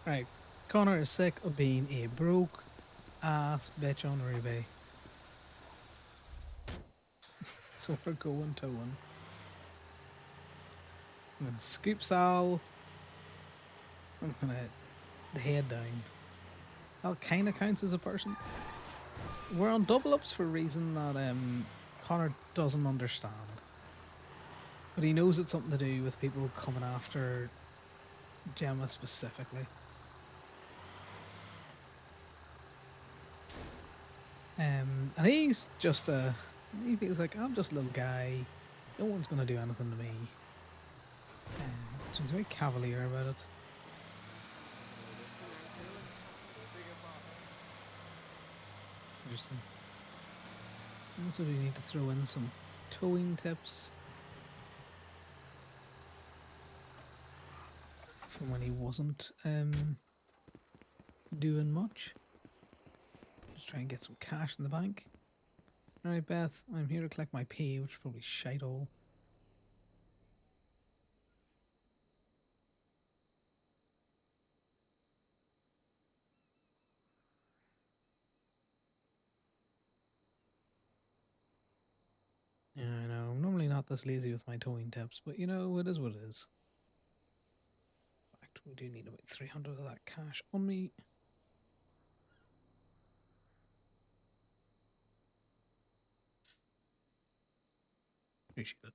Right. Connor is sick of being a broke ass bitch on eBay. So we're going to one. I'm gonna scoop Sal. I'm gonna the head down. Sal kinda counts as a person. We're on double ups for a reason that Connor doesn't understand. But he knows it's something to do with people coming after Gemma specifically. And he's just he feels like I'm just a little guy. No one's gonna do anything to me. So he's very cavalier about it. Interesting. Also, do you need to throw in some towing tips from when he wasn't doing much? Just try and get some cash in the bank. Alright, Beth, I'm here to collect my pay, which is probably shite all. Yeah, I know. I'm normally not this lazy with my towing tips, but you know, it is what it is. In fact, we do need about 300 of that cash on me. Appreciate it.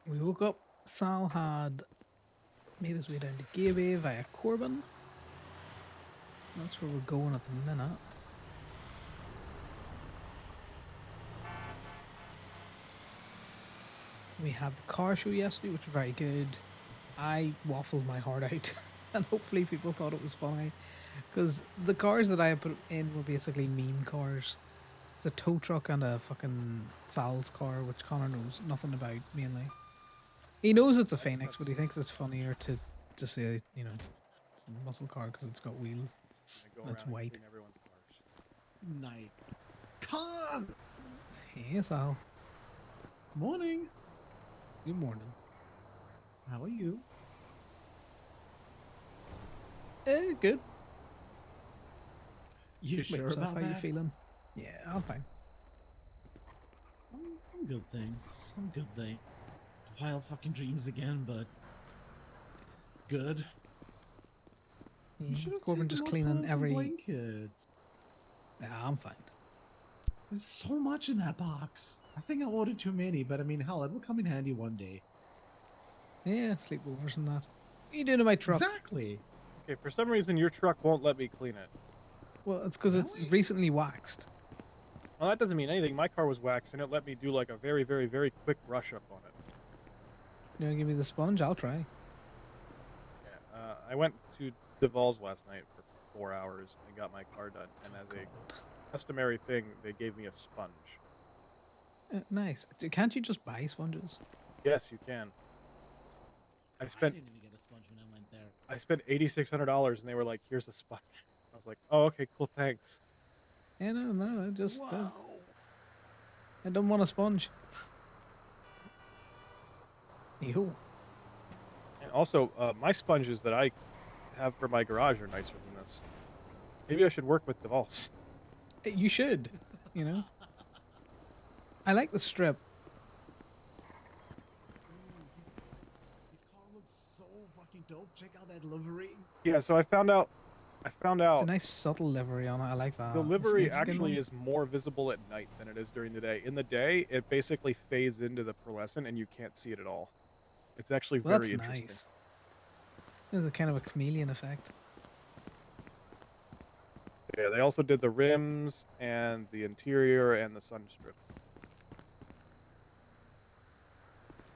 We woke up. Sal had made his way down to Gay via Corbin. That's where we're going at the minute. We had the car show yesterday, which was very good. I waffled my heart out, and hopefully people thought it was funny, because the cars that I put in were basically meme cars. It's a tow truck and a fucking Sal's car, which Connor knows nothing about mainly. He knows it's a Phoenix, but he thinks it's funnier to just say, you know, it's a muscle car because it's got wheels. That's white. Everyone's cars. Night. Con! Hey, Sal. Morning. Good morning. How are you? Good. You Wait, sure yourself, about how you that? feeling? Yeah, I'm fine. I'm good, thanks. I'm good, thanks. Wild fucking dreams again, but good. Yeah, You should it's have Corbin taken just my cleaning pillows and every. blankets. Yeah, I'm fine. There's so much in that box. I think I ordered too many, but I mean, hell, it will come in handy one day. Yeah, sleepovers and that. What are you doing to my truck? Exactly. Okay, for some reason your truck won't let me clean it. Well, it's because it's Really? recently waxed. Well, that doesn't mean anything. My car was waxed, and it let me do like a very, very, very quick brush up on it. You want to give me the sponge? I'll try. Yeah, I went to Duval's last night for 4 hours and got my car done. And as a God. customary thing, they gave me a sponge. Nice. Can't you just buy sponges? Yes, you can. I I spent didn't even get a sponge when I went there. I spent $8,600, and they were like, "Here's a sponge." I was like, "Oh, okay, cool, thanks." Yeah, no, Whoa. I don't want a sponge. Ew. And also, my sponges that I have for my garage are nicer than this. Maybe I should work with Duval's. You should. You know, I like the strip. His car looks so fucking dope. Check out that livery. Yeah, so I found It's a out nice subtle livery on it. I like the that. The livery snakeskin actually one. is more visible at night than it is during the day. In the day, it basically fades into the pearlescent and you can't see it at all. It's actually Well, that's very interesting. nice. There's a kind of a chameleon effect. Yeah, they also did the rims and the interior and the sun strip.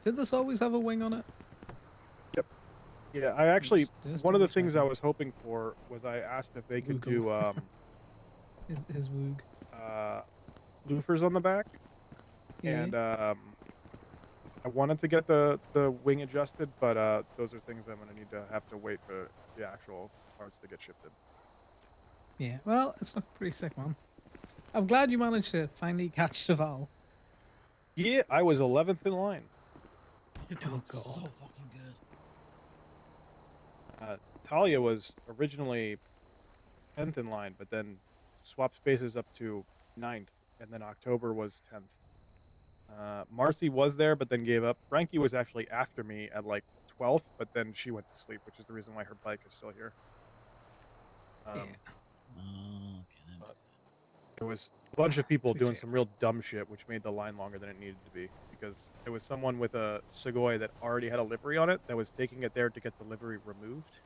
Did this always have a wing on it? Yep. Yeah, I actually Just one of the double things I checking. was hoping for was I asked if they could Woogle. do His woog. uh loofers on the back, Yeah. and I wanted to get the wing adjusted, but those are things I'm gonna need to have to wait for the actual parts to get shipped in. Yeah. Well, it's looking pretty sick, man. I'm glad you managed to finally catch Cheval. Yeah, I was 11th in line. It Oh looks so god. fucking good. Talia was originally 10th in line, but then swapped spaces up to 9th, and then October was 10th. Marcy was there, but then gave up. Frankie was actually after me at like 12th, but then she went to sleep, which is the reason why her bike is still here. Yeah. Oh, okay, that But makes sense. there was a bunch of people To be doing fair. some real dumb shit, which made the line longer than it needed to be because there was someone with a Segoy that already had a livery on it that was taking it there to get the livery removed.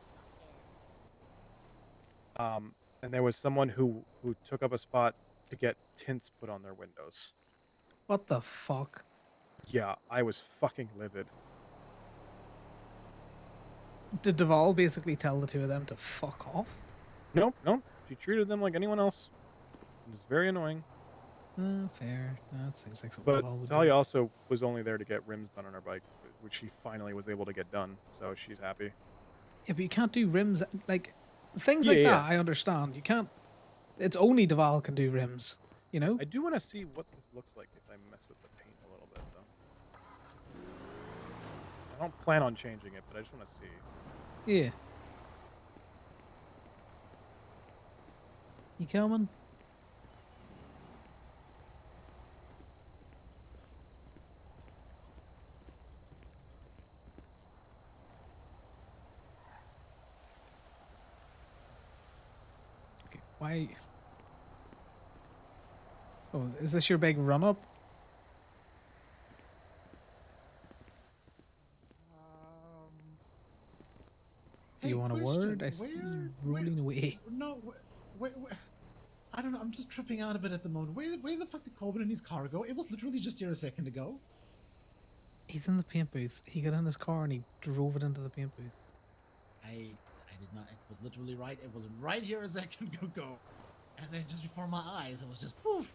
And there was someone who took up a spot to get tints put on their windows. What the fuck? Yeah, I was fucking livid. Did Duval basically tell the two of them to fuck off? No, no, she treated them like anyone else. It was very annoying. Fair. That seems like something But Duval would do. Talia also was only there to get rims done on her bike, which she finally was able to get done. So she's happy. Yeah, but you can't do rims like things Yeah, like yeah. that. I understand. You can't. It's only Duval can do rims. You know. I do want to see what this looks like if I mess with the paint a little bit, though. I don't plan on changing it, but I just want to see. Yeah. You coming? Okay. Why? Oh, is this your big run up? Do Hey, you want a question. word? I see you rolling away. No, where, I don't know. I'm just tripping out a bit at the moment. Where the fuck did Colbin and his car go? It was literally just here a second ago. He's in the paint booth. He got in his car and he drove it into the paint booth. I did not. It was literally right. It was right here a second ago, and then just before my eyes, it was just poof.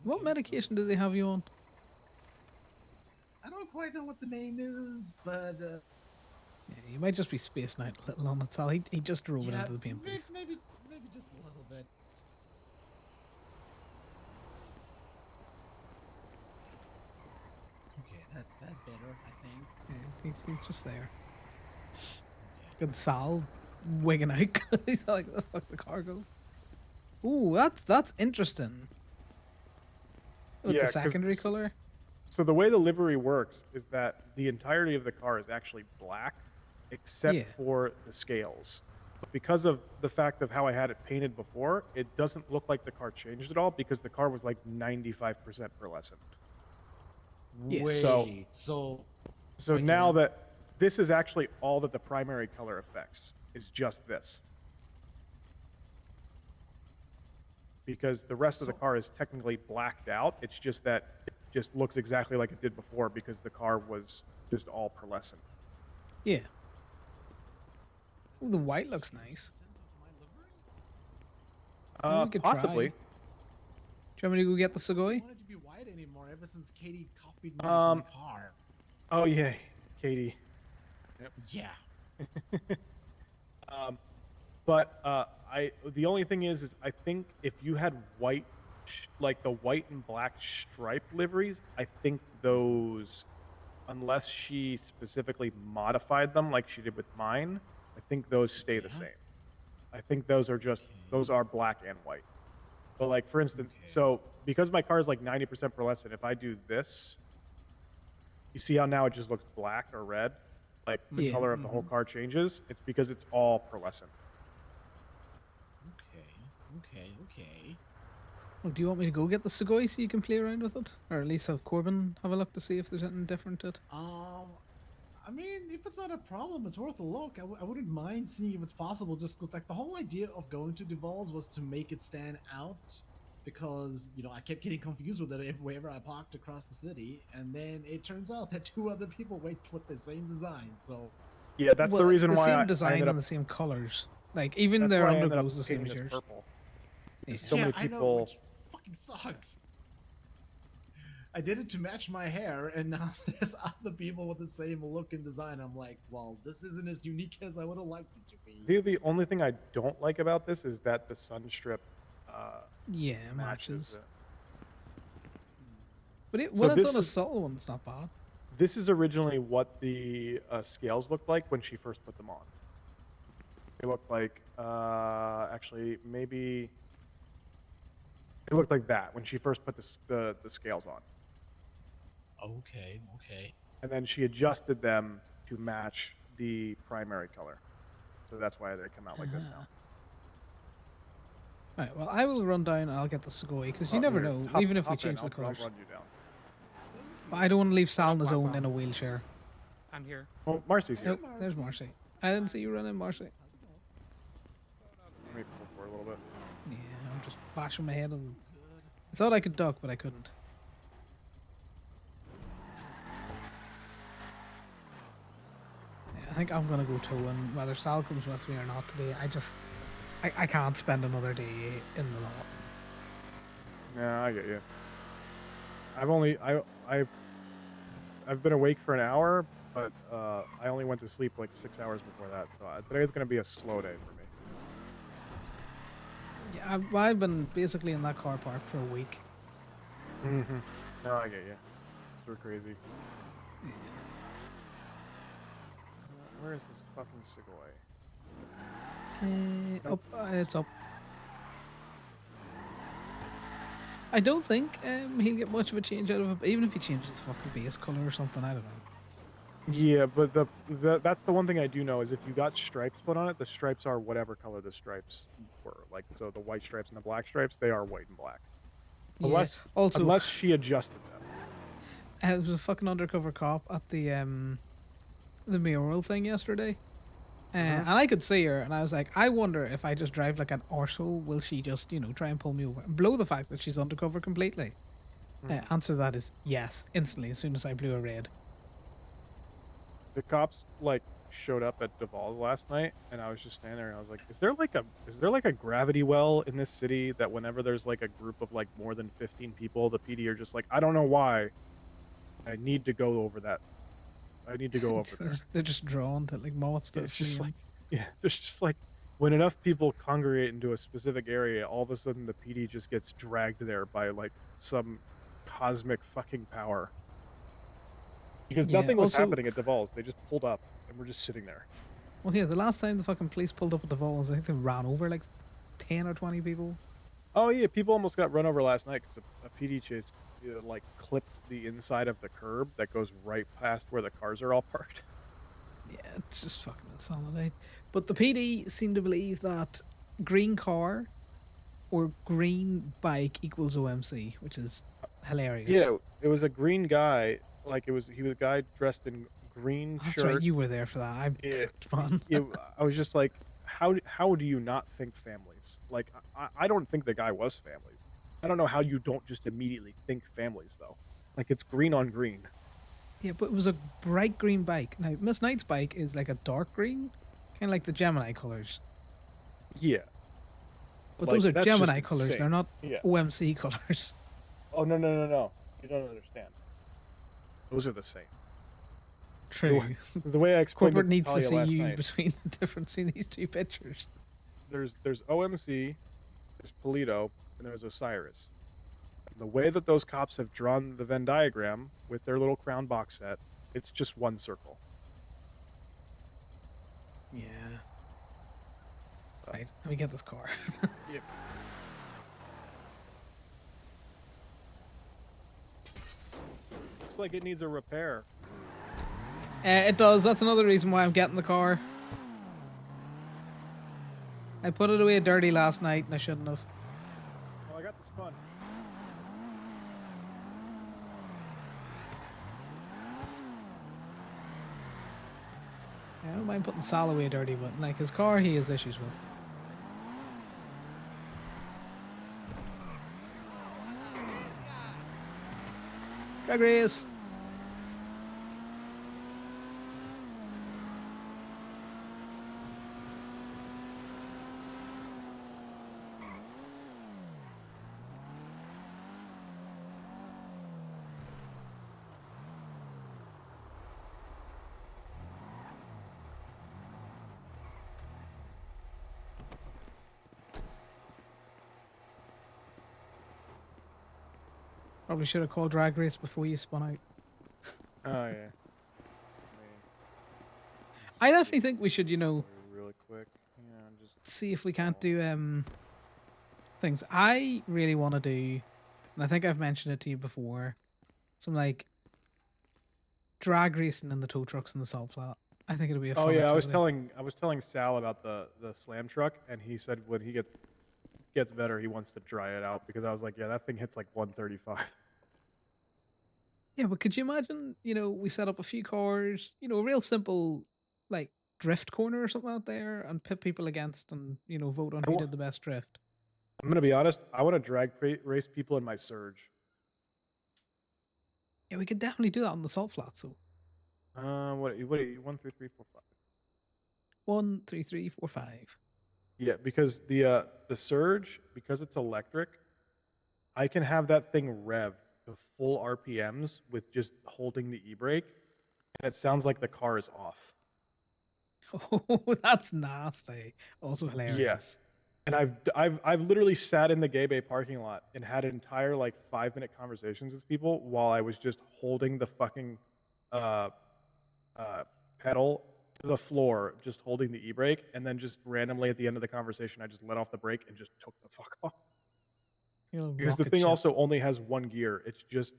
What Okay, medication do they have you on? I don't quite know what the name is, but Yeah, you might just be spacing out a little on it, Sal. He just drove it yeah, into the paint booth. maybe just a little bit. Okay, that's better, I think. Yeah, he's just there. Okay. Good Sal wigging out. He's like, the fuck the car go? Ooh, that's interesting. With Yeah, the 'cause secondary color. So the way the livery works is that the entirety of the car is actually black, except Yeah. for the scales. But because of the fact of how I had it painted before, it doesn't look like the car changed at all because the car was like 95% pearlescent. Yeah. Wait, So wait, now that this is actually all that the primary color affects is just this. Because the rest of the car is technically blacked out. It's just that it just looks exactly like it did before because the car was just all pearlescent. Yeah. Ooh, the white looks nice. Yeah, we could Possibly. try. Do you want me to go get the I Segoy? don't want it to be white anymore ever since Katie copied my car. Oh yeah, Katie. Yep. Yeah. But the only thing is I think if you had white, like the white and black striped liveries, I think those, unless she specifically modified them like she did with mine, I think those stay the Yeah. same. I think those are just those are black and white. But like for instance, so because my car is like 90% pearlescent, if I do this, you see how now it just looks black or red, like the Yeah. color of the whole car changes. It's because it's all pearlescent. Okay. Oh, do you want me to go get the Segoy so you can play around with it? Or at least have Corbin have a look to see if there's anything different to it? I mean, if it's not a problem, it's worth a look. I wouldn't mind seeing if it's possible, just because like the whole idea of going to Duval's was to make it stand out, because I kept getting confused with it wherever I parked across the city, and then it turns out that two other people went with the same design. So Yeah, that's the reason why same I design ended up. and the same colors. Like even That's their why I ended up underglow's the same painting as this yours. purple. Yeah. So many I know, people. which fucking sucks. I did it to match my hair, and now there's other people with the same look and design. I'm like, well, this isn't as unique as I would have liked it to be. The only thing I don't like about this is that the sun strip Yeah, matches matches. it. But So when it's this on a is subtle one, it's not bad. this is originally what the scales looked like when she first put them on. They looked like actually maybe it looked like that when she first put the scales on, Okay, okay. and then she adjusted them to match the primary color. So that's why they come out like this now. Right, well, I will run down and I'll get the Segoy, because you Oh, never here, know, hop even if we hop in. change the I'll colours. run you down. But I don't want to leave Sal on his Quack, own quack. in a wheelchair. I'm here. Oh, Marcy's here. Nope, there's Marcy. I didn't see you running, Marcy. Let me pull for a little bit. Yeah, I'm just bashing my head on. I thought I could duck, but I couldn't. Yeah, I think I'm gonna go towing, whether Sal comes with me or not today. I can't spend another day in the lot. Yeah, I get you. I've been awake for an hour, but I only went to sleep like 6 hours before that. So today's gonna be a slow day for me. Yeah, I've been basically in that car park for a week. Mm-hmm. No, I get you. We're crazy. Where is this fucking Segoy? Up, it's up. I don't think he'll get much of a change out of it, even if he changes the fucking base color or something. I don't know. Yeah, but that's the one thing I do know is if you got stripes put on it, the stripes are whatever color the stripes were. Like so, the white stripes and the black stripes, they are white and black. Unless Yeah. Also, unless she adjusted them. I was a fucking undercover cop at the mayoral thing yesterday. And I could see her, and I was like, I wonder if I just drive like an arsehole, will she just, try and pull me over? And blow the fact that she's undercover completely. Answer to that is yes, instantly, as soon as I blew a red. The cops like showed up at Duval last night, and I was just standing there, and I was like, is there like a gravity well in this city that whenever there's like a group of like more than 15 people, the PD are just like, I don't know why, I need to go over that. I need to go over there. They're just drawn to like moths to a It's just flame. like, yeah, there's just like when enough people congregate into a specific area, all of a sudden the PD just gets dragged there by like some cosmic fucking power. Because Yeah, nothing was also- happening at Duval's. They just pulled up and we're just sitting there. Well, yeah, the last time the fucking police pulled up at the Falls, I think they ran over like 10 or 20 people. Oh yeah, people almost got run over last night because a PD chase like clipped the inside of the curb that goes right past where the cars are all parked. Yeah, it's just fucking insanity. But the PD seem to believe that green car or green bike equals OMC, which is hilarious. Yeah, it was a green guy. Like he was a guy dressed in green That's shirt. right. You were there for that. I'm Yeah, cooked, man. I was just like, how do you not think families? Like, I don't think the guy was families. I don't know how you don't just immediately think families though. Like it's green on green. Yeah, but it was a bright green bike. Now, Miss Knight's bike is like a dark green, kind of like the Gemini colors. Yeah. But Like, those are that's Gemini just colors. They're insane. not Yeah. OMC colors. Oh no. You don't understand. Those are the same. True. The way I explained Corporate it needs to Talia see last you night, between the difference between these two pictures. there's OMC, there's Polito, and there's Osiris. The way that those cops have drawn the Venn diagram with their little crown box set, it's just one circle. Yeah. Right, let me get this car. Yep. Looks like it needs a repair. It does. That's another reason why I'm getting the car. I put it away dirty last night and I shouldn't have. Oh, I got the spun. I don't mind putting Sal away dirty, but like his car he has issues with. Drag race! Probably should have called Drag Race before you spun out. Oh yeah. I definitely think we should, you know, really quick. Yeah, just see if we can't do things. I really want to do, and I think I've mentioned it to you before, some like drag racing in the tow trucks in the salt flat. I think it'll be a Oh fun yeah, activity. I was telling Sal about the slam truck, and he said when he gets better, he wants to try it out because I was like, yeah, that thing hits like 135. Yeah, but could you imagine, you know, we set up a few cars, you know, a real simple like drift corner or something out there and pit people against and, you know, vote on I who wa- did the best drift. I'm gonna be honest. I want to race people in my Surge. Yeah, we could definitely do that on the salt flats. So What are you? 1, 2, 3, 4, 5. 1, 3, 3, 4, 5. Yeah, because the Surge, because it's electric, I can have that thing rev to full RPMs with just holding the e-brake, and it sounds like the car is off. Oh, that's nasty. Also Yeah, hilarious. and I've literally sat in the gay bay parking lot and had entire like 5 minute conversations with people while I was just holding the fucking uh, uh, pedal to the floor, just holding the e-brake, and then just randomly at the end of the conversation, I just let off the brake and just took the fuck off. You know, Because the rocket thing ship. also only has one gear. It's just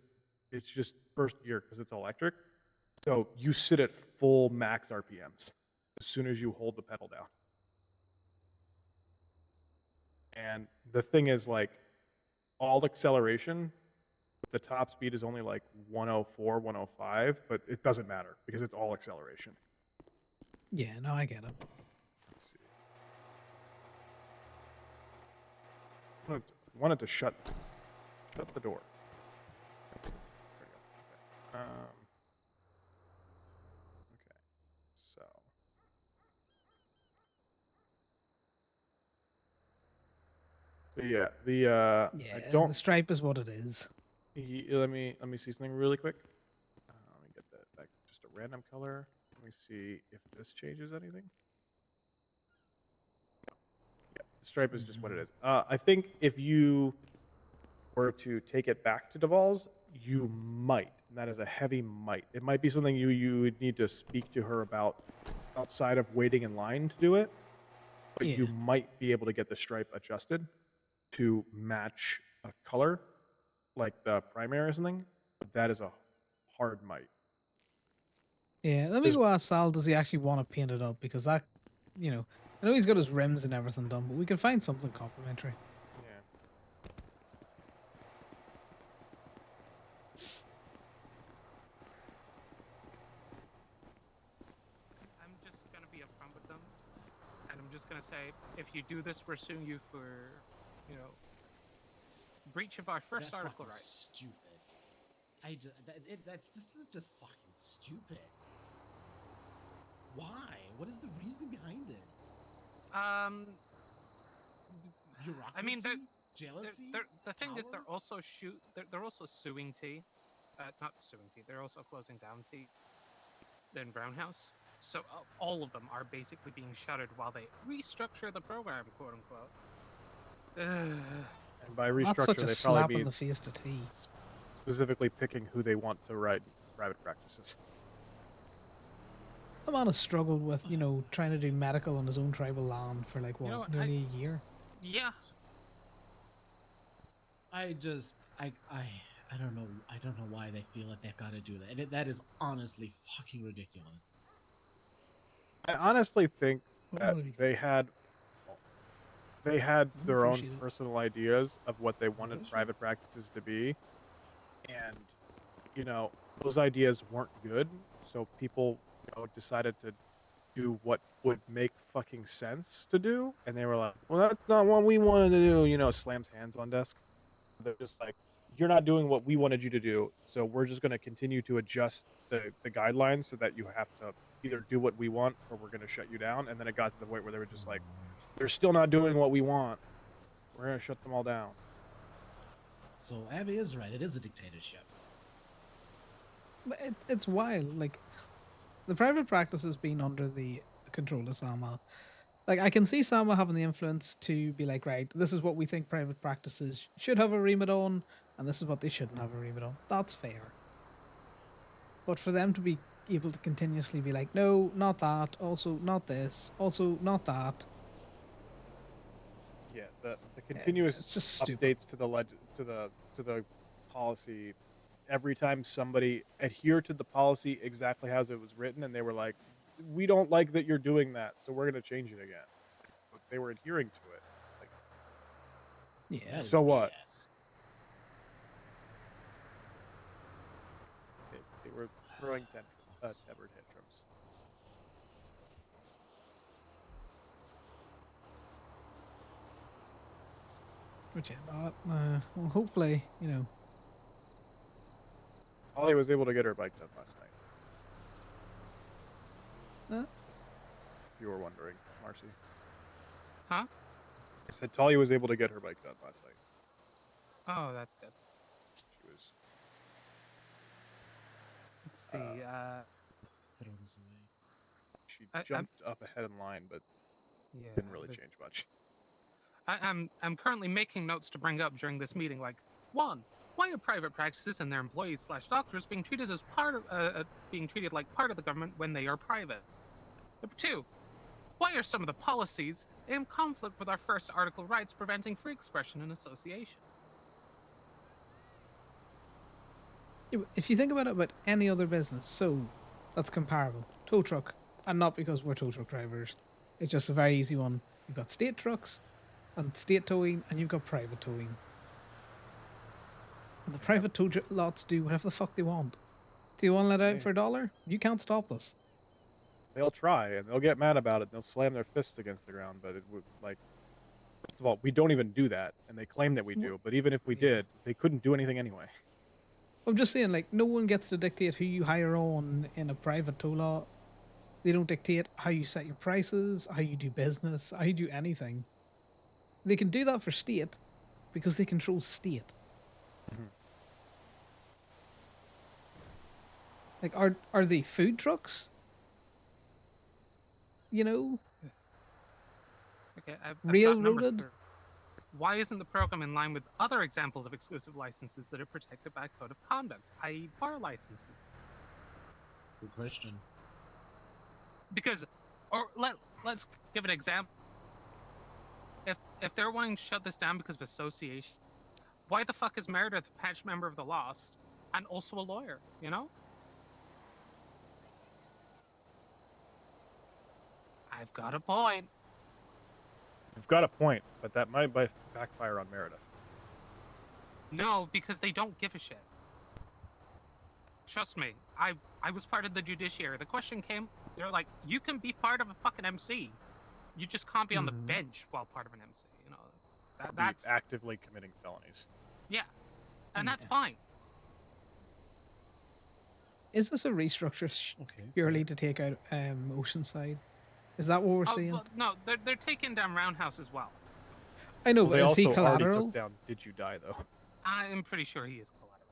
first gear because it's electric. So you sit at full max RPMs as soon as you hold the pedal down. And the thing is like all acceleration, the top speed is only like 104, 105, but it doesn't matter because it's all acceleration. Yeah, no, I get it. Let's see. I wanted to shut the door. There we go. Okay. Okay. So. Yeah, I Yeah, don't. the stripe is what it is. Let me see something really quick. Let me get that back. Just a random color. Let me see if this changes anything. Yeah, the stripe is just what it is. I think if you were to take it back to Duval's, you might, and that is a heavy might. It might be something you would need to speak to her about outside of waiting in line to do it, but Yeah. you might be able to get the stripe adjusted to match a color, like the primary or something. But that is a hard might. Yeah, let me There's go ask Sal, does he actually want to paint it up? Because that, you know, I know he's got his rims and everything done, but we can find something complimentary. yeah. I'm just gonna be upfront with them, and I'm just gonna say, if you do this, we're suing you for, you know, breach of our first That's article fucking right. stupid. This is just fucking stupid. Why? What is the reason behind it? Bureaucracy? I mean, Jealousy? the thing is, Power? they're also suing T, not suing T. They're also closing down T in Brown House. So all of them are basically being shuttered while they restructure the program, quote unquote. And by That's such restructure, a they probably slap in mean the face to T. specifically picking who they want to ride private practices. The man has struggled with, you know, trying to do medical on his own tribal land for like, what, You know what, nearly a year? Yeah. I don't know. I don't know why they feel like they've got to do that. And that is honestly fucking ridiculous. I honestly think that Totally. they had their own Appreciate it. personal ideas of what they wanted Appreciate private practices to be, and you know those ideas weren't good, so people decided to do what would make fucking sense to do, and they were like, well, that's not what we wanted to do. Slams hands on desk. They're just like, you're not doing what we wanted you to do, so we're just going to continue to adjust the guidelines so that you have to either do what we want or we're going to shut you down. And then it got to the point where they were just like, they're still not doing what we want, we're going to shut them all down. So Abby is right. It is a dictatorship. But it's wild. Like, the private practice has been under the control of Sama. Like, I can see Sama having the influence to be like, right, this is what we think private practices should have a remit on, and this is what they shouldn't have a remit on. That's fair. But for them to be able to continuously be like, no, not that, also not this, also not that, Yeah, the it's continuous just stupid. updates to the policy every time somebody adhered to the policy exactly as it was written, and they were like, "We don't like that you're doing that, so we're gonna change it again." But they were adhering to it. Like, Yeah. so what? Yes. They were throwing temper tantrums. Which yeah, well, hopefully, Ollie was able to get her bike done last night. uh, If you were wondering, Marcy. Huh? I said Talia was able to get her bike done last night. Oh, that's good. She was. Let's see. Throw this away. She I'm jumped up ahead in line, but yeah. didn't really change much. I'm currently making notes to bring up during this meeting. Like, one, why are private practices and their employees / doctors being treated as being treated like part of the government when they are private? Number two, why are some of the policies in conflict with our First Article rights preventing free expression and association? if you think about any other business, so that's comparable. Tow truck, and not because we're tow truck drivers. It's just a very easy one. You've got state trucks and state towing, and you've got private towing. And the private tow lots do whatever the fuck they want. Do you want to let out Yeah. for $1? You can't stop this. They'll try and they'll get mad about it and they'll slam their fists against the ground, but it would like first of all, we don't even do that and they claim that we do, but even if we Yeah. did, they couldn't do anything anyway. I'm just saying, like, no one gets to dictate who you hire on in a private tow lot. They don't dictate how you set your prices, how you do business, how you do anything. They can do that for state because they control state. Mhm. Like, are they food trucks? You know, Okay, I've got number railroaded. 3. Why isn't the program in line with other examples of exclusive licenses that are protected by a code of conduct, i.e., bar licenses? Good question. Because, or let's give an example. If they're wanting to shut this down because of association, why the fuck is Meredith a patch member of the Lost and also a lawyer? You know? I've got a point. You've got a point, but that might backfire on Meredith. No, because they don't give a shit. Trust me, I was part of the judiciary. The question came, they're like, you can be part of a fucking MC. You just can't be on the bench while part of an MC. You know, that's actively committing felonies. yeah, and that's fine. Is this a restructure Okay. purely to take out Oceanside? Is that what we're seeing? Well, no, they're taking down Roundhouse as well. I know, Well, but they is he also already collateral? took down Did You Die though. I'm pretty sure he is collateral.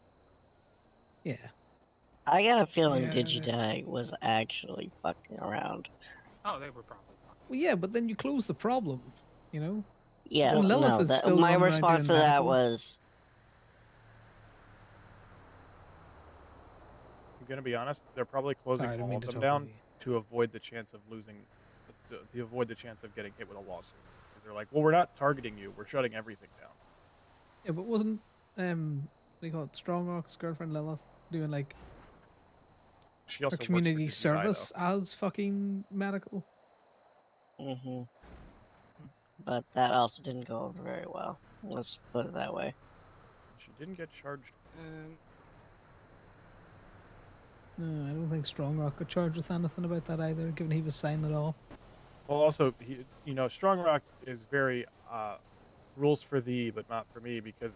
Yeah. I got a feeling Yeah, Digi that's- Die was actually fucking around. Oh, they were probably fine. Well, yeah, but then you close the problem, you know? Yeah, Well, Lilith no, is still my running around response to doing that medical. was, I'm gonna be honest, they're probably closing Sorry, I didn't all mean of to them talk down over you. to avoid the chance of losing, to avoid the chance of getting hit with a lawsuit. Because they're like, well, we're not targeting you, we're shutting everything down. Yeah, but wasn't what do you call it, Strong Rock's girlfriend Lilith doing like She her also works for community Did You Die, though. service as fucking medical? mm-hmm. But that also didn't go over very well. Let's put it that way. She didn't get charged. No, I don't think Strong Rock got charged with anything about that either, given he was signing it off. Well, also, Strong Rock is very rules for thee, but not for me, because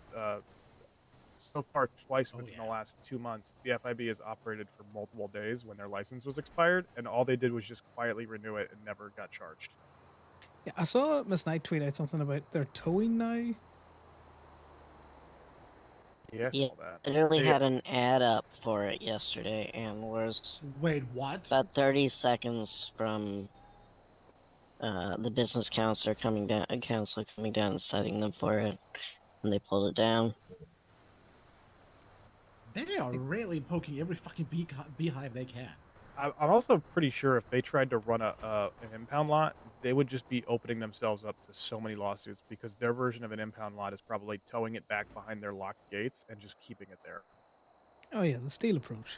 so far twice within the last 2 months, the FIB has operated for multiple days when their license was expired, and all they did was just quietly renew it and never got charged. Yeah, I saw Miss Knight tweet out something about their towing now. Yeah, I Yeah, saw that. I literally They- had an ad up for it yesterday and was Wait, what? about 30 seconds from the business counselor coming down and setting them for it, and they pulled it down. They are really poking every fucking beehive they can. I'm also pretty sure if they tried to run an impound lot, they would just be opening themselves up to so many lawsuits because their version of an impound lot is probably towing it back behind their locked gates and just keeping it there. Oh yeah, the steel approach.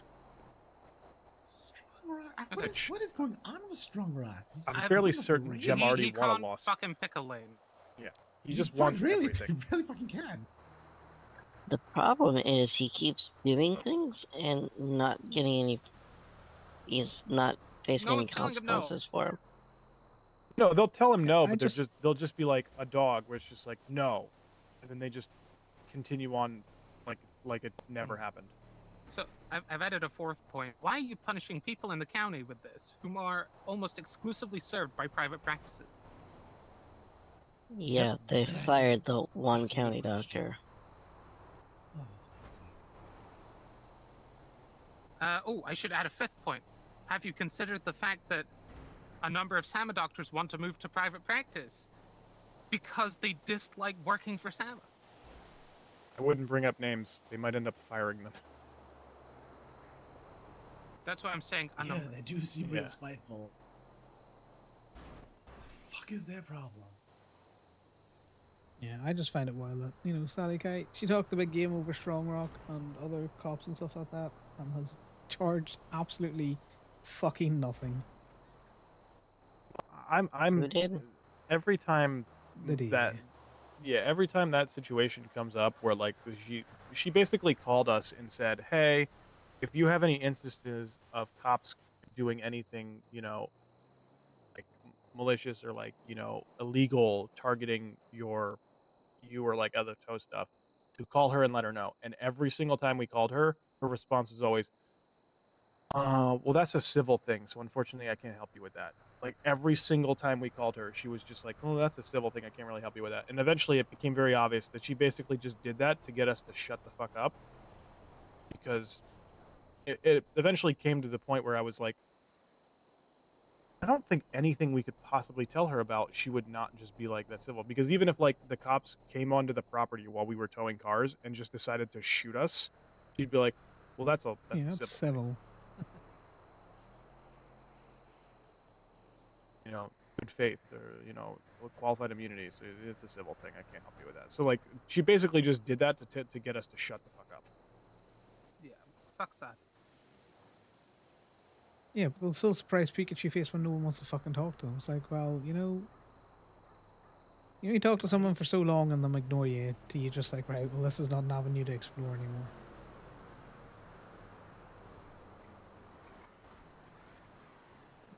Strong Rock. Okay. What is going on with Strong Rock? I'm I've- fairly King of the certain Jem Rain? already he won a can't lawsuit. fucking pick a lane. Yeah, he just wants really, everything. He really fucking can. The problem is he keeps doing things and not getting any. He's not facing No any one's telling him no. consequences for him. No, they'll tell him no, I but just they'll just be like a dog, where it's just like no, and then they just continue on like it never happened. So I've added a fourth point. Why are you punishing people in the county with this, whom are almost exclusively served by private practices? Yeah, they That is fired the a one fucking county good question. doctor. Oh, fuck's sake. I should add a fifth point. Have you considered the fact that a number of SAMA doctors want to move to private practice because they dislike working for SAMA? I wouldn't bring up names; they might end up firing them. That's why I'm saying a Yeah, number. they do seem real Yeah. spiteful. Fuck is their problem? yeah, I just find it wild that Sally Kite, she talked a big game over Strong Rock and other cops and stuff like that, and has charged absolutely fucking nothing. Who I'm did? every time The DA. that yeah, every time that situation comes up where like she basically called us and said, "Hey, if you have any instances of cops doing anything, like malicious or like, illegal targeting you or like other tow stuff, to call her and let her know." And every single time we called her, her response was always, well, that's a civil thing, so unfortunately I can't help you with that. Like every single time we called her, she was just like, "Oh, that's a civil thing. I can't really help you with that." And eventually it became very obvious that she basically just did that to get us to shut the fuck up because it eventually came to the point where I was like, I don't think anything we could possibly tell her about she would not just be like, "That's civil." Because even if like the cops came onto the property while we were towing cars and just decided to shoot us, she'd be like, "Well, that's a It's civil thing." civil. Good faith or qualified immunity. So it's a civil thing. I can't help you with that. So like she basically just did that to get us to shut the fuck up. Yeah, fuck's that. Yeah, but they'll still surprise Pikachu face when no one wants to fucking talk to them. It's like, well, you talk to someone for so long and them ignore you till you just like, right, well, this is not an avenue to explore anymore.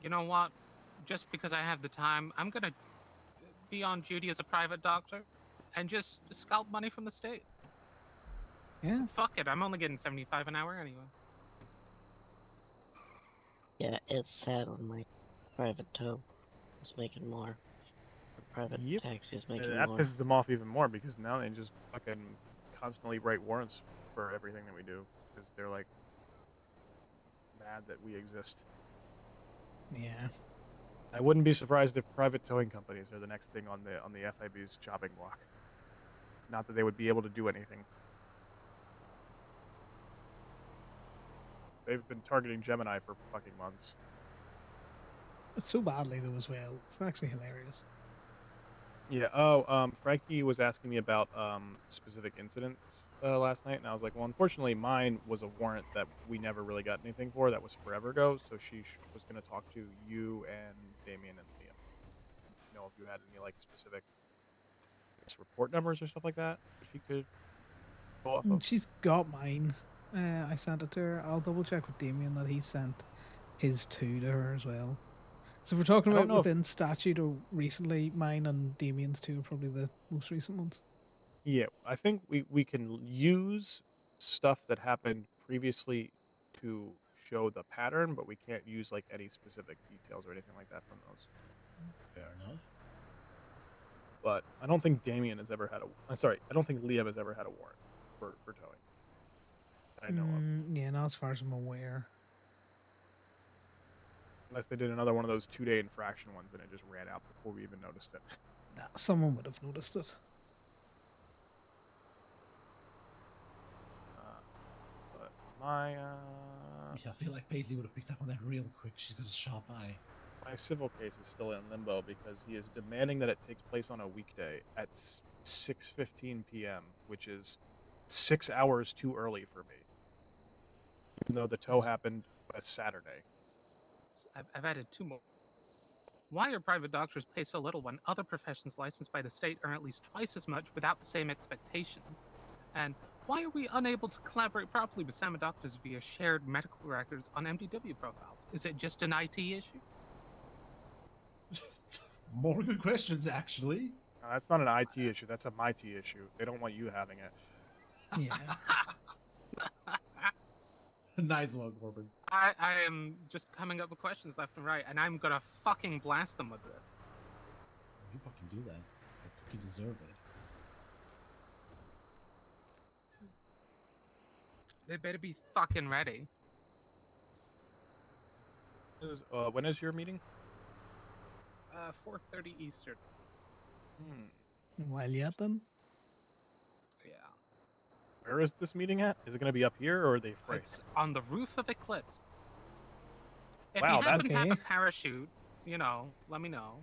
You know what? Just because I have the time, I'm gonna be on duty as a private doctor and just scalp money from the state. Yeah. Fuck it, I'm only getting 75 an hour anyway. Yeah, it's sad when my private tow is making more. The private Yep. taxi is And making that more. pisses them off even more because now they just fucking constantly write warrants for everything that we do because they're like mad that we exist. Yeah. I wouldn't be surprised if private towing companies are the next thing on the FIB's chopping block. Not that they would be able to do anything. They've been targeting Gemini for fucking months. It's so badly though as well. It's actually hilarious. Yeah. Frankie was asking me about specific incidents last night, and I was like, well, unfortunately, mine was a warrant that we never really got anything for. That was forever ago. So she was going to talk to you and Damien and Liam. If you had any like specific report numbers or stuff like that she could go off of. She's got mine. I sent it to her. I'll double check with Damien that he sent his two to her as well. So if we're talking I don't about know if- within statute or recently, mine and Damien's two are probably the most recent ones. Yeah, I think we can use stuff that happened previously to show the pattern, but we can't use like any specific details or anything like that from those. Fair enough. But I don't think Damien has ever had I don't think Liam has ever had a warrant for towing. That I know of. Yeah, not as far as I'm aware. Unless they did another one of those 2-day infraction ones and it just ran out before we even noticed it. Nah, someone would have noticed it. But My Yeah, I feel like Paisley would have picked up on that real quick. She's got a sharp eye. my civil case is still in limbo because he is demanding that it takes place on a weekday at 6:15 p.m., which is 6 hours too early for me. Even though the tow happened a Saturday. I've added two more. Why are private doctors pay so little when other professions licensed by the state earn at least twice as much without the same expectations? And why are we unable to collaborate properly with SAMA doctors via shared medical records on MDW profiles? Is it just an IT issue? More good questions, actually. That's not an IT issue. That's a MIT issue. They don't want you having it. Yeah. Nice one, Corbin. I am just coming up with questions left and right, and I'm gonna fucking blast them with this. You fucking do that. Like, you deserve it. They better be fucking ready. When is your meeting? 4:30 Eastern. Hmm. While yet then? Yeah. Where is this meeting at? Is it going to be up here or are they afraid? It's on the roof of Eclipse. If Wow, you that- happen to have a Okay. parachute, let me know.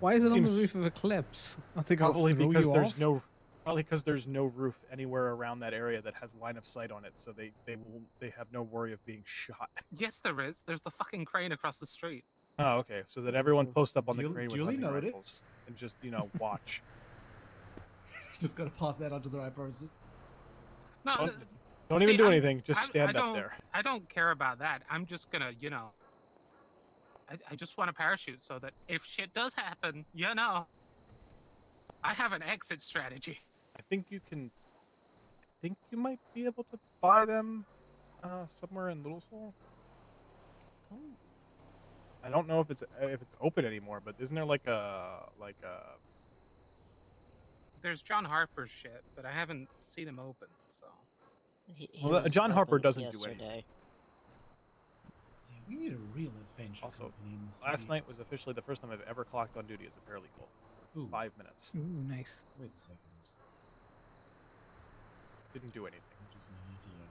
Why is it on the Seems- roof of Eclipse? I think I'll Probably throw because you there's off. no roof anywhere around that area that has line of sight on it, so they have no worry of being shot. Yes, there is. There's the fucking crane across the street. Oh, okay. So that everyone post up on the Duly- crane with duly hunting noted. rifles and just watch. Just gotta pass that on to the right person. No, Don't see, even do I'm- anything. Just I stand up don't- there. I don't care about that. I'm just gonna, I just want a parachute so that if shit does happen, I have an exit strategy. I think you can. I think you might be able to buy them somewhere in Little Seoul. I don't know if it's open anymore, but isn't there like a There's John Harper's shit, but I haven't seen him open, so. He Well, was John Harper open doesn't do yesterday. anything. Yeah, we need a real adventure Also, company in the last city. night was officially the first time I've ever clocked on duty as a paralegal. Ooh, 5 minutes. Ooh, nice. wait a second. Didn't do anything. What is my idea?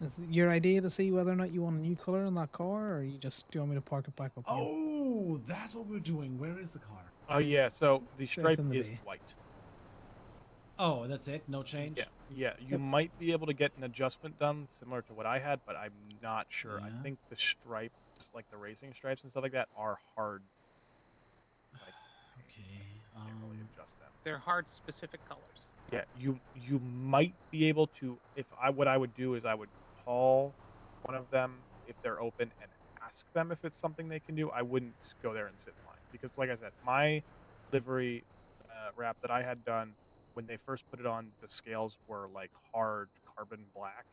Is it your idea to see whether or not you want a new color on that car, or do you want me to park it back up here? Oh, that's what we're doing. Where is the car? Oh yeah, so the So it's stripe in the is bay. white. Oh, that's it? No change? Yeah. You Yep. might be able to get an adjustment done similar to what I had, but I'm not sure. I Yeah. think the stripes, like the racing stripes and stuff like that, are hard. Like, Okay. can't really adjust them. They're hard, specific colors. Yeah, you might be able to. What I would do is I would call one of them if they're open and ask them if it's something they can do. I wouldn't just go there and sit in line because, like I said, my livery wrap that I had done when they first put it on, the scales were like hard carbon black,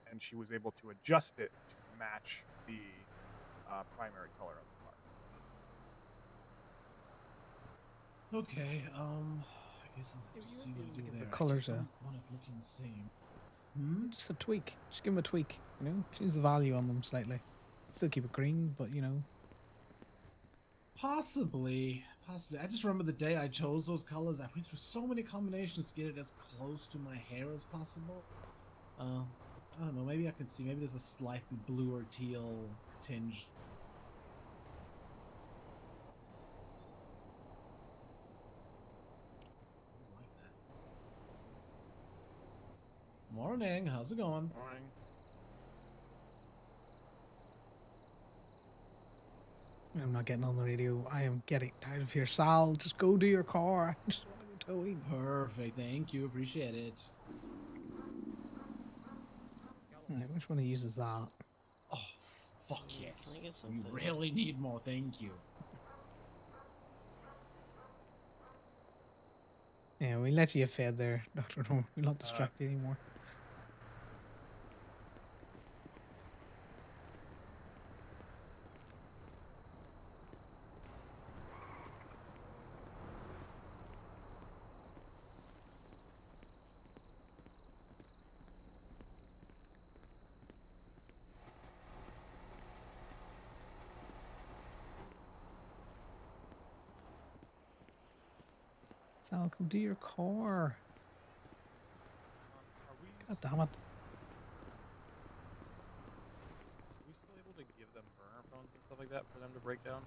and she was able to adjust it to match the primary color of the car. Okay, I guess I'll have If to you see what want I to do give the there. I colours just a- don't want it looking the same. Hmm? Just a tweak. Just give them a tweak. Change the value on them slightly. Still keep it green, but Possibly. I just remember the day I chose those colors. I went through so many combinations to get it as close to my hair as possible. I don't know. Maybe I can see. Maybe there's a slightly blue or teal tinge. I like that. Morning. How's it going? Morning. I'm not getting on the radio. I am getting tired of here. Sal, just go do your car. I just want to go towing. Perfect. Thank you. Appreciate it. Right, which one uses that? Oh, fuck Can yes. I get We something? really need more. Thank you. Yeah, we let you fed there, Doctor. No, we'll not distract you anymore. Sal, come do your car. God damn it. Are we still able to give them burner phones and stuff like that for them to break down?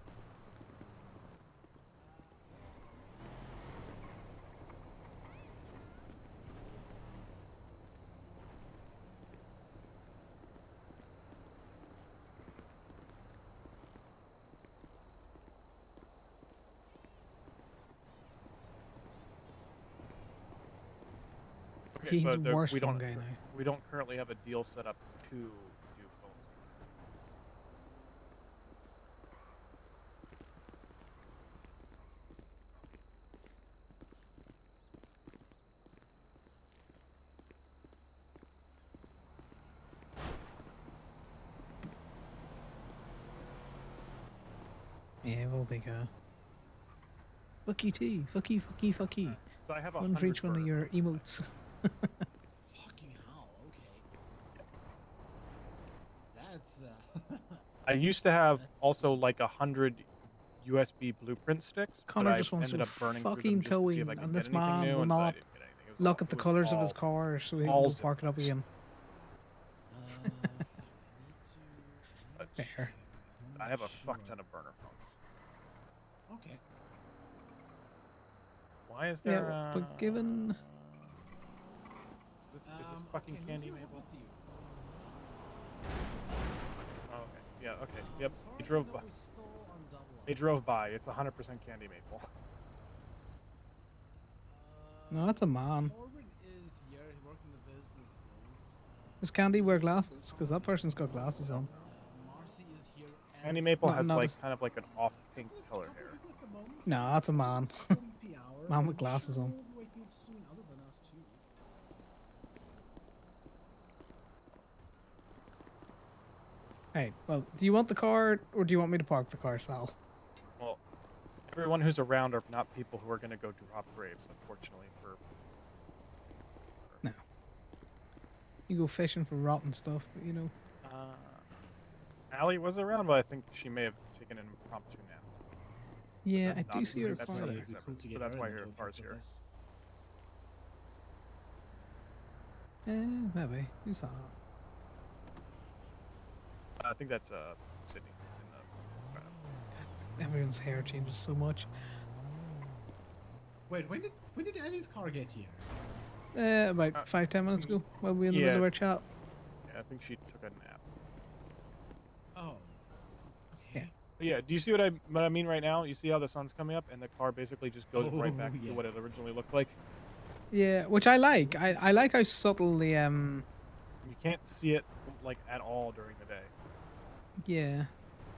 Okay, He's but the worst we phone don't guy now. we don't currently have a deal set up to do phones. Yeah, we'll be good. Fuck you too. Fuck you, fuck you, fuck you. So I have One for each one of your emotes. Fucking hell. Okay. That's I used to have That's- also like 100 USB blueprint sticks, but Connor I just wants ended to up burning through them fucking just to tow see if in, I could and get this anything man new, will and I not didn't get anything. It was look all, at the it was colours of his all car so he can go balls park it up mess. again. fuck, I need to Fair. I have a fuck ton of burner phones. Okay. Why is Yeah, there? but given Is this fucking okay, Candy who's Maple? with you? Oh, okay. Yeah. Okay. Yep. As far They as I drove know, by. we're still on double They up. drove by. It's 100% Candy Maple. no, that's a man. Corbin is here working the businesses. Does Candy wear glasses? Because that person's got glasses on. Marcy is here. Candy Maple Not- has not like as- kind of like an off pink color hair. No, that's a man. Man with glasses on. Waking up soon, other than us too. Right, well, do you want the car or do you want me to park the car, Sal? Well, everyone who's around are not people who are going to go drop graves, unfortunately. No. You go fishing for rotten stuff, but you know. Allie was around, but I think she may have taken an impromptu nap. Yeah, I That's do not- see her that's fire. something It'd be cool to get But that's her why in the her tow truck car's with here. us. Maybe. Who's that? I think that's Sydney. Everyone's hair changes so much. Wait, when did Eddie's car get here? About 5-10 minutes ago, while we were in the middle of our chat. Yeah, I think she took a nap. Oh. Yeah. Okay. But yeah, do you see what I mean right now? You see how the sun's coming up and the car basically just goes right back yeah. to what it originally looked like? Yeah, which I like. I like how subtle the You can't see it like at all during the day. yeah.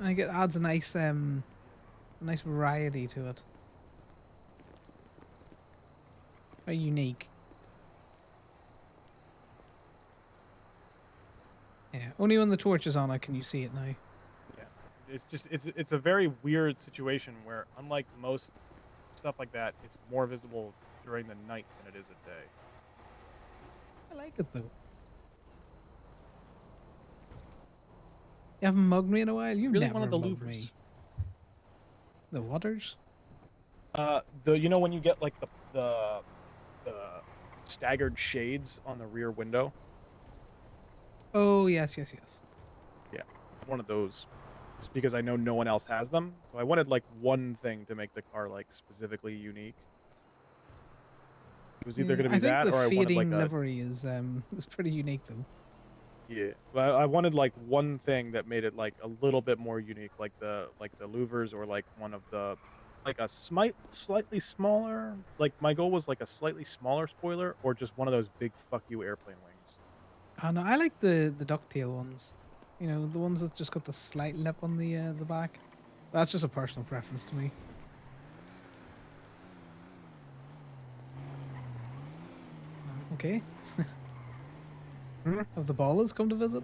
I think it adds a nice variety to it. Very unique. Yeah. Only when the torch is on can you see it now. Yeah. It's a very weird situation where unlike most stuff like that, it's more visible during the night than it is at day. I like it though. You haven't mugged me in a while? You've Really never one of the mugged louvers. me. The waters? When you get like the staggered shades on the rear window, Oh, yes. one of those. Just because I know no one else has them, so I wanted like one thing to make the car like specifically unique. It was either Yeah, going to be I think that, the or I wanted fading like a livery is pretty unique though. yeah. Well, I wanted like one thing that made it like a little bit more unique, like the louvers, or like one of the like a slightly smaller. Like my goal was like a slightly smaller spoiler, or just one of those big fuck you airplane wings. Oh no, I like the ducktail ones. You know, the ones that just got the slight lip on the back. That's just a personal preference to me. Okay. Hmm? Have the ballers come to visit?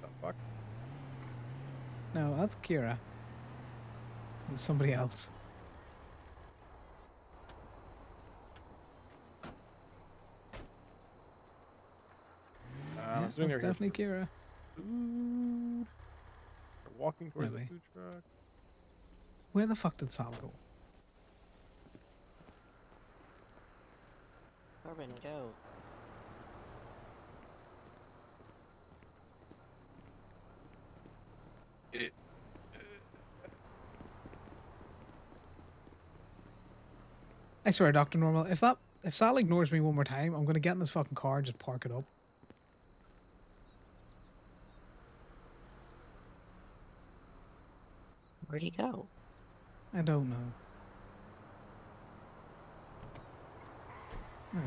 The fuck? No, that's Kira. And somebody else. I'm Yeah, assuming that's they're here definitely Kira. for food. They're walking towards Maybe. the food truck. Where the fuck did Sal go? Corbin, go. I swear, Doctor Normal, if Sal ignores me one more time, I'm gonna get in this fucking car and just park it up. Where'd he go? I don't know. Oh,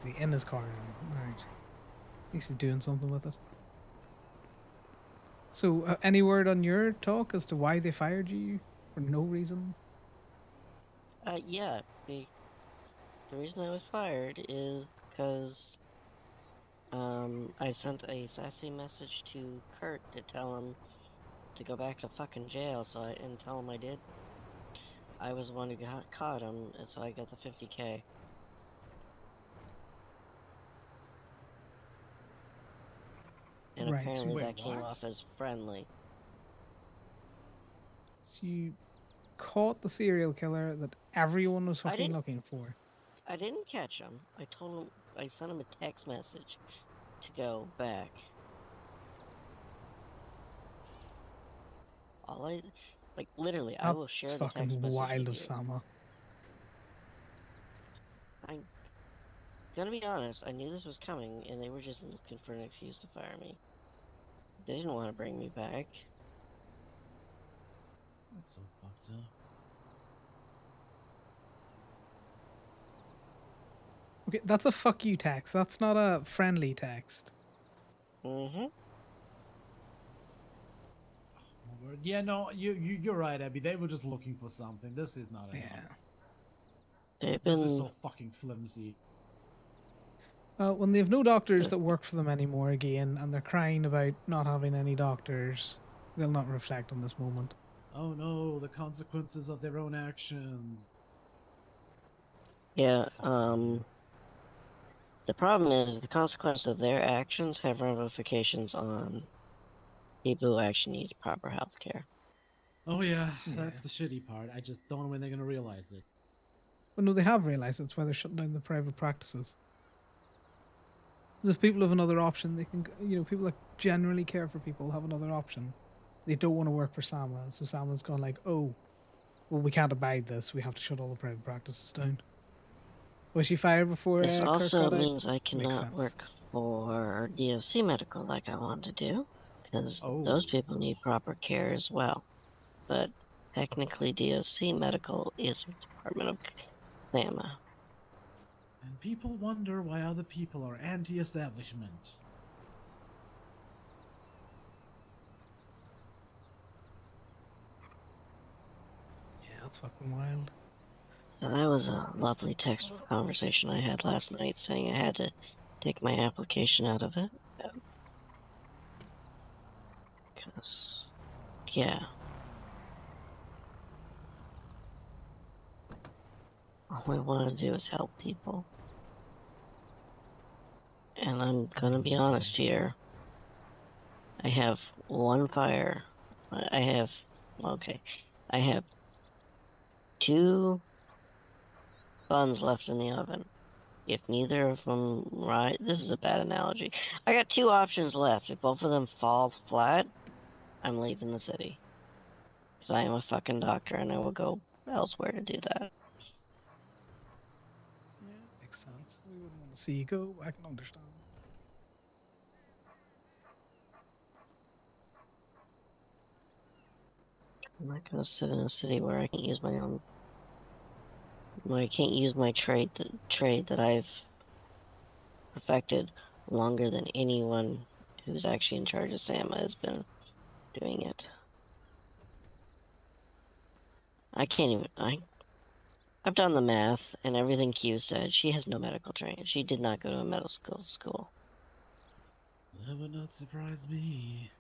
he's in his car now. Alright. At least he's doing something with it. So, any word on your talk as to why they fired you for no reason? Yeah. The reason I was fired is because I sent a sassy message to Kurt to tell him to go back to fucking jail. And tell him I was the one who caught him, and so I got the 50K. And Right. apparently Wait, that came what? off as friendly. So you caught the serial killer that everyone was I fucking didn't. looking for. I didn't catch him. I sent him a text message to go back. Literally, I will That's share the text fucking message wild with of you. Sama. I'm gonna be honest, I knew this was coming, and they were just looking for an excuse to fire me. They didn't want to bring me back. That's so fucked up. Okay, that's a fuck you text. That's not a friendly text. Mm-hmm. My word. Yeah, no, you're right, Abby. They were just looking for something. This is not enough. Yeah. They've This is been... so fucking flimsy. When they have no doctors that work for them anymore again, and they're crying about not having any doctors, they'll not reflect on this moment. Oh no, the consequences of their own actions. Yeah, Fucking idiots. the problem is the consequence of their actions have ramifications on people who actually need proper health care. Oh yeah, Yeah. that's the shitty part. I just don't know when they're gonna realize it. Well, no, they have realised it's why they're shutting down the private practices. 'Cause if people have another option, they can, people that generally care for people have another option. They don't want to work for Sama, so Sama's gone like, oh, well, we can't abide this. We have to shut all the private practices down. Was she fired before This Kirk also got out? means I Makes cannot sense. work for DOC Medical like I want to do, because Oh. those people need proper care as well. But technically, DOC Medical is a department of SAMA. And people wonder why other people are anti-establishment. Yeah, that's fucking wild. So that was a lovely text conversation I had last night saying I had to take my application out of it. Because, yeah. All I want to do is help people. And I'm gonna be honest here. I have one fire. I have, okay. I have 2 buns left in the oven. If neither of them right, this is a bad analogy. I got 2 options left. If both of them fall flat, I'm leaving the city. Because I am a fucking doctor and I will go elsewhere to do that. Yeah, makes sense. We wouldn't want to see you go. I can understand. I'm not gonna sit in a city where I can't use my own. Where I can't use my trade that I've perfected longer than anyone who's actually in charge of SAMA has been doing it. I can't even. I've done the math and everything Q said. She has no medical training. She did not go to a medical school. That would not surprise me.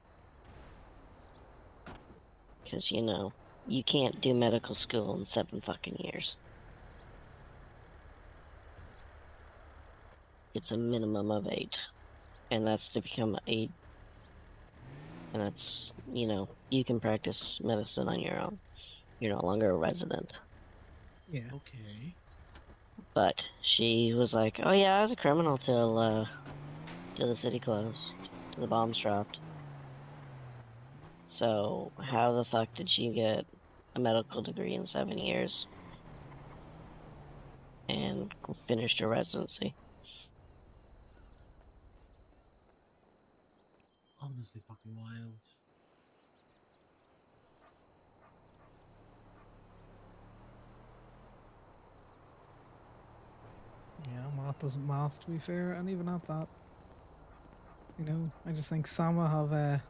Because, you can't do medical school in 7 fucking years. It's a minimum of 8. And that's to become and that's, you can practice medicine on your own. You're no longer a resident. Yeah. Okay. But she was like, oh yeah, I was a criminal till the city closed. Till the bombs dropped. So how the fuck did she get a medical degree in 7 years and finished her residency? Honestly, fucking wild. Yeah, math doesn't math, to be fair, and even at that, you know, I just think Sama have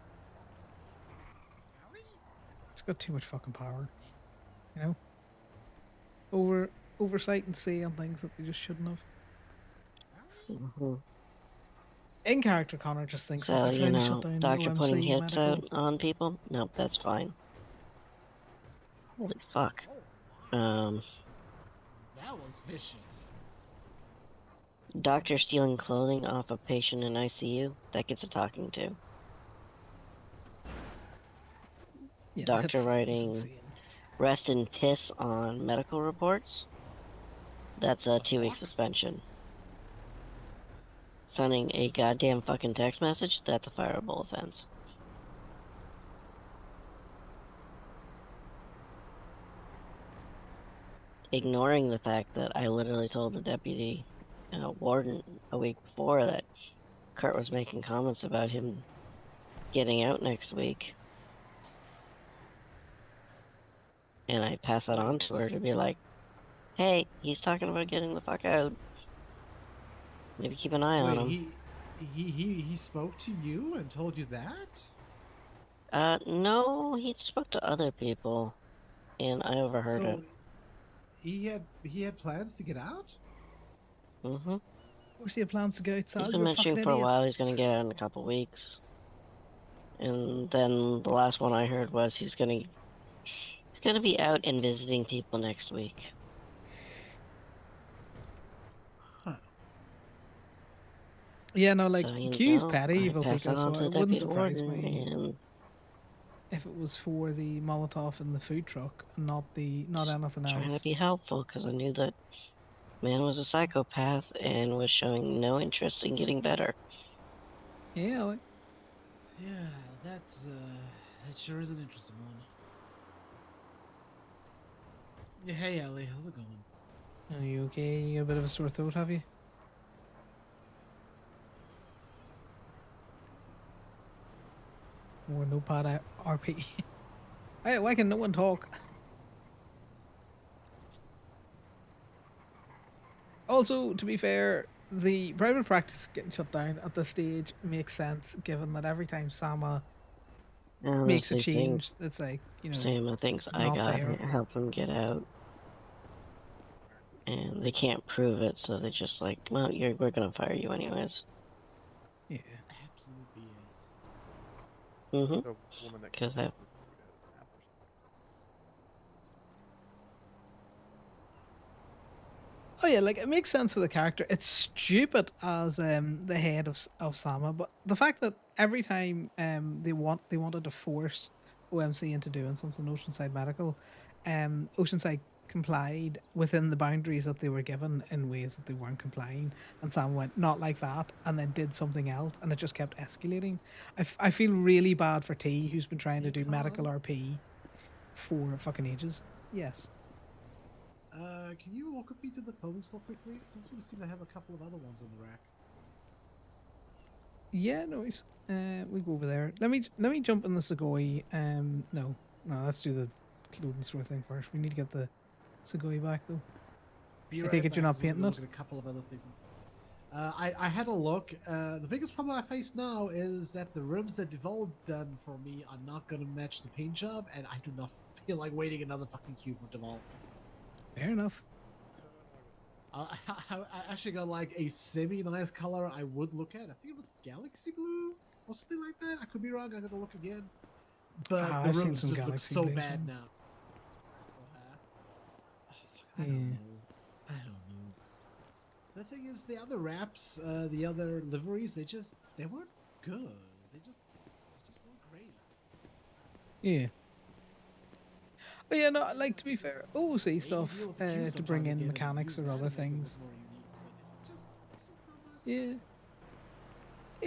just got too much fucking power, you know, oversight and say on things that they just shouldn't have. Hmm. In character, Connor just thinks that So, they're you trying to shut know, down doctor putting OMC hits medical. out on people? Nope, that's fine. Holy fuck. Oh, wow. Um, That was vicious. doctor stealing clothing off a patient in ICU? That gets a talking to. Yeah, the hit Doctor site was writing insane. rest in piss on medical reports? That's a The 2-week fuck? suspension. Sending a goddamn fucking text message? That's a fireable offense. Ignoring the fact that I literally told the deputy warden a week before that Kurt was making comments about him getting out next week. And I pass that on to her to be like, hey, he's talking about getting the fuck out. Maybe keep an eye on Wait, him. he spoke to you and told you that? No, he spoke to other people, and I overheard it. So he had plans to get out? Mm-hmm. Of course, he had plans to go He's outside. been You're a fucking mentioning for a idiot. while he's gonna get out in a couple weeks. And then the last one I heard was he's gonna be out and visiting people next week. Huh. Yeah, no, like So, you Q's know, petty, I evil pass that Pika, on so to the it wouldn't deputy surprise warden, me and if it was for the Molotov and the food truck, and not not just anything trying to else. be helpful because I knew that man was a psychopath and was showing no interest in getting better. Yeah, like, Yeah, that's that sure is an interesting one. Yeah, hey Ellie, how's it going? are you okay? You got a bit of a sore throat, have you? Or no pad RP? Why can no one talk? Also, to be fair, the private practice getting shut down at this stage makes sense, given that every time Sama makes a Honestly, change, it's like, you know, same of things I not got there. help him get out, and they can't prove it, so they just like, well, we're gonna fire you anyways. Yeah. Absolute BS. Mm-hmm. The woman that Because killed him was maybe had a nap or something. Oh yeah, like it makes sense for the character. It's stupid as the head of Sama, but the fact that every time they wanted to force OMC into doing something, Oceanside Medical, Oceanside complied within the boundaries that they were given in ways that they weren't complying, and Sam went not like that, and then did something else, and it just kept escalating. I feel really bad for T, who's been trying to Hey do medical Con, RP for fucking ages. Yes. can you walk with me to the clothing store quickly? I just want to see if they have a couple of other ones on the rack. Yeah, no worries. We go over there. Let me jump in the Sugoi. No, let's do the clothing store thing first. We need to get the Sugoi back though. Be I right take it back. you're I not just want to painting go it. look at a couple of other things. I had a look. The biggest problem I face now is that the rooms that Devolve done for me are not going to match the paint job, and I do not feel like waiting another fucking queue for Devolve. Fair enough. I actually got like a semi-nice color I would look at. I think it was Galaxy Blue or something like that. I could be wrong. I gotta look again. But the I've seen rooms some just look Galaxy so Blues bad ones. now. Oh, fuck, I Yeah. don't know. I don't know. The thing is, the other wraps, the other liveries, they weren't good. They just weren't great. Yeah. Oh yeah, no, like to be fair, OOC Maybe stuff deal with the queue to sometime bring in again and mechanics use or that other and make it look things. more unique. But it's just not my Yeah. style.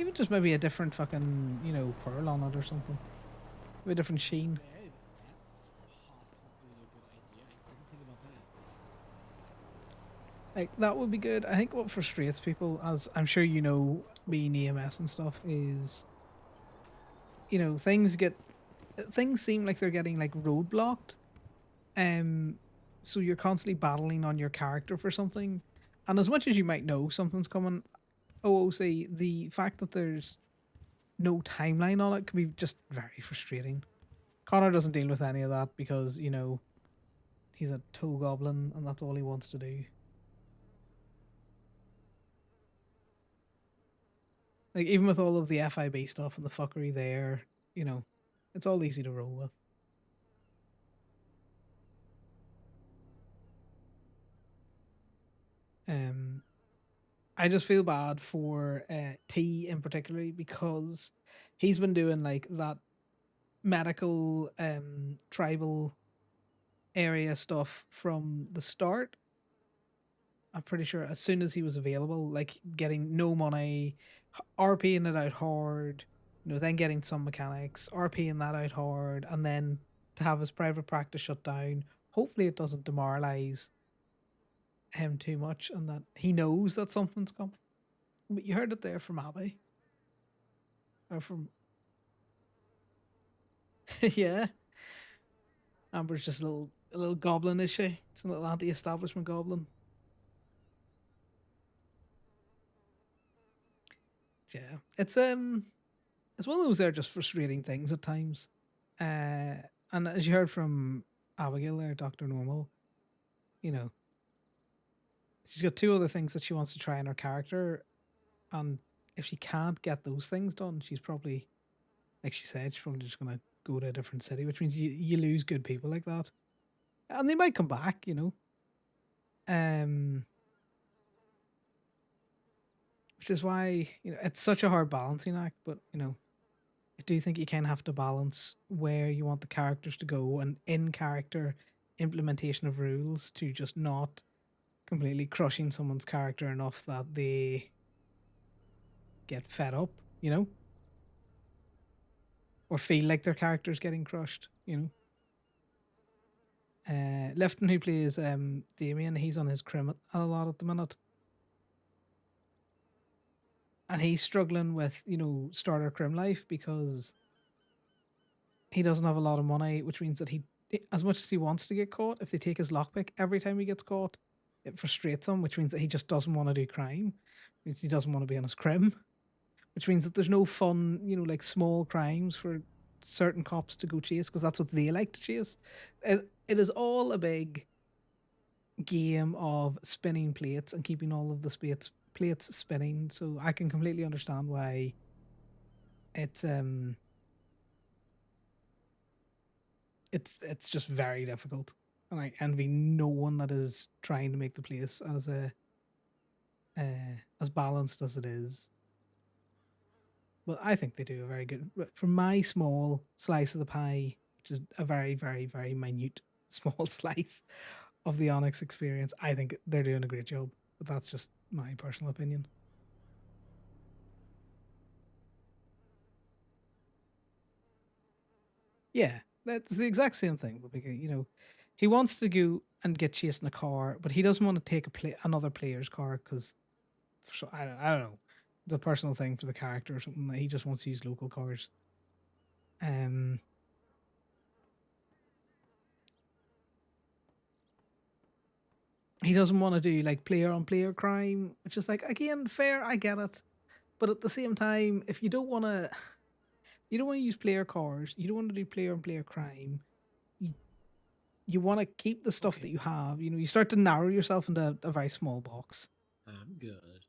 Even just maybe a different fucking, pearl on it or something. with a different sheen. Okay, that's possibly a good idea. I didn't think about that. Like that would be good. I think what frustrates people, as I'm sure you know, being EMS and stuff, is things seem like they're getting like roadblocked. So you're constantly battling on your character for something, and as much as you might know something's coming, OOC, the fact that there's no timeline on it can be just very frustrating. Connor doesn't deal with any of that because he's a toe goblin and that's all he wants to do. Like even with all of the FIB stuff and the fuckery there, it's all easy to roll with. I just feel bad for T in particular because he's been doing like that medical tribal area stuff from the start. I'm pretty sure as soon as he was available, like getting no money, RPing it out hard, then getting some mechanics, RPing that out hard, and then to have his private practice shut down. Hopefully, it doesn't demoralize him too much, and that he knows that something's coming. But you heard it there from Abby, or from yeah. Amber's just a little goblin, is she? It's a little anti-establishment goblin. Yeah, it's one of those there just frustrating things at times. And as you heard from Abigail there, Doctor Normal, you know, she's got two other things that she wants to try in her character, and if she can't get those things done, she's probably, like she said, she's probably just gonna go to a different city, which means you lose good people like that, and they might come back, which is why it's such a hard balancing act, but I do think you can have to balance where you want the characters to go and in character implementation of rules to just not completely crushing someone's character enough that they get fed up, or feel like their character's getting crushed. Lefton, who plays Damien, he's on his crim a lot at the minute. And he's struggling with, starter crim life because he doesn't have a lot of money, which means that as much as he wants to get caught, if they take his lockpick every time he gets caught, it frustrates him, which means that he just doesn't want to do crime. It means he doesn't want to be on his crim, which means that there's no fun, like small crimes for certain cops to go chase because that's what they like to chase. It is all a big game of spinning plates and keeping all of the plates spinning. So I can completely understand why it's just very difficult, and I envy no one that is trying to make the place as balanced as it is. Well, I think they do a very good. For my small slice of the pie, which is a very, very, very minute small slice of the ONX experience, I think they're doing a great job. But that's just my personal opinion. Yeah, that's the exact same thing. He wants to go and get chased in a car, but he doesn't want to take another player's car because, I don't know, it's a personal thing for the character or something. He just wants to use local cars. He doesn't want to do like player on player crime, which is like, again, fair. I get it, but at the same time, if you don't want to, use player cars, you don't want to do player on player crime. You want to keep the stuff that you have. You start to narrow yourself into a very small box. I'm good.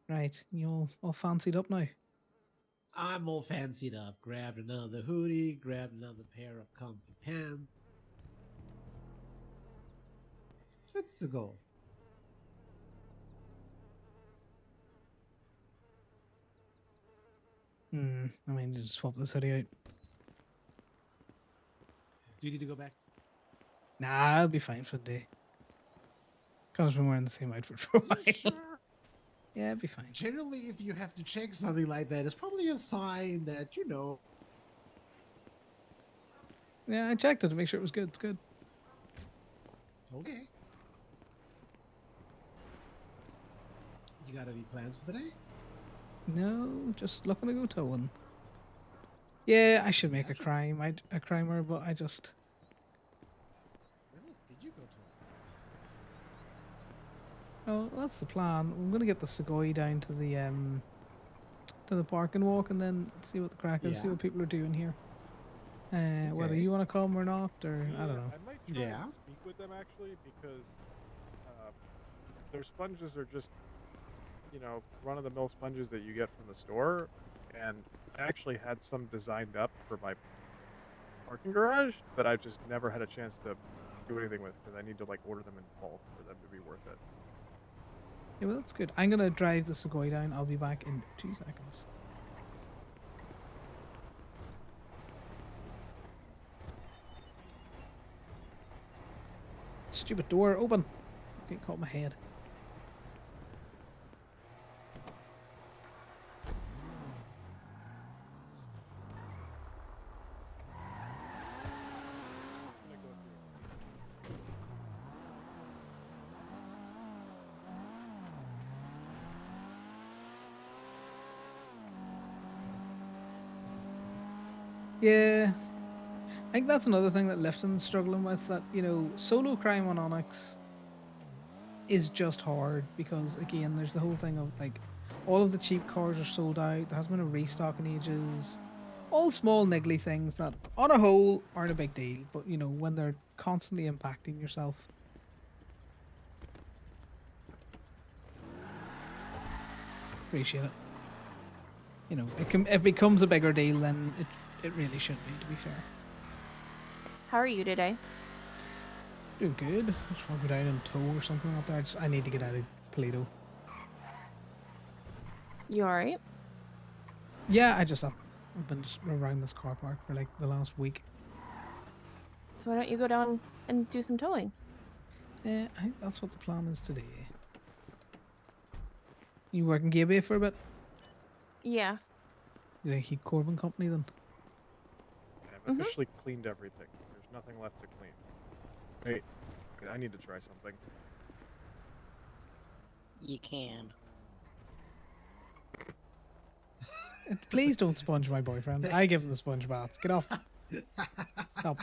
Right, you all fancied up now. I'm all fancied up. Grabbed another hoodie, grabbed another pair of comfy pants. Let's go. I mean, just swap this hoodie out. Do you need to go back? Nah, I'll be fine for the day. Connor's been wearing the same outfit for a while. Sure. Yeah, it'll be fine. Generally, if you have to check something like that, it's probably a sign that Yeah, I checked it to make sure it was good. It's good. Okay. You got any plans for today? No, just looking to go towing. Yeah, I should make a Gotcha. crime. A crimer, but I just. Where else did you go to? Oh, that's the plan. I'm gonna get the Segoy down to the park and walk, and then see what the crack is. See Yeah. what people are doing here. Whether Okay. you want to come or not, or I don't know. I might try Yeah. and speak with them actually because their sponges are just, run-of-the-mill sponges that you get from the store, and I actually had some designed up for my parking garage that I've just never had a chance to do anything with because I need to like order them in bulk for them to be worth it. Yeah, well, that's good. I'm gonna drive the Segoy down. I'll be back in 2 seconds. Stupid door, open! Get caught in my head. I'm gonna go through it. Yeah, I think that's another thing that Lifton's struggling with. That solo crime on Onyx is just hard because again, there's the whole thing of like all of the cheap cars are sold out. There hasn't been a restock in ages. All small niggly things that, on a whole, aren't a big deal, but when they're constantly impacting yourself. Appreciate it. It becomes a bigger deal than it really should be. To be fair. How are you today? Doing good. I just want to go down and tow or something up there. I need to get out of Toledo. You alright? Yeah, I've been just around this car park for like the last week. So why don't you go down and do some towing? I think that's what the plan is today. You working Gabe for a bit? Yeah. You like keep Corbin company then? I've officially cleaned everything. There's nothing left to clean. Hey, I need to try something. You can. Please don't sponge my boyfriend. I give him the sponge baths. Get off. Stop.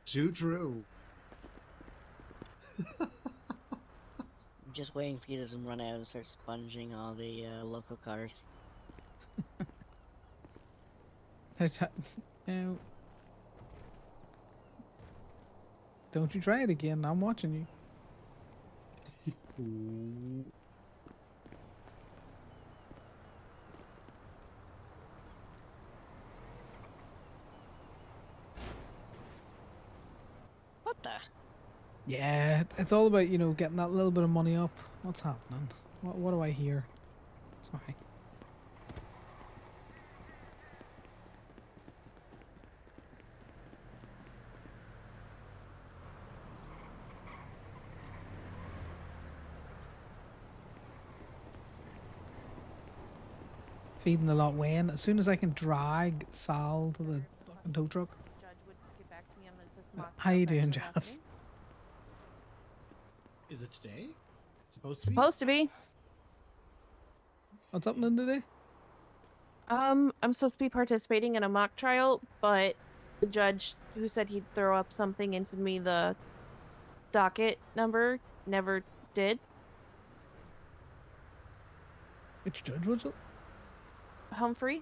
Too true. I'm just waiting for you to run out and start sponging all the local cars. No. Don't you try it again. I'm watching you. Ooh. What the? Yeah, it's all about, getting that little bit of money up. What's happening? What do I hear? Sorry. Feeding the lot weighing. As soon as I can drag Sal to the fucking tow truck. Judge would get back to me on this mock How you trial doing, that's Jazz? happening. Is it today? Supposed to be? Supposed to be. What's happening today? I'm supposed to be participating in a mock trial, but the judge who said he'd throw up something and send me the docket number never did. Which judge was it? Humphrey?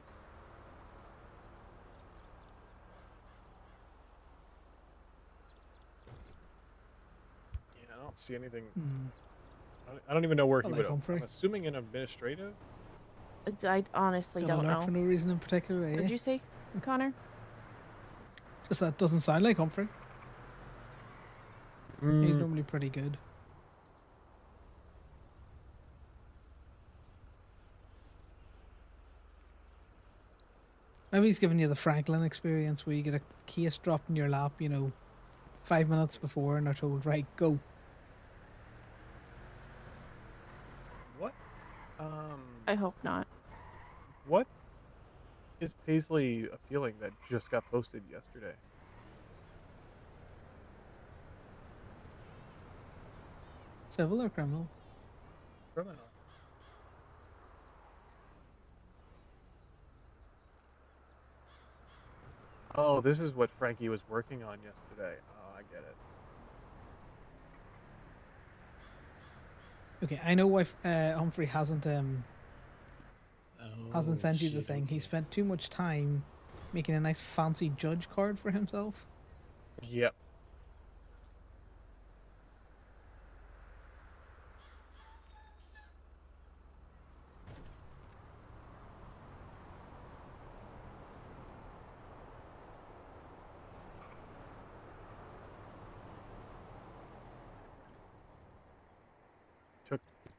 Yeah, I don't see anything. Hmm. I don't even know where I he like would. Humphrey. I'm assuming in administrative. I honestly Got don't alert know. for no reason in particular, What eh? did you say, Connor? Just that doesn't sound like Humphrey. He's Mm, normally pretty good. Maybe he's giving you the Franklin experience where you get a case dropped in your lap, 5 minutes before and are told, right, go. what? I hope not. What? is Paisley appealing that just got posted yesterday? Civil or criminal? Criminal. Oh, this is what Frankie was working on yesterday. Oh, I get it. Okay, I know why Humphrey hasn't Oh sent you the shit! thing. He Okay. spent too much time making a nice fancy judge card for himself. Yep.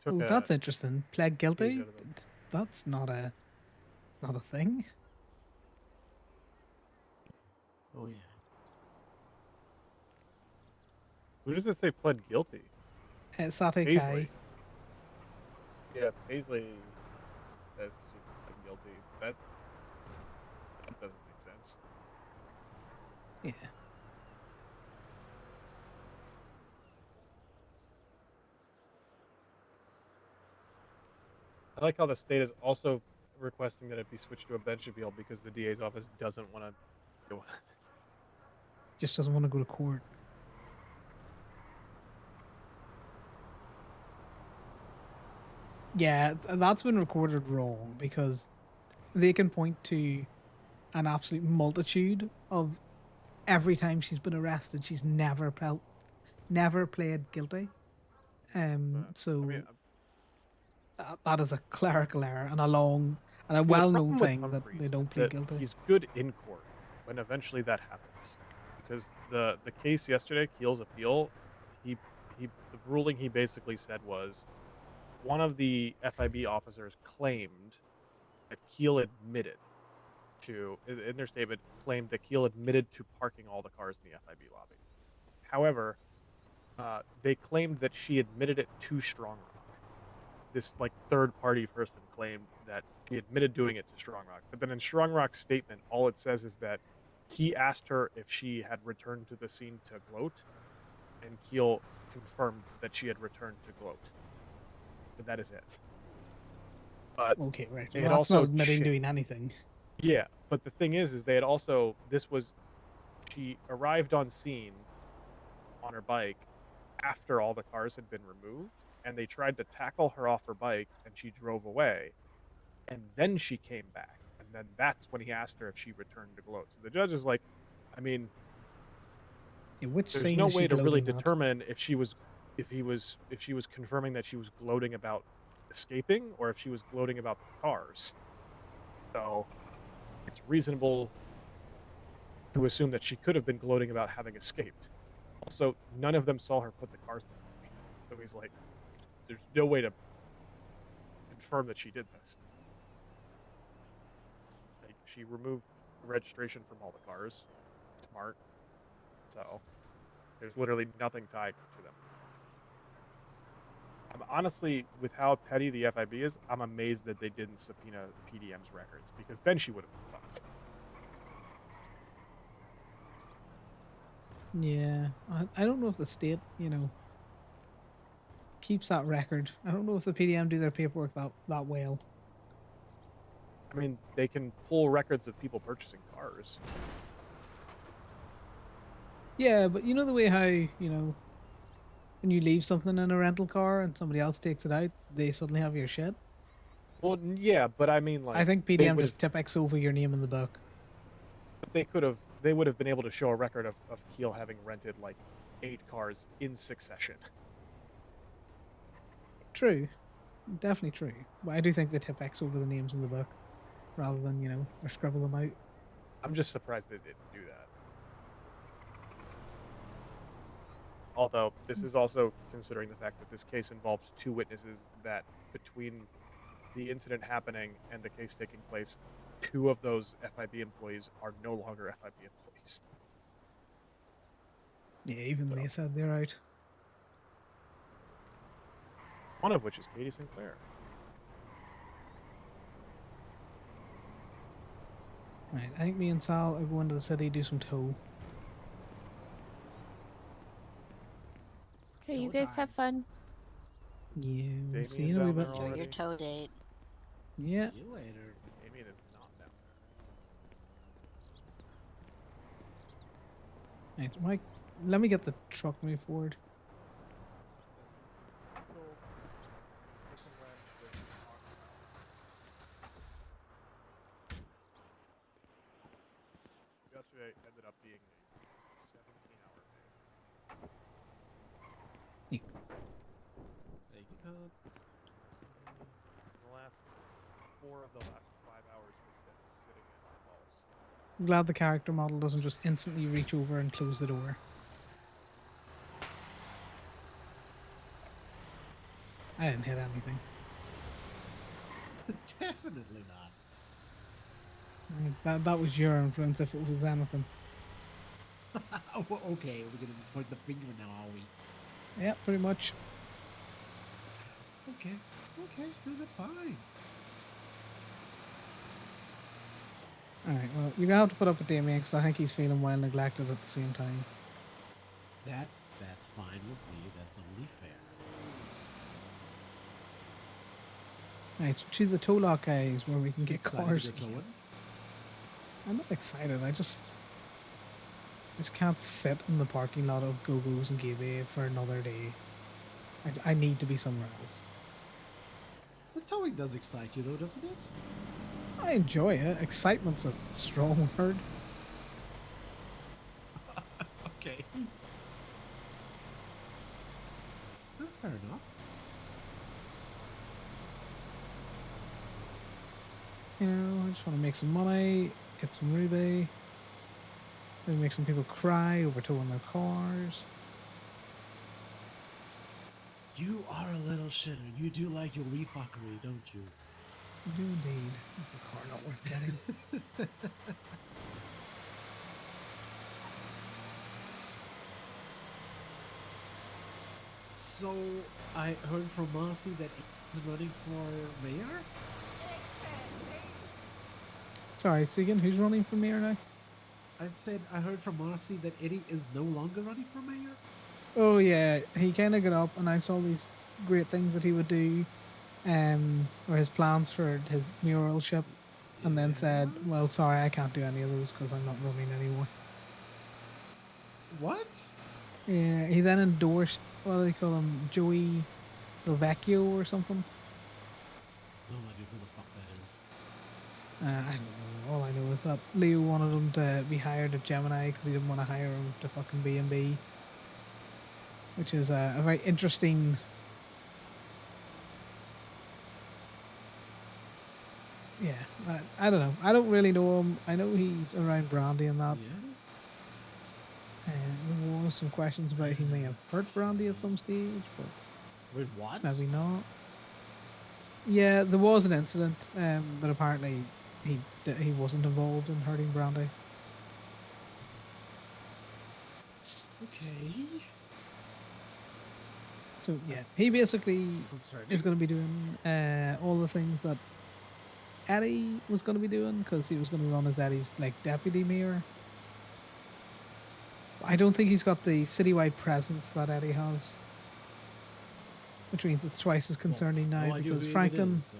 Took Oh, a that's interesting. Pled page guilty? out of them. That's not a thing. Oh yeah. Who does it say pled guilty? Sate Paisley. Kai. Yeah, Paisley says she pled guilty. That doesn't make sense. Yeah. I like how the state is also requesting that it be switched to a bench appeal because the DA's office doesn't want to deal with it. Just doesn't want to go to court. Yeah, that's been recorded wrong because they can point to an absolute multitude of every time she's been arrested, she's never pled guilty. I mean, So that is a clerical error and a see, the well-known problem with thing that they Humphreys is don't plead that guilty. he's good in court when eventually that happens. Because the case yesterday, Keel's appeal, he the ruling he basically said was one of the FIB officers claimed that Keel admitted in their statement, claimed that Keel admitted to parking all the cars in the FIB lobby. However, they claimed that she admitted it to Strong Rock. This like third party person claimed that she admitted doing it to Strong Rock. But then in Strong Rock's statement, all it says is that he asked her if she had returned to the scene to gloat, and Keel confirmed that she had returned to gloat. But that is it. But Okay, right. they Well, had that's not also admitting doing anything. yeah, but the thing is they had also she arrived on scene on her bike after all the cars had been removed, and they tried to tackle her off her bike, and she drove away, and then she came back, and then that's when he asked her if she returned to gloat. So the judge is like, I mean, Yeah, which there's scene no is she way to really gloating at? determine if she was confirming that she was gloating about escaping or if she was gloating about the cars. So it's reasonable to assume that she could have been gloating about having escaped. Also, none of them saw her put the cars in the lobby. So he's like, there's no way to confirm that she did this. Like, she removed the registration from all the cars. Smart. So there's literally nothing tied to them. I'm honestly, with how petty the FIB is, I'm amazed that they didn't subpoena PDM's records because then she would have been fucked. Yeah, I don't know if the state, keeps that record. I don't know if the PDM do their paperwork that well. I mean, they can pull records of people purchasing cars. Yeah, but you know the way how, when you leave something in a rental car and somebody else takes it out, they suddenly have your shit. Well, yeah, but I mean, I like, think they PDM would just have, Tipex over your name in the book. they would have been able to show a record of Keel having rented like 8 cars in succession. True, definitely true. But I do think they Tipex over the names in the book rather than or scribble them out. I'm just surprised they didn't do that. Although this is also considering the fact that this case involves 2 witnesses that between the incident happening and the case taking place, 2 of those FIB employees are no longer FIB employees. Yeah, even So, they said they're out. one of which is Katie Sinclair. Right, I think me and Sal are going to the city to do some tow. Okay, you Tow guys time. have fun. Yeah, we'll see you Damien's in a wee down bit. there Enjoy your already. tow date. Yeah. See you later. Damien is not down there. Right, Mike, let me get the truck moved forward. So, if and when this talks about yesterday ended up being a 17-hour day. There you go. The last 5 hours was sitting in balls. I'm glad the character model doesn't just instantly reach over and close the door. I didn't hit anything. Definitely not. That was your influence if it was anything. Oh, okay, we're gonna just point the finger now, are we? Yeah, pretty much. Okay, okay, no, that's fine. Alright, well, you're gonna have to put up with Damien because I think he's feeling well neglected at the same time. That's fine with me. That's only fair. Right, to the tow lock guys where we can get Excited to cars. go towing? I'm not excited, I just can't sit in the parking lot of Go-Go's and Gateway for another day. I need to be somewhere else. The towing does excite you, though, doesn't it? I enjoy it. Excitement's a strong word. Okay. Fair enough. You know, I just want to make some money, get some ruby, maybe make some people cry over towing their cars. You are a little shitter. You do like your refuckery, don't you? I do indeed. That's a car not worth getting. So, I heard from Marcy that he's running for mayor? Sorry, Segan, who's running for mayor now? I said I heard from Marcy that Eddie is no longer running for mayor? Oh yeah, he kind of got up and announced all these great things that he would do, or his plans for his mayoralship, and then said, Yeah? "Well, sorry, I can't do any of those because I'm not running anymore." What? Yeah, he then endorsed what do they call him, Joey Delvecchio or something. No idea who the fuck that is. I don't know. All I know is that Leo wanted him to be hired at Gemini because he didn't want to hire him to fucking B&B, which is a very interesting. Yeah, I don't know. I don't really know him. I know he's around Brandy and that. Yeah? There was some questions about he may have hurt Brandy at some stage, but Wait, what? maybe not. Yeah, there was an incident, but apparently he wasn't involved in hurting Brandy. Okay. So yeah, That's he basically concerning. is going to be doing all the things that Eddie was going to be doing because he was going to run as Eddie's like deputy mayor. I don't think he's got the citywide presence that Eddie has, which means it's twice as concerning No now idea because who it Franklin. is, so-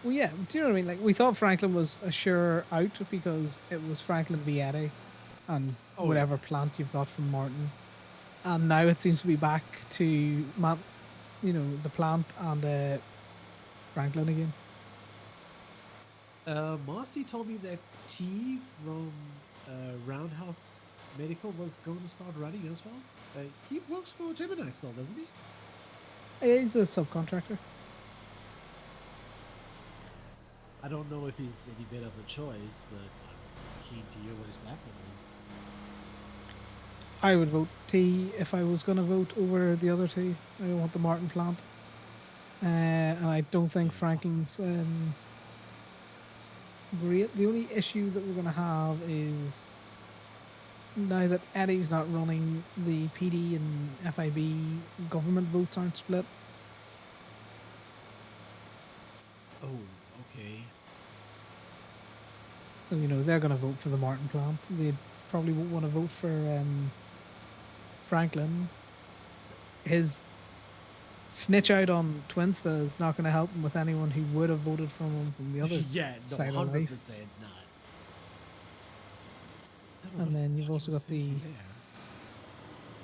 Well, yeah, do you know what I mean? Like we thought Franklin was a sure out because it was Franklin v Eddie, and Oh, whatever yeah. plant you've got from Martin, and now it seems to be back to Matt, you know, the plant and Franklin again. Marcy told me that T from Roundhouse Medical was going to start running as well. He works for Gemini still, doesn't he? Yeah, he's a subcontractor. I don't know if he's any bit of a choice, but I'm keen to hear what his platform is. I would vote T if I was going to vote over the other two. I don't want the Martin plant. And I don't think Franklin's great. The only issue that we're going to have is now that Eddie's not running, the PD and FIB government votes aren't split. Oh, okay. So, you know, they're going to vote for the Martin plant. They probably won't want to vote for Franklin. His snitch out on Twinsta is not going to help him with anyone who would have voted for him from the other Yeah, no, side of 100% life. not. Don't know And what then the you've fuck he also was got the thinking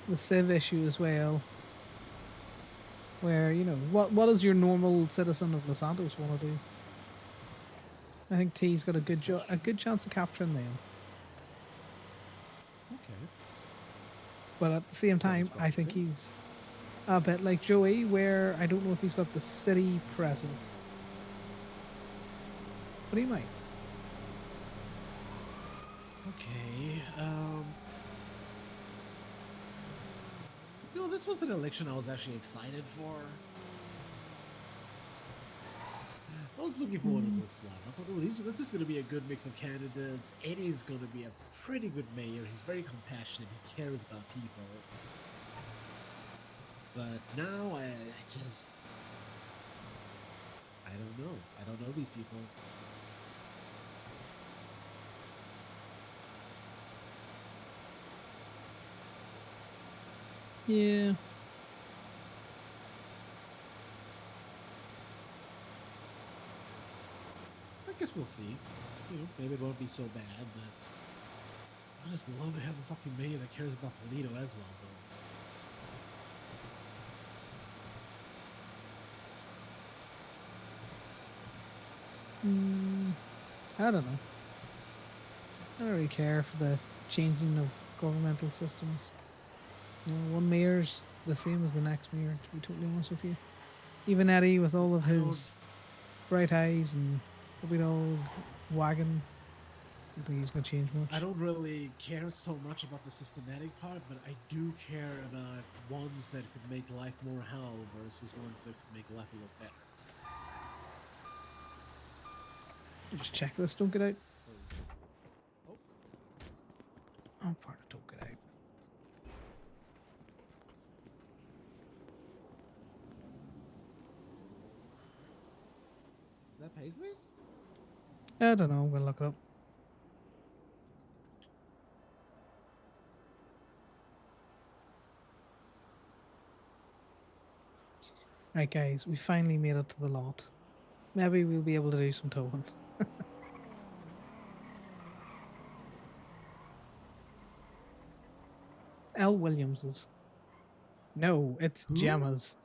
there. Civ issue as well, where, you know, what does your normal citizen of Los Santos want to do? I think T's got a good chance of capturing them. Okay. But at the same Sounds time, I think promising. he's a bit like Joey, where I don't know if he's got the city presence. But he might. Okay. You know, this was an election I was actually excited for. I was looking forward to this one. I thought, oh, this is going to be a good mix of candidates. Eddie's going to be a pretty good mayor. He's very compassionate. He cares about people. But now I just... I don't know. I don't know these people. Yeah. I guess we'll see. You know, maybe it won't be so bad, but I just love to have a fucking mayor that cares about Polito as well, though. I don't know. I don't really care for the changing of governmental systems. You know, one mayor's the same as the next mayor, to be totally honest with you. Even Eddie, with all of his bright eyes and puppy dog wagon, I don't think he's going to change much. I don't really care so much about the systematic part, but I do care about ones that could make life more hell versus ones that could make life a little better. Just check this, don't get out. Oh, Oh, part of don't get out. is that Paisley's? I don't know, I'm going to look it up. Right, guys, we finally made it to the lot. Maybe we'll be able to do some towing. L. Williams's. No, it's Who? Gemma's.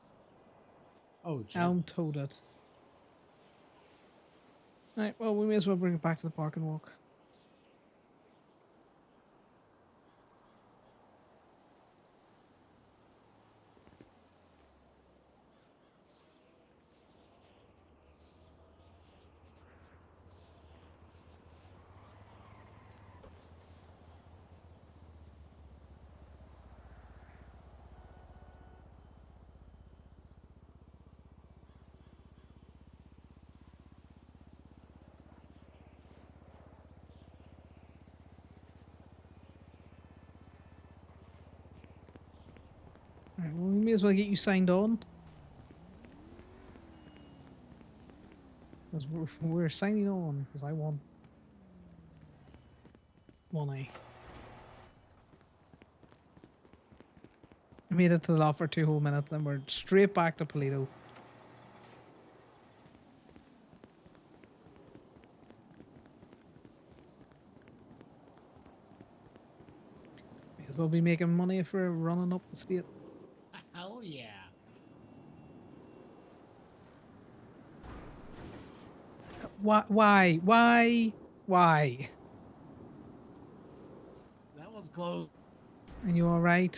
Oh, Elm Gemma's. towed it. Right, well, we may as well bring it back to the park and walk. Alright, well, we may as well get you signed on. Because we're signing on, because I won. 1A. Made it to the lot for 2 whole minutes, then we're straight back to Polito. May as well be making money if we're running up the state. Hell yeah. Why? That was close. And you alright?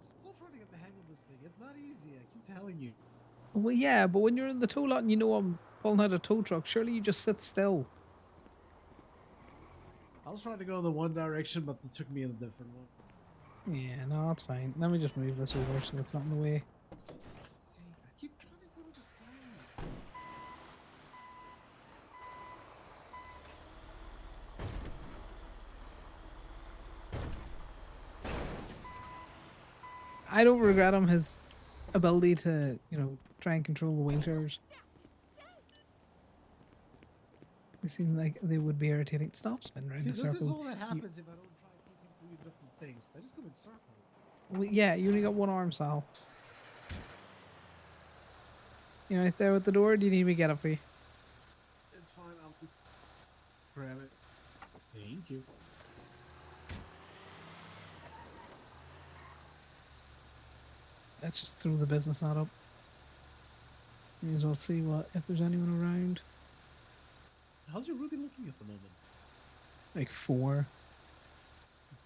Still trying to get the hang of this thing. It's not easy. I keep telling you. Well, yeah, but when you're in the tow lot and you know I'm pulling out a tow truck, surely you just sit still. I was trying to go in the one direction, but it took me in a different one. Yeah, no, that's fine. Let me just move this over so it's not in the way. For fuck's sake, I keep trying to go to the side. I don't regret him, his ability to, you know, try and control the wheelchairs. They seem like they would be irritating. Stop spinning around See, the this is circle. all that happens if I don't try clicking through different things. They just go in circles. Yeah, you only got one arm, Sal. You know, right there with the door. Do you need me to get it for you? It's fine. I'll just grab it. Thank you. Let's just throw the business ad up. May as well see what if there's anyone around. How's your Ruby looking at the moment? Like 4.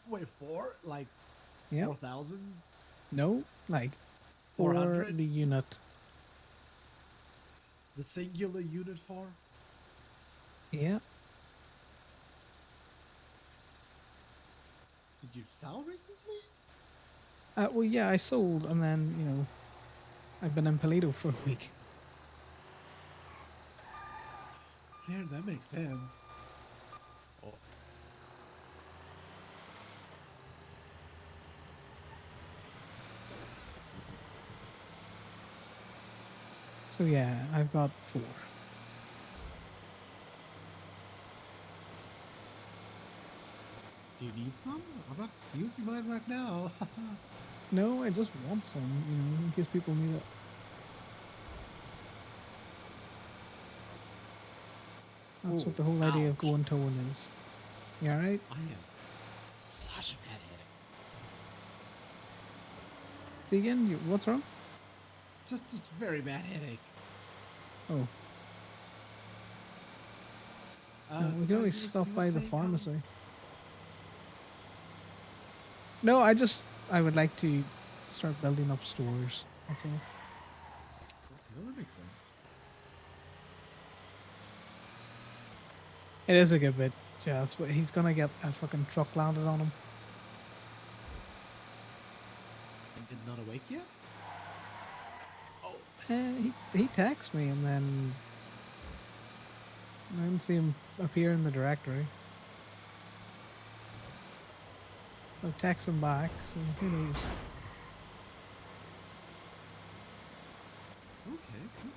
Wait, 4? Like Yep. 4,000? No, like 4 400? the unit. The singular unit 4? Yeah. Did you sell recently? Well, yeah, I sold, and then you know, I've been in Paleto for a week. Yeah, that makes sense. Oh, So yeah, I've got 4. Do you need some? I'm not using mine right now. No, I just want some, you know, in case people need it. That's what the whole idea of ouch. going towing is. You alright? I am such a bad headache. See again? What's wrong? Just very bad headache. Oh, we can sorry, always you stop were by the saying, Colin? pharmacy. No, I would like to start building up stores. That's all. Okay, that makes sense. It is a good bit, Jazz, but he's gonna get a fucking truck landed on him. And not awake yet? He texts me and then I didn't see him appear in the directory. I'll text him back, so who knows?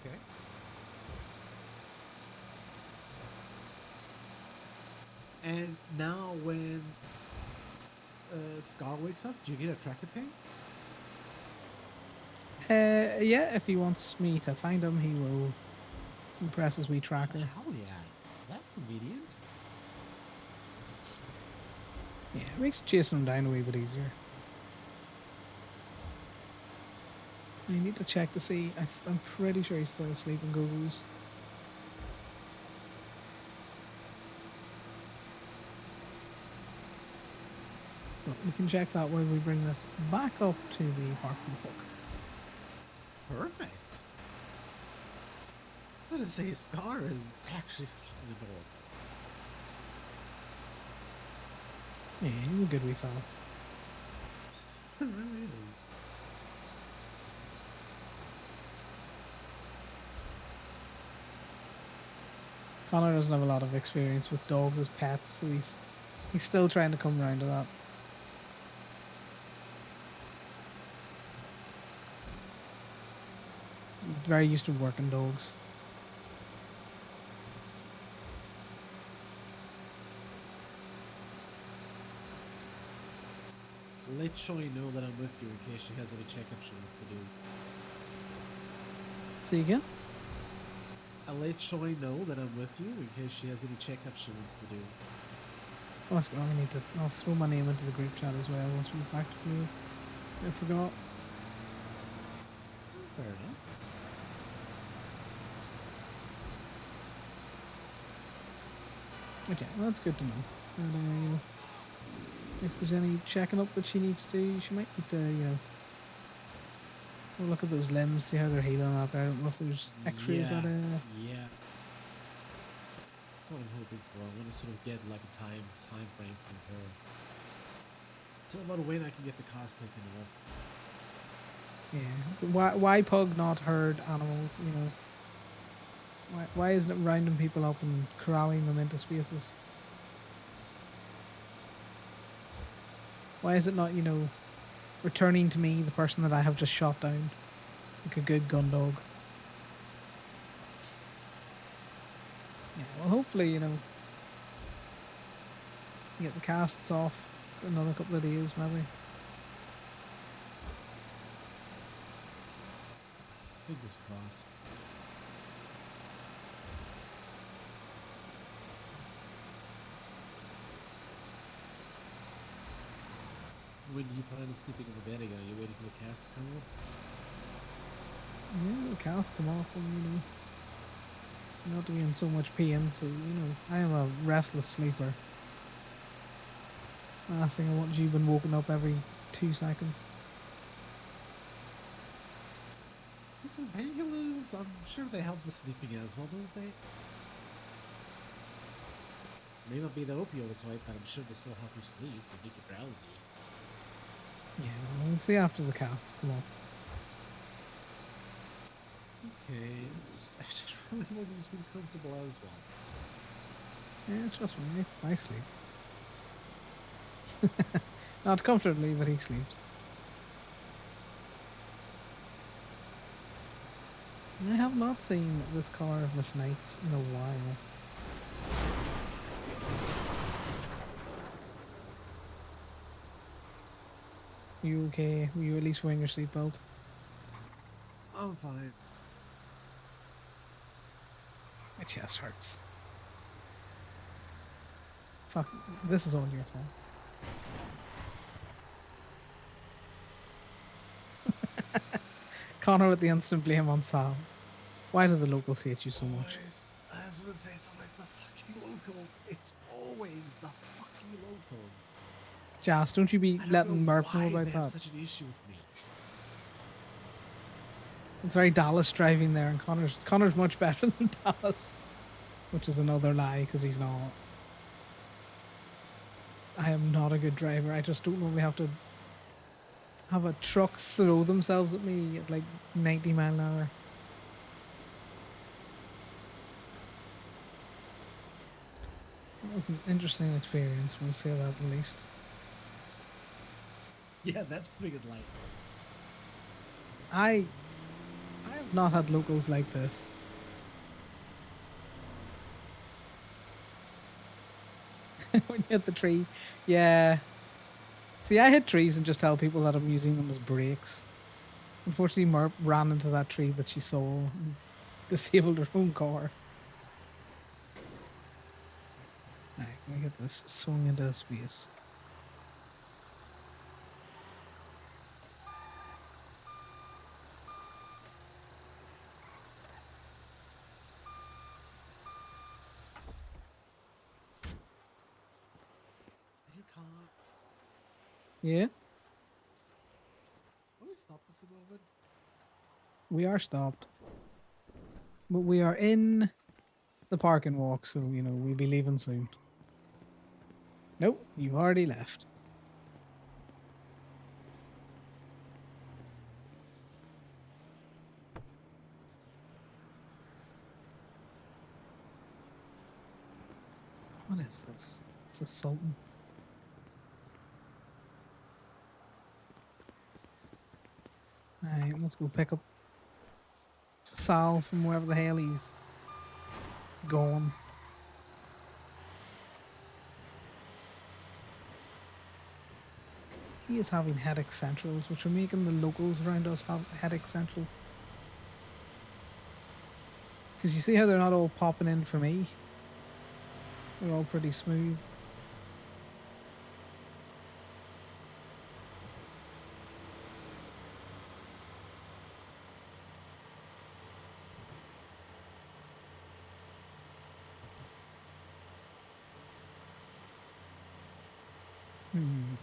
Okay. And now when Scar wakes up, do you get a tracker ping? Yeah, if he wants me to find him, he presses me tracker. Hell yeah. That's convenient. Yeah, it makes chasing him down a wee bit easier. I need to check to see. I'm pretty sure he's still asleep in Google's. But we can check that while we bring this back up to the parking hook. Perfect. I was gonna say Scar is actually fucking adorable. Yeah, he's a good wee fella. It really is. Connor doesn't have a lot of experience with dogs as pets, so he's still trying to come around to that. Very used to working dogs. Let Choi know that I'm with you in case she has any checkup she wants to do. See again? I'll let Choi know that I'm with you in case she has any checkup she wants to do. Oh, that's good. I'll throw my name into the group chat as well once we get back to you. I forgot. Fair enough. Okay, well, that's good to know. And, if there's any checking up that she needs to do, she might need to, we'll look at those limbs, see how they're healing out there. I don't know if there's x-rays yeah. that, Yeah. That's what I'm hoping for. I want to sort of get like a time frame from her. So about when I can get the cost taken off. yeah. Why pug not herd animals, you know? Why isn't it rounding people up and corralling them into spaces? Why is it not, returning to me the person that I have just shot down? Like a good gun dog. Yeah, well, hopefully, get the casts off for another couple of days, maybe. Fingers crossed. When do you plan on sleeping in the bed again? Are you waiting for the cast to come off? Yeah, the cast come off and, not to be in so much pain, so, I am a restless sleeper. Last thing I want is you been woken up every 2 seconds. Listen, painkillers, I'm sure they help with sleeping as well, don't they? May not be the opioid type, but I'm sure they still help you sleep and make you drowsy. Yeah, we'll see after the casts come off. Okay, I just really want you to sleep comfortable as well. Yeah, trust me, I sleep. Not comfortably, but he sleeps. I have not seen this car of Miss Knight's in a while. You okay? Were you at least wearing your seatbelt? I'm fine. My chest hurts. Fuck, this is all your fault. Connor with the instant blame on Sal. Why do the locals hate you so much? I was gonna say, it's always the fucking locals. It's always the fucking locals. Jas, don't you be I don't letting know Murph know why about they have that. such an issue with me. It's very Dallas driving there, and Connor's much better than Dallas, which is another lie because he's not. I am not a good driver. I just don't normally have to have a truck throw themselves at me at like 90 mile an hour. That was an interesting experience, we'll say that at least. Yeah, that's pretty good light. I have not had locals like this. When you hit the tree, yeah. See, I hit trees and just tell people that I'm using them as brakes. Unfortunately, Merp ran into that tree that she saw and disabled her own car. Right, let me get this swung into space. You can't. Yeah, Are we stopped at the moment? we are stopped. But we are in the parking walk, so, we'll be leaving soon. Nope, you've already left. What is this? It's a Sultan. Alright, let's go pick up Sal from wherever the hell he's gone. He is having headache centrals, which are making the locals around us have headache central. Because you see how they're not all popping in for me? They're all pretty smooth. Hmm.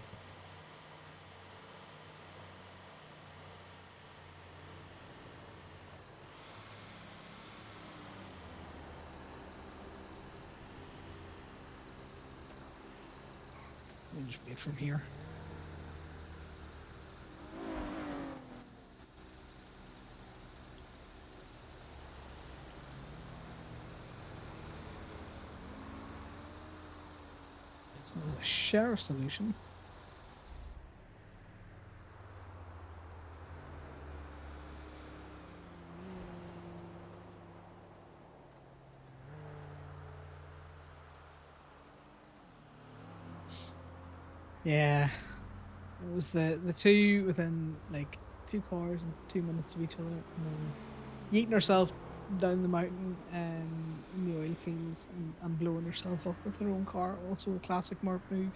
We'll just wait from here. So there's a sheriff solution. Yeah, it was the two within like 2 cars and 2 minutes of each other, and then yeeting herself down the mountain in the oil fields and blowing herself up with her own car. Also a classic Mark move.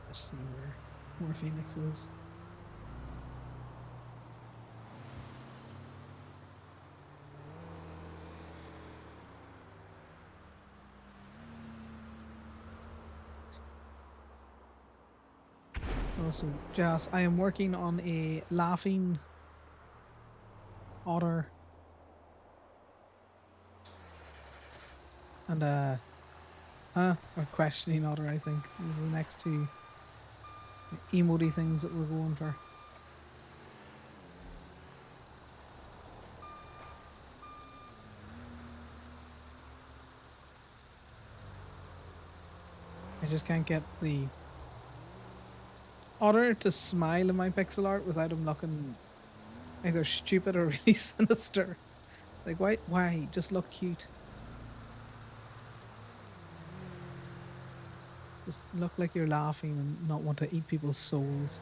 Let's see where Phoenix is. Also, Jas, I am working on a laughing otter and or questioning otter. I think those are the next two emoty things that we're going for. I just can't get the otter to smile in my pixel art without him looking either stupid or really sinister. Like, why? Just look cute. Just look like you're laughing and not want to eat people's souls.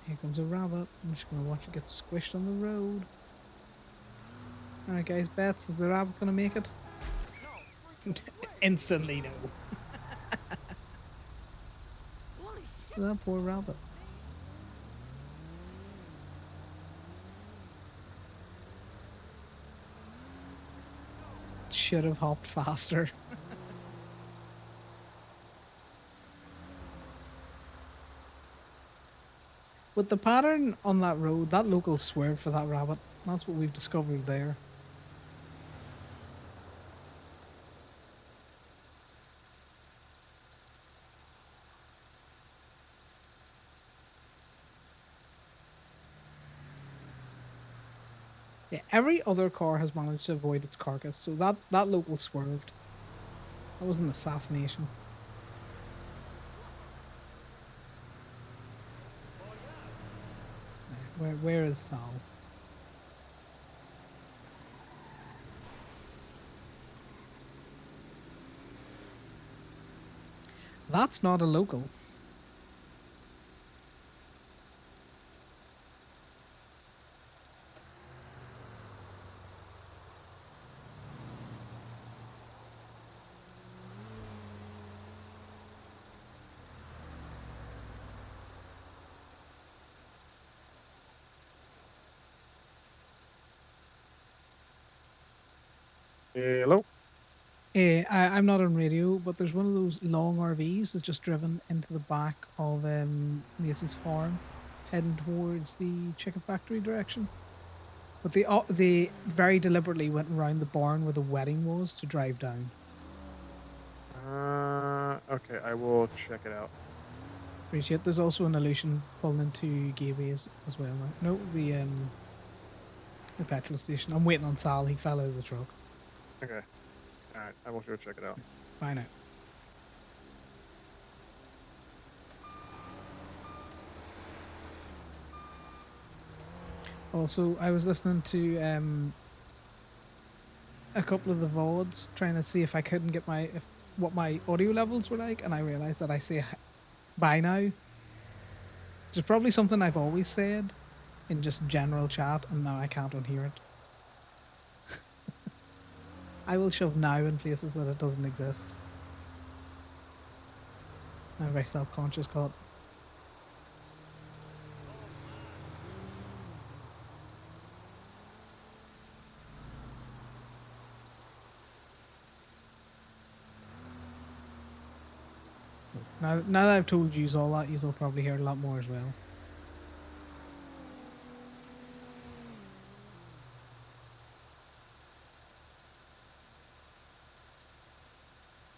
Here comes a rabbit. I'm just going to watch it get squished on the road. Alright guys, bets, is the rabbit going to make it? Instantly no. That poor rabbit. Should have hopped faster. With the pattern on that road, that local swerve for that rabbit, that's what we've discovered there. Yeah, every other car has managed to avoid its carcass, so that local swerved. That was an assassination. Where is Sal? That's not a local. Hello. I'm not on radio, but there's one of those long RVs that's just driven into the back of Macy's farm, heading towards the chicken factory direction. But they very deliberately went around the barn where the wedding was to drive down. Okay, I will check it out. Appreciate. There's also an illusion pulling into Gateway as well. No, the petrol station. I'm waiting on Sal. He fell out of the truck. Okay. Alright, I will go check it out. Bye now. Also, I was listening to a couple of the VODs trying to see if I couldn't get what my audio levels were like, and I realized that I say bye now. Which is probably something I've always said in just general chat, and now I can't unhear it. I will shove now in places that it doesn't exist. I'm very self-conscious, God. Now that I've told you all that, you'll probably hear a lot more as well.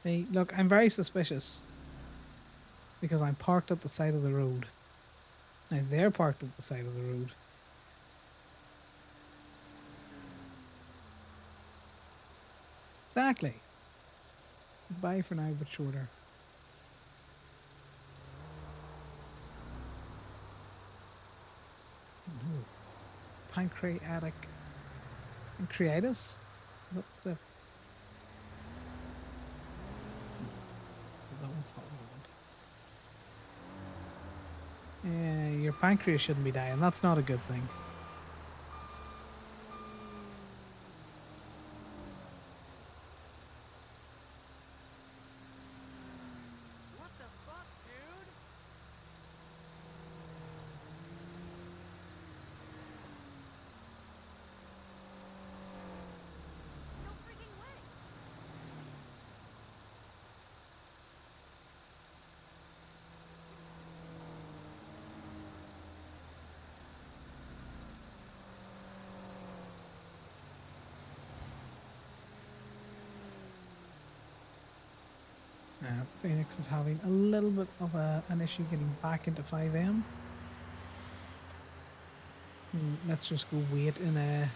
See, look, I'm very suspicious because I'm parked at the side of the road. Now they're parked at the side of the road. Exactly. Goodbye for now, but shorter. No. Pancreatic. Pancreatitis? What's it? That one's not what I want. Yeah, your pancreas shouldn't be dying. That's not a good thing. What the fuck, dude? No freaking way! Phoenix is having a little bit of an issue getting back into 5M. Let's just go wait in the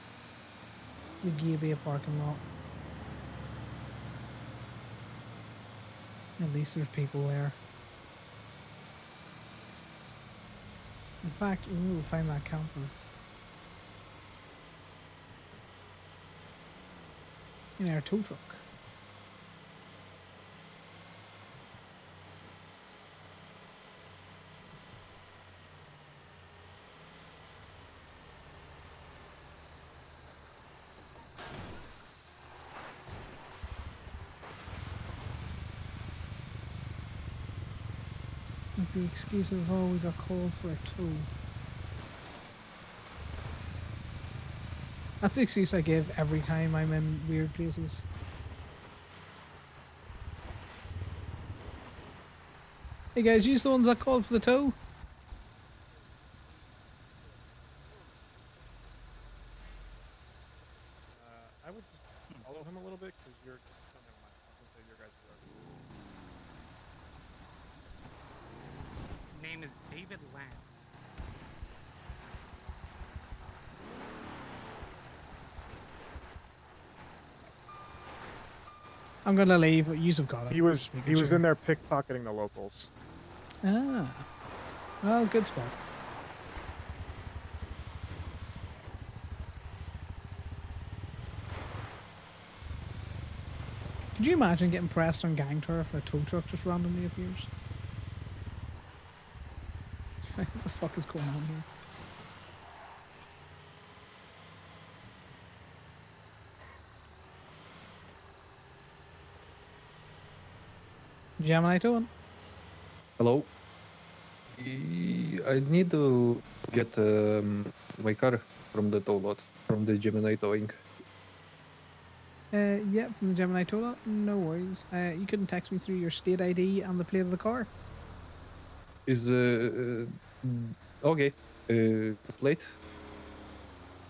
Gay Bay parking lot. At least there's people there. In fact, we'll find that camper. In our tow truck. With the excuse of, oh, we got called for a tow. That's the excuse I give every time I'm in weird places. Hey guys, you the ones that called for the tow? I would just follow him a little bit because you're. Oh, never mind. I was gonna say your guys' road. Name is David Lance. I'm gonna leave. You've got it. He was Just making in sure. there pickpocketing the locals. Ah. Well, good spot. Could you imagine getting pressed on gang turf and a tow truck just randomly appears? What the fuck is going on here? Gemini towing? Hello. I need to get my car from the tow lot, from the Gemini towing. Yeah, from the Gemini tow lot. No worries. You can text me through your state ID and the plate of the car. Is okay. Plate.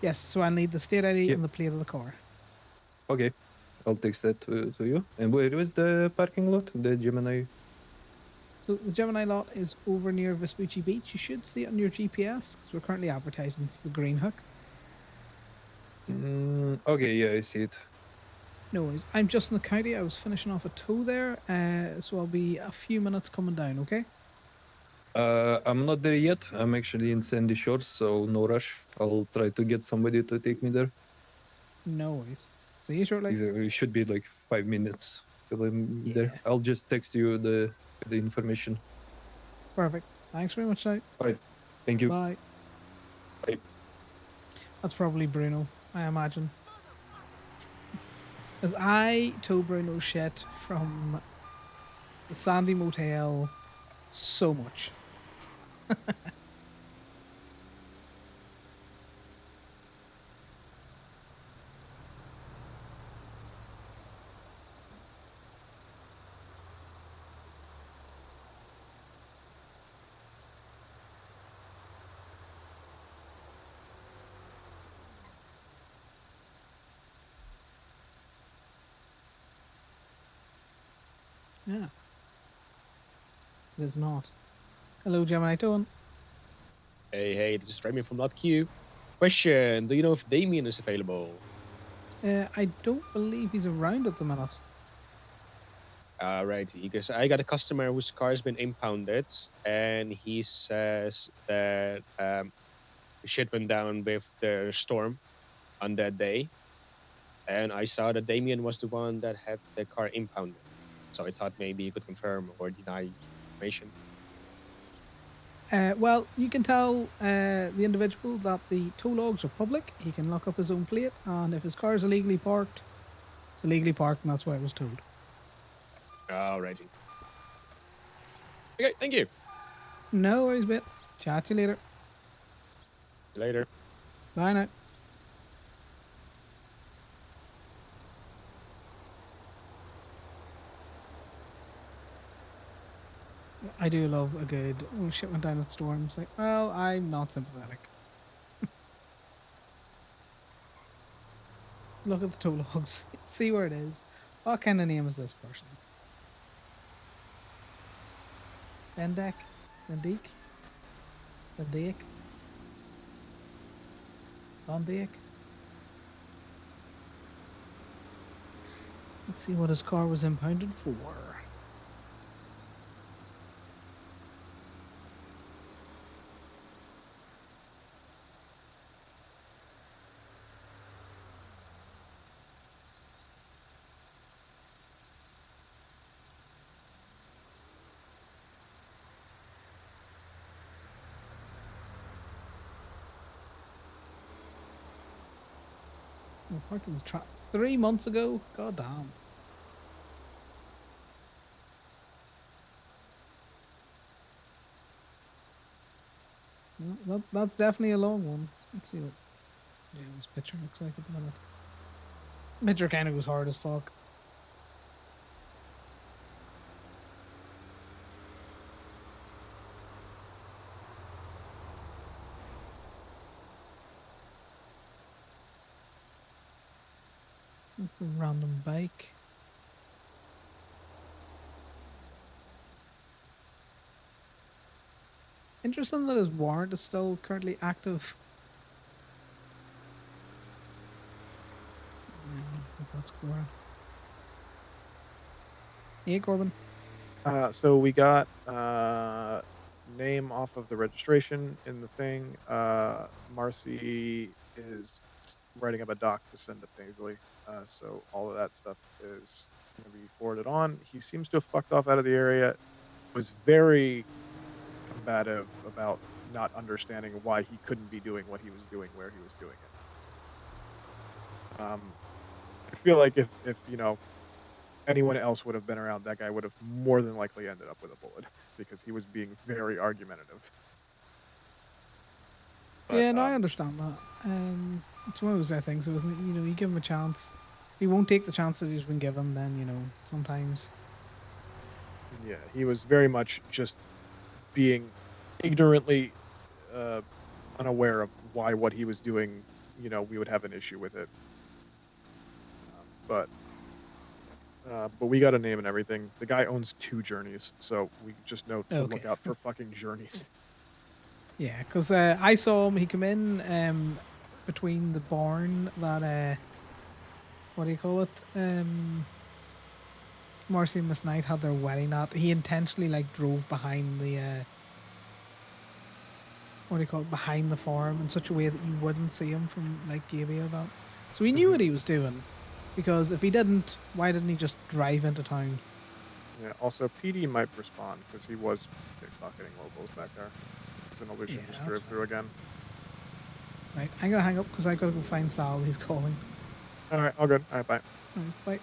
Yes, so I need the state ID Yeah. and the plate of the car. Okay, I'll text that to you. And where is the parking lot? The Gemini. So the Gemini lot is over near Vespucci Beach. You should see it on your GPS because we're currently advertising it's the Green Hook. Okay, yeah, I see it. No worries. I'm just in the county. I was finishing off a tow there, so I'll be a few minutes coming down. Okay. I'm not there yet. I'm actually in Sandy Shores, so no rush. I'll try to get somebody to take me there. No worries. See you shortly. It should be like 5 minutes till I'm there. Yeah. I'll just text you the information. Perfect. Thanks very much, now. All right. Thank you. Bye. Bye. That's probably Bruno, I imagine. As I tow Bruno shit from the Sandy Motel so much. Yeah. It is not. Hello, Gemini Tone. Hey, this is Remy from NotQ. Question: do you know if Damien is available? I don't believe he's around at the minute. Right, because I got a customer whose car has been impounded, and he says that the shit went down with the storm on that day, and I saw that Damien was the one that had the car impounded. So I thought maybe you could confirm or deny information. Well, you can tell the individual that the tow logs are public. He can look up his own plate, and if his car is illegally parked, it's illegally parked, and that's why it was towed. Alrighty. Okay, thank you. No worries, mate. Chat to you later. Later. Bye now. I do love a good, oh shit went down at storms. Like, well, I'm not sympathetic. Look at the tow logs. See where it is. What kind of name is this person? Vendek? Vendik? Vendik? Vendik? Let's see what his car was impounded for. Oh, parked in the truck 3 months ago? God damn. Well, that's definitely a long one. Let's see what this picture looks like at the minute. Picture kind of goes hard as fuck. That's a random bike. Interesting that his warrant is still currently active. That's Corbin. Hey, Corbin. So we got name off of the registration in the thing. Marcy is writing up a doc to send to Paisley. So all of that stuff is going to be forwarded on. He seems to have fucked off out of the area. Was very combative about not understanding why he couldn't be doing what he was doing where he was doing it. I feel like if anyone else would have been around, that guy would have more than likely ended up with a bullet because he was being very argumentative. But, Yeah, no, I understand that. It's one of those things, isn't it? You give him a chance. If he won't take the chance that he's been given, then, sometimes. Yeah, he was very much just being ignorantly unaware of why what he was doing, we would have an issue with it. But we got a name and everything. The guy owns 2 journeys, so we just know to look Okay. out for fucking journeys. Yeah, because I saw him. He come in between the barn that what do you call it? Marcy and Miss Knight had their wedding at. He intentionally drove behind the what do you call it? Behind the farm in such a way that you wouldn't see him from Gaby or that. So he knew what he was doing. Because if he didn't, why didn't he just drive into town? Yeah. Also, PD might respond because he was pickpocketing locals back there. An illusion just drove through again. Right, I'm gonna hang up because I gotta go find Sal. He's calling. All right, all good. All right, bye. All right, bye.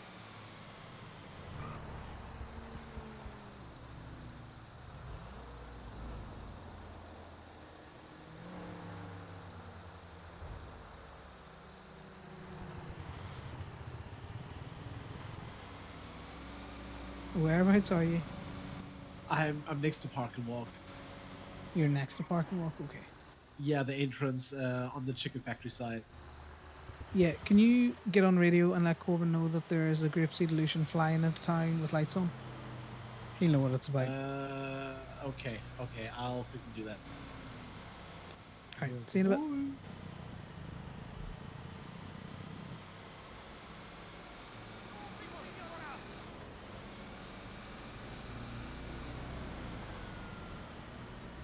Whereabouts are you? I'm next to Park and Walk. You're next to Park and Walk? Okay. Yeah, the entrance on the chicken factory side. Yeah, can you get on radio and let Corbin know that there is a grapeseed illusion flying into town with lights on? He'll know what it's about. Okay, okay, I'll quickly do that. All right, see you in a bit.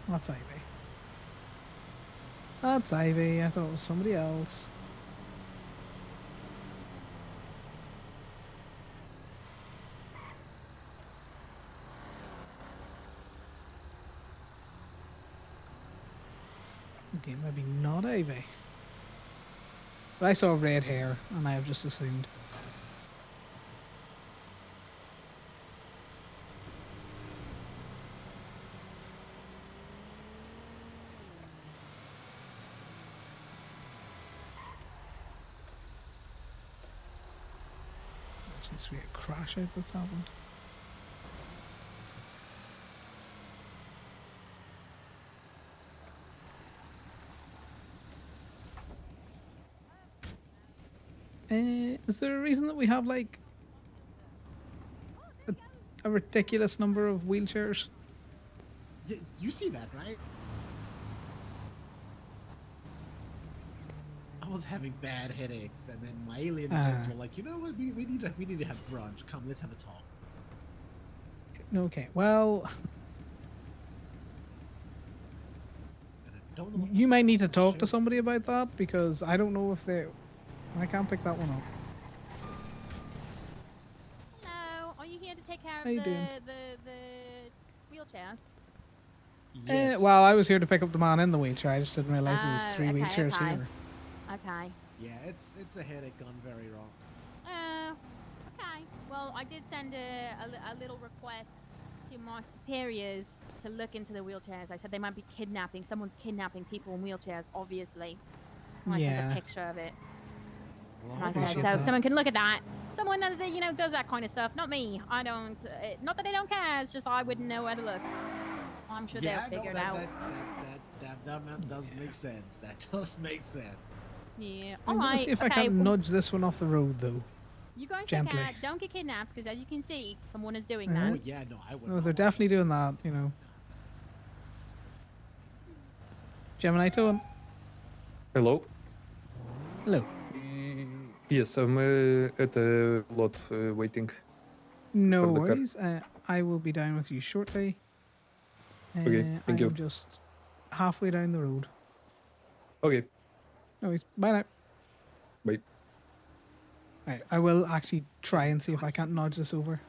That's Ivy. That's Ivy. I thought it was somebody else. Okay, maybe not Ivy. But I saw red hair, and I have just assumed. There seems to be a crash out that's happened. Is there a reason that we have like a ridiculous number of wheelchairs? You see that, right? I was having bad headaches, and then my alien friends were like, "You know what? We need to have brunch. Come, let's have a talk." Okay, well, And I don't know what you the might need to fuck talk to shows. somebody about that because I don't know if they. I can't pick that one up. Hello, are you here to take care How of you doing? the wheelchairs? Yes. Well, I was here to pick up the man in the wheelchair. I just didn't realize there was Oh, 3 okay, wheelchairs okay. here. Okay. Yeah, it's a headache gone very wrong. Okay. Well, I did send a little request to my superiors to look into the wheelchairs. I said they might be kidnapping. Someone's kidnapping people in wheelchairs, obviously. And I sent Yeah. a picture of it. Well, And I Appreciate said, so that. if someone can look at that. Someone that, does that kind of stuff. Not me. I don't. Not that I don't care. It's just I wouldn't know where to look. I'm sure yeah, they'll figure it that, out. that does make sense. That does make sense. Yeah. I'm All gonna right. see if I okay. can't nudge this one off the road, though. You guys gently. don't get kidnapped because, as you can see, someone is doing Uh-huh. Oh that. yeah, no, I would. No, not they're want definitely that. doing that, you know. Gemini Tone. Hello. Hello. Yes, I'm at a lot waiting. No For the car. worries. I will be down with you shortly. Okay, thank I you. am just halfway down the road. Okay, No worries. Bye now. bye. Right, I will actually try and see if I can't nudge this over.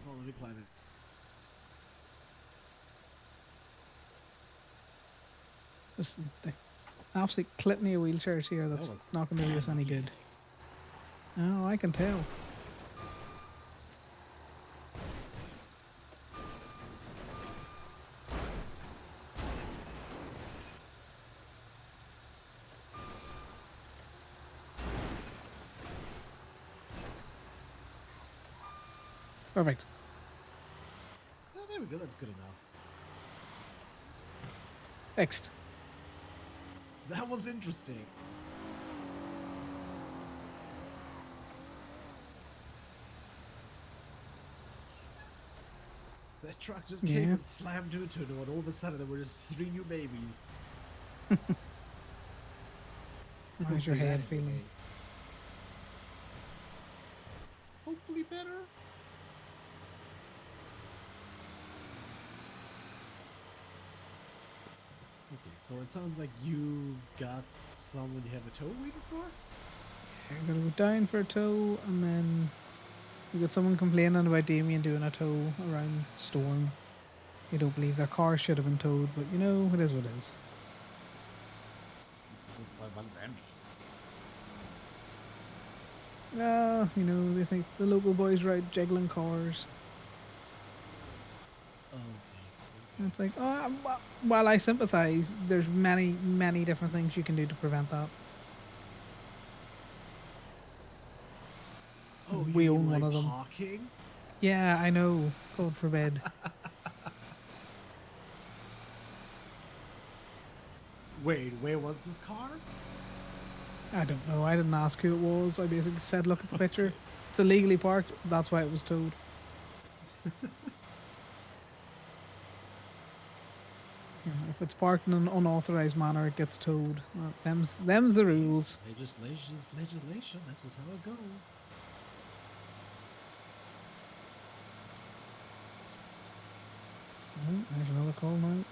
Oh, let me climb it. Just the absolute litany of wheelchairs here that's was not going to do us any good. Oh, I can tell. Perfect. Oh, there we go. That's good enough. Fixed. That was interesting. That truck just came Yeah. and slammed into it, and all of a sudden there were just 3 new babies. How's your Say that head anyway. feeling? Hopefully better. Okay, so it sounds like you got someone you have a tow waiting for? I'm gonna go down for a tow, and then we got someone complaining about Damien doing a tow around Storm. They don't believe their car should have been towed, but you know, it is what it is. What does that mean? You know, they think the local boys ride jiggling cars. Okay. And it's like, while I sympathise, there's many, many different things you can do to prevent that. Oh, We you own mean one like of them. parking? Yeah, I know. God forbid. Wait, where was this car? I don't know. I didn't ask who it was. I basically said, look at the picture. It's illegally parked. That's why it was towed. If it's parked in an unauthorized manner, it gets towed. Them's the rules. Legislation's legislation. That's just how it goes. Oh, there's another call now.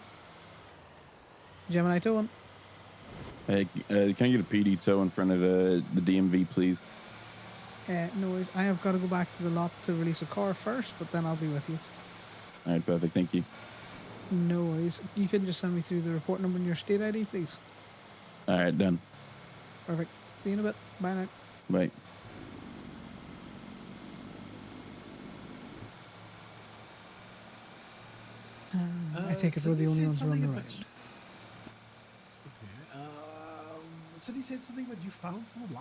Gemini towing. Hey, can I get a PD tow in front of the DMV, please? No worries. I have got to go back to the lot to release a car first, but then I'll be with you. All right, perfect. Thank you. No worries. You can just send me through the report number and your state ID, please. All right, done. Perfect. See you in a bit. Bye now. Bye. I take it we're the only ones running around. Okay. So he said something about you found someone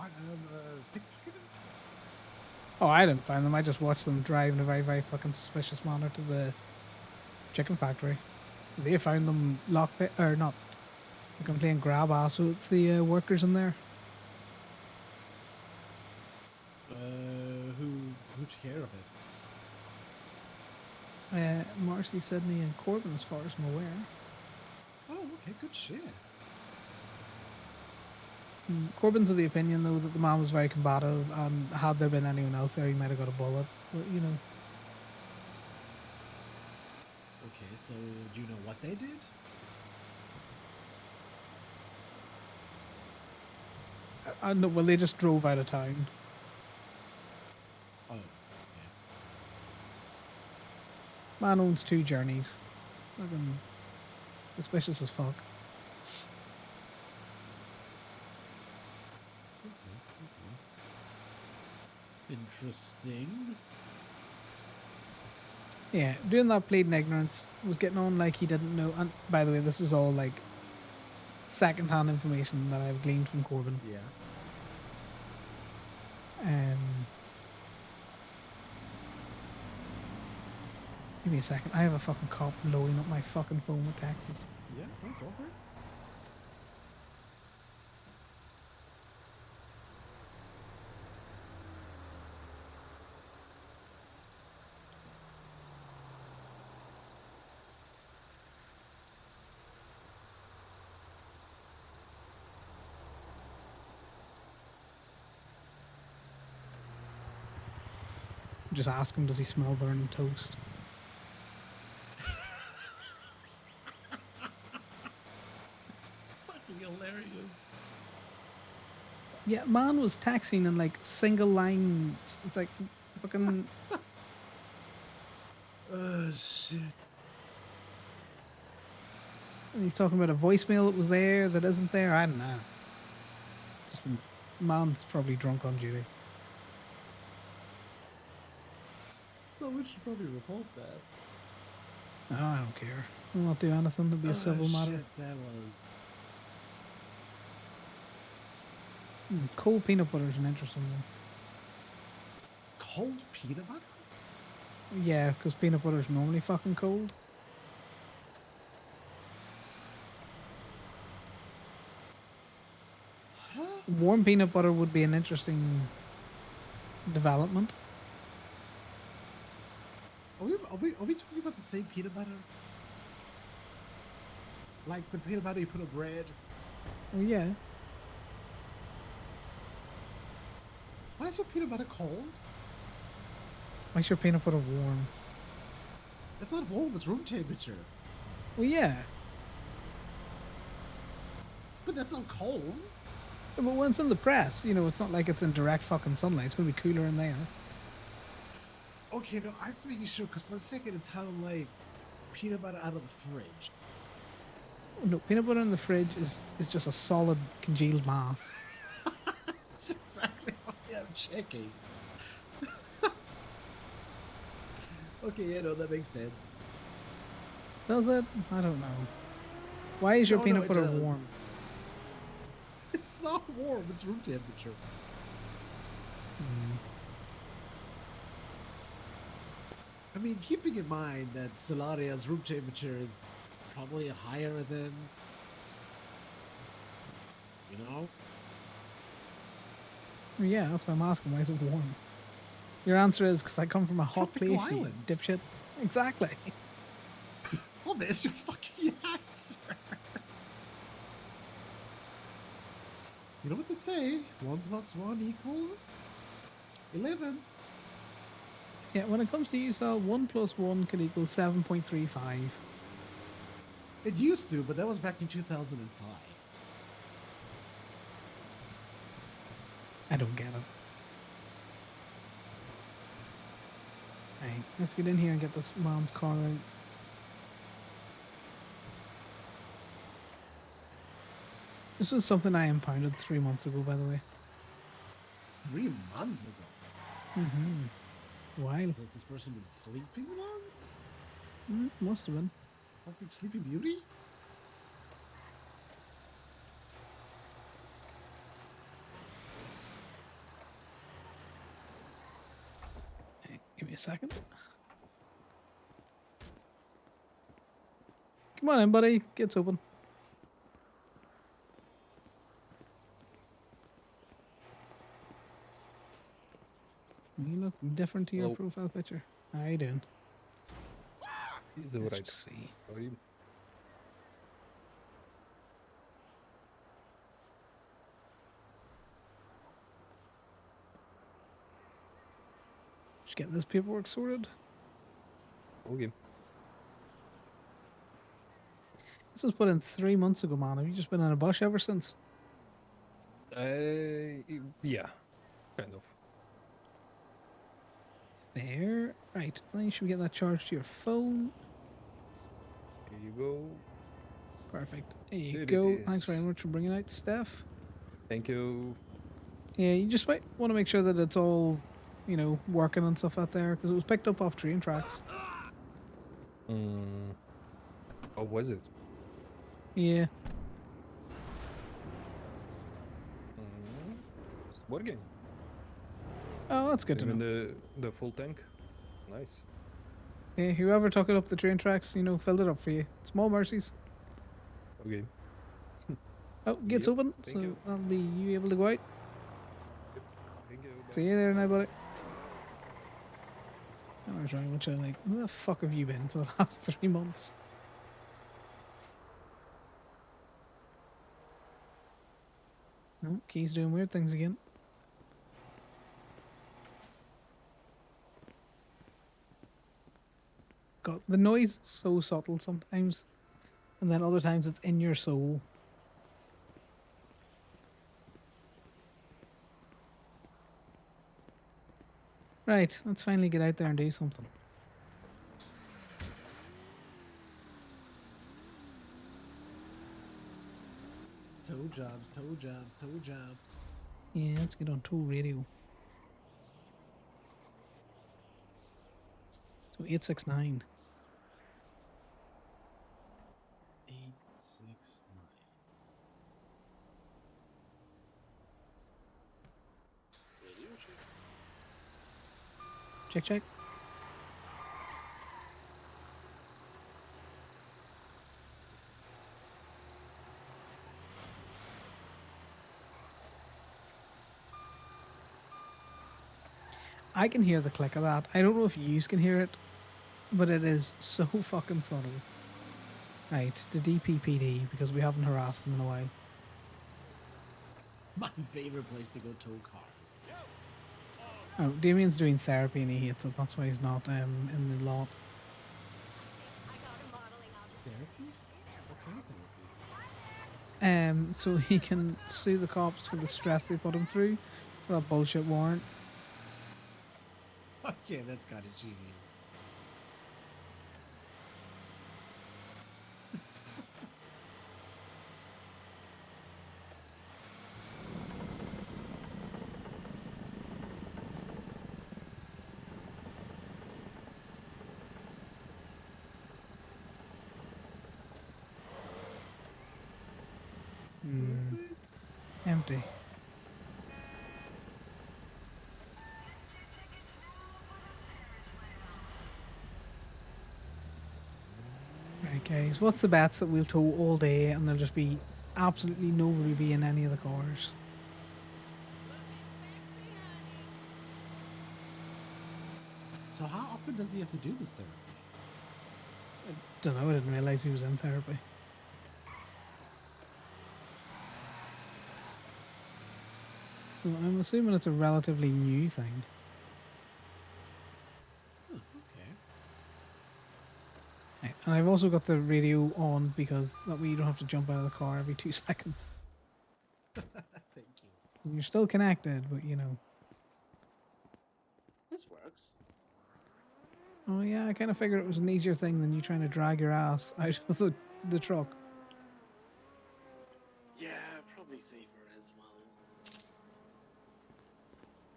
pickpocketed? Oh, I didn't find them. I just watched them drive in a very, very fucking suspicious manner to the chicken factory. They found them or not. Fucking playing grab ass with the workers in there. Who took care of it? Marcy, Sydney, and Corbin, as far as I'm aware. Oh, okay, good shit. Corbin's of the opinion, though, that the man was very combative, and had there been anyone else there, he might have got a bullet. But, you know. Okay, so do you know what they did? No, well, they just drove out of town. Oh, Man owns 2 journeys. Fucking suspicious as fuck. interesting. Yeah, doing that pleading ignorance was getting on like he didn't know. And by the way, this is all like second-hand information that I've gleaned from Corbin. Yeah. Give me a second. I have a fucking cop blowing up my fucking phone with taxes. Yeah, go for it. Just ask him, does he smell burning toast? It's fucking hilarious. Yeah, man was taxing in like single lines. It's like fucking. Oh shit. And he's talking about a voicemail that was there that isn't there. I don't know. Just man's probably drunk on duty. So we should probably report that. No, I don't care. I'll not do anything. It'll be a civil matter. Shit, that was. Cold peanut butter is an interesting one. Cold peanut butter? Yeah, because peanut butter is normally fucking cold. Huh? Warm peanut butter would be an interesting development. Are we talking about the same peanut butter? Like the peanut butter you put on bread? Oh, yeah. Why is your peanut butter cold? Why's your peanut butter warm? It's not warm, it's room temperature. Well, yeah. But that's not cold. But when it's in the press, you know, it's not like it's in direct fucking sunlight. It's going to be cooler in there. Okay, no, I'm just making sure, because for a second it sounded like peanut butter out of the fridge. No, peanut butter in the fridge is just a solid congealed mass. That's exactly what I'm checking. Okay, yeah, no, that makes sense. Does it? I don't know. Why is your No, peanut it butter does. warm? It's not warm, it's room temperature. I mean, keeping in mind that Solaria's room temperature is probably higher than, you know? Yeah, that's why I'm asking. Why is it warm? Your answer is because I come from a hot Tropical place, you island. dipshit. Exactly. Oh, there's your fucking answer. You know what to say? 1 + 1 = 11. Yeah, when it comes to USAL, 1 + 1 can equal 7.35. It used to, but that was back in 2005. I don't get it. Right, let's get in here and get this man's car out. This was something I impounded 3 months ago, by the way. 3 months ago. While. Has this person been sleeping long? Must have been. Fucking Sleeping Beauty? Hey, give me a second. Come on in, buddy. Gate's open. You look different to your Hello. profile picture. How you doing? He's Let's alright. just see. How are you? Just get this paperwork sorted. Okay. This was put in 3 months ago, man. Have you just been in a bush ever since? Yeah, kind of. There. Right. Then you should get that charged to your phone. Here you go. Perfect. There you There it go. Thanks very is. much for bringing out Steph. Thank you. Yeah, you just might want to make sure that it's all, you know, working and stuff out there because it was picked up off train tracks. How was it? Yeah. It's working. Oh, that's good to Even know. the full tank. Nice. Yeah, whoever took it up the train tracks, you know, filled it up for you. Small mercies. Okay. Oh, gate's Yep, open, thank so you. that'll be you able to go out. Thank you. Bye. See you there now, buddy. I was wrong, which I like. Where the fuck have you been for the last 3 months? No, Key's doing weird things again. God, the noise is so subtle sometimes, and then other times it's in your soul. Right, let's finally get out there and do something. Toe jobs, toe jobs, toe job. Yeah, let's get on tool radio. So 869. 869. Check, check. I can hear the click of that. I don't know if you can hear it, but it is so fucking subtle. Right, the DPPD, because we haven't harassed them in a while. My favorite place to go tow cars. Oh, Damien's doing therapy and he hates it. That's why he's not in the lot. Therapy? What kind of therapy? So he can sue the cops for the stress they put him through for that bullshit warrant. Okay, that's kind of genius. Empty. Right, guys, what's the bets that we'll tow all day and there'll just be absolutely no Ruby in any of the cars? So how often does he have to do this therapy? Don't know. I didn't realize he was in therapy. Well, I'm assuming it's a relatively new thing. Huh, okay. Right, and I've also got the radio on because that way you don't have to jump out of the car every 2 seconds. Thank you. You're still connected, but you know. This works. Oh yeah, I kind of figured it was an easier thing than you trying to drag your ass out of the truck. Yeah, probably safer as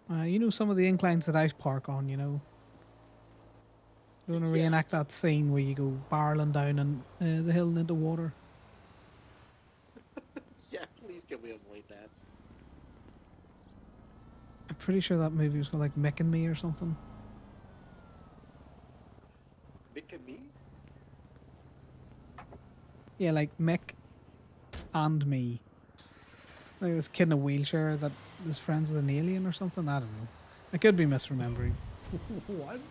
well. You know some of the inclines that I park on, you know. You want to Yeah. reenact that scene where you go barreling down the hill and into water. Yeah, please can we avoid that? I'm pretty sure that movie was called like Mick and Me or something. Mick and me? Yeah, like Mick and Me. Like this kid in a wheelchair that is friends with an alien or something. I don't know. I could be misremembering. What?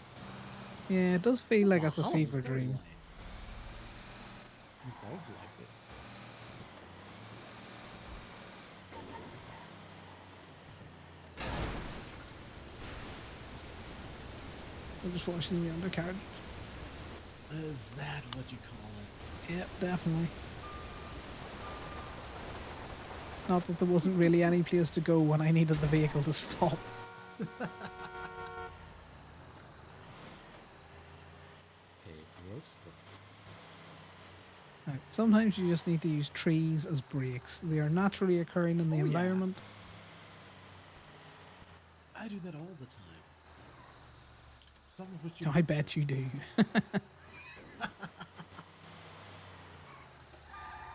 Yeah, it does feel like That's it's a hell of fever dream. storyline. It sounds like it. I'm just watching the undercarriage. Is that what you call it? Yep, definitely. Not that there wasn't really any place to go when I needed the vehicle to stop. Hey, works. Right, sometimes you just need to use trees as brakes. They are naturally occurring in the Oh, yeah. environment. I do that all the time. Some of which you I missed bet most. you do.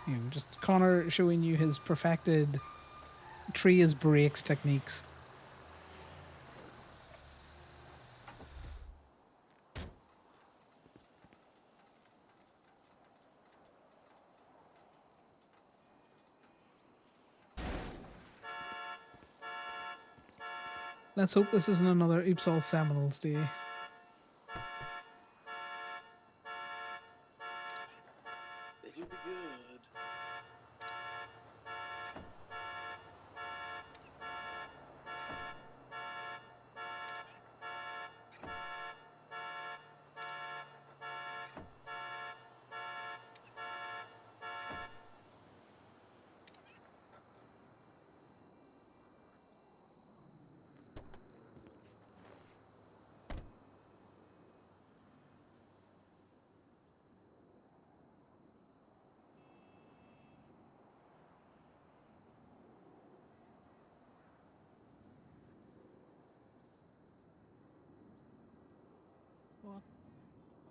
You know, just Connor showing you his perfected tree as brakes techniques. Let's hope this isn't another Oops All Seminoles day. It'll be good. What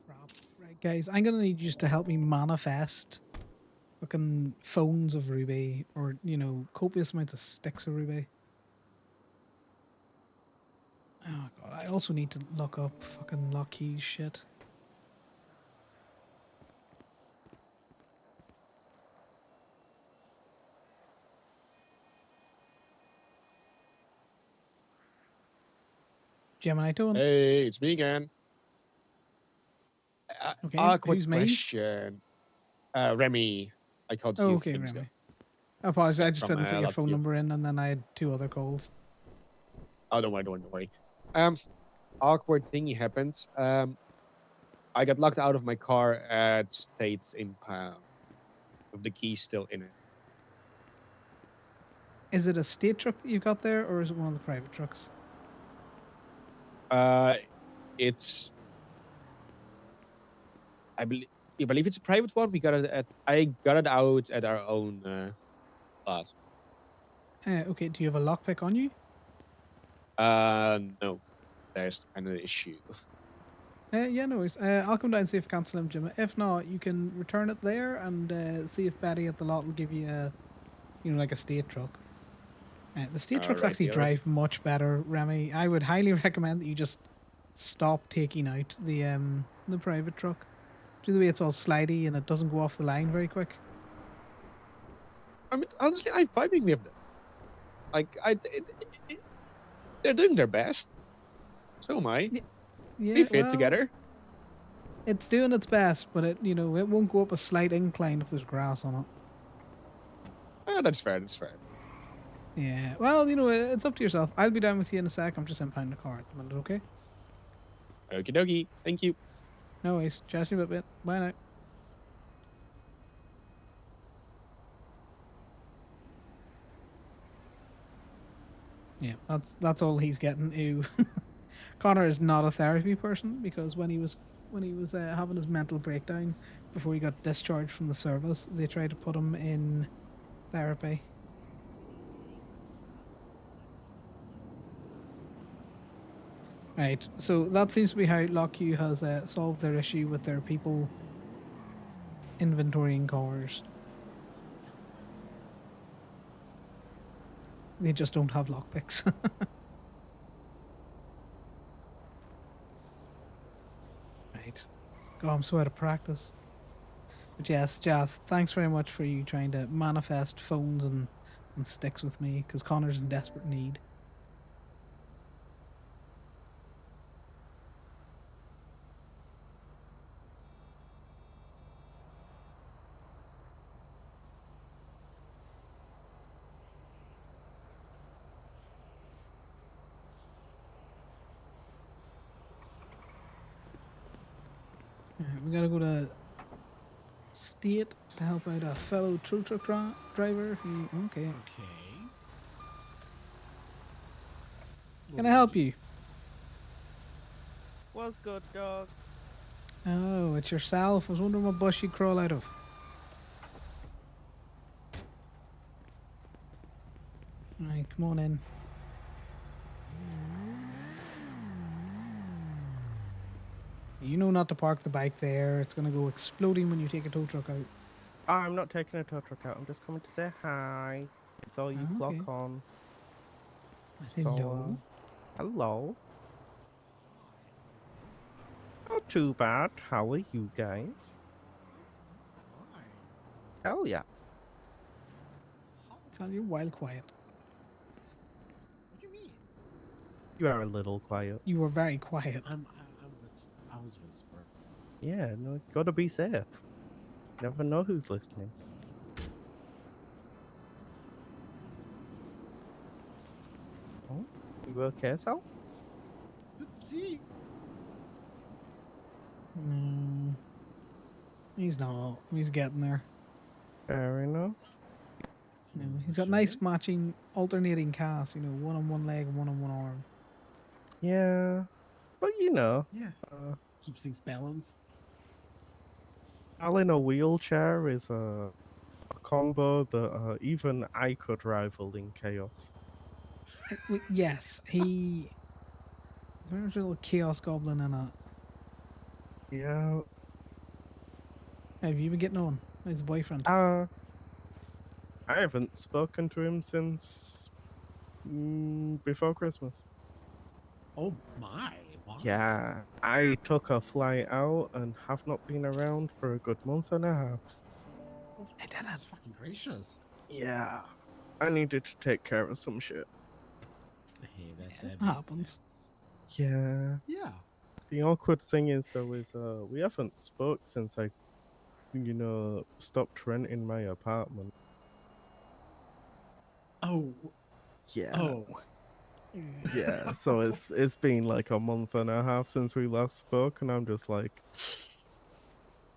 crap. Right, guys, I'm gonna need you to help me manifest fucking phones of ruby or, you know, copious amounts of sticks of ruby. Oh god, I also need to look up fucking lock keys shit. Gemini tone. Hey, it's me again. Okay, Awkward who's me? question. Remy, I called Oh, you a okay, few minutes ago. Remy. Apologies, I just From, didn't put your Love phone Cube. number in and then I had 2 other calls. Oh, don't worry. Awkward thingy happens. I got locked out of my car at States Impound with the key still in it. Is it a state truck that you got there or is it one of the private trucks? It's I believe it's a private one. I got it out at our own lot. Okay, do you have a lockpick on you? No, there's kind of the issue. Yeah, no worries. I'll come down and see if I can Slim Jim it. If not, you can return it there and see if Betty at the lot will give you a, you know, like a state truck. The state trucks Alrighty, actually alrighty. drive much better, Remy. I would highly recommend that you just stop taking out the private truck. Do the way it's all slidey and it doesn't go off the line very quick. I mean, honestly, I'm vibing with them. Like, they're doing their best. So am I. Yeah, They fit well, together. it's doing its best, but it it won't go up a slight incline if there's grass on it. Oh, that's fair. That's fair. Yeah, well, it's up to yourself. I'll be down with you in a sec. I'm just impounding the car at the minute, okay? Okie dokie. Thank you. No worries. Chat to you in a bit. Bye now. Yeah, that's all he's getting. Ew. Connor is not a therapy person because when he was having his mental breakdown before he got discharged from the service, they tried to put him in therapy. Right, so that seems to be how LockU has solved their issue with their people inventorying cars. They just don't have lockpicks. Right. God, I'm so out of practice. But yes, Jazz, thanks very much for you trying to manifest phones and sticks with me, because Connor's in desperate need. We gotta go to State to help out a fellow tow truck driver who... Okay. Okay. Can I help you? What's good, dog? Oh, it's yourself. I was wondering what bus you crawl out of. Right, come on in. You know not to park the bike there. It's gonna go exploding when you take a tow truck out. I'm not taking a tow truck out. I'm just coming to say hi. I saw you Okay. clock on. Hello. Hello. Not too bad. How are you guys? Why? Hell yeah. Tell you wild quiet. What do you mean? You are a little quiet. You were very quiet. I was whispering. Yeah, no, gotta be safe. Never know who's listening. Oh, you okay, Sal? Let's see. He's not. He's getting there. Fair enough. No, he's got nice matching alternating casts, one on one leg and one on one arm. Yeah, but Yeah. Keeps things balanced. Al in a wheelchair is a combo that even I could rival in chaos. Yes, he's a little chaos goblin and a... Yeah. Have you been getting on? His boyfriend? I haven't spoken to him since before Christmas. Oh my! Wow. Yeah, I took a flight out and have not been around for a good month and a half. That's fucking gracious. Yeah, I needed to take care of some shit. Hey, that makes happens. sense. Yeah. Yeah. The awkward thing is though is we haven't spoke since I stopped renting my apartment. Oh. Yeah. Oh. Yeah, so it's been like a month and a half since we last spoke, and I'm just like,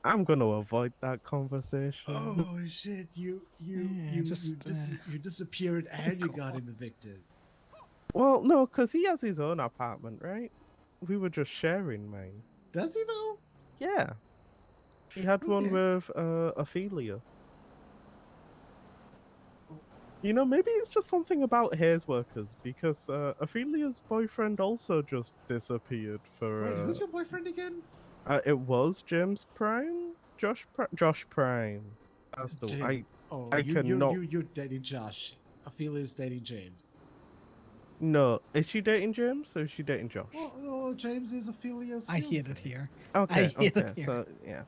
I'm gonna avoid that conversation. Oh shit! You disappeared and you got him evicted. Well, no, because he has his own apartment, right? We were just sharing mine. Does he though? Yeah. He had one with Ophelia. Maybe it's just something about Hayes workers, because Ophelia's boyfriend also just disappeared for... Wait, who's your boyfriend again? It was James Prime? Josh Prime. That's the... I cannot... You're dating Josh. Ophelia's dating James. No, is she dating James or is she dating Josh? Oh, James is Ophelia's I hate fiancé. it here. Okay, I hate okay, it here. so yeah.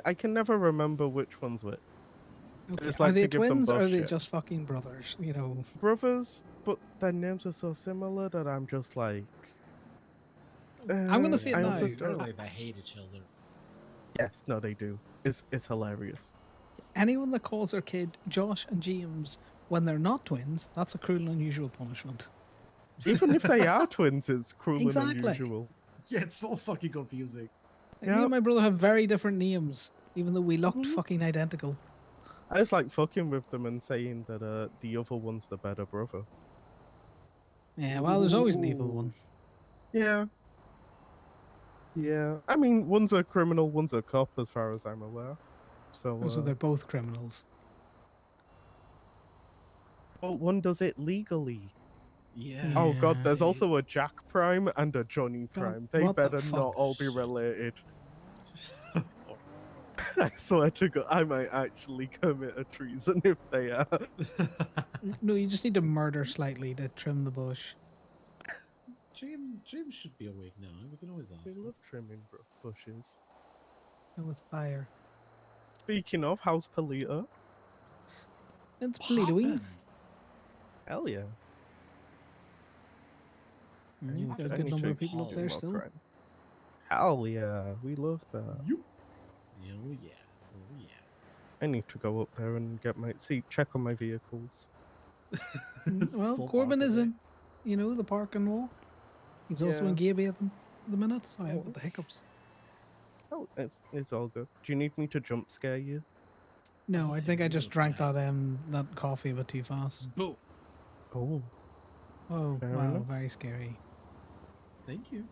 I can never remember which one's which. Okay. I just Are like they to give them twins or both are they shit. just fucking brothers? Brothers, but their names are so similar that I'm just like... I'm gonna say it I now. also Very don't. like they hate each other. Yes, no, they do. It's hilarious. Anyone that calls their kid Josh and James when they're not twins, that's a cruel and unusual punishment. Even if they are twins, it's cruel Exactly. and unusual. Yeah, it's so fucking confusing. Like, me and my brother have very different names, even though we looked Mhm. fucking identical. I just like fucking with them and saying that the other one's the better brother. Yeah, well, there's always an evil one. Yeah. Yeah. I mean, one's a criminal, one's a cop, as far as I'm aware. So, So they're both criminals. well, one does it legally. Yeah. Oh god, there's see. also a Jack Prime and a Johnny God, Prime. They what the better fuck? not all be Shit. related. I swear to God, I might actually commit a treason if they are. No, you just need to murder slightly to trim the bush. James should be awake now. We can always They ask. love trimming bushes. And with fire. Speaking of, how's Polita? It's Halloween. Hell yeah. You've got a I good need number to of people up do there more still. crime. Hell yeah, we love that. Oh yeah. Oh yeah. I need to go up there and check on my vehicles. This is Well, still Corbin parked is away. in, the park and walk. He's also Yeah. in Gaby at the minute, so I have Oh. the hiccups. Oh, it's all good. Do you need me to jump scare you? No, I just think I saying, just look drank at that coffee a bit too fast. Boom. Oh, Oh, Fair wow, enough. very scary. Thank you.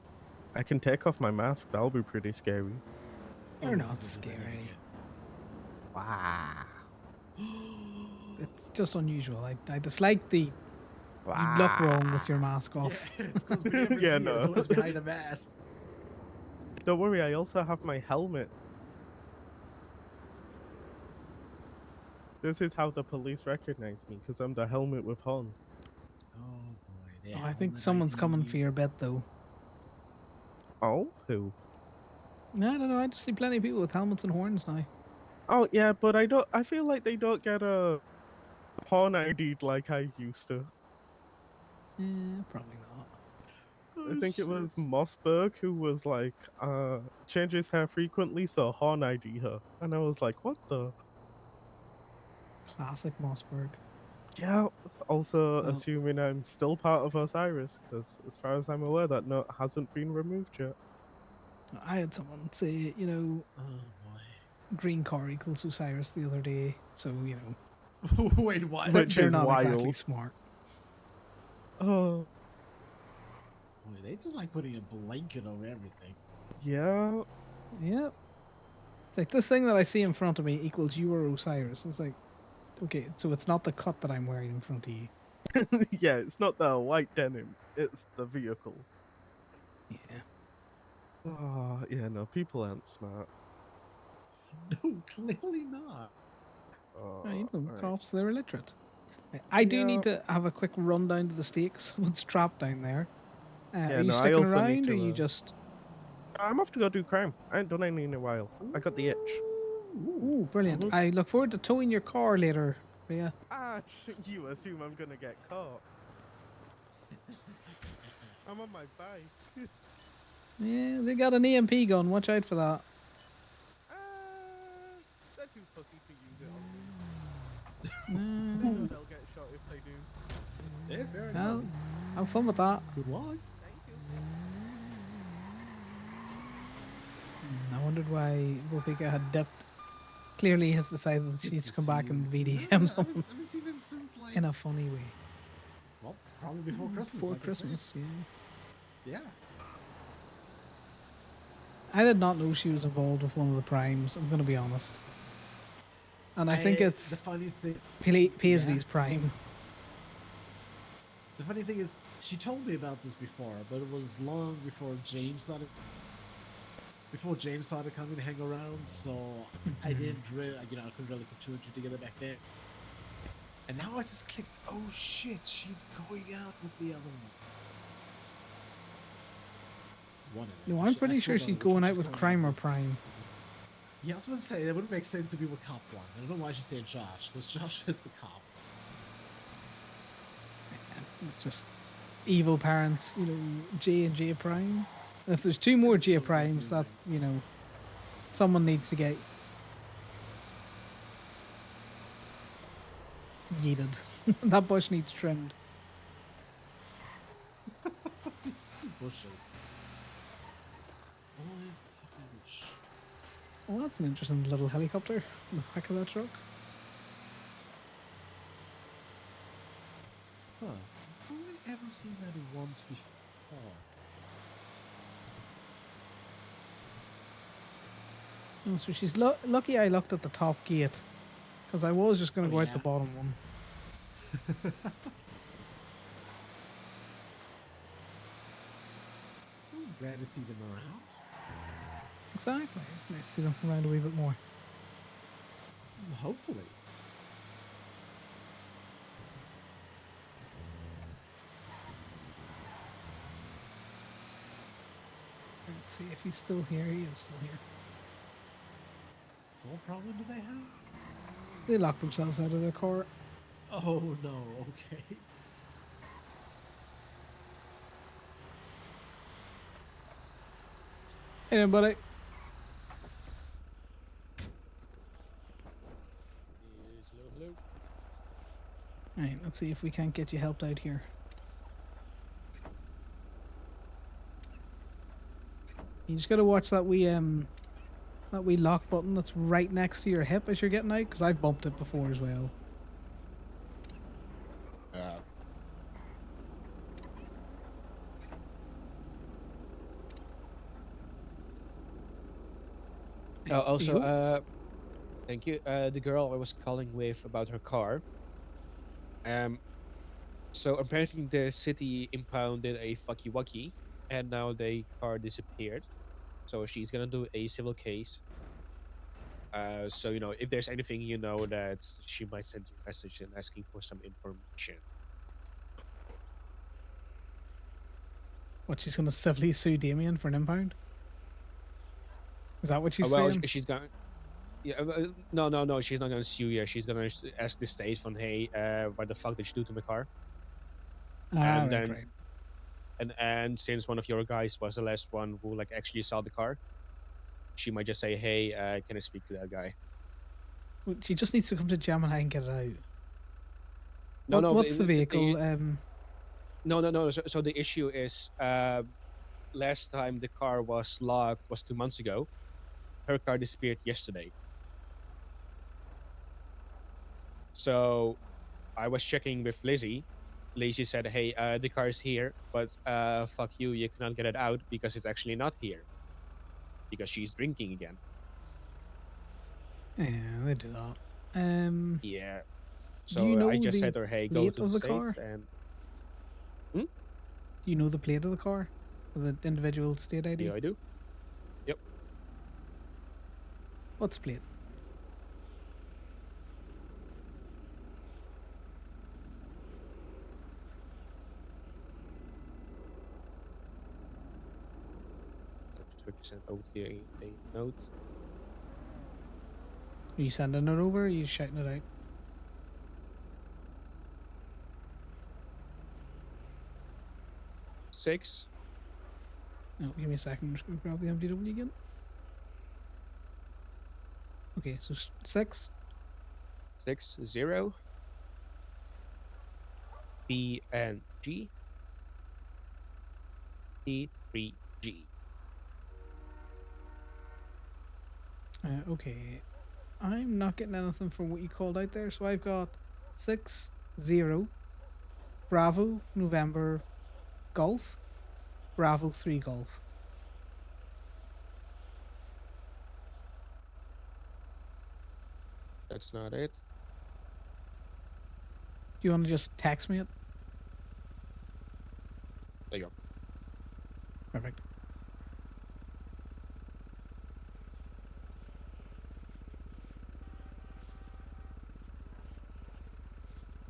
I can take off my mask. That'll be pretty scary. You're Oh, not this is a good scary. Wow. It's just unusual. I dislike the you look wrong with your mask off. Yeah, it's because we never Yeah, see no. it. It's always behind a mask. Don't worry, I also have my helmet. This is how the police recognize me, because I'm the helmet with horns. Oh boy. They Oh, have I think helmet someone's coming ID. for your bed though. Oh, who? No, I don't know. I just see plenty of people with helmets and horns now. Oh, yeah, but I feel like they don't get a horn ID'd like I used to. Probably not. I think it was Mossberg who was like, changes hair frequently, so horn ID her. And I was like, what the? Classic Mossberg. Yeah, also Well- assuming I'm still part of Osiris, because as far as I'm aware, that note hasn't been removed yet. I had someone say, Oh boy. green car equals Osiris the other day, so Wait, what? Which they're is not exactly wild. smart. Oh, Boy, they just like putting a blanket over everything. yeah. Yep. It's like this thing that I see in front of me equals you or Osiris. It's like, okay, so it's not the cut that I'm wearing in front of you. Yeah, it's not the white denim, it's the vehicle. Yeah. Oh, yeah, no, people aren't smart. No, clearly not. Oh, alright. Cops, they're illiterate. I do Yeah. need to have a quick run down to the stakes. Someone's trapped down there. Yeah, are you no, I sticking also need around, or to, you just... I'm off to go do crime. I ain't done any in a while. I got the itch. Ooh, brilliant. Mhm. I look forward to towing your car later, Rhea. You assume I'm gonna get caught. I'm on my bike. Yeah, they got an EMP gun. Watch out for that. They're too pussy to use it on. They know they'll get shot if they do. Yeah, fair enough. Well, have fun with that. Good luck. Thank you. I wondered why Wopika had dipped. Clearly has decided that she needs to come back and VDM someone I haven't seen them since like. in a funny way. Well, probably before Christmas. Before like I said. Christmas, yeah. Yeah. I did not know she was involved with one of the primes, I'm going to be honest. And I think the it's funny thing. Paisley's prime. The funny thing is, she told me about this before, but it was long before James started. Before James started coming to hang around, so I didn't really, I couldn't really put two and two together back then. And now I just clicked, oh shit, she's going out with the other one. No, I'm pretty sure she's going out with Crime or Prime. Yeah, I was going to say, it wouldn't make sense to be with Cop 1. I don't know why she said Josh, because Josh is the cop. It's just evil parents, J and J Prime. And if there's 2 more It's so geoprimes, that, confusing. you know, someone needs to get yeeted. That bush needs trimmed. These fucking bushes. Always the fucking bush. Well, that's an interesting little helicopter in the back of that truck. Huh. I've only ever seen that once before. Oh, so she's lucky I looked at the top gate, because I was just going to Oh, go out yeah? the bottom one. I'm glad to see them around. Exactly. Nice to see them around a wee bit more. Hopefully. Let's see if he's still here. He is still here. So what problem do they have? They locked themselves out of their car. Oh no, okay. Hey there, buddy. Yes, hello, hello. Right, let's see if we can't get you helped out here. You just gotta watch that wee lock button that's right next to your hip as you're getting out, because I've bumped it before as well. Also, You? thank you. The girl I was calling with about her car. So apparently the city impounded a fucky wucky, and now the car disappeared. So she's gonna do a civil case. So you know, if there's anything you know, that she might send you a message and asking for some information. What, she's gonna civilly sue Damien for an impound? Is that what she's Well, saying? she's gonna. Yeah, no. She's not gonna sue you. She's gonna ask the state from, hey, what the fuck did you do to my car? Ah, And right, then, right. and since one of your guys was the last one who like actually saw the car, she might just say, hey, can I speak to that guy? Well, she just needs to come to Gemini and get it out. No, What's the vehicle? No. So the issue is, last time the car was locked was 2 months ago. Her car disappeared yesterday. So I was checking with Lizzie. Lizzie said, hey, the car is here, but fuck you, you cannot get it out because it's actually not here. Because she's drinking again. Yeah, they do that. Yeah. Do So you know I just the said to her, hey, go plate to of the the States car? and... Do you know the plate of the car? Or the individual state ID? Yeah, I do. Yep. What's plate? Just quickly send over to you a note. Are you sending it over or are you shouting it out? Six. No, give me a second. I'm just going to grab the MDW again. Okay, so 6. 60 BNG P3G. Okay. I'm not getting anything from what you called out there, so I've got 60 Bravo November Golf Bravo 3 Golf. That's not it. Do you want to just text me it? There you go. Perfect.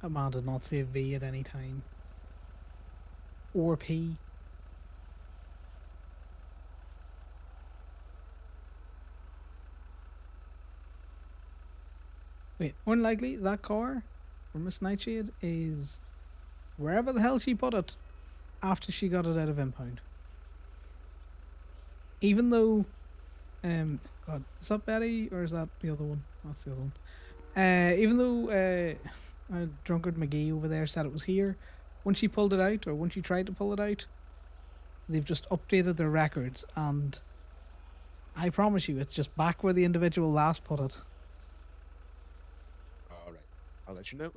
That man did not say V at any time. Or P. Wait, unlikely that car for Miss Nightshade is wherever the hell she put it after she got it out of impound. even though, God, is that Betty or is that the other one? That's the other one. Even though Drunkard McGee over there said it was here, when she pulled it out, or when she tried to pull it out, they've just updated their records, and I promise you, it's just back where the individual last put it. All right, I'll let you know.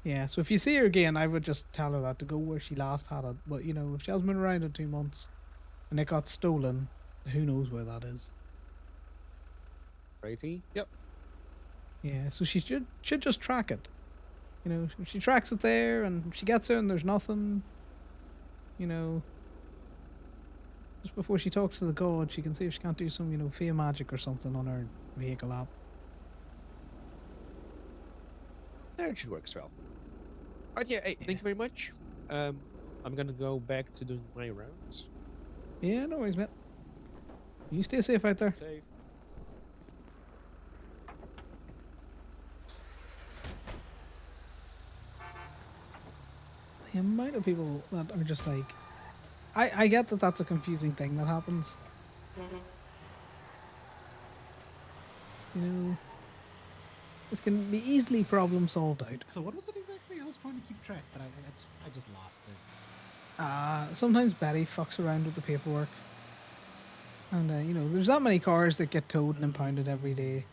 Yeah, so if you see her again, I would just tell her that to go where she last had it. But, you know, if she hasn't been around in 2 months and it got stolen, who knows where that is. Righty? Yep. Yeah, so she should just track it. You know, if she tracks it there and she gets there and there's nothing, you know, just before she talks to the god, she can see if she can't do some, you know, fear magic or something on her vehicle app. That should work as well. Alright, yeah, hey, thank you very much. I'm gonna go back to doing my rounds. Yeah, no worries, mate. You stay safe out there. Safe. The amount of people that are just like, I get that that's a confusing thing that happens. You know, this can be easily problem solved out. So what was it exactly? I was trying to keep track, but I just lost it. Sometimes Betty fucks around with the paperwork. And, you know, there's that many cars that get towed and impounded every day.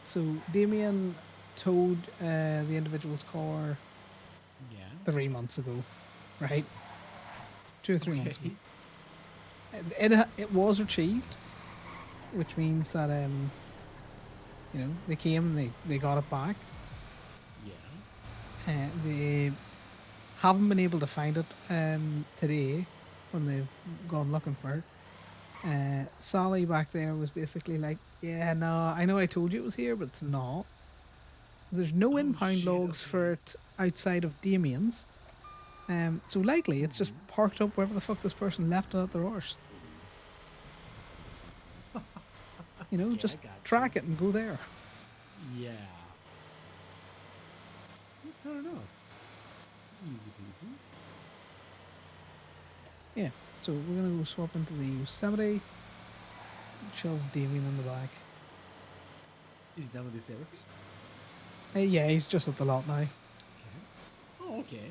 So Damien towed the individual's car Yeah. 3 months ago, right? 2 or 3 months ago. Okay. It was retrieved, which means that, you know, they came and they got it back. Yeah. They haven't been able to find it today when they've gone looking for it. Sally back there was basically like, yeah, no, I know I told you it was here, but it's not. There's no impound logs for it outside of Damien's. So likely it's just parked up wherever the fuck this person left it at their arse. You know, just track it and go there. Yeah. Fair enough. Easy peasy. Yeah, so we're gonna go swap into the Yosemite. Shove Damien in the back. He's done with his therapy? Yeah, he's just at the lot now. Okay. Oh, okay.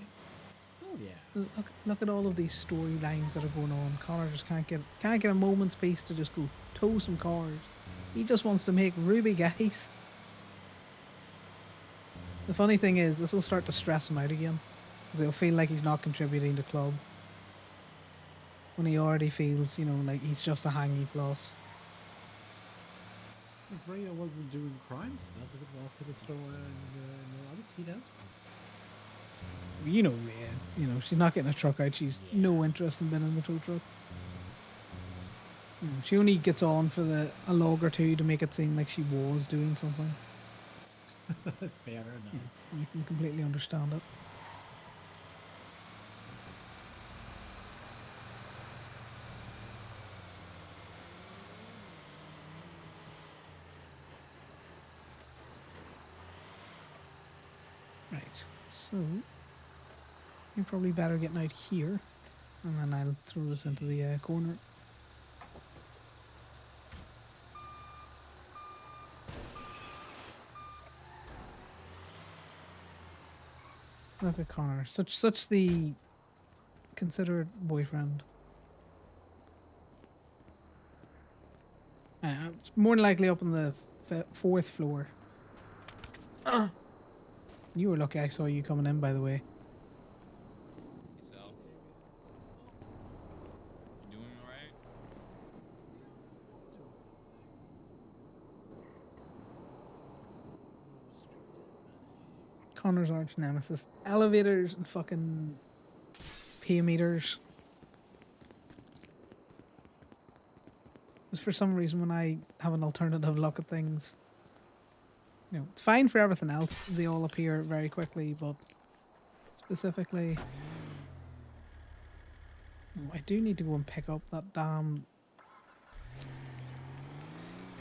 Oh, yeah. Look at all of these storylines that are going on. Connor just can't get a moment's peace to just go tow some cars. He just wants to make Ruby guys. The funny thing is, this will start to stress him out again, because he'll feel like he's not contributing to club when he already feels, you know, like he's just a hangy plus. If Rhea wasn't doing crime stuff, it was to throw her in the other seat as well. You know, Rhea, you know, she's not getting a truck out. She's no interest in being in the tow truck. You know, she only gets on for a log or two to make it seem like she was doing something. Fair enough. Yeah, I can completely understand it. Right, so you're probably better getting out here, and then I'll throw this into the corner. Look at Connor, such the considerate boyfriend. It's more than likely up on the 4th floor. You were lucky I saw you coming in, by the way. Yourself. You doing alright? Connor's arch nemesis. Elevators and fucking pay meters. Because for some reason when I have an alternative look at things, you know, it's fine for everything else. They all appear very quickly, but specifically, I do need to go and pick up that damn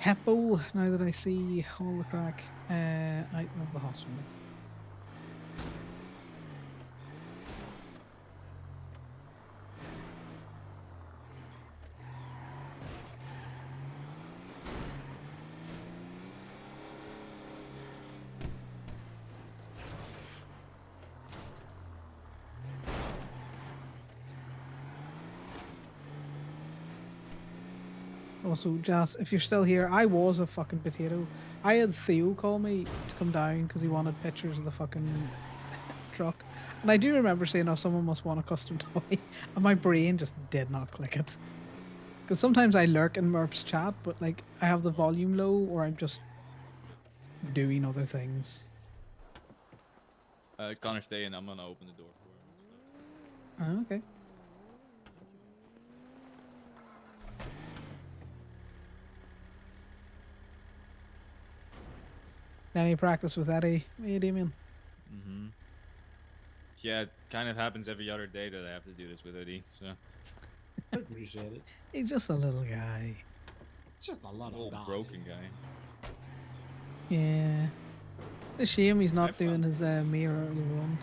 pet bowl now that I see all the crack out of the hospital. Also, Jas, if you're still here, I was a fucking potato. I had Theo call me to come down because he wanted pictures of the fucking truck. And I do remember saying, oh, someone must want a custom toy. And my brain just did not click it. Because sometimes I lurk in Merp's chat, but like I have the volume low or I'm just doing other things. Connor, stay in. I'm gonna open the door for him. Oh, okay. Any practice with Eddie? Me, Damien? Mm-hmm. Yeah, it kind of happens every other day that I have to do this with Eddie, so. I appreciate it. He's just a little guy. Just a lot Little of broken guy. Yeah. It's a shame he's not I doing found- his mayor earlier on.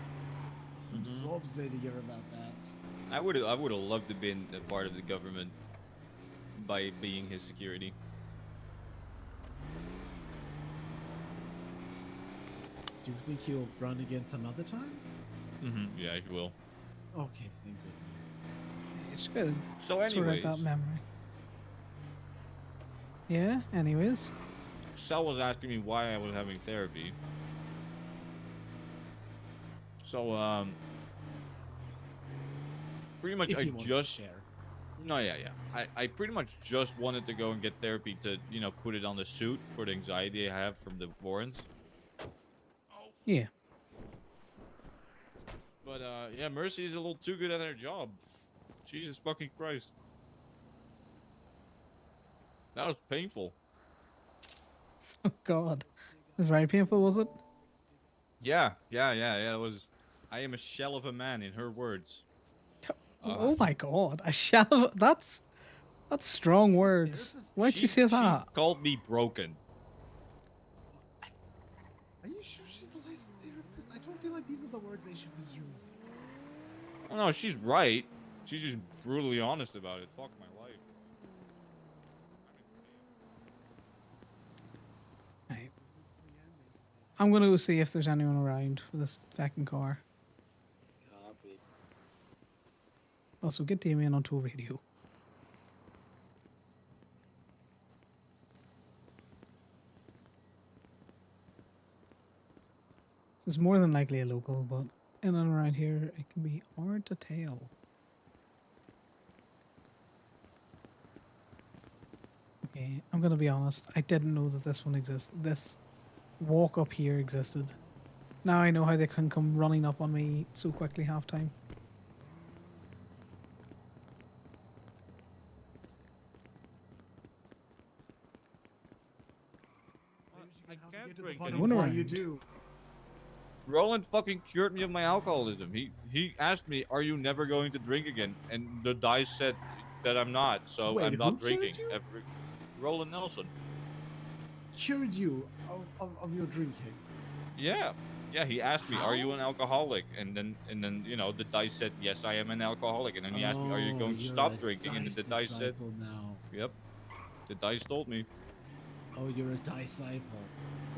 I'm so upset to hear about that. I would have loved to been a part of the government by being his security. Do you think he'll run against another time? Mm-hmm. Yeah, he will. Okay, thank goodness. It's good. So Sort anyways, out that memory. Yeah, anyways. Sal was asking me why I was having therapy. So, pretty much If I you want to just... share. No, yeah. I pretty much just wanted to go and get therapy to, you know, put it on the suit for the anxiety I have from the warrants. Yeah. But, yeah, Mercy's a little too good at her job. Jesus fucking Christ. That was painful. Oh, God. It was very painful, was it? Yeah, it was... I am a shell of a man, in her words. Oh my God. A shell. That's strong words. Why'd you say that? She called me broken. Are you sure she's a licensed therapist? I don't feel like these are the words they should be using. Oh, no, she's right. She's just brutally honest about it. Fuck my life. Right. I'm gonna go see if there's anyone around for this fucking car. Copy. Also, get Damien onto a radio. This is more than likely a local, but in and around here, it can be hard to tell. Okay, I'm gonna be honest. I didn't know that this one existed. This walk up here existed. Now I know how they can come running up on me so quickly half time. I can't Get to the drink point anymore. why you do. Roland fucking cured me of my alcoholism. He asked me, "Are you never going to drink again?" And the dice said that I'm not, so Wait, I'm not who cured drinking. you? Roland Nelson. Cured you of your drinking. Yeah, he asked me, "Are you an alcoholic?" And then you know the dice said, "Yes, I am an alcoholic." And then he asked me, "Are you going to you're stop a drinking?" And then the dice said, disciple now. "Yep." The dice told me. Oh, you're a disciple.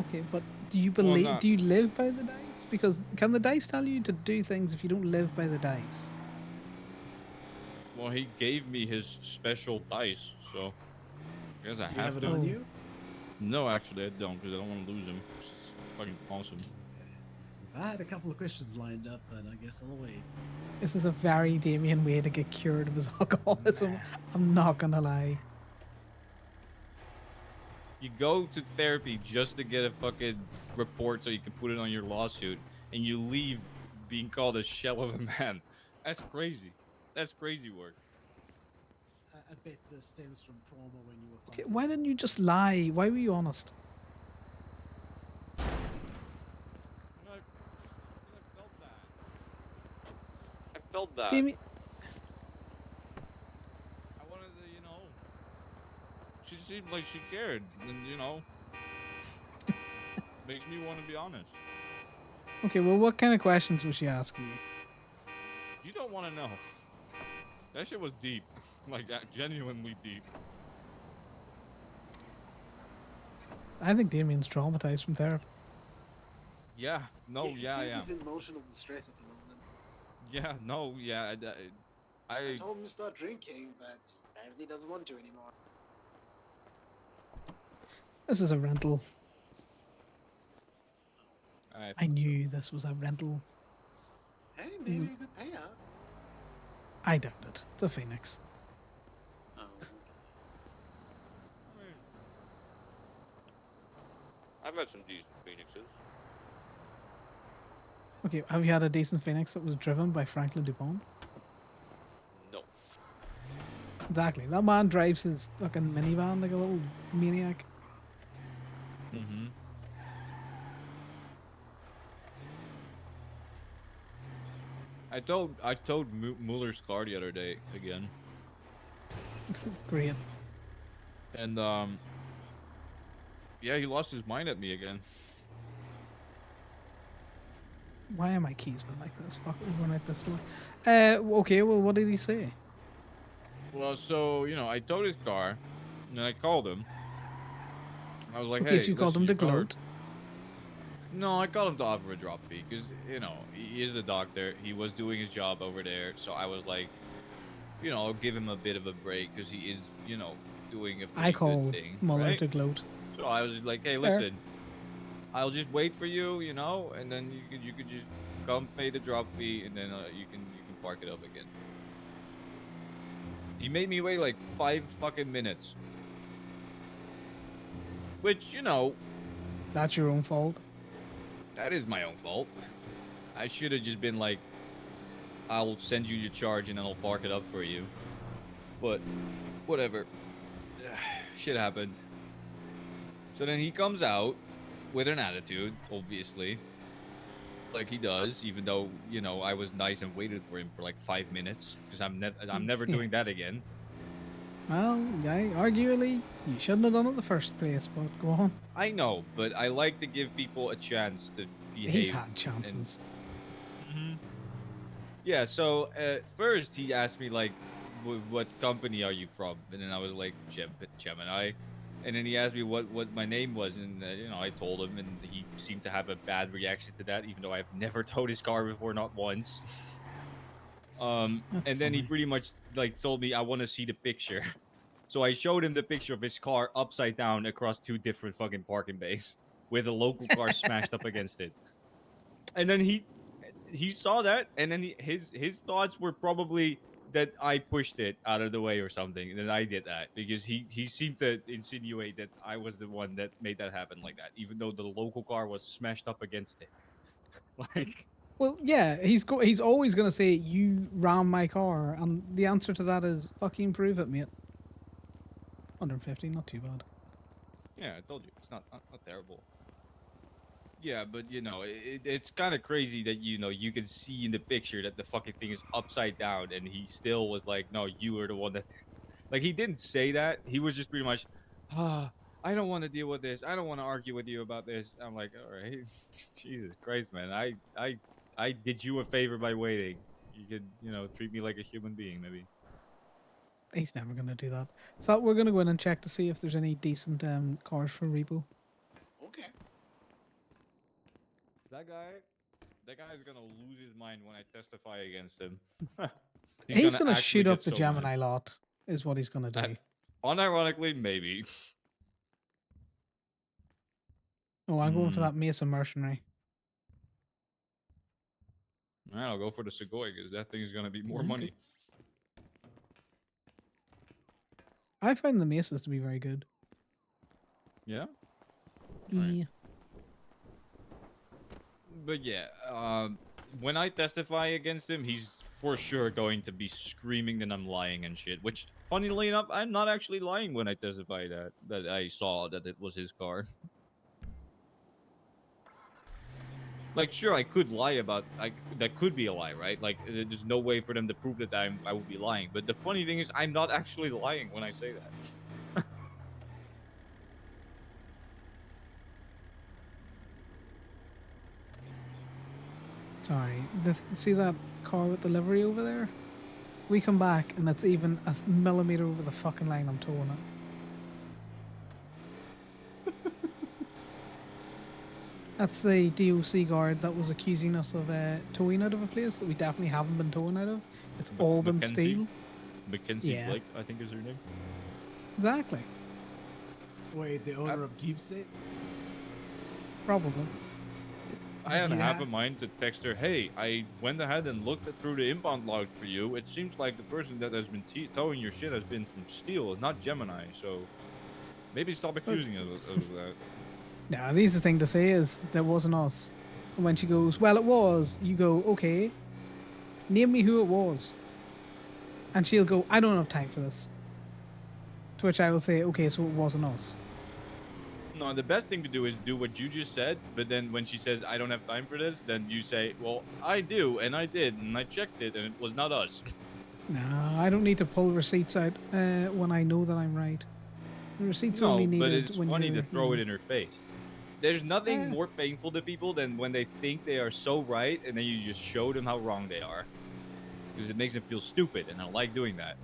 Okay, but do you Well, believe? not- Do you live by the dice? Because can the dice tell you to do things if you don't live by the dice? Well, he gave me his special dice, so I guess I Do you have it to. on you? No, actually, I don't, because I don't want to lose him. It's fucking awesome. 'Cause I had a couple of questions lined up, but I guess I'll wait. This is a very Damien way to get cured of his alcoholism. I'm not gonna lie. You go to therapy just to get a fucking report so you can put it on your lawsuit, and you leave being called a shell of a man. That's crazy. That's crazy work. I bet this stems from trauma when you were Okay, fighting. why didn't you just lie? Why were you honest? I felt that. Damien, I wanted to, you know. She seemed like she cared, and you know, makes me want to be honest. okay, well, what kind of questions was she asking you? You don't want to know. That shit was deep, like genuinely deep. I think Damien's traumatized from therapy. Yeah, no, He yeah, I seems am. he's in emotional distress at the moment. Yeah, no, yeah, I told him to start drinking, but apparently doesn't want to anymore. This is a rental. I I knew this was a rental. Hey, maybe a good payout. I doubt it. It's a Phoenix. Oh, okay. I've had some decent Phoenixes. Okay, have you had a decent Phoenix that was driven by Franklin DuPont? No. Exactly. That man drives his fucking minivan like a little maniac. Mm-hmm. I towed Muller's car the other day again, Great. and yeah, he lost his mind at me again. Why are my keys been like this? Fuck, we're going out this door. Okay, well, what did he say? Well, so I towed his car, and then I called him. I was like, Okay, "Hey, so you called listen, him to your car-" gloat. No, I called him to offer a drop fee because he is a doctor. He was doing his job over there, so I was like, I'll give him a bit of a break because he is doing a I pretty good called thing, Muller right? to gloat. So I was just like, "Hey, Fair. listen, I'll just wait for you, and then you could just come pay the drop fee, and then you can park it up again." He made me wait like 5 fucking minutes, which That's your own fault. that is my own fault. I should have just been like, "I'll send you your charge and then I'll park it up for you." But whatever, shit happened. So then he comes out with an attitude, obviously. Like he does, even though I was nice and waited for him for like 5 minutes because I'm never Yeah. doing that again. Well, arguably, you shouldn't have done it in the first place, but go on. I know, but I like to give people a chance to behave. He's had chances. Yeah. So first he asked me like, "What company are you from?" And then I was like, "Gemini." And then he asked me what my name was, and I told him, and he seemed to have a bad reaction to that, even though I've never towed his car before, not once. And then he funny. pretty much like told me, "I want to see the picture." So I showed him the picture of his car upside down across 2 different fucking parking bays with a local car smashed up against it. And then he saw that, and then his thoughts were probably that I pushed it out of the way or something, and then I did that because he seemed to insinuate that I was the one that made that happen like that, even though the local car was smashed up against it. Like, Well, yeah, he's always going to say, you rammed my car, and the answer to that is, fucking prove it, mate. 150, not too bad. yeah, I told you it's not terrible. Yeah, but it's kind of crazy that you can see in the picture that the fucking thing is upside down, and he still was like, "No, you were the one that." Like he didn't say that. He was just pretty much, I don't want to deal with this. I don't want to argue with you about this." I'm like, "All right, Jesus Christ, man. I did you a favor by waiting. You could treat me like a human being, maybe." He's never going to do that. So we're going to go in and check to see if there's any decent cars for repo. Okay. That guy is gonna lose his mind when I testify against him. He's going to actually shoot get up the so mad. Gemini lot, is what he's going to do. Unironically, maybe. Oh, I'm going for that Mesa Mercenary. All right, I'll go for the Segoy because that thing is gonna be more Okay. money. I find the Mesas to be very good. Yeah. Yeah. But yeah, when I testify against him, he's for sure going to be screaming that I'm lying and shit. Which, funnily enough, I'm not actually lying when I testify that I saw that it was his car. Like, sure, I could lie about that could be a lie, right? Like, there's no way for them to prove that I would be lying. But the funny thing is, I'm not actually lying when I say that. Sorry. See that car with the livery over there? We come back and it's even a millimeter over the fucking line I'm towing it. That's the DOC guard that was accusing us of towing out of a place that we definitely haven't been towing out of. It's all been steel. Mackenzie Yeah. Blake, I think is her name. Exactly. Wait, the owner of Keepsake? Probably. I had You half ha- a mind to text her, hey, I went ahead and looked through the inbound logs for you. It seems like the person that has been towing your shit has been from Steel, not Gemini, so maybe stop accusing us of that. Now, the easiest thing to say is, that wasn't us. And when she goes, well, it was, you go, okay, name me who it was. And she'll go, I don't have time for this. To which I will say, okay, so it wasn't us. No, the best thing to do is do what you just said, but then when she says, I don't have time for this, then you say, well, I do, and I did, and I checked it, and it was not us. Nah, I don't need to pull receipts out when I know that I'm right. The receipts are No, only but needed it's when funny you're, to throw it in her face. There's nothing Eh. more painful to people than when they think they are so right, and then you just show them how wrong they are. Because it makes them feel stupid, and I like doing that.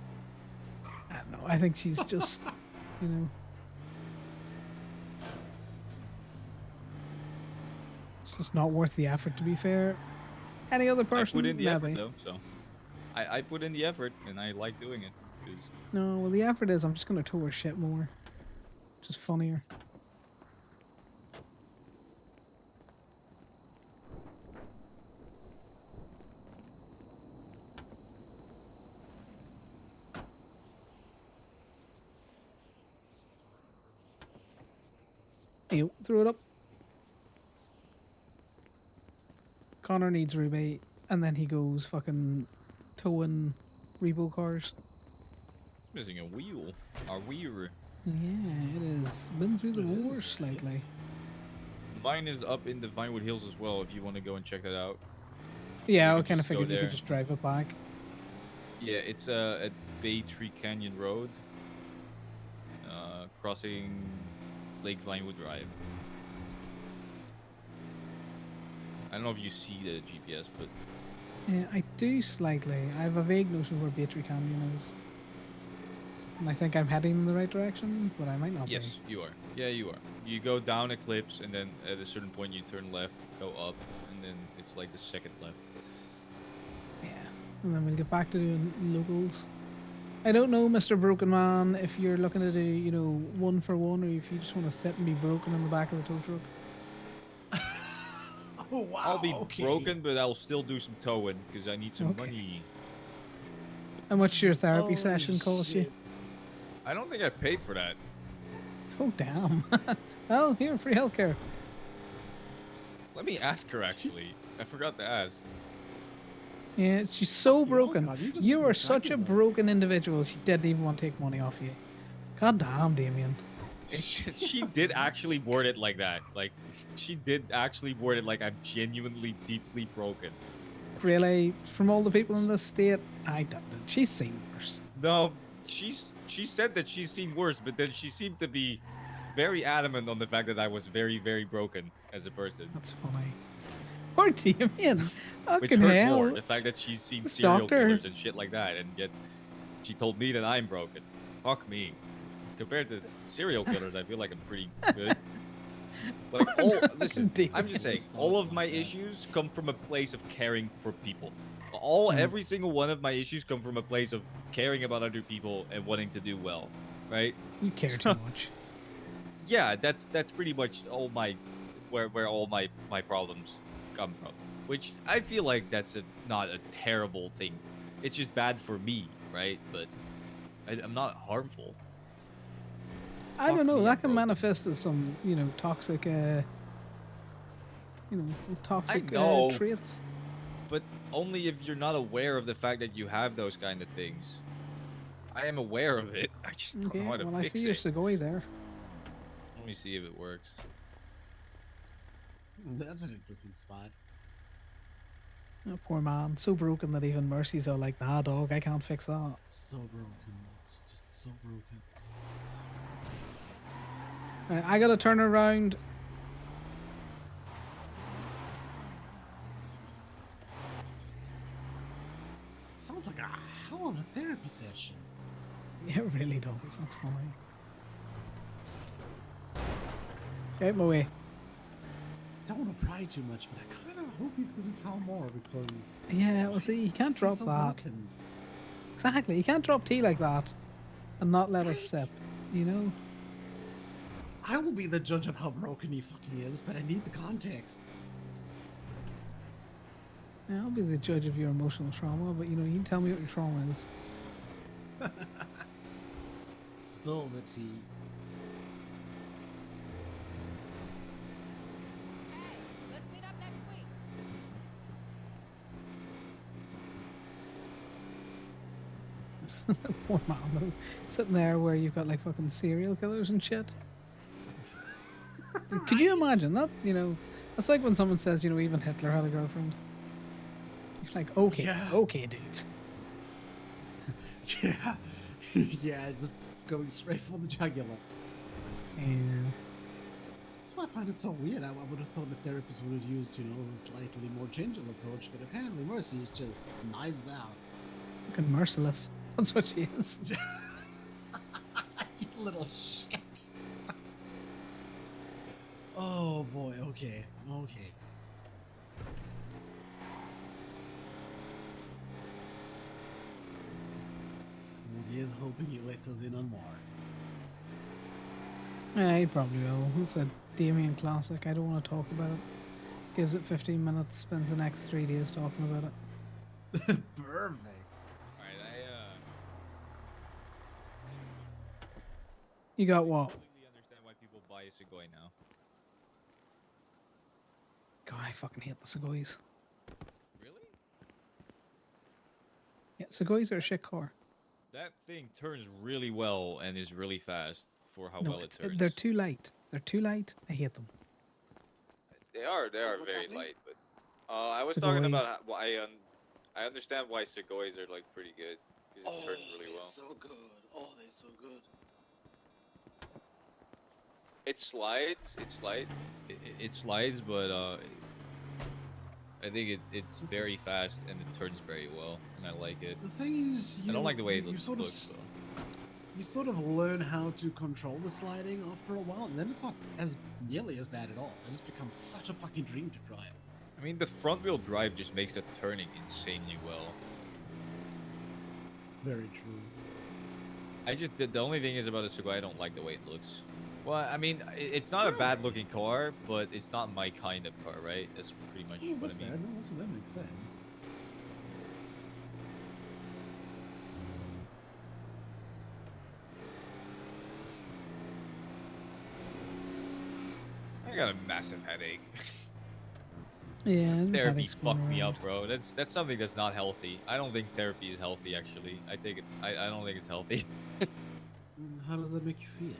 I don't know. I think she's just, you know. It's just not worth the effort, to be fair. Any other person, I put in the maybe. effort, though, so. I put in the effort, and I like doing it. Cause No, well, the effort is I'm just going to tow her shit more. Just funnier. Hey, throw it up. Connor needs rebate, and then he goes fucking towing Rebo cars. it's missing a wheel. A wheel. Yeah, it has been through the It is, war yes. slightly. Mine is up in the Vinewood Hills as well, if you want to go and check that out. Yeah, We I could kind of just go figured you there. could just drive it back. Yeah, it's at Bay Tree Canyon Road, crossing Lake Vinewood Drive. I don't know if you see the GPS, but Yeah, I do slightly. I have a vague notion where Battery Canyon is. And I think I'm heading in the right direction, but I might not yes, you are. Yeah, you are. You go down Eclipse, and then at a certain point you turn left, go up, and then it's like the second left. be. Yeah. And then we'll get back to doing locals. I don't know, Mr. Broken Man, if you're looking to do, you know, one for one, or if you just want to sit and be broken in the back of the tow truck. Oh wow! I'll be okay. broken, but I'll still do some towing because I need some Okay. money. How much your therapy Holy session cost you? shit. I don't think I paid for that. Oh, damn. Well, here, free healthcare. Let me ask her, actually. I forgot to ask. Yeah, she's so You broken. God, you're just You are such a attacking them. broken individual, she didn't even want to take money off you. God damn, Damien. She did actually word it like that. Like, she did actually word it like I'm genuinely deeply broken. Really, from all the people in this state, I doubt it. She's seen worse. No, she said that she's seen worse, but then she seemed to be very adamant on the fact that I was very, very broken as a person. That's funny. Poor Damien. Which Fucking hurt hell. more, the fact that she's seen This serial doctor. killers and shit like that, and yet she told me that I'm broken. Fuck me. Compared to serial killers, I feel like I'm pretty good. Like, listen, I'm just saying, all of my issues come from a place of caring for people. Every single one of my issues come from a place of caring about other people and wanting to do well, right? You care too much. Yeah, that's pretty much all where all my problems come from. Which I feel like that's not a terrible thing. It's just bad for me, right? But I'm not harmful. I don't Fuck know. me, That I'm can broken. manifest as some, you know, toxic, toxic know. traits. But only if you're not aware of the fact that you have those kind of things. I am aware of it. I just don't Okay, know how to well, I fix see your it. Segoy there. Let me see if it works. That's an interesting spot. Oh, poor man. So broken that even Mercy's all like, nah, dog, I can't fix that. So broken. It's just so broken. Right, I gotta turn around. Sounds like a hell of a therapy session. Yeah, it really does. That's funny. Get out my way. Don't want to pry too much, but I kind of hope he's going to tell more because. Yeah, well, see, you can't he's drop so that. broken. Exactly. You can't drop tea like that and not let us sip, you know? I will be the judge of how broken he fucking is, but I need the context. Yeah, I'll be the judge of your emotional trauma, but you know, you can tell me what your trauma is. Spill the tea. Let's meet up next week. Poor man, though. Sitting there where you've got like fucking serial killers and shit. Could you imagine that? You know, it's like when someone says, you know, even Hitler had a girlfriend. You're like, okay, Yeah. okay, dudes. Yeah. Yeah, just going straight for the jugular. Yeah. That's why I find it so weird. I would have thought the therapist would have used, you know, a slightly more gentle approach, but apparently Mercy is just knives out. Fucking merciless. That's what she is. You little shit. Oh boy, okay. Okay. Here's hoping he lets us in on more. Yeah, he probably will. It's a Damien classic. I don't want to talk about it. Gives it 15 minutes, spends the next 3 days talking about it. Perfect. Alright, You got what? completely understand why people buy a Sugoi now. God, I fucking hate the Sugois. Really? Yeah, Sugois are a shit car. That thing turns really well and is really fast for how No, well it it's, turns. they're too light. They're too light. I hate them. They are What's very happening? light, but I was talking about Sugois. how, I understand why Segoys are like pretty good because it turns really well. So good. Oh, they're so good. It slides. It's light. It slides, but I think it's very fast and it turns very well, and I like it. The thing is, I don't like the way it you sort of looks, though. you sort of learn how to control the sliding after a while, and then it's not as nearly as bad at all. It just becomes such a fucking dream to drive. I mean, the front wheel drive just makes the turning insanely well. Very true. I just the only thing is about the Sugoi, I don't like the way it looks. Well, I mean, it's not a bad looking car, but it's not my kind of car, right? That's pretty much Oh, what that's I mean. fair. No, also that makes sense. I got a massive headache. Yeah, the Therapy headache's going fucked me around. up, bro. That's something that's not healthy. I don't think therapy is healthy, actually. I think I don't think it's healthy. How does that make you feel?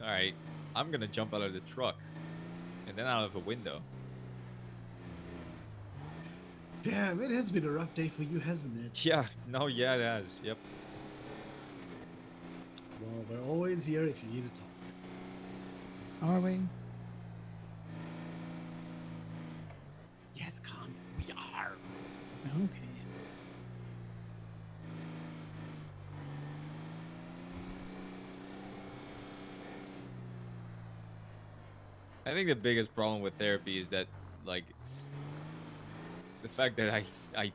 All right, I'm gonna jump out of the truck, and then out of a window. Damn, it has been a rough day for you, hasn't it? Yeah, no, yeah, it has. Yep. Well, we're always here if you need to talk. Are we? Yes, Con, we are. Okay. I think the biggest problem with therapy is that, like, the fact that I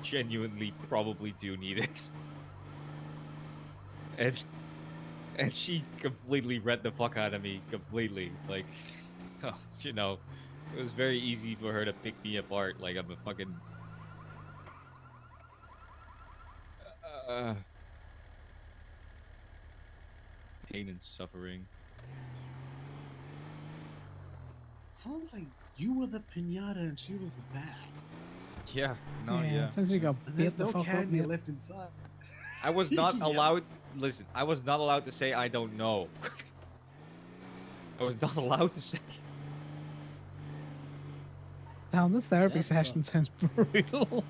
genuinely probably do need it, and she completely read the fuck out of me completely. Like, so you know, it was very easy for her to pick me apart like I'm a fucking. Pain and suffering. Sounds like you were the pinata and she was the bat. Yeah, no, yeah. yeah. It's actually got And beat there's the no fuck up, candy mate. left inside. I was not Yeah. allowed. Listen, I was not allowed to say I don't know. I was not allowed to say. Damn, this therapy That's session sounds brutal.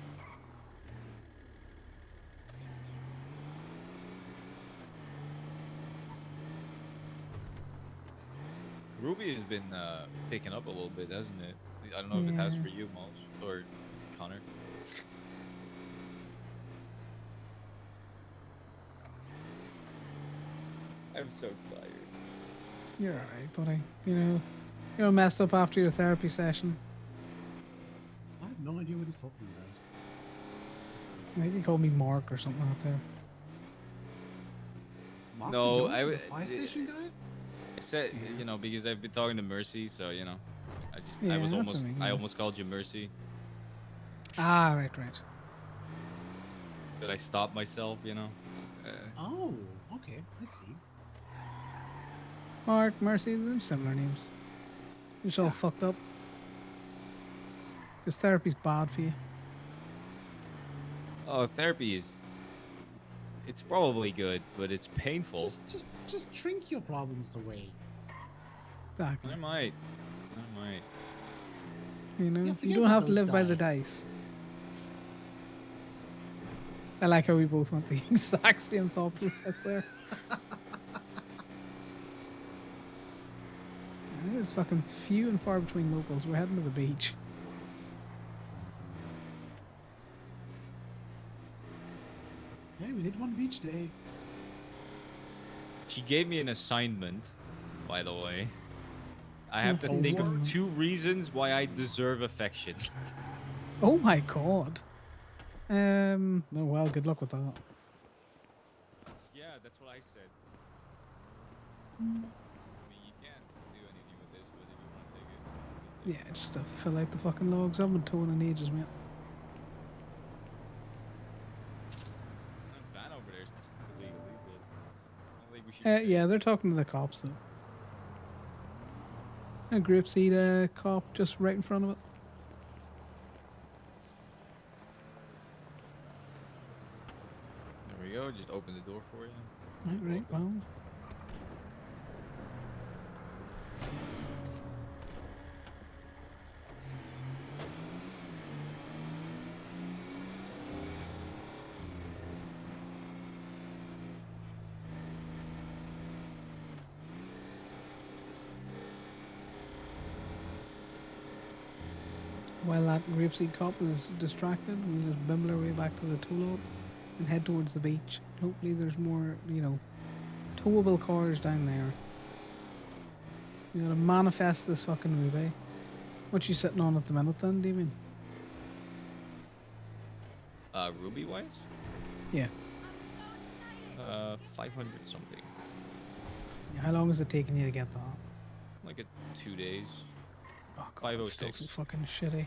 Ruby has been picking up a little bit, hasn't it? I don't know if it has Yeah. for you, Moss, or Connor. I'm so tired. You're alright, buddy. You're all messed up after your therapy session. I have no idea what he's talking about. Maybe call me Mark or something out there. Mark No, the I Gnome, would- the fire station guy? I said, you know, because I've been talking to Mercy, so you know, I Yeah, that's what I yeah. almost called you Mercy, Ah, right. but I stopped myself, you know. Oh, okay. I see. Mark, Mercy, they're similar names. You're just all fucked up. Because therapy's bad for you. Oh, therapy is. It's probably good, but it's painful. Just drink your problems away. Exactly. I might. You know, Yeah, you forget don't about have to those live by the dice. dice. I like how we both went the exact same thought process there. There's fucking few and far between locals. We're heading to the beach. Hey, we need one beach day. She gave me an assignment, by the way. I have What's to the think of assignment? 2 reasons why I deserve affection. Oh my god. Oh well, good luck with that. Yeah, that's what I said. I mean, you can't do anything with this, but if you want to take it. Yeah, just to fill out the fucking logs. I've been towing in ages, mate. It's not bad over there. It's illegally, but I don't think we should. Yeah, they're talking to the cops though. A grapeseed cop just right in front of it. There we go. Just open the door for you. Right, well. While that grapeseed cop is distracted, we'll just bimble our way back to the tow load and head towards the beach. Hopefully there's more, you know, towable cars down there. We gotta manifest this fucking ruby. What you sitting on at the minute then, Damien? Ruby wise? Yeah. 500 something. How long is it taking you to get that? Like 2 days. Oh god, it's still 506. so fucking shitty.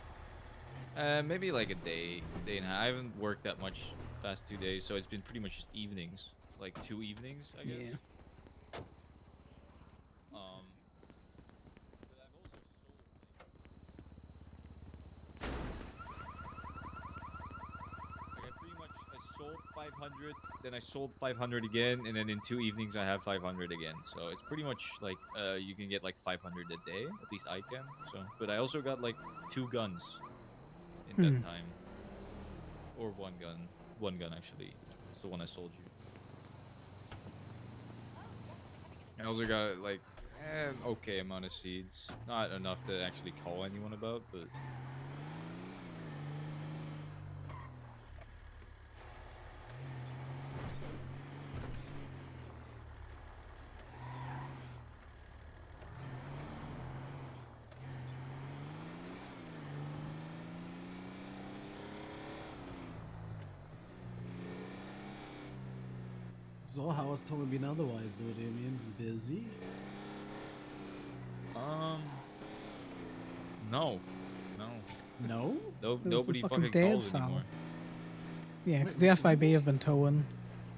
Maybe like a day and a half. I haven't worked that much past 2 days, so it's been pretty much just evenings, like 2 evenings, I guess. Yeah. But I've also sold like I pretty much I sold 500, then I sold 500 again, and then in 2 evenings I have 500 again. So it's pretty much like you can get like 500 a day, at least I can. So, but I also got like 2 guns in that time. Or 1 gun. 1 gun, actually. It's the one I sold you. I also got, like, an okay amount of seeds. Not enough to actually call anyone about, but... So how was telling me otherwise, though, Damien? Busy? No. No? Nobody fucking dead, calls Sal. anymore. Yeah, because the FIB have been towing,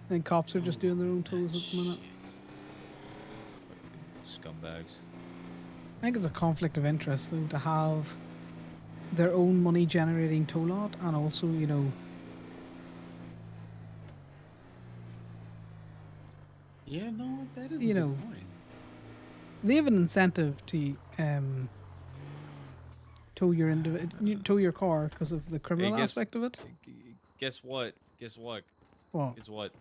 and cops are just doing their own tows at the minute. Scumbags. I think it's a conflict of interest, though, to have their own money-generating tow lot, and also, you know... Yeah, no, that is You a good know, point. they have an incentive to tow your car because of the criminal aspect of it. Guess what? What? Guess what?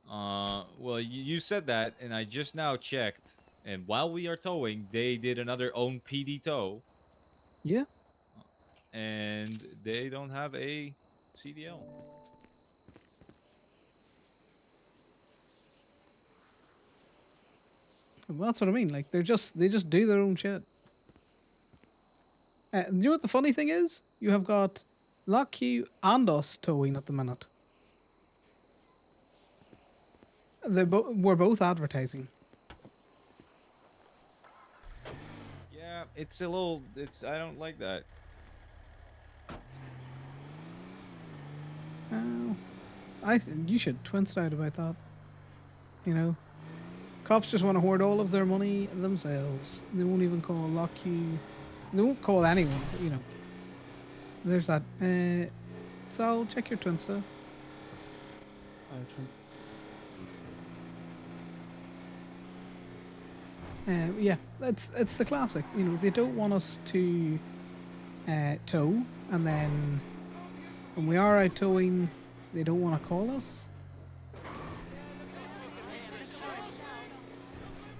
Well, you said that, and I just now checked, and while we are towing, they did another own PD tow. Yeah. And they don't have a CDL. Well, that's what I mean. Like they just do their own shit. You know what the funny thing is? You have got Lockheed and us towing at the minute. We're both advertising. It's a little. It's. I don't like that. Oh, you should twinst out about that. You know, cops just want to hoard all of their money themselves. They won't even call lock you. They won't call anyone. But, you know, there's that. Sal, check your twinster. Twins. Yeah, it's the classic. You know, they don't want us to tow, and then when we are out towing, they don't want to call us.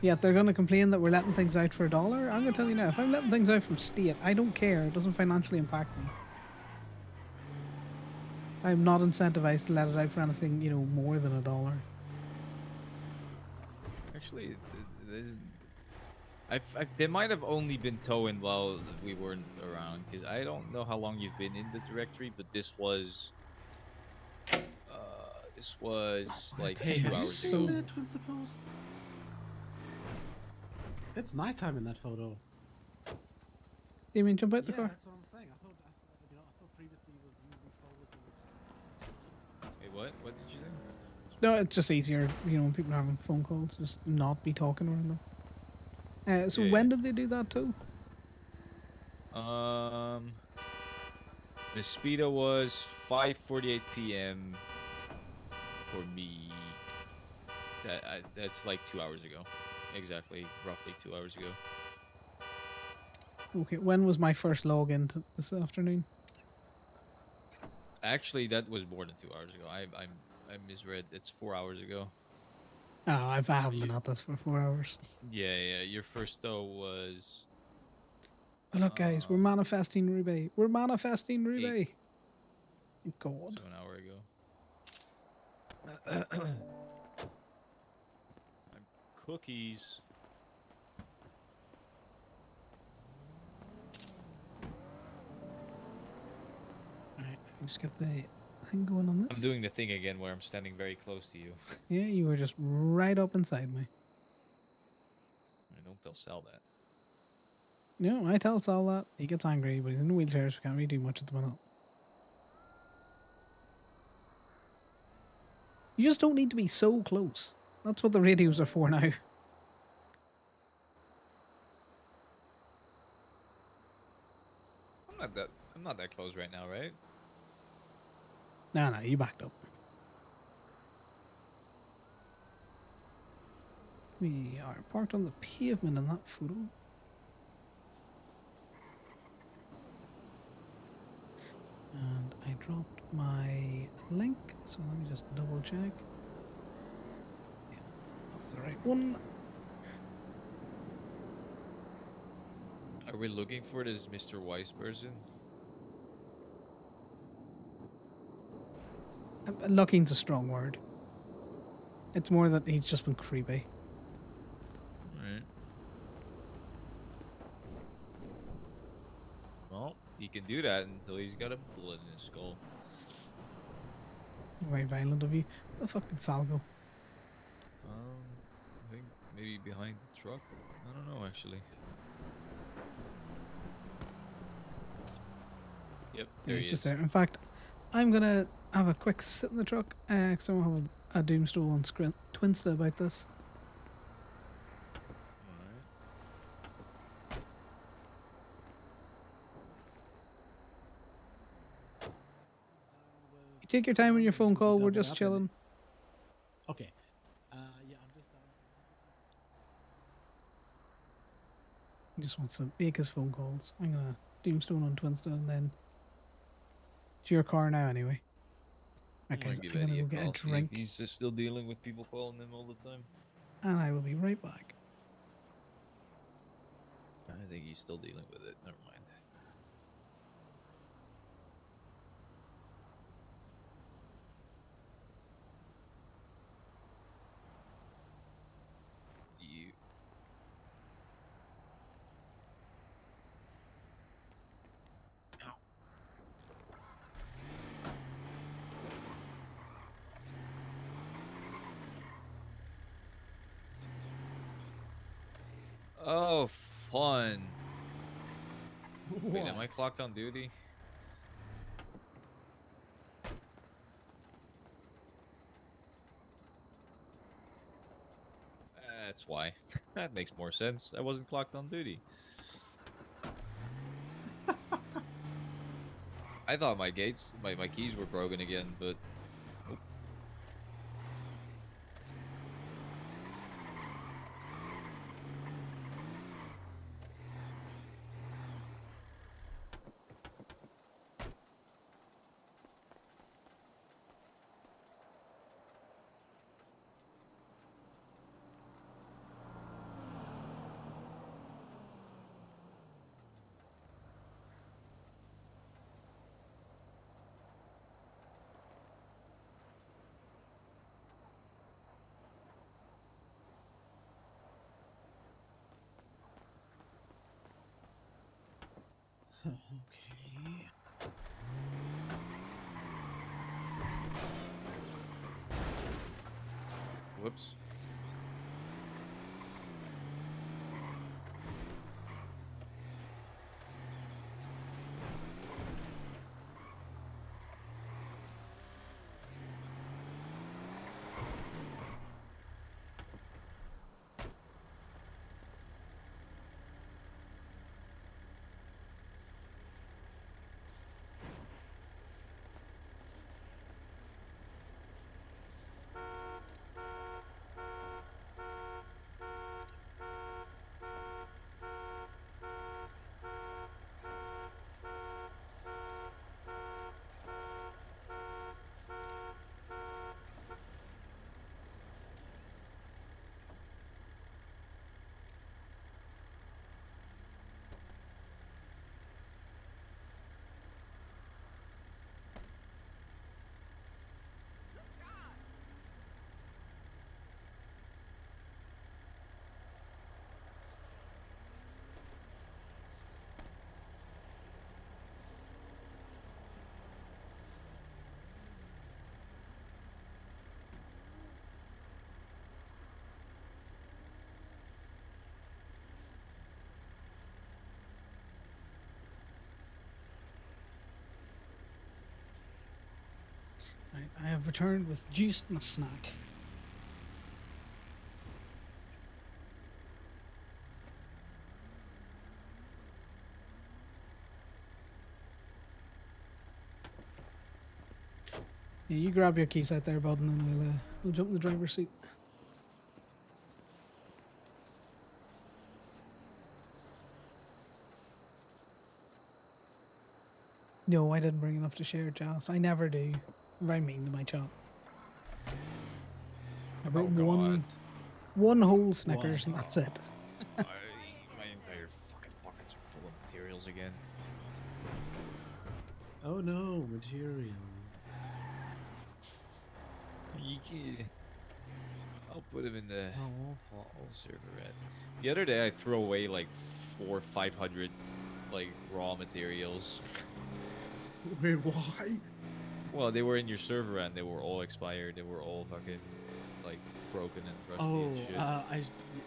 Yeah, they're going to complain that we're letting things out for $1. I'm going to tell you now, if I'm letting things out from state, I don't care. It doesn't financially impact me. I'm not incentivized to let it out for anything, you know, more than $1. Actually, they might have only been towing while we weren't around, because I don't know how long you've been in the directory, but this was like Hey, 2 have you hours seen ago. that Twins post? It's nighttime in that photo. You mean jump out the Yeah, car? that's what I'm saying. I thought previously he was using photos of. Wait, what? What did you say? No, it's just easier, you know, when people are having phone calls, just not be talking around them. So Yeah, when did they do that too? The speedo was 5:48 p.m. for me. That's like 2 hours ago, exactly, roughly 2 hours ago. Okay, when was my first login this afternoon? Actually, that was more than 2 hours ago. I misread. It's 4 hours ago. Oh, I haven't been at this for 4 hours. Yeah. Your first though was. Oh, look, guys, we're manifesting Ruby. We're manifesting Ruby. God. So an hour ago. I'm cookies. Alright, just get the thing going on this. I'm doing the thing again where I'm standing very close to you. Yeah, you were just right up inside me. I don't tell Sal that. No, I tell Sal that. He gets angry, but he's in the wheelchairs. We can't really do much at the minute. You just don't need to be so close. That's what the radios are for now. I'm not that close right now, right? No, you backed up. We are parked on the pavement in that photo. And I dropped my link, so let me just double check. Yeah, that's the right one. Are we looking for this Mr. Wise person? Looking's a strong word. It's more that he's just been creepy. Alright. Well, he can do that until he's got a bullet in his skull. Very violent of you. Where the fuck did Sal go? I think maybe behind the truck. I don't know actually. Yep, there He's he just is. there. In fact, I'm gonna have a quick sit in the truck because I want to have a doomstool on Twinsta about this. You take your time on your phone call. We're just chilling. Okay. Yeah, I'm just done. He just wants to make his phone calls. I'm gonna doomstone on Twinsta and then it's your car now anyway. Right, guys, I'm gonna go get a drink He's just still dealing with people calling him all the time. and I will be right back. I think he's still dealing with it. Never mind. You. Oh, fun. Wait, am I clocked on duty? That's why. That makes more sense. I wasn't clocked on duty. I thought my my keys were broken again, but nope. Okay. Whoops. Right, I have returned with juice and a snack. Yeah, you grab your keys out there, bud, and then we'll jump in the driver's seat. No, I didn't bring enough to share, Janice. I never do. I'm very mean to my chat. I brought one whole Snickers, and that's it. My entire fucking pockets are full of materials again. Oh no, materials. You can... I'll put them in the serverette. The other day, I threw away like 400 or 500 like raw materials. Wait, why? Well, they were in your server and they were all expired. They were all fucking like broken and rusty and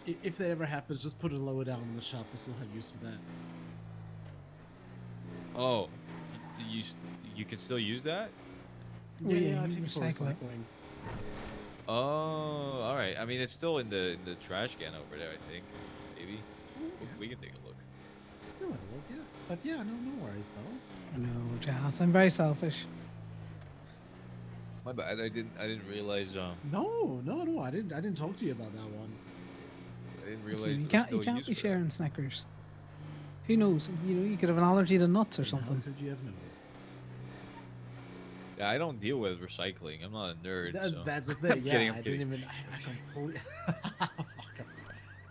shit. If that ever happens, just put it lower down in the shops. I still have use for that. Oh, you can still use that? Yeah, I you take it for recycle it. recycling. Oh, all right. I mean, it's still in the trash can over there. I think maybe we can take a look. No, yeah. But yeah, no worries though. No, Janice, I'm very selfish. My bad. I didn't realize. No, I didn't talk to you about that one. I didn't realize You there was can't still be use for that. sharing Snickers. Who knows? You could have an allergy to nuts or And how something. could you have known? Yeah, I don't deal with recycling. I'm not a nerd. so. That's the thing. I'm Yeah, kidding. I didn't even. I completely.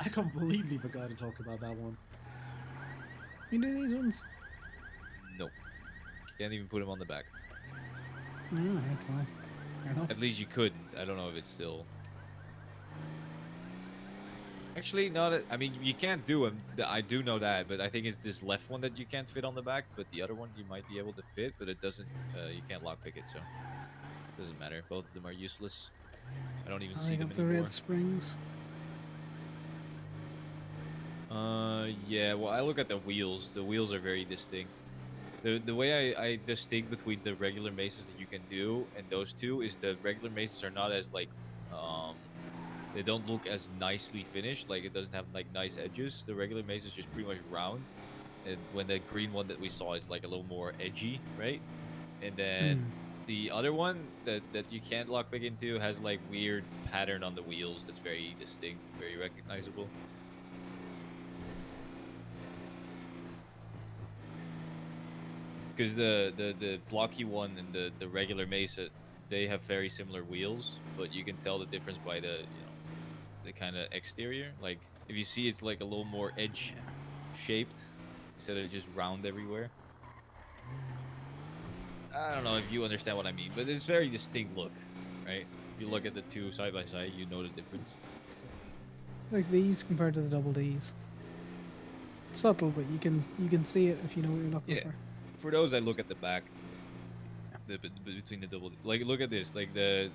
I completely forgot to talk about that one. You do these ones? Nope. Can't even put him on the back. Alright, well, fair enough. At least you couldn't. I don't know if it's still. Actually, no. I mean, you can't do them. I do know that, but I think it's this left one that you can't fit on the back. But the other one you might be able to fit, but it doesn't. You can't lockpick it, so it doesn't matter. Both of them are useless. I don't even see I them got the anymore. red springs. Yeah. Well, I look at the wheels. The wheels are very distinct. The way I distinct between the regular maces that you can do and those two is the regular maces are not as like um they don't look as nicely finished. Like it doesn't have like nice edges. The regular mace is just pretty much round. And when the green one that we saw is like a little more edgy, right? And then Hmm. the other one that you can't lockpick into has like weird pattern on the wheels that's very distinct, very recognizable. Because the blocky one and the regular Mesa, they have very similar wheels, but you can tell the difference by the kind of exterior. Like if you see, it's like a little more edge shaped instead of just round everywhere. I don't know if you understand what I mean, but it's very distinct look, right? If you look at the two side by side, you know the difference. Like these compared to the double Ds. Subtle, but you can see it if you know what you're looking Yeah. for. For those, I look at the back. Between the double, like look at this, like this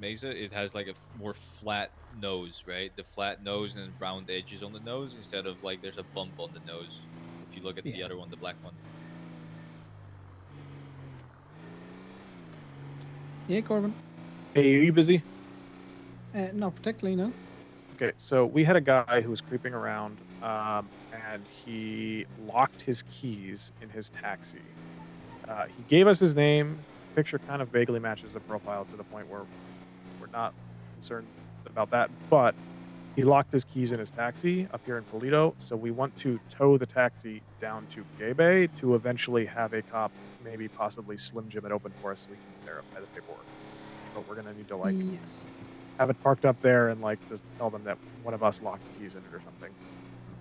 Mesa, it has like a more flat nose, right? The flat nose and round edges on the nose instead of like there's a bump on the nose. If you look at the Yeah. other one, the black one. Yeah, Corbin. Hey, are you busy? Not particularly, no. Okay, so we had a guy who was creeping around, and he locked his keys in his taxi. He gave us his name. Picture kind of vaguely matches the profile to the point where we're not concerned about that. But he locked his keys in his taxi up here in Polito, so we want to tow the taxi down to Gay Bay to eventually have a cop, maybe possibly Slim Jim it open for us so we can verify the paperwork. But we're gonna need to like Yes. have it parked up there and like just tell them that one of us locked the keys in it or something.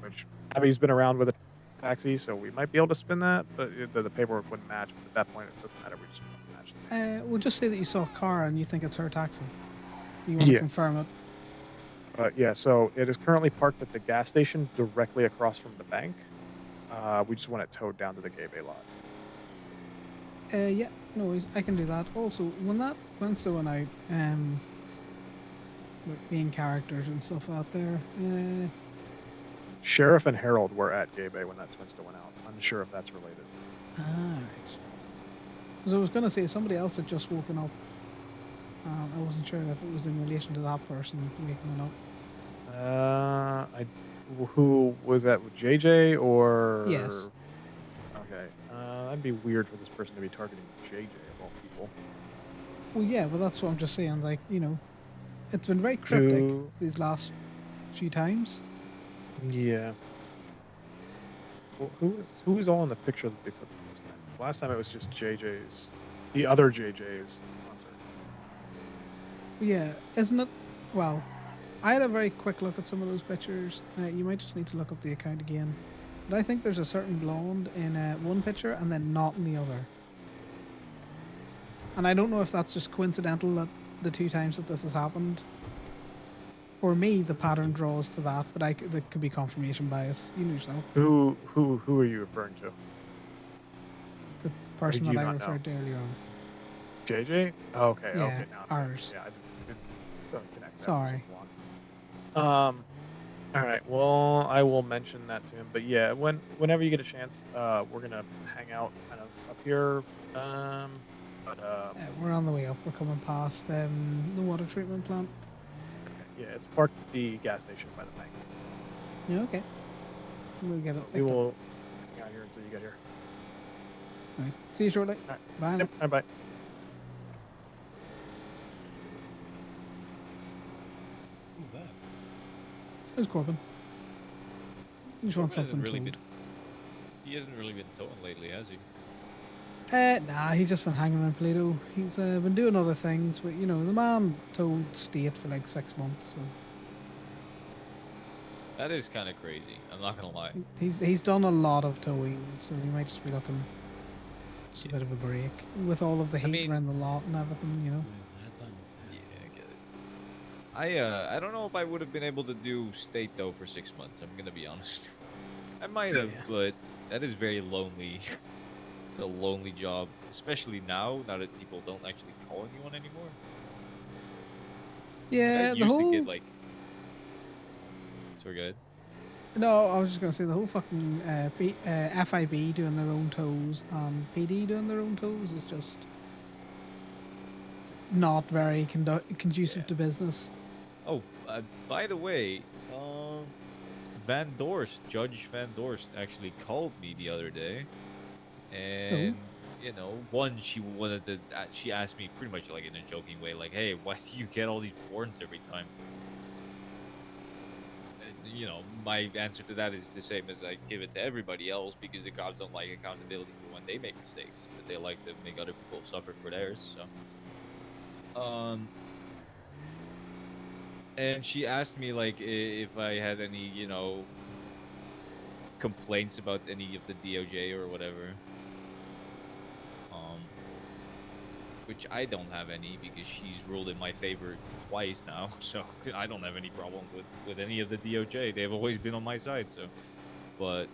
Which Abby's been around with a taxi, so we might be able to spin that, but the paperwork wouldn't match. But at that point, it doesn't matter. We just match the We'll just say that you saw a car and you think it's her taxi. You want to Yeah. confirm it. Yeah, so it is currently parked at the gas station directly across from the bank. We just want it towed down to the Gay Bay lot. Yeah, no worries. I can do that. Also, when so when I with main characters and stuff out there, Sheriff and Harold were at Gay Bay when that twin still went out. Unsure if that's related. right. Because I was gonna say somebody else had just woken up. I wasn't sure if it was in relation to that person waking up. Who was that? With JJ or? Yes. Okay. That'd be weird for this person to be targeting JJ of all people. Well, yeah, but that's what I'm just saying. Like, you know, it's been very cryptic Do- these last few times. Yeah. Well, who was all in the picture that they took this time? 'Cause last time it was just JJ's, the other JJ's concert. Yeah, isn't it? Well, I had a very quick look at some of those pictures. You might just need to look up the account again. But I think there's a certain blonde in one picture and then not in the other. And I don't know if that's just coincidental that the two times that this has happened. For me, the pattern draws to that, but there could be confirmation bias. You know yourself. Who are you referring to? The person do you that I not know? referred to earlier on. JJ? Oh, okay, Yeah, okay, now. ours. Yeah, I didn't connect that for Sorry. so long. All right. Well, I will mention that to him. But yeah, whenever you get a chance, we're gonna hang out kind of up here. We're on the way up. We're coming past the water treatment plant. Yeah, it's parked at the gas station by the bank. Yeah, okay. We'll get it. We picked up. will hang out here until you get here. Nice. See you shortly. All right. Bye. now. Yep, bye. Who's that? Who's Corbin? You just want Corbin hasn't something really told. been. He hasn't really been towing lately, has he? Nah, he's just been hanging around Plato. He's been doing other things, but you know, the man towed state for like 6 months, so That is kind of crazy. I'm not gonna lie. he's done a lot of towing, so he might just be looking just a bit of a break with all of the heat around the lot and everything, you know. That's understandable. Yeah, I get it. I don't know if I would have been able to do state though for 6 months. I'm gonna be honest. I might have, but that is very lonely. It's a lonely job, especially now that people don't actually call anyone anymore. Yeah, I the used whole to get like. So good. No, I was just gonna say the whole fucking FIB doing their own tows and PD doing their own tows is just not very conducive to business. Oh, by the way, Van Dorst, Judge Van Dorst, actually called me the other day, and you know, she asked me pretty much like in a joking way, like, "Hey, why do you get all these warrants every time?" And, you know, my answer to that is the same as I give it to everybody else, because the cops don't like accountability for when they make mistakes, but they like to make other people suffer for theirs. So, and she asked me like if I had any, you know, complaints about any of the DOJ or whatever. Which I don't have any, because she's ruled in my favor twice now, so I don't have any problem with any of the DOJ. They've always been on my side, so. But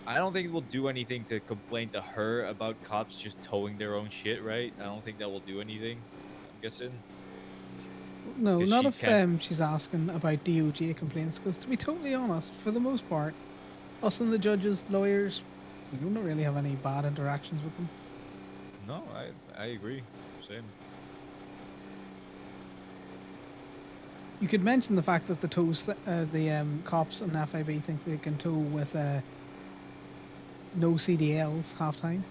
I don't think it will do anything to complain to her about cops just towing their own shit, right? I don't think that will do anything, I'm guessing. No, 'Cause not she if can't- she's asking about DOJ complaints. Because to be totally honest, for the most part, us and the judges, lawyers, we don't really have any bad interactions with them. No, I agree. Same. You could mention the fact that the cops and FIB think they can tow with no CDLs half time.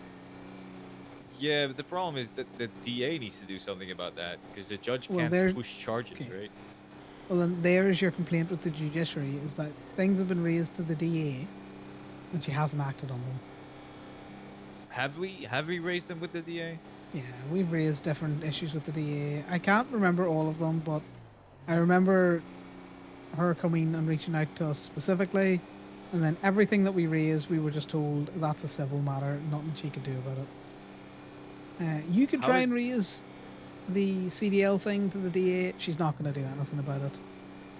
Yeah, but the problem is that the DA needs to do something about that, because the judge Well, can't there's- push charges, okay. right? Well, then there is your complaint with the judiciary: is that things have been raised to the DA, and she hasn't acted on them. Have we raised them with the DA? Yeah, we've raised different issues with the DA. I can't remember all of them, but I remember her coming and reaching out to us specifically, and then everything that we raised, we were just told that's a civil matter, nothing she could do about it. You could How try is- and raise the CDL thing to the DA. She's not going to do anything about it.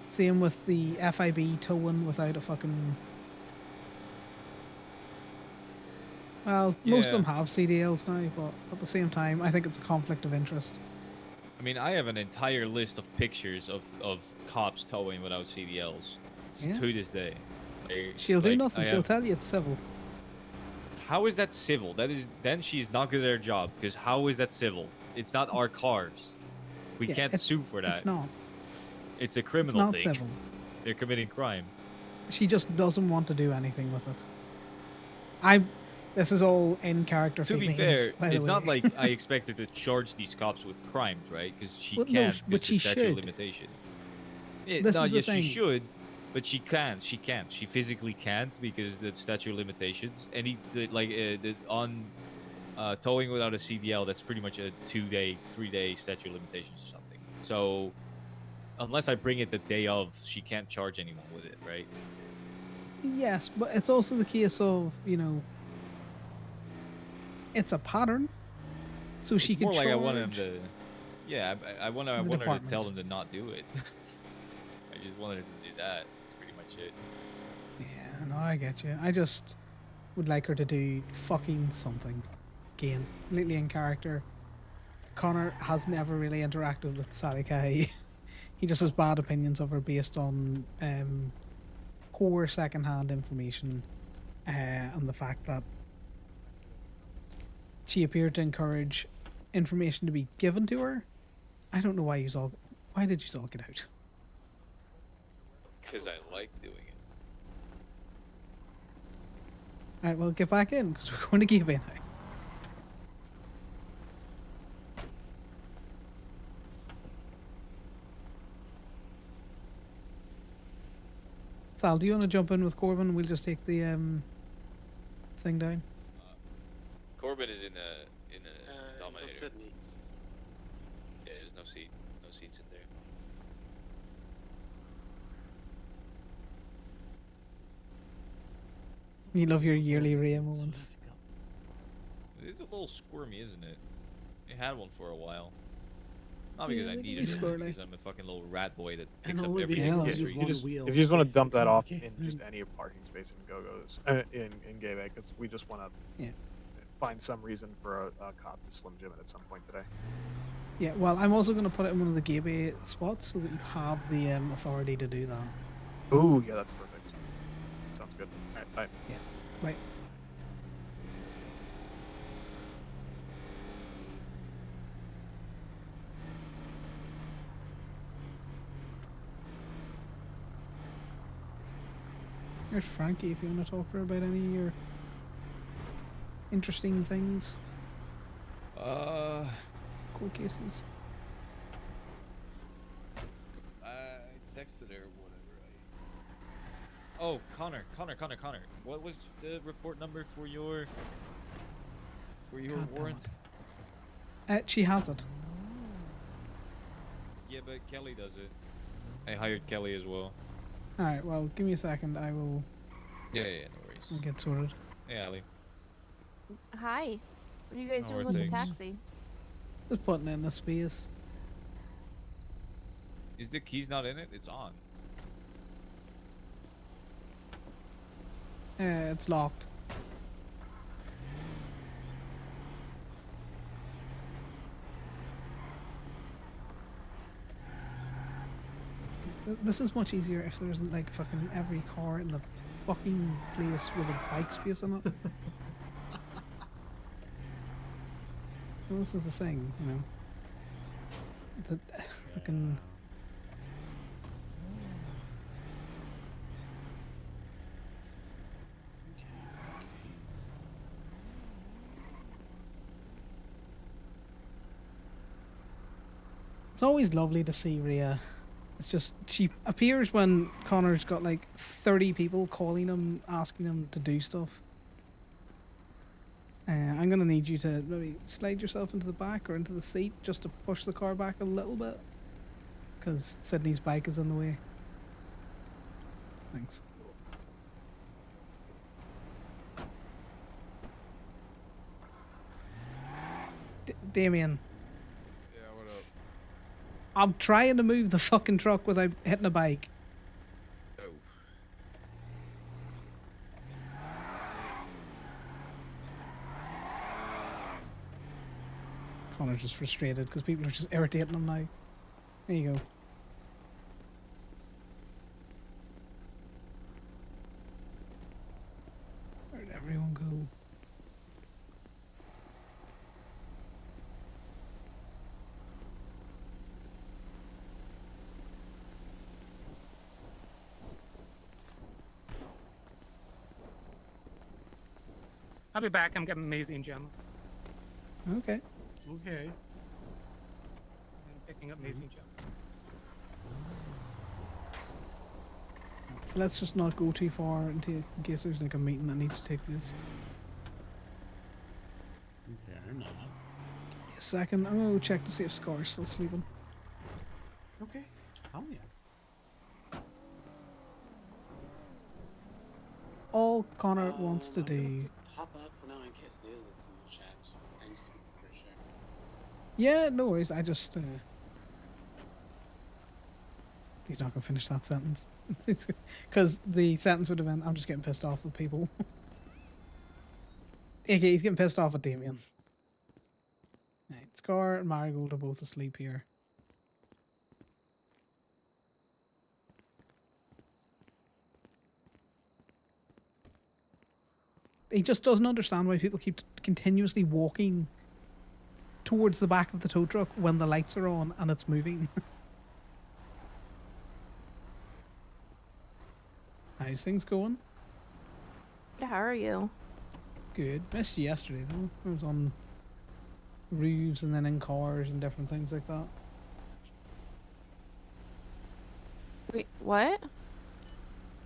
Same with the FIB towing without a fucking. Well, most of Yeah. them have CDLs now, but at the same time, I think it's a conflict of interest. I mean, I have an entire list of pictures of cops towing without CDLs Yeah. to this day. She'll do Like, nothing. I She'll have- tell you it's civil. How is that civil? That is, then she's not good at her job, because how is that civil? It's not our cars. We Yeah, can't sue for that. It's not. It's a It's criminal not thing. civil. They're committing crime. She just doesn't want to do anything with it. This is all in character To be feelings, fair, by the it's way. not like I expected to charge these cops with crimes, right? Because she Well, no, can't, but because she the statute of should. limitation. This No, is the yes, she thing. should, but she can't. She can't. She physically can't, because the statute of limitations. On towing without a CDL, that's pretty much a 2-day, 3-day statute of limitations or something. So unless I bring it the day of, she can't charge anyone with it, right? Yes, but it's also the case of, it's a pattern. So she It's can more like charge. I want him to. Yeah, I want her to tell departments. them to not do it. I just wanted her to do that. That's pretty much it. Yeah, no, I get you. I just would like her to do fucking something. Again, completely in character. Connor has never really interacted with Sally Kay. He just has bad opinions of her based on poor secondhand information and the fact that she appeared to encourage information to be given to her. I don't know why why did you all get out? Because I like doing it. Alright, well, get back in, because we're going to give in now. Sal, do you want to jump in with Corbin? We'll just take the thing down. Corbin is in a dominator. Yeah, there's no seats in there. You love your yearly Rhea moments. It's a little squirmy, isn't it? I had one for a while. Not because Yeah, I they can needed be it, squirrely. because I'm a fucking little rat boy that And picks up only everything. being able for to free. use one wheel If you just want to definitely dump that off in complicates just things. any parking space in Go-Go's, in Gay Bay, because we just want to Yeah. find some reason for a cop to Slim Jim it at some point today. Yeah, well, I'm also going to put it in one of the gateway spots so that you have the authority to do that. Oh, yeah, that's perfect. Sounds good. All right, bye. Yeah. Right. Here's Frankie if you want to talk to her about any of your interesting things. Court cases. I texted her whatever. Oh, Connor. What was the report number for your God damn warrant? She has it. Yeah, but Kelly does it. I hired Kelly as well. Alright, well, give me a second. I will Yeah, no worries. I'll get sorted. Hey, Ali. Hi. What are you guys How doing are with the things? taxi? Just putting it in the space. Is the keys not in it? It's on. It's locked. This is much easier if there isn't like fucking every car in the fucking place with a bike space in it. Well, this is the thing, you know. That fucking. It's always lovely to see Rhea. It's just, she appears when Connor's got like 30 people calling him, asking him to do stuff. I'm going to need you to maybe slide yourself into the back or into the seat just to push the car back a little bit. Because Sydney's bike is in the way. Thanks. Damien. Yeah, what up? I'm trying to move the fucking truck without hitting a bike. Oh. Connor's just frustrated because people are just irritating him now. There you go. Where'd everyone go? I'll be back. I'm getting Maisie and Gemma. Okay. Okay. I'm picking up Maisie and Gemma. Let's just not go too far in case there's like a meeting that needs to take place. Fair enough. A second, I'm gonna go check to see if Scar's still sleeping. Okay. Oh yeah. All Connor wants to do. Top up for now in case there is a cool chat. I just for sure. Yeah, no worries. I just. He's not gonna finish that sentence because the sentence would have been, "I'm just getting pissed off with people." Okay, he's getting pissed off at Damien. Right, Scar and Marigold are both asleep here. He just doesn't understand why people keep continuously walking towards the back of the tow truck when the lights are on and it's moving. How's things going? Yeah, how are you? Good. Missed you yesterday though. I was on roofs and then in cars and different things like that. Wait, what?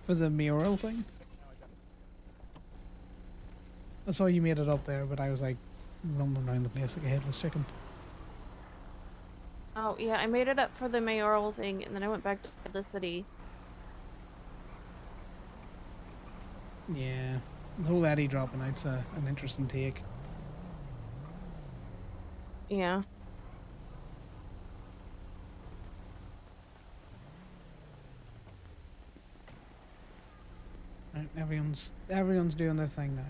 For the mayoral thing? I saw you made it up there, but I was like running around the place like a headless chicken. Oh, yeah, I made it up for the mayoral thing, and then I went back to the city. Yeah. The whole Eddie dropping out's an interesting take. Yeah. Right, everyone's doing their thing now.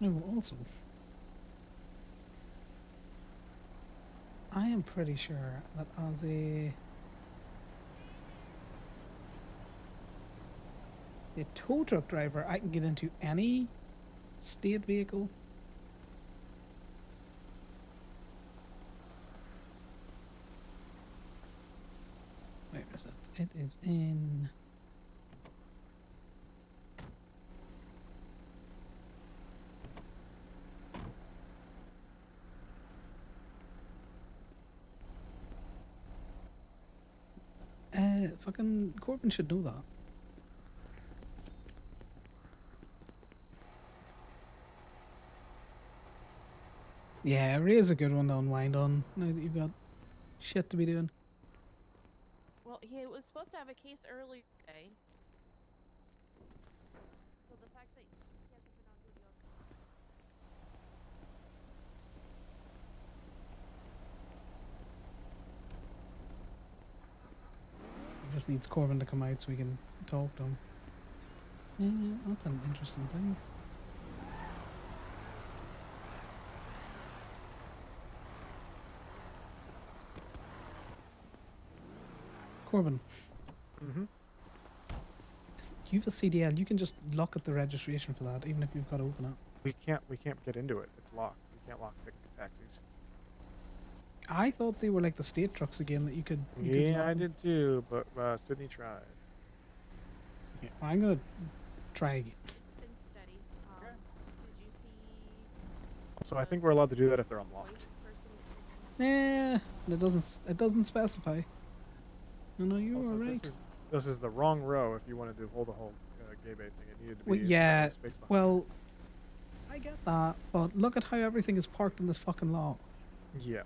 Oh, also, I I am pretty sure that as a tow truck driver, I can get into any state vehicle. Where is it? It is in. Fucking Corbin should know that. Yeah, Ray is a good one to unwind on now that you've got shit to be doing. Well, he was supposed to have a case earlier today. So the fact that he hasn't been on duty all He just needs Corbin to come out so we can talk to him. Yeah, that's an interesting thing. Corbin. Mm-hmm. You have a CDL. You can just lock at the registration for that, even if you've got to open it. We can't get into it. It's locked. We can't lock taxis. I thought they were like the state trucks again that you could. You could Yeah, lock I them. did too, but Sydney tried. Yeah, I'm gonna try again. been steady. Did you see So I think we're allowed to do that if they're unlocked. Yeah, it doesn't specify. No, you're Also, all right. This is the wrong row if you wanted to hold the whole gay bait thing. It needed to be. Well, yeah. Space behind. Well, I get that, but look at how everything is parked in this fucking lot. Yeah.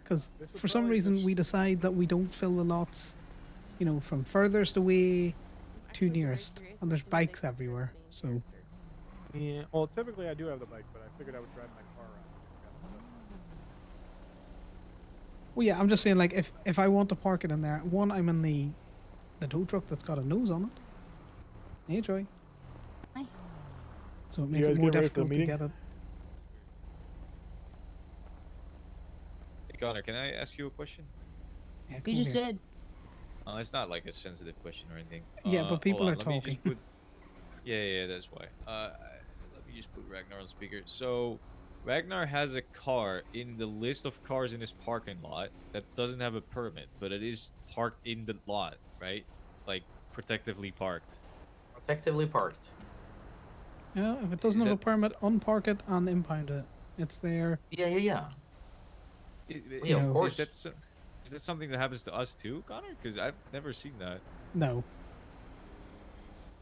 Because This would for some probably reason just- we decide that we don't fill the lots, you know, from furthest away to nearest, and there's bikes everywhere. So Yeah. Well, typically I do have the bike, but I figured I would drive my car around. well, yeah, I'm just saying, like, if I want to park it in there, one, I'm in the tow truck that's got a nose on it. Hey, Troy. Hi. So it You makes guys it more get ready for the difficult to meeting? get it. Hey, Connor, can I ask you a question? Yeah, You come just here. did. It's not like a sensitive question or anything. Yeah, but people hold are on, let me just talking. put- Yeah, that's why. Let me just put Ragnar on speaker. So, Ragnar has a car in the list of cars in his parking lot that doesn't have a permit, but it is parked in the lot, right? Like, protectively parked. Protectively parked. Yeah, if it doesn't Is have a that permit, unpark it and impound it. It's there. Yeah. Yeah, Yeah, of course. Is that something that happens to us too, Connor? Because I've never seen that. No.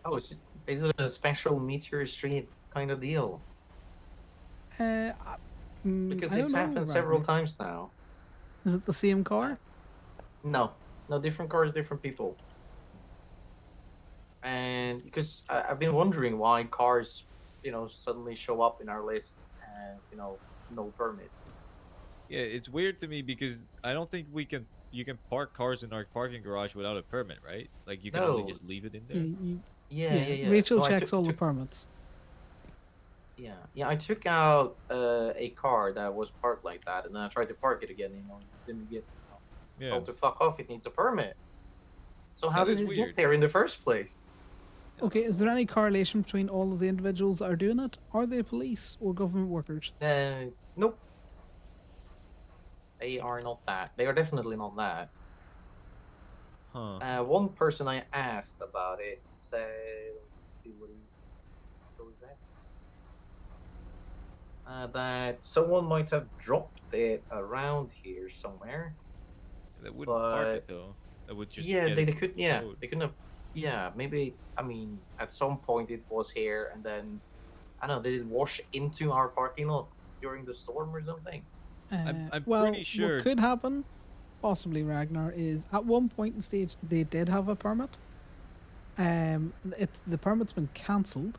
Oh, is it a special Meteor Street kind of deal? Because I it's don't know, happened several Ragnar. times now. Is it the same car? No, different cars, different people. And because I've been wondering why cars, suddenly show up in our lists as, no permit. Yeah, it's weird to me because I don't think you can park cars in our parking garage without a permit, right? Like you can only No. just leave it in Yeah, there. Yeah. Rachel No, I checks all the took- permits. Yeah, I took out a car that was parked like that, and then I tried to park it again. Didn't get Yeah. told to fuck off. It needs a permit. So how That did is it get weird. there in the first place? Okay, is there any correlation between all of the individuals that are doing it? Are they police or government workers? Nope. They are not that. They are definitely not that. Huh. One person I asked about it said, let's see what was that? That someone might have dropped it around here somewhere. That wouldn't park But it though. That would just yeah, get they it could. Yeah, towed. they couldn't have. Yeah, maybe. I mean, at some point it was here, and then I don't know. Did it wash into our parking lot during the storm or something? I'm well, pretty sure. what could happen, possibly Ragnar, is at one point in stage they did have a permit. The permit's been cancelled,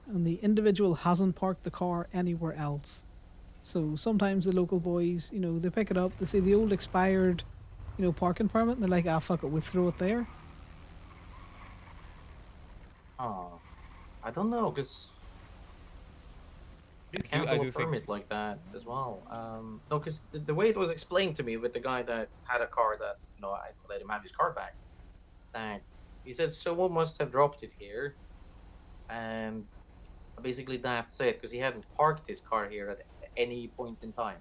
and the individual hasn't parked the car anywhere else. So sometimes the local boys, they pick it up. They see the old expired, parking permit, and they're like, "Ah, fuck it, we'll throw it there." Oh, I don't know, because You I cancel a do think permit like that as well. No, because the way it was explained to me with the guy that had a car that I let him have his car back. That he said someone must have dropped it here, and basically that's it because he hadn't parked his car here at any point in time.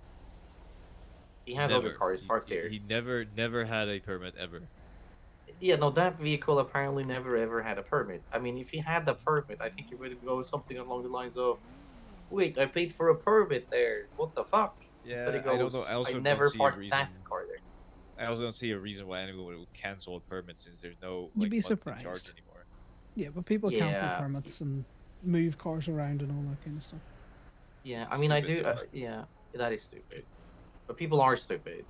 He has other never. cars parked here. He never had a permit ever. Yeah, no, that vehicle apparently never ever had a permit. I mean, if he had the permit, I think he would go something along the lines of, "Wait, I paid for a permit there. What the fuck?" Instead, he Yeah, I don't know. goes, I "I also don't never see a parked reason. that car there." I also don't see a reason why anyone would cancel a permit since there's no You'd like be monthly charge surprised. anymore. Yeah, but people cancel Yeah, permits and move cars around and all that kind of stuff. yeah. I mean, I Stupid do. though. Yeah, that is stupid. But people are stupid.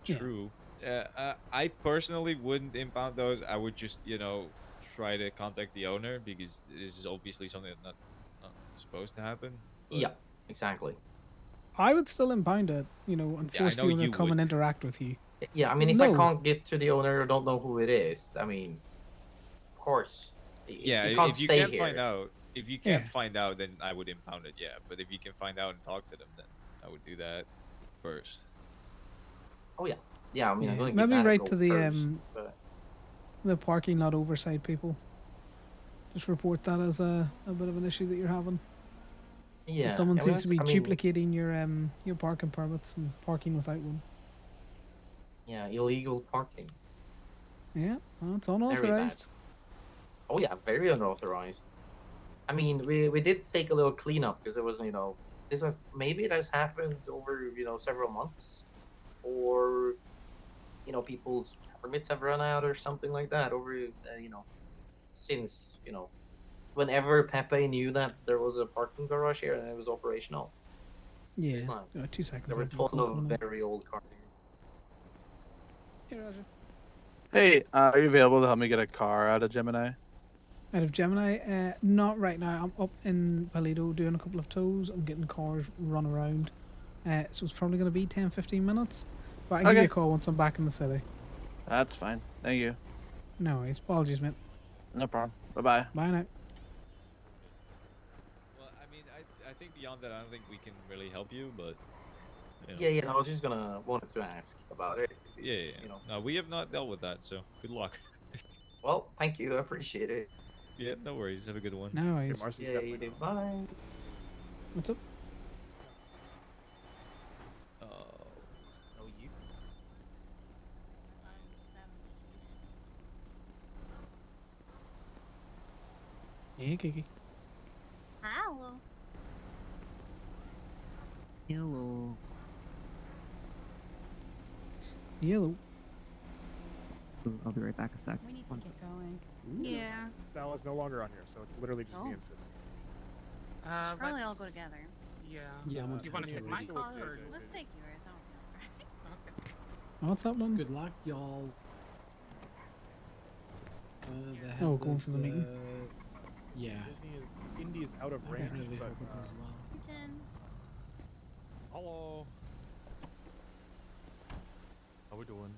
True. I personally wouldn't impound those. I would just try to contact the owner because this is obviously something that's not supposed to happen. But Yeah, exactly. I would still impound it, and yeah, I force know the owner to you come would. and interact with you. Yeah, I mean, But if I no, can't get to the owner or don't know who it is, I mean, of course, Yeah, you can't if you stay can't find here. out, if you can't Yeah. find out, then I would impound it. Yeah, but if you can find out and talk to them, then I would do that first. Oh yeah, yeah. I mean, I'm yeah, gonna give maybe that a write go to the first. But the parking lot oversight people. Just report that as a bit of an issue that you're having. yeah, That someone I mean, seems to be I mean, duplicating your parking permits and parking without one. yeah, illegal parking. Yeah, well, it's Very bad. unauthorized. Oh yeah, very unauthorized. I mean, we did take a little cleanup because it was this is maybe it has happened over several months, or people's permits have run out or something like that over since whenever Pepe knew that there was a parking garage here and it was operational. Yeah. It's not. 2 seconds. There were a I've got a ton call of coming in. very old cars here. Hey, Roger. Hey, are you available to help me get a car out of Gemini? Out of Gemini, not right now. I'm up in Paleto doing a couple of tows. I'm getting cars run around. So it's probably going to be 10-15 minutes. But I can give you a call once I'm back in the city. That's fine. Thank you. No worries. Apologies, mate. No problem. Bye-bye. Bye now. Well, I mean, I think beyond that, I don't think we can really help you, but. Yeah. I was just wanted to ask about it. Yeah. No, we have not dealt with that, so good luck. Well, thank you. I appreciate it. Yeah, no worries. Have a good one. No worries. Yeah, you do. Bye. What's up? Oh. No, you. Hey, Kiki. Hello. Hello. Hello. I'll be right back a sec. We need to One get sec. going. Ooh. Yeah. Sal is no longer on here, so it's literally just me and Sid. Should probably all go together. Yeah. Yeah, I'm Do you want to take my car or? Let's take yours. I don't care. Okay. What's happening? Good luck, y'all. They have Oh, going for the this, meeting? Yeah. Indy is out of I range, really but hope it goes well. 10. hello. How we doing?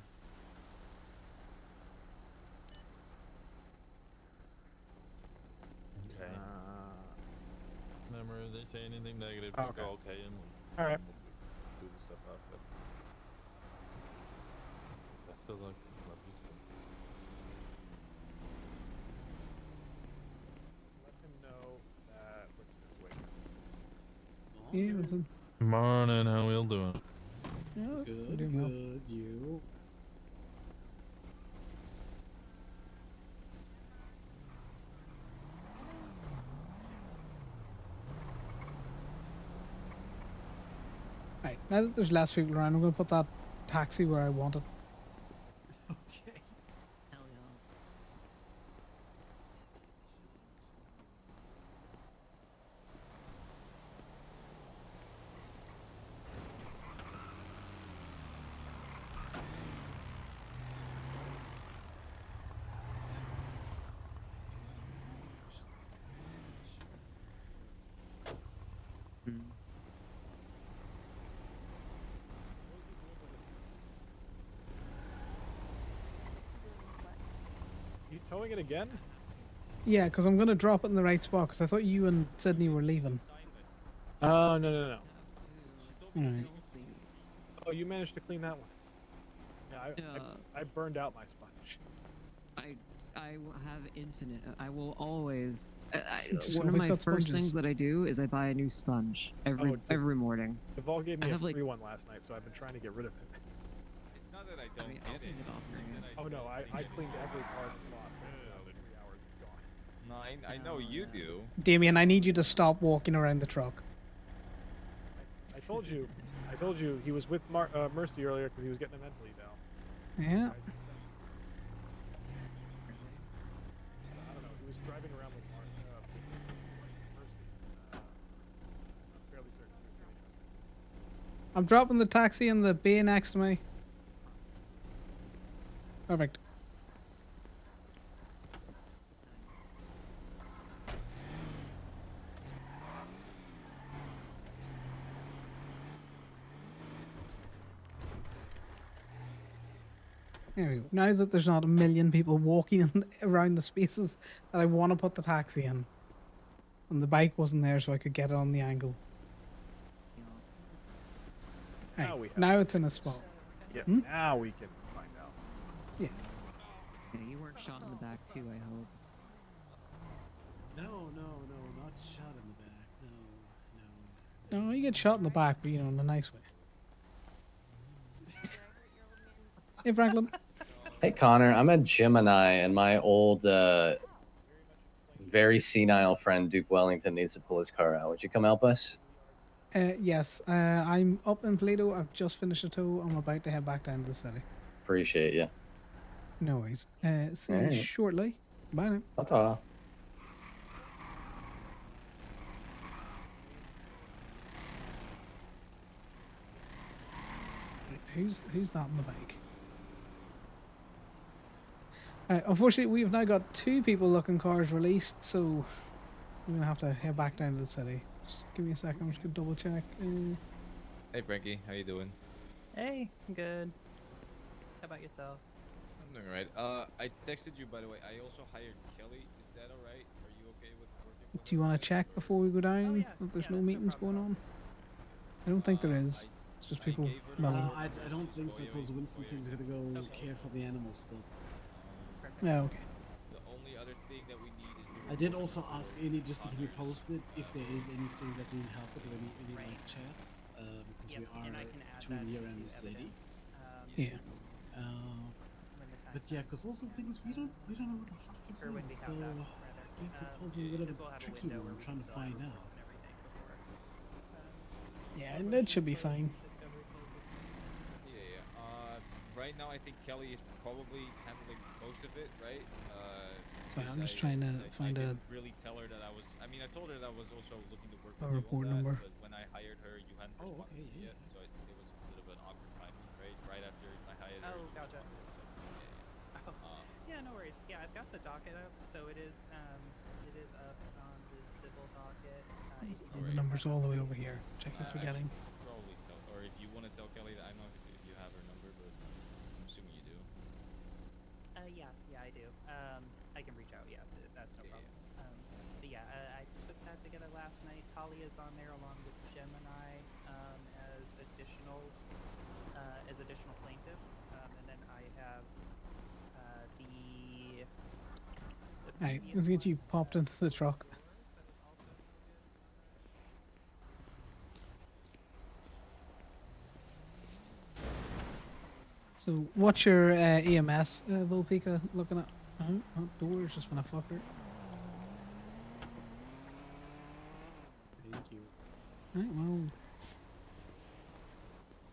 Okay. Remember, if they say anything negative, Oh, just go okay. okay and All right. we'll do the stuff after. Best of luck. Love you too. Let him know that Winston's waiting. Yeah, what's up? Morning, how we all doing? Oh, Good, doing well. good. You. Right, now that there's less people around, I'm going to put that taxi where I want it. Okay. Hell yeah. You towing it again? Yeah, because I'm going to drop it in the right spot, because I thought you and Sydney were leaving. Oh no. Alright. Oh, you managed to clean that one. Yeah, I burned out my sponge. I will have infinite. I will always. Just One of always my got first sponges. things that I do is I buy a new sponge every morning. Deval gave I me a have like free one last night, so I've been trying to get rid of it. It's not that I don't I'll get clean it. it off for you. Oh no, I cleaned every car in the slot. The last 3 hours is gone. No, I know you do. Damien, I need you to stop walking around the truck. I told you he was with Mercy earlier because he was getting a mental eval. Yeah. I don't know. He was driving around with Mercy. I'm fairly certain he was doing that. I'm dropping the taxi in the bay next to me. Perfect. There we go. Now that there's not a million people walking around the spaces that I want to put the taxi in, and the bike wasn't there, so I could get it on the angle. Now Right, we have now to it's in a spot. Yeah, Hmm? now we can find out. Yeah. Yeah, you weren't shot in the back too. I hope. No, not shot in the back. No. No, you get shot in the back, but you know, in a nice way. Hey, Franklin. Hey Connor, I'm at Gemini, and my old, very senile friend Duke Wellington needs to pull his car out. Would you come help us? Yes, I'm up in Plato. I've just finished a tow. I'm about to head back down to the city. Appreciate you. No worries. See you Alright. shortly. Bye now. Ta-ta. Who's that on the bike? Unfortunately, we have now got 2 people looking cars released, so I'm gonna have to head back down to the city. Just give me a second. I'm just gonna double check. Hey Frankie, how you doing? Hey, good. How about yourself? I'm doing alright. I texted you by the way. I also hired Kelly. Is that alright? Are you okay with working with Do you want to check before we go down that there's no meetings going on? I don't think there is. It's just people milling. I don't think so, because Winston seems to go care for the animals still. Yeah, okay. The only other thing that we need is I did also ask Annie just to keep me posted if there is anything that need help with, any like chats, because we are to year end this lady. Yeah. But yeah, because also the thing is we don't know what the fuck this is, so I guess it poses a bit of a tricky one. I'm trying to find out. Yeah, and that should be fine. Yeah. Right now I think Kelly is probably handling most of it, right? Sorry, I'm just trying to find I a didn't really tell her that I was. I mean, I told her that I was also looking to work with you report on that, number. but when I hired her, you hadn't responded to me yet, so it was a bit of an awkward timing, right? Right after I hired her. Oh, you gotcha. responded, so, yeah. Yeah, no worries. Yeah, I've got the docket up, so it is up on the civil docket. The number's all the way over here. Check you're forgetting. Probably tell, or if you want to tell Kelly that, I don't know if you have her number, but I'm assuming you do. Yeah, I do. I can reach out. Yeah, that's no problem. But yeah, I put that together last night. Talia's on there along with Gemini as additional plaintiffs, and then I have the. Alright, let's get you popped into the truck. So, what's your EMS, Volpika, looking at? Oh, doors, just wanna fuck her. Thank you. Right, well,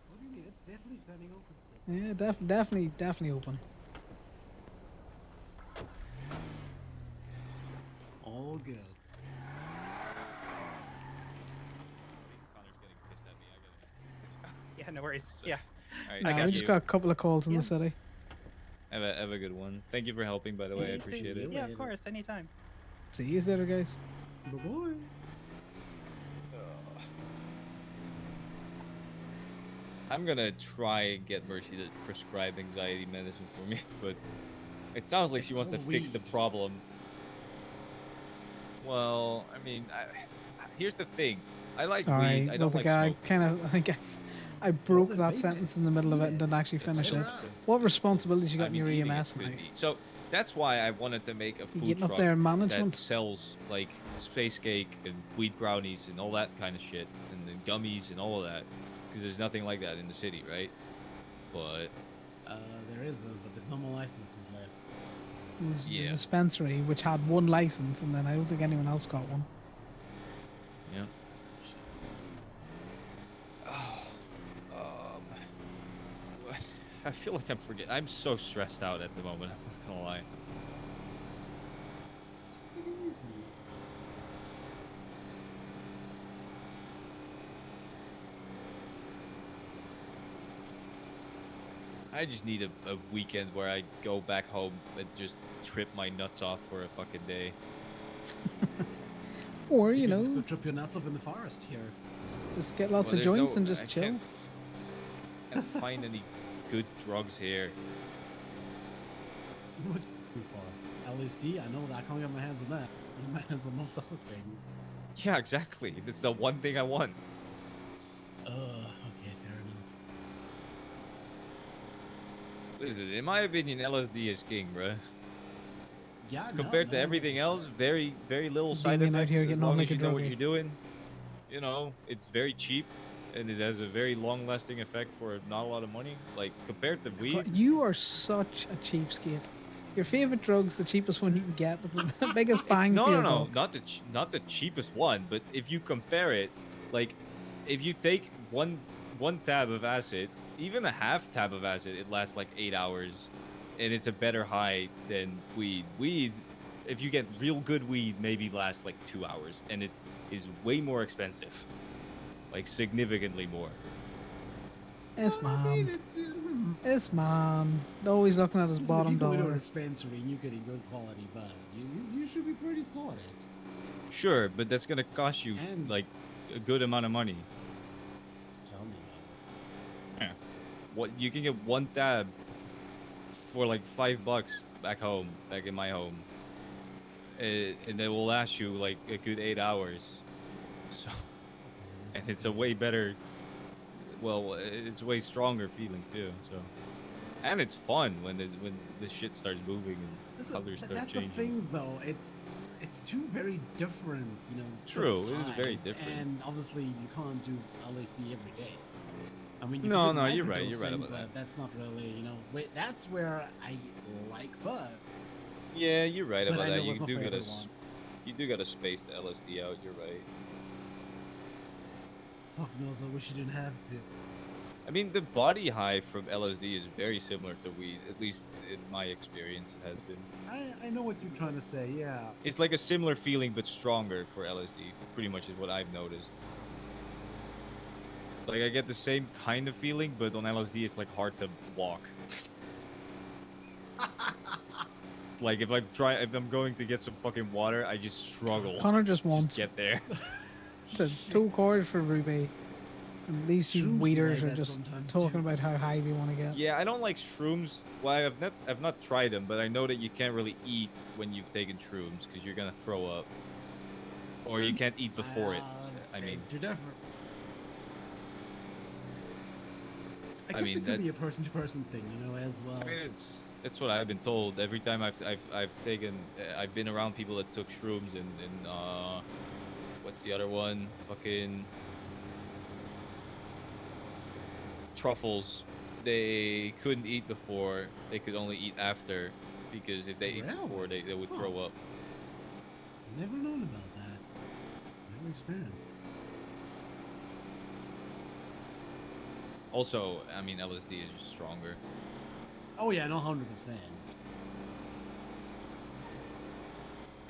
What do you mean? It's definitely standing open still. yeah, definitely open. All good. Connor's getting pissed at me. I gotta. Yeah, no worries. So, Yeah. Alright, No, I got we just you. got a couple of calls in the city. Have a good one. Thank you for helping, by the way. I appreciate it. Yeah, of course, anytime. See you later, guys. Bye-bye. I'm gonna try and get Mercy to prescribe anxiety medicine for me, but it sounds like she wants to fix the problem. Well, I mean, here's the thing. I like Sorry, weed. I don't like Wilbeck, I smoke. kind of I think I broke that sentence in the middle of it and didn't actually finish it. What responsibilities you got I in mean, your eating it EMS now? could be. So that's why I wanted to make a You food getting up truck there in that management? sells like space cake and weed brownies and all that kind of shit, and then gummies and all of that, because there's nothing like that in the city, right? But There is, but there's no more licenses left. It was Yeah. the dispensary, which had one license, and then I don't think anyone else got one. yeah. I feel like I'm forgetting. I'm so stressed out at the moment. I'm not gonna lie. Take it easy. I just need a weekend where I go back home and just trip my nuts off for a fucking day. Or, you can just know, go trip your nuts up in the forest here. just get lots Well, of there's joints no- and just I chill. Can't find any good drugs here. What you for? LSD? I know that. I can't get my hands on that. Get my hands on most other things. Yeah, exactly. That's the one thing I want. Okay, fair enough. Listen, in my opinion, LSD is king, bruh. Yeah, no, Compared to no, everything for else, sure. very little side Beaming out effects. here As getting on long like as a you know what druggie. you're doing, you know, it's very cheap, and it has a very long-lasting effect for not a lot of money. Like compared to weed, You are such a cheapskate. Your favorite drug's the cheapest one you can get with the biggest bang no, for no, your no, buck. not the cheapest one, but if you compare it, like, if you take one tab of acid, even a half tab of acid, it lasts like 8 hours, and it's a better high than weed. Weed, if you get real good weed, maybe lasts like 2 hours, and it is way more expensive, like significantly more. It's Well, I mean, man. it's, It's man. Always looking at his listen, if bottom you go into a dollar. dispensary and you're getting good quality bud, you should be pretty sorted. Sure, but that's gonna cost you And- like a good amount of money. Tell me about it. Yeah. What you can get one tab for like $5 back home, back in my home, and it will last you like a good 8 hours. So, and it's a way better. Well, it's a way stronger feeling too. So, and it's fun when the shit starts moving and Listen, colors start that's changing. the thing, though. It's two very different, True, sort of it is very styles, different. And obviously, you can't do LSD every day. I mean, you No, can do no, you're right. You're right microdosing, about but that. that's not really, Wait, that's where I like bud. Yeah, you're right But about I know that. You what's not do for gotta, everyone. you do gotta space the LSD out. You're right. Fuck knows, I wish you didn't have to. I mean, the body high from LSD is very similar to weed, at least in my experience, it has been. I know what you're trying to say, yeah. It's like a similar feeling, but stronger for LSD, pretty much is what I've noticed. Like, I get the same kind of feeling, but on LSD, it's like hard to walk. Like, if I'm going to get some fucking water, I just struggle. Connor just to wants get there. the 2 quarters for Ruby. And these two Shrooms be weeders like are that just sometimes, talking too. about how high they want to get. Yeah, I don't like shrooms. Well, I've not tried them, but I know that you can't really eat when you've taken shrooms because you're gonna throw up, or you can't eat before it. I mean, You're different. I I guess mean, it could that- be a person-to-person thing, as well. I mean, it's what I've been told. Every time I've been around people that took shrooms and what's the other one? Fucking truffles. They couldn't eat before. They could only eat after, because if they ate before, they would throw up. Never known about that. Never experienced. Also, I mean, LSD is just stronger. Oh yeah, no, 100%.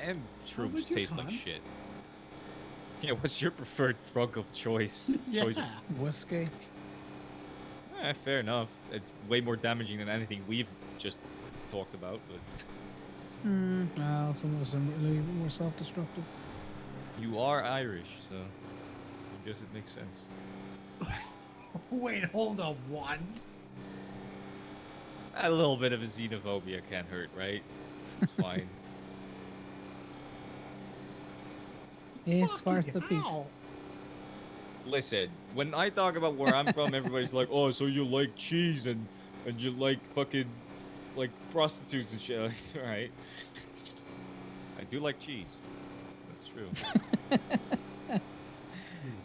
And What shrooms about you, taste like Con? shit. Yeah, what's your preferred drug of choice? Yeah. Whiskey. Fair enough. It's way more damaging than anything we've just talked about, but Well, some of us are a little bit more self-destructive. you are Irish, so I guess it makes sense. Wait, hold up, what? A little bit of a xenophobia can't hurt, right? It's fine. It's worth the peace. How? Listen, when I talk about where I'm from, everybody's like, "Oh, so you like cheese and you like fucking like prostitutes and shit." All right. I do like cheese. That's true.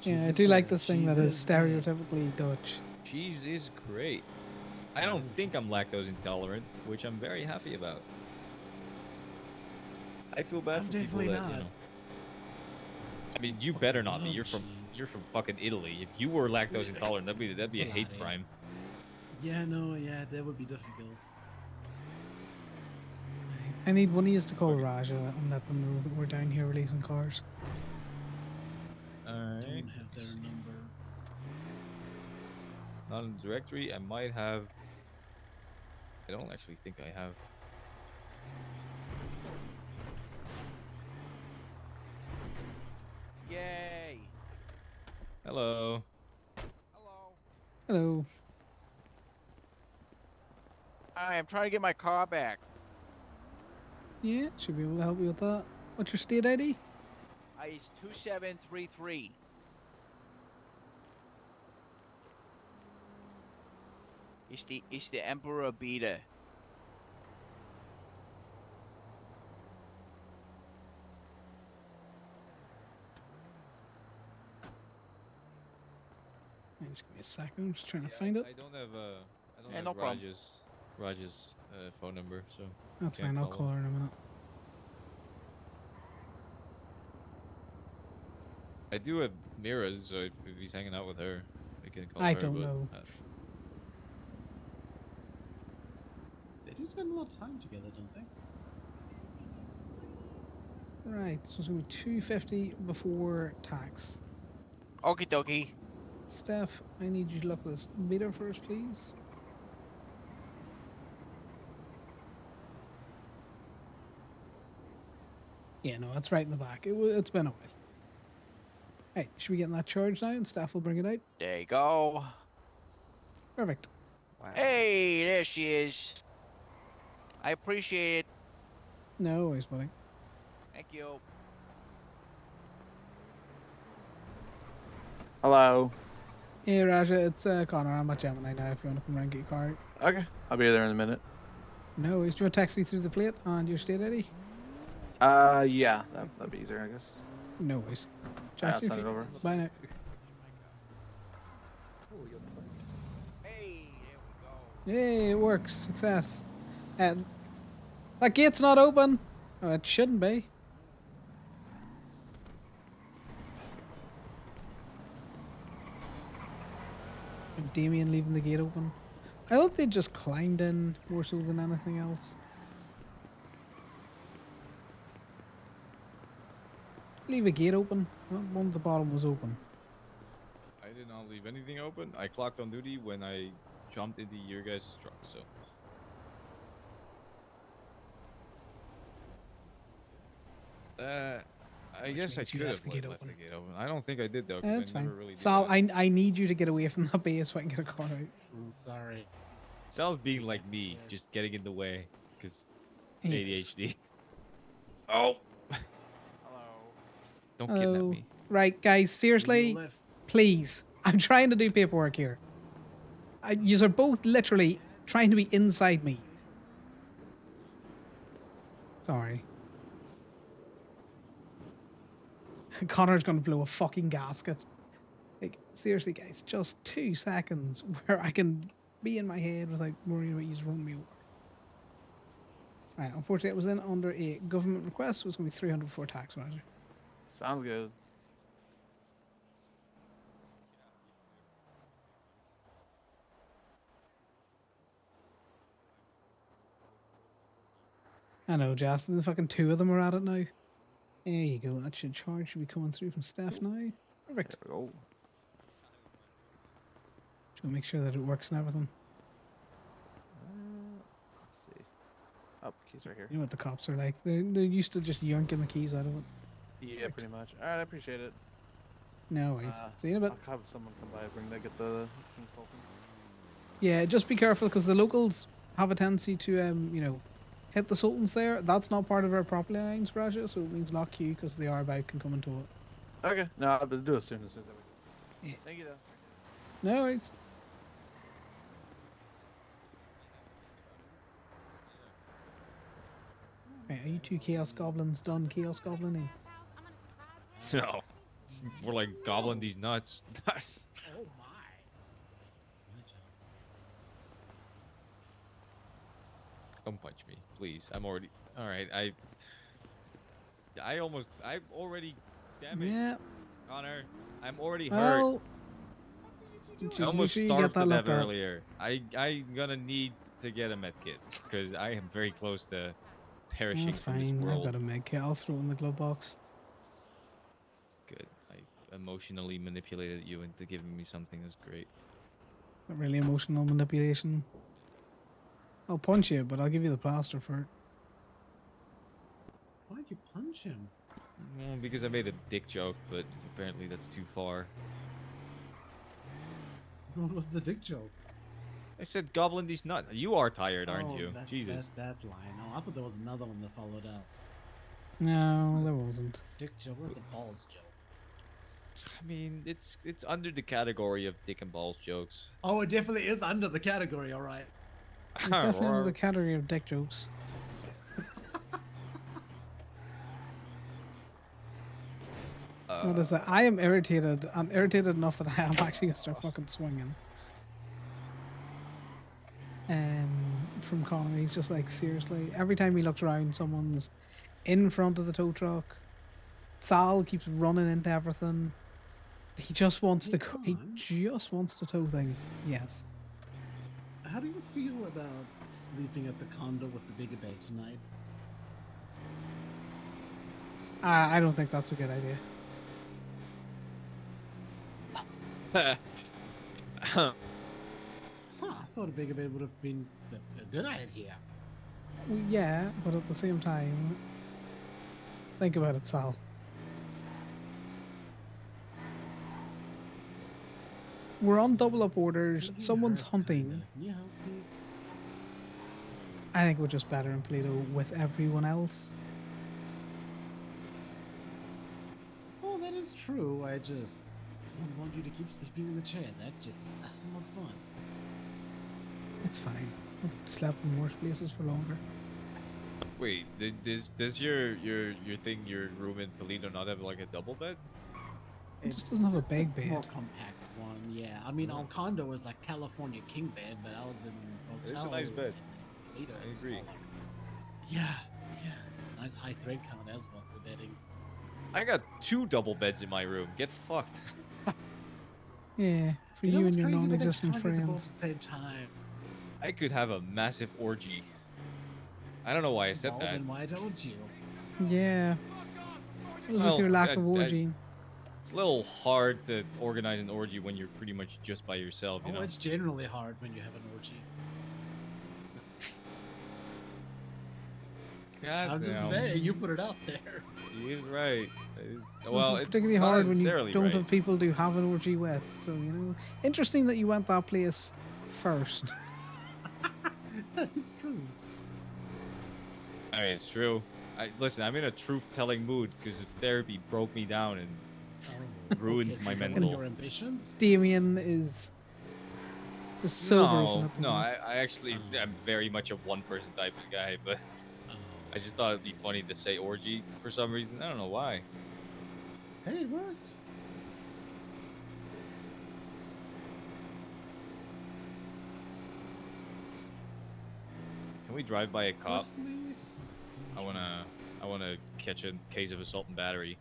Yeah, I do like this thing that is stereotypically Dutch. Cheese is great. I don't think I'm lactose intolerant, which I'm very happy about. I feel bad I'm for people definitely that, not. you know. I mean, you better not be. You're from fucking Italy. If you were lactose intolerant, that'd be a hate Salami. crime. Yeah, no, yeah, that would be difficult. I need one of you to call Raja and let them know that we're down here releasing cars. Alright. Don't have their number. Not in the directory. I might have. I don't actually think I have. Yay! Hello. Hello. Hi, I'm trying to get my car back. Yeah, should be able to help you with that. What's your state ID? It's 2733. It's the Emperor Beta. Just give me a second. I'm just trying to find it. I don't have I don't Yeah, have no problem. Raj's phone number, so That's can't fine. I'll him. call her in a minute. I do have Mira, so if he's hanging out with her, I can call I her. don't but, know. They do spend a lot of time together, don't they? Right, so it's going to be 250 before tax. Okie dokie. Steph, I need you to look at this meter first, please. Yeah, no, it's right in the back. It's been a while. Hey, should we get in that charge now and Steph will bring it out? There you go. Perfect. Hey, there she is. I appreciate it. No worries, buddy. Thank you. Hello. Hey, Raja, it's Connor. I'm at Gemini now if you want to come around and get your car out. Okay, I'll be there in a minute. No worries. Do you want to text me through the plate and your state ID? Yeah, that'd be easier, I guess. No worries. I'll Jack, send it over. Bye now. Hey, it works. Success. And that gate's not open. Oh, it shouldn't be. And Damien leaving the gate open. I thought they just climbed in more so than anything else. Leave a gate open. One at the bottom was open. I did not leave anything open. I clocked on duty when I jumped into your guys' truck, so. I guess I means you could left have the gate left the open. gate open. I don't think I did though, Yeah, because that's I fine. never really did. Sal, that. I need you to get away from that base so I can get a car out. Sorry. Sal's being like me, just getting in the way, because Yes. ADHD. Oh! Don't kidnap Oh, me. right, guys. Seriously, please. I'm trying to do paperwork here. You are both literally trying to be inside me. Sorry. Connor's gonna blow a fucking gasket. Like, seriously, guys, just 2 seconds where I can be in my head without worrying about you running me over. Right, unfortunately, it was in under a government request, so it's gonna be 300 before tax, Roger. Sounds good. I know, Justin. The fucking 2 of them are at it now. There you go. That should charge should be coming through from Steph now. Perfect. There we go. Just gonna make sure that it works and everything. Let's see. Oh, keys right here. You know what the cops are like. They're used to just yanking the keys out of it. Yeah, pretty much. Alright, I appreciate it. No worries. See you in a bit. I'll have someone come by and get the consultant. Yeah, just be careful because the locals have a tendency to, you know, hit the sultans there. That's not part of our property lines, Raja, so it means lock queue because the R-bike can come into it. Okay, no, I'll do it as soon as Thank you, though. No worries. Wait, are you two Chaos Goblins done Chaos Goblining? No. We're like gobbling these nuts. Oh my. It's my job. Don't punch me, please. I'm already all right. I'm already damaged. Yeah. Connor, I'm already hurt. Well, I almost make sure you get starved that to looked death at. earlier. I'm gonna need to get a med kit because I am very close to perishing That's from this fine. I've world. got a med kit. I'll throw it in the glove box. Good. I emotionally manipulated you into giving me something that's great. Not really emotional manipulation. I'll punch you, but I'll give you the plaster for it. Why'd you punch him? Well, because I made a dick joke, but apparently that's too far. What was the dick joke? I said goblin these nuts. You are tired, aren't Oh, you? Jesus. That line. Oh, I thought there was another one that followed up. No, there wasn't. Dick joke. That's a balls joke. I mean, it's under the category of dick and balls jokes. Oh, it definitely is under the category. All right. It's definitely under the category of dick jokes. What is that? I am irritated. I'm irritated enough that I am actually gonna start fucking swinging. From Connor, he's just like, seriously, every time he looks around, someone's in front of the tow truck. Sal keeps running into everything. He just wants to go. He just wants to tow things. Yes. How do you feel about sleeping at the condo with the bigger bed tonight? I don't think that's a good idea. Huh, I thought a bigger bed would have been a good idea. Well, yeah, but at the same time, think about it, Sal. We're on double up orders. Someone's hunting. Can you help me? I think we're just better in Plato with everyone else. Oh, that is true. I just don't want you to keep sleeping in the chair. That just doesn't look fun. It's fine. I've slept in worse places for longer. Wait, does your thing, your room in Polito not have like a double bed? It just doesn't have a big More bed. compact one, yeah. I mean, our condo is like California king bed, but I was in It's hotel. a nice bed. Polito I is agree. smaller. Yeah. Nice high thread count as well for the bedding. I got 2 double beds in my room. Get fucked. Yeah, for know you what's and your crazy? We're non-existent talking about friends. At the same time. I could have a massive orgy. I don't know why I said Well, that. then why don't you? Yeah. What was with your lack of orgy? It's a little hard to organize an orgy when you're pretty much just by yourself, you Oh, know? it's generally hard when you have an orgy. God I'm just damn. saying, you put it out there. He is right. Well, it's particularly not hard when you necessarily don't right. have people to have an orgy with. So, you know, interesting that you went that place first. That is true. I mean, it's true. Listen, I'm in a truth-telling mood because if therapy broke me down and ruined Okay, so my is that one of mental. your ambitions? Damien is just so broken at the No, moment. I actually am very much a one-person type of guy, but I just thought it'd be funny to say orgy for some reason. I don't know why. Hey, it worked. Can we drive by a cop? Personally, it just sounds like so much I wanna catch a case of assault and battery.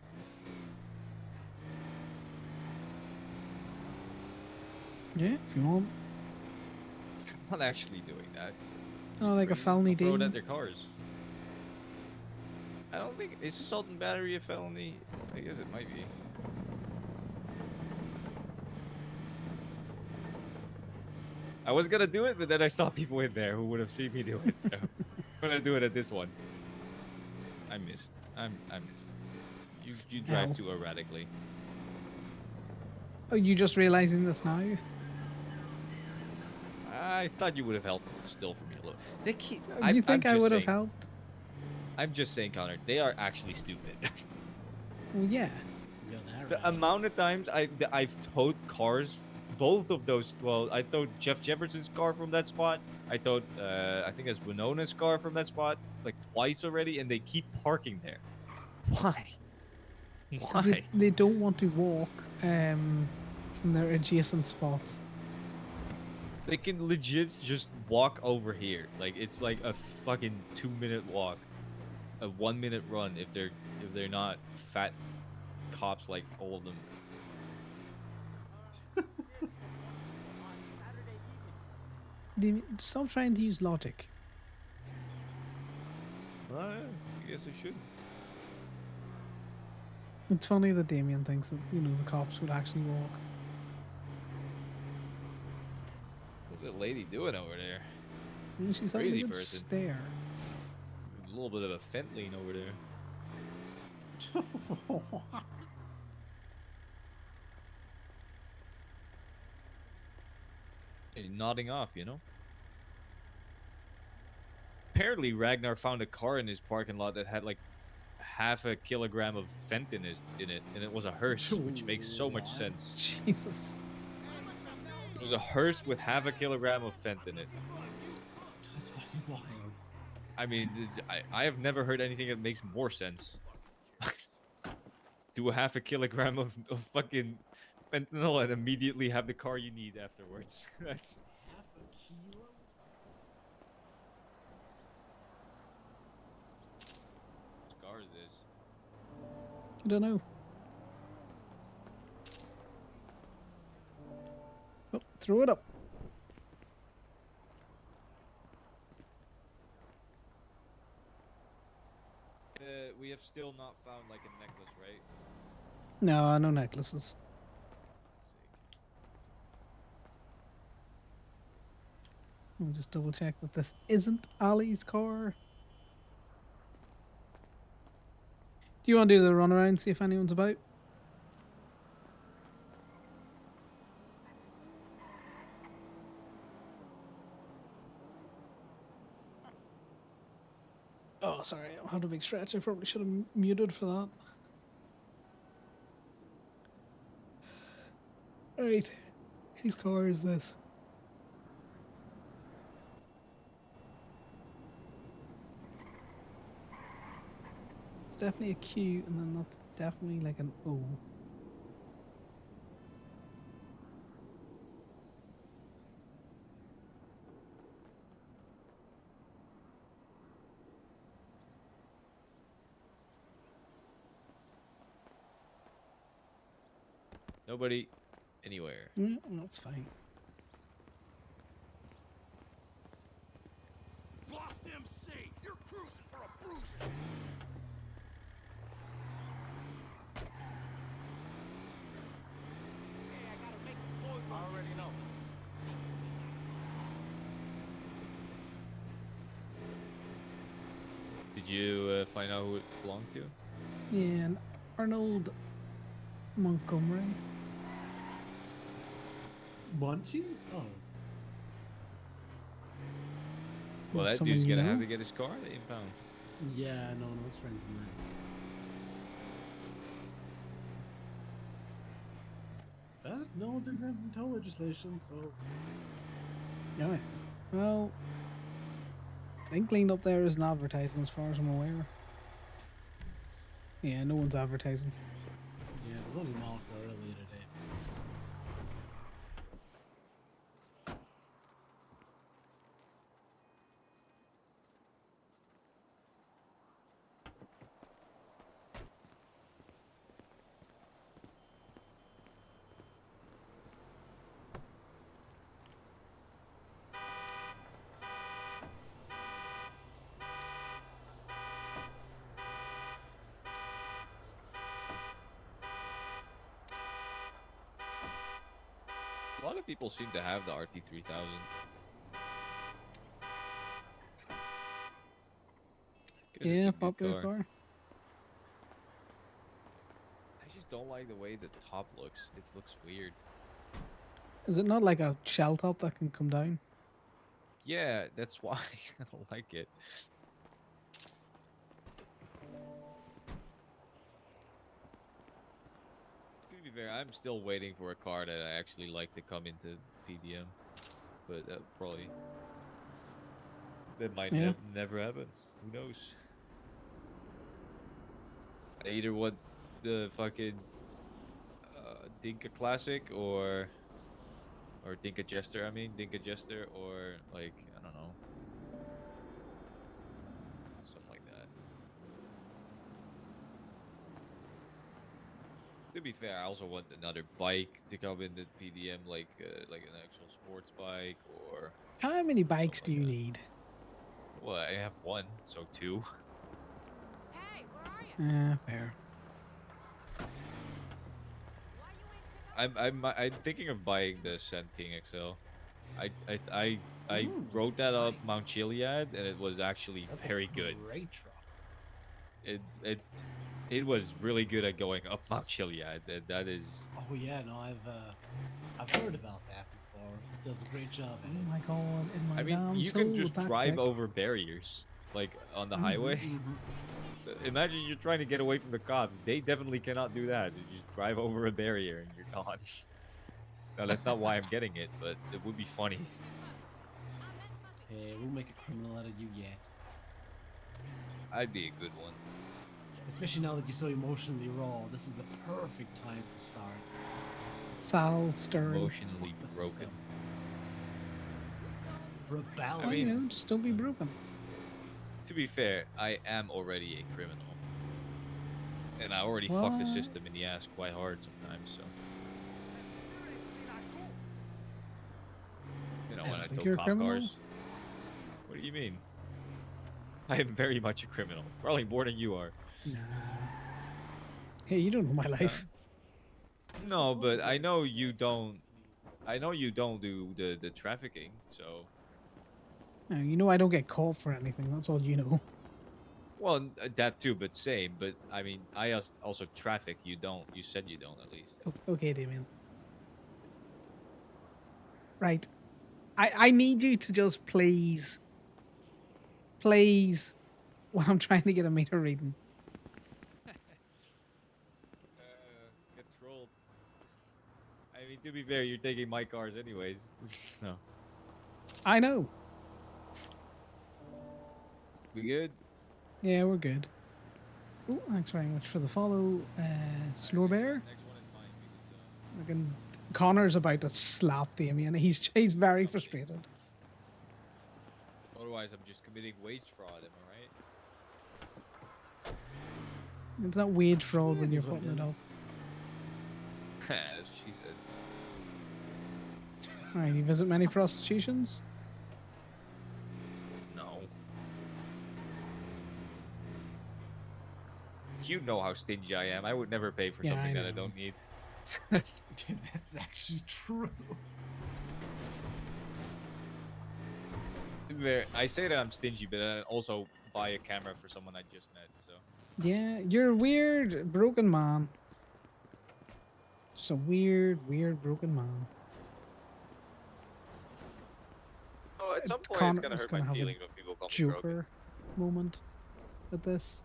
Yeah, if you want. I'm not actually doing that. Oh, like a felony Throw it deal. at their cars. I don't think is assault and battery a felony. I guess it might be. I was gonna do it, but then I saw people in there who would have seen me do it, so I'm gonna do it at this one. I missed. I missed. You drive Ow. too erratically. Oh, you just realizing this now? I thought you would have helped still for me a little. They keep. You think I just would have saying- helped? I'm just saying, Connor. They are actually stupid. Well, yeah. go that The route. amount of times I've towed cars, both of those. Well, I towed Jeff Jefferson's car from that spot. I towed, I think it's Winona's car from that spot, like twice already, and they keep parking there. Why? Because Why? they don't want to walk from their adjacent spots. They can legit just walk over here. Like it's like a fucking 2-minute walk, a 1-minute run if they're not fat cops like all of them. Stop trying to use logic. I guess I should. It's funny that Damien thinks that, you know, the cops would actually walk. What's that lady doing over there? And she's having a Crazy good person. stare. A little bit of a fent lean over there. Hey, nodding off, you know? Apparently, Ragnar found a car in his parking lot that had like half a kilogram of fent in it, and it was a hearse, which makes so much sense. Jesus. It was a hearse with half a kilogram of fent in it. That's fucking wild. I mean, I have never heard anything that makes more sense. Do a half a kilogram of fucking fentanyl and immediately have the car you need afterwards. That's Half a kilo? which car is this? I don't know. Oh, throw it up. We have still not found like a necklace, right? No, no necklaces. We'll just double check that this isn't Ali's car. Do you want to do the run around, see if anyone's about? Oh, sorry, I had a big stretch. I probably should have muted for that. Right, whose car is this? It's definitely a Q, and then that's definitely like an O. Nobody, anywhere. Mm, that's fine. Lost MC! You're cruising for a bruising! I already know. Did you find out who it belonged to? Yeah, and Arnold Montgomery. Bunchy? Oh. Well, that Someone dude's you gonna have know? to get his car impound. Yeah, no, it's friends of mine. No one's exempt from toll legislation, so. Yeah. Well, I think cleaned up there isn't advertising as far as I'm aware. Yeah, no one's advertising. Yeah, it was only marked earlier today. A lot of people seem to have the RT3000. Yeah, popular car. I just don't like the way the top looks. It looks weird. Is it not like a shell top that can come down? Yeah, that's why I don't like it. be fair, I'm still waiting for a car that I actually like to come into PDM, but that probably that might Yeah. never happen. Who knows? I either want the fucking Dinka Classic or Dinka Jester. I mean Dinka Jester or like I don't know, something like that. To be fair, I also want another bike to come in the PDM, like an actual sports bike or. How many bikes do you need? Well, I have one, so two. Fair. I'm thinking of buying the Sand King XL. I rode that up Mount Chiliad, and it was actually That's very a good. great truck. It was really good at going up Mount Chiliad. That is. Oh yeah, no, I've heard about that before. It does a great job. Oh my god, in my I mean, damn you soul can just with that drive click. over barriers, like on the Mhm, highway. mhm. So imagine you're trying to get away from the cops. They definitely cannot do that. So you just drive over a barrier and you're gone. No, that's not why I'm getting it, but it would be funny. Hey, we'll make a criminal out of you yet. I'd be a good one. Especially now that you're so emotionally raw, this is the perfect time to start. Sal stirring. Emotionally broken. Rebelling. I mean, just don't be broken. To be fair, I am already a criminal. And I already fuck the What? system in the ass quite hard sometimes, so. You know, I when don't I think tow you're a cop criminal. cars. What do you mean? I am very much a criminal. Probably more than you are. Nah. Hey, you don't know my life. No, but I know you don't. I know you don't do the trafficking, so. No, you know I don't get caught for anything. That's all you know. Well, that too, but same. But I mean, I also traffic. You don't. You said you don't, at least. Okay, Damien. Right. I need you to just please, when I'm trying to get a meter reading. Get trolled. I mean, to be fair, you're taking my cars anyways, so. I know. We good? Yeah, we're good. Oh, thanks very much for the follow, Slow Bear. Next one is mine because. Fucking Connor's about to slap Damien. He's very frustrated. Otherwise, I'm just committing wage fraud. Am I right? It's not wage fraud when you're putting it up. That's what she said. Alright, you visit many prostitutions? No. You know how stingy I am. I would never pay for Yeah, something I that I know. don't need. That's actually true. To be fair, I say that I'm stingy, but I also buy a camera for someone I just met. So. Yeah, you're a weird, broken man. Just a weird, broken man. Oh, at some point Connor it's gonna was hurt gonna my have a feelings when people call me broken. Joker moment with this.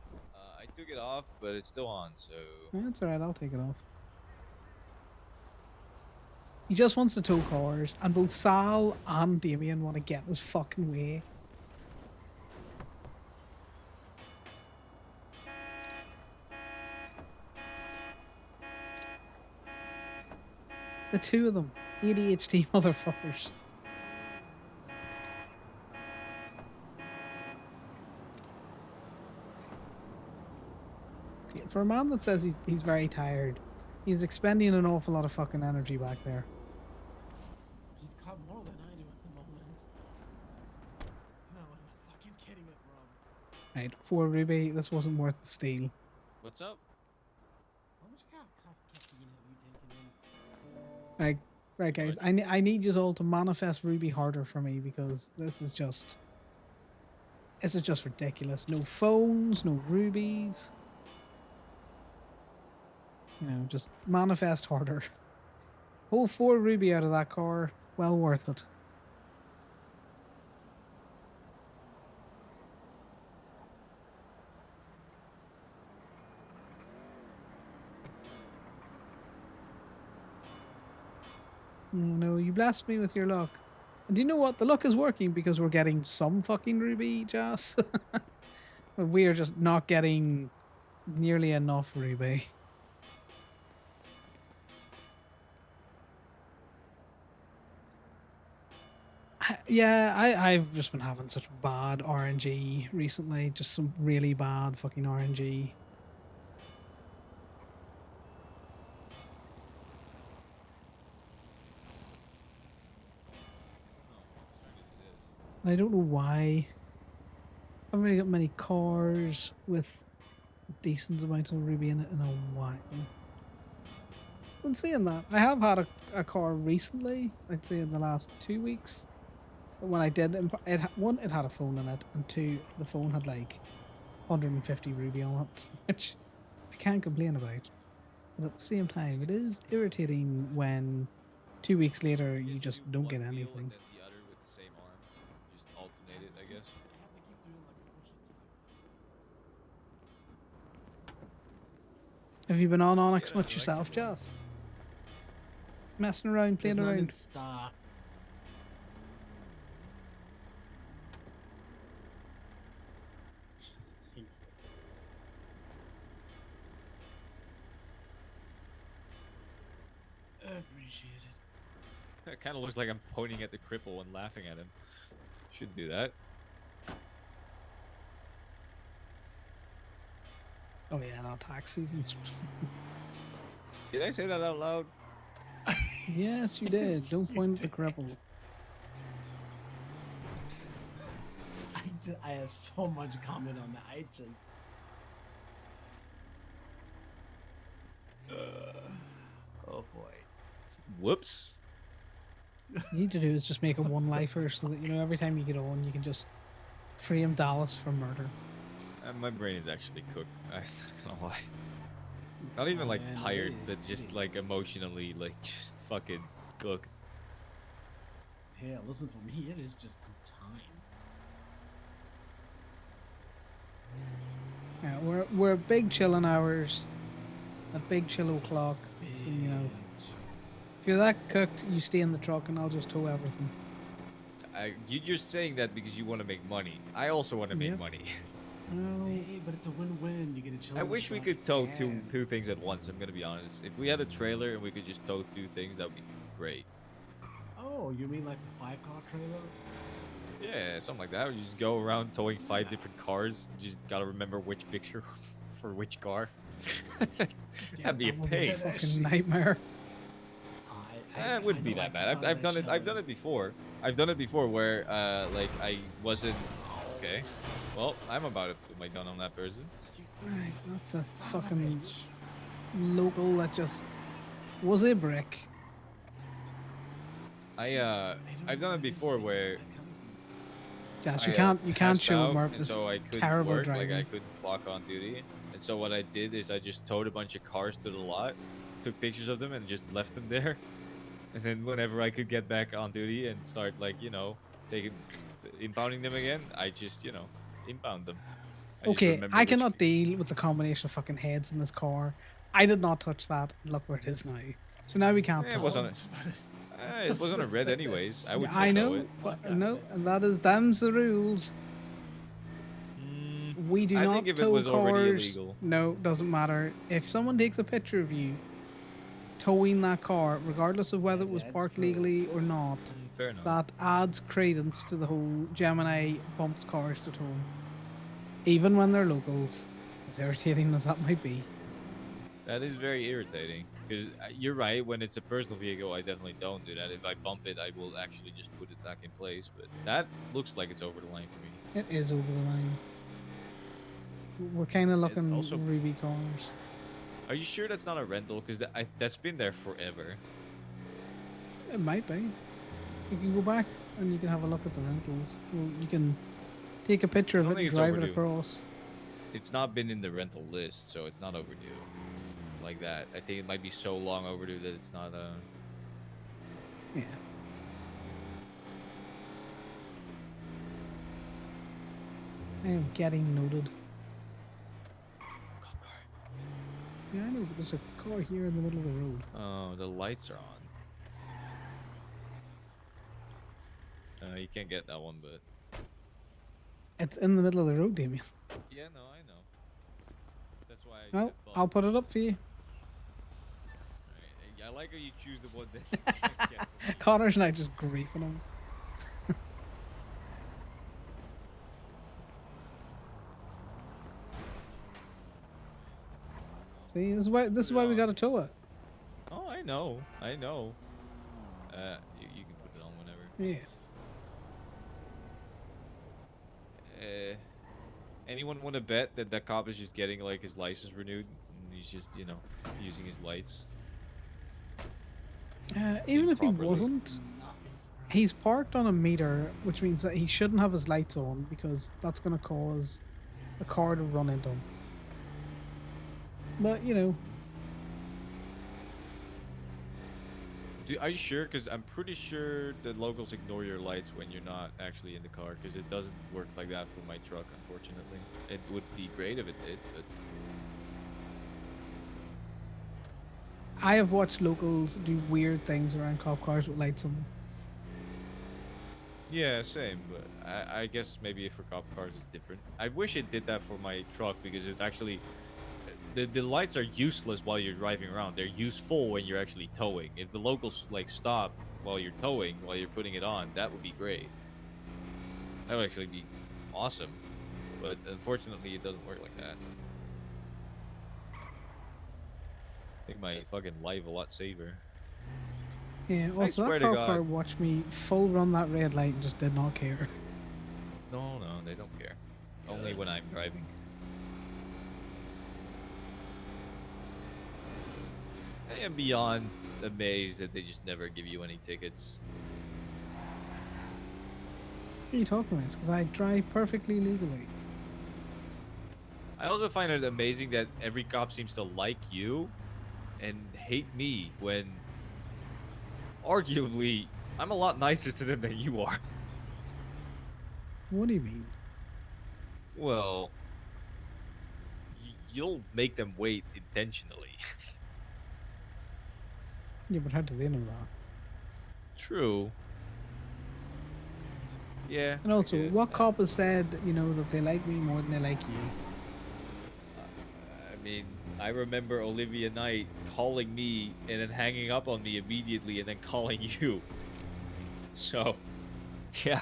I took it off, but it's still on, so. That's alright, I'll take it off. He just wants to tow cars, and both Sal and Damien want to get in his fucking way. The two of them. ADHD motherfuckers. Yeah, for a man that says he's very tired, he's expending an awful lot of fucking energy back there. He's got more than I do at the moment. No, what the fuck? He's getting it wrong. Right, 4 Ruby, this wasn't worth the steal. What's up? How much caffeine have you taken in? Right guys, I need you all to manifest Ruby harder for me because this is just ridiculous. No phones, no rubies. You know, just manifest harder. Pull 4 Ruby out of that car, well worth it. No, you blessed me with your luck. And do you know what? The luck is working because we're getting some fucking ruby, Jas. But we are just not getting nearly enough ruby. Yeah, I've just been having such bad RNG recently. Just some really bad fucking RNG. I don't know why. I haven't really got many cars with decent amount of ruby in it in a while. And saying that, I have had a car recently, I'd say in the last 2 weeks. But when I did, one, it had a phone in it, and two, the phone had like 150 ruby on it, which I can't complain about. But at the same time, it is irritating when 2 weeks later you just don't get anything. then the other with the same arm. Just alternate it, I guess. I have to keep doing like a push it type. Have you been on ONX Yeah, much I like yourself, that one. Jess? Messing around, playing There's none in around? stock. Appreciate it. It kind of looks like I'm pointing at the cripple and laughing at him. Shouldn't do that. Oh yeah, not tax season. Did I say that out loud? Yes, you did. Yes, Don't you point at the did. cripple. I have so much comment on that. I just. Oh boy. Whoops. What you need to do is just make a one-lifer so that, you know, every time you get on, you can just frame Dallas for murder. My brain is actually cooked. I don't know why. Not even like man, it tired, is, but it just is. like emotionally, like just fucking cooked. Yeah, listen, for me, it is just good time. Yeah, we're big chilling hours, a big chill o'clock. So, you know, if you're that cooked, you stay in the truck and I'll just tow everything. You're just saying that because you want to make money. I also want to make Yep. money. Hey, but it's a win-win. You get to chill. I in the wish we truck could tow and- two things at once. I'm gonna be honest. If we had a trailer and we could just tow two things, that would be great. Oh, you mean like the 5-car trailer? Yeah, something like that. You just go around towing 5 different cars. You just gotta remember which picture for which car. That'd be a That would be pain. a fucking nightmare. It wouldn't be that bad. I've done it. I've done it before. I've done it before where like I wasn't. Okay. Well, I'm about to put my gun on that person. Right, that's a fucking local that just was a brick. I've done it before where. Jess, you I, can't passed show out, Mark and this so I couldn't terrible work, driving. like I couldn't clock on duty. And so what I did is I just towed a bunch of cars to the lot, took pictures of them, and just left them there. And then whenever I could get back on duty and start like impounding them again, I just impound them. just Okay, remember I which- cannot deal with the combination of fucking heads in this car. I did not touch that. Look where it is now. So now we can't It talk. was on it was on a red anyways. I would I still tow know, it. but no, and that is them's the rules. We do I not think if it tow was already cars. illegal. No, doesn't matter. If someone takes a picture of you towing that car, regardless of whether it was that's parked true. legally or not, Fair enough. that adds credence to the whole Gemini bumps cars to tow. Even when they're locals, as irritating as that might be. That is very irritating because you're right. When it's a personal vehicle, I definitely don't do that. If I bump it, I will actually just put it back in place. But that looks like it's over the line for me. It is over the line. We're kind of looking also- ruby cars. Are you sure that's not a rental? Because that's been there forever. It might be. You can go back and you can have a look at the rentals. Well, you can take a picture I of don't it think and it's drive it overdue. across. It's not been in the rental list, so it's not overdue. Like that. I think it might be so long overdue that it's not. Yeah. I am getting noted. Yeah, I know, but there's a car here in the middle of the road. Oh, the lights are on. You can't get that one, but It's in the middle of the road, Damien. yeah, no, I know. That's why I Well, said bug. I'll put it up for you. Alright, I like how you choose the one that you can't get from me. Connor's and I just griefing him. See, this is why we gotta tow it. Oh, I know. You can put it on whenever. Yeah. Anyone want to bet that that cop is just getting like his license renewed and he's just, you know, using his lights? Even if he properly. wasn't, he's parked on a meter, which means that he shouldn't have his lights on because that's gonna cause a car to run into him. But you know. Are you sure? Because I'm pretty sure the locals ignore your lights when you're not actually in the car, because it doesn't work like that for my truck, unfortunately. It would be great if it did, but... I have watched locals do weird things around cop cars with lights on them. Yeah, same, but I guess maybe for cop cars it's different. I wish it did that for my truck, because it's actually... The lights are useless while you're driving around. They're useful when you're actually towing. If the locals like stop while you're towing, while you're putting it on, that would be great. That would actually be awesome. But unfortunately, it doesn't work like that. Make my fucking life a lot safer. Yeah, I also swear that to cop car God. watched me full run that red light and just did not care. No, they don't care. Only when I'm driving. I am beyond amazed that they just never give you any tickets. What are you talking about? Because I drive perfectly legally. I also find it amazing that every cop seems to like you and hate me when arguably I'm a lot nicer to them than you are. What do you mean? Well, you'll make them wait intentionally. Yeah, but how do they know that? True. Yeah. And also, I guess. what cop has said, you know, that they like me more than they like you? I mean, I remember Olivia Knight calling me and then hanging up on me immediately and then calling you. So, yeah.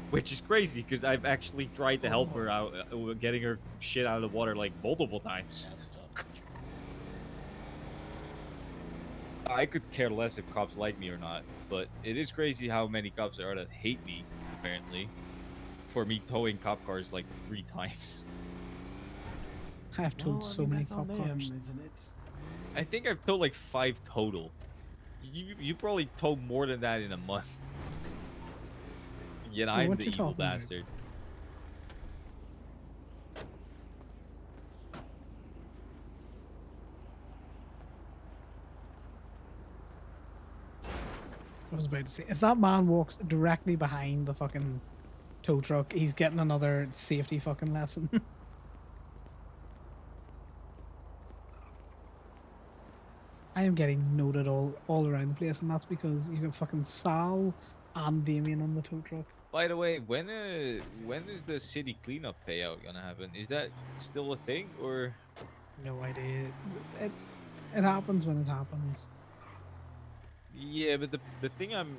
Which is crazy because I've actually tried to help her out, getting her shit out of the water like multiple times. I could care less if cops like me or not, but it is crazy how many cops there are that hate me, apparently, for me towing cop cars like 3 times. I've towed so many cop cars. Isn't it? I think I've towed like 5 total. You probably tow more than that in a month. Yet I'm what the you evil talking about? bastard. I was about to say, if that man walks directly behind the fucking tow truck, he's getting another safety fucking lesson. I am getting noted all around the place, and that's because you got fucking Sal and Damien on the tow truck. By the way, when is the city cleanup payout gonna happen? Is that still a thing or? No idea. It happens when it happens. Yeah, but the thing I'm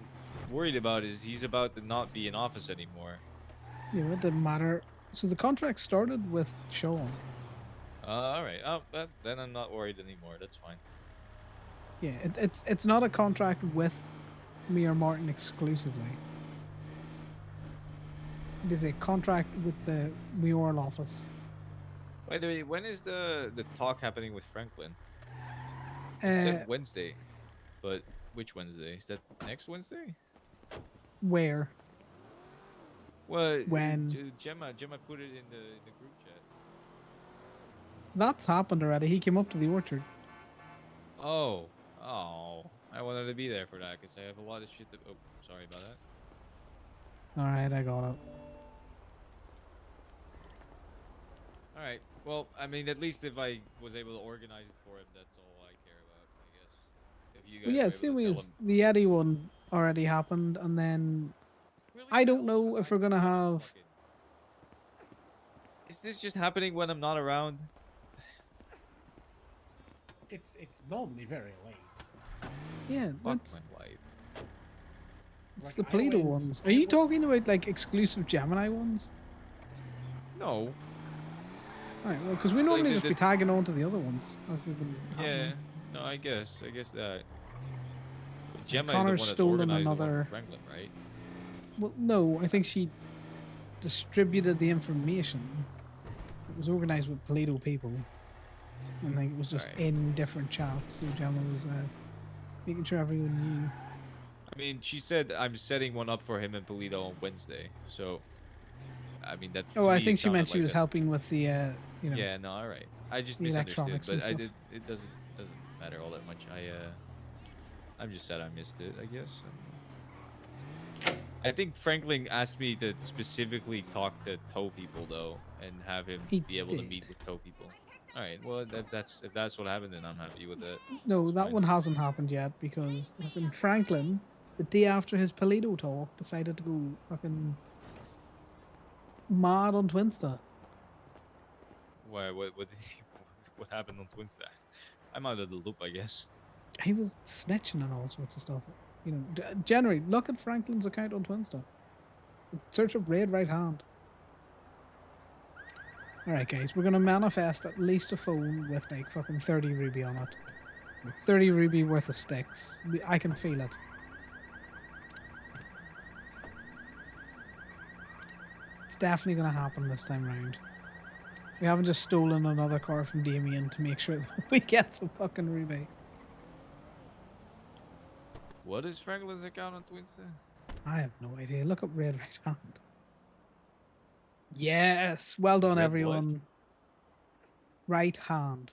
worried about is he's about to not be in office anymore. Yeah, it didn't matter. So the contract started with Sean. All right. Oh, then I'm not worried anymore. That's fine. Yeah, it's not a contract with me or Martin exclusively. It is a contract with the mayoral office. By the way, when is the talk happening with Franklin? It Uh, said Wednesday, but which Wednesday? Is that next Wednesday? Where? Well, When? Gemma put it in the group chat. That's happened already. He came up to the orchard. Oh, I wanted to be there for that because I have a lot of shit to. Oh, sorry about that. All right, I got it. All right. Well, I mean, at least if I was able to organize it for him, that's all I care about, I guess. If you guys Well, yeah, were it's the able same to way tell as him. the Eddie one already happened, and then I don't know if we're gonna have. Is this just happening when I'm not around? It's normally very late. Yeah, Fuck that's my life. it's Like, the I Play-Doh went- ones. Are I you went- talking about like exclusive Gemini ones? No. Alright, well, because we Like, normally the- just be the- tagging on to the other ones as they've been Yeah. happening. No, I guess that. But Gemma is the Connor's one that's stolen organized the one another. with Franklin, right? Well, no, I think she distributed the information. It was organized with Play-Doh people. And like it was just Alright. in different chats, so Gemma was making sure everyone knew. I mean, she said I'm setting one up for him and Polito on Wednesday. So, I mean that. Oh, to I me, think it she meant sounded she like was that. helping with the, you know. Yeah, no, all right. I just the misunderstood, electronics but and I stuff. did. It doesn't matter all that much. I'm just sad I missed it. I guess. I think Franklin asked me to specifically talk to tow people though, and have him He be able to did. meet with tow people. All right. Well, if that's what happened, then I'm happy with it. No, that one hasn't happened yet because fucking Franklin, the day after his Polito talk, decided to go fucking mad on Twinsta. Why? What did what happened on Twinstack? I'm out of the loop, I guess. He was snitching and all sorts of stuff. You know, generally, look at Franklin's account on Twinsta. Search up Red Right Hand. Alright, guys, we're gonna manifest at least a phone with like fucking 30 ruby on it. 30 ruby worth of sticks. I can feel it. It's definitely gonna happen this time round. We haven't just stolen another car from Damien to make sure that we get some fucking ruby. What is Franklin's account on Twinsta? I have no idea. Look up Red Right Hand. Yes, well done, Red what? everyone. Right hand.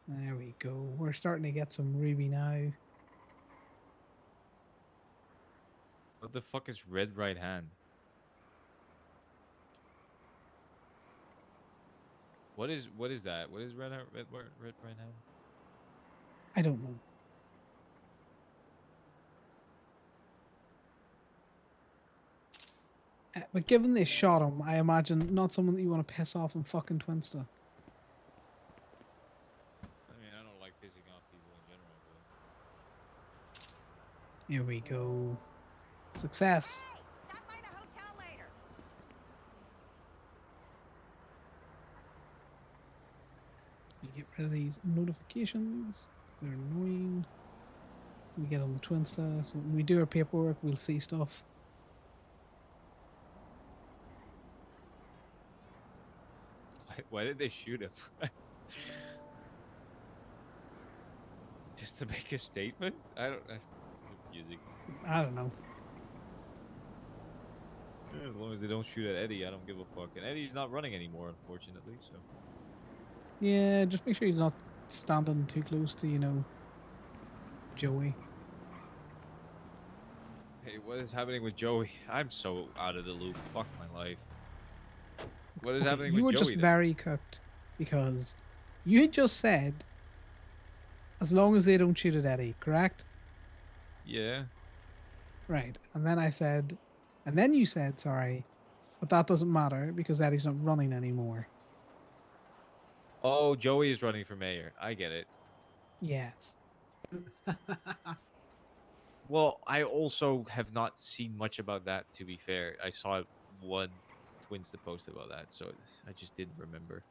There we go. We're starting to get some ruby now. What the fuck is red right hand? What is that? What is red right hand? I don't know. But given they shot him, I imagine not someone that you want to piss off in fucking Twinsta. I mean, I don't like pissing off people in general, but... Here we go. Success. You get rid of these notifications. They're annoying. We get on the Twinsta, so when we do our paperwork, we'll see stuff. Why did they shoot him? Just to make a statement? I don't... It's confusing. I don't know. As long as they don't shoot at Eddie, I don't give a fuck. And Eddie's not running anymore, unfortunately, so... Yeah, just make sure he's not standing too close to, you know, Joey. Hey, what is happening with Joey? I'm so out of the loop. Fuck my life. What is Okay, happening you with were Joey just then? very cooked because you had just said as long as they don't shoot at Eddie, correct? Yeah. Right. And then I said, and then you said, sorry, but that doesn't matter because Eddie's not running anymore. Oh, Joey is running for mayor. I get it. Yes. Well, I also have not seen much about that, to be fair. I saw one Twinsta post about that, so I just didn't remember.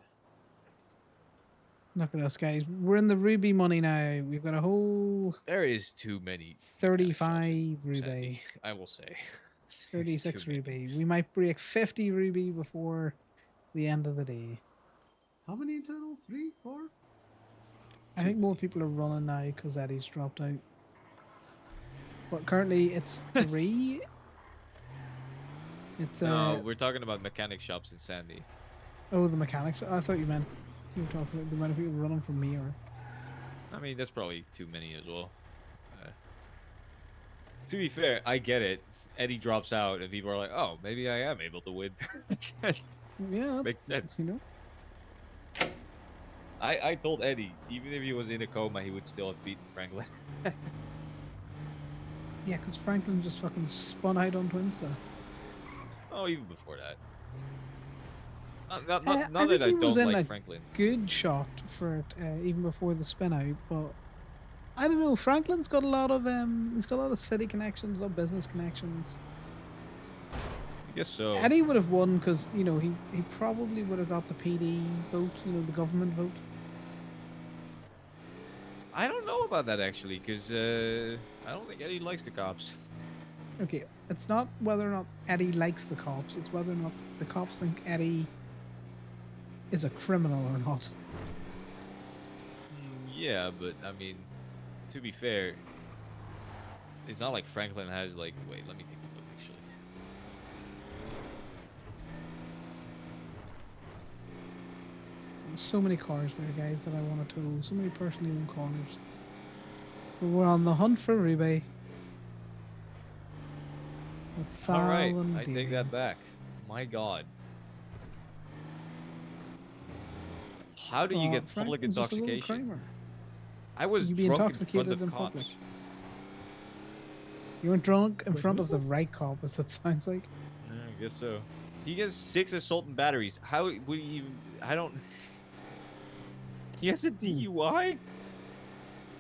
Look at us, guys. We're in the ruby money now. We've got a whole There is too many 35 ruby. Sandy, I will say. 36 too many. ruby. We might break 50 ruby before the end of the day. How many in total? 3, 4? I think more people are running now because Eddie's dropped out. But currently it's 3. It's No, we're talking about mechanic shops in Sandy. oh, the mechanics. I thought you meant you were talking about the amount of people running from me or I mean, that's probably too many as well. To be fair, I get it. Eddie drops out, and people are like, "Oh, maybe I am able to win." yeah, that's Makes sense. You know. I told Eddie, even if he was in a coma, he would still have beaten Franklin. Yeah, because Franklin just fucking spun out on Twinsta. Oh, even before that. Not I think that I he was don't in like a Franklin. good shot for it, even before the spin out. But I don't know. Franklin's got a lot of he's got a lot of city connections, a lot of business connections. I guess so. Eddie would have won because he probably would have got the PD vote, the government vote. I don't know about that actually, because I don't think Eddie likes the cops. Okay, it's not whether or not Eddie likes the cops; it's whether or not the cops think Eddie is a criminal or not. Yeah, but I mean, to be fair, it's not like Franklin has like. Wait, let me take a look actually. There's so many cars there, guys, that I want to tow. So many personally owned cars. But we're on the hunt for Rebay. With Sal All right, and I take Damien. that back. My God. How do you get public Franklin's just a little intoxication? Kramer. I was You be drunk in front intoxicated of in cops. public. You weren't drunk in Wait, front who's of the this? right cop, as it sounds like. Yeah, I guess so. He has 6 assault and batteries. How would you even? I don't. He has a DUI.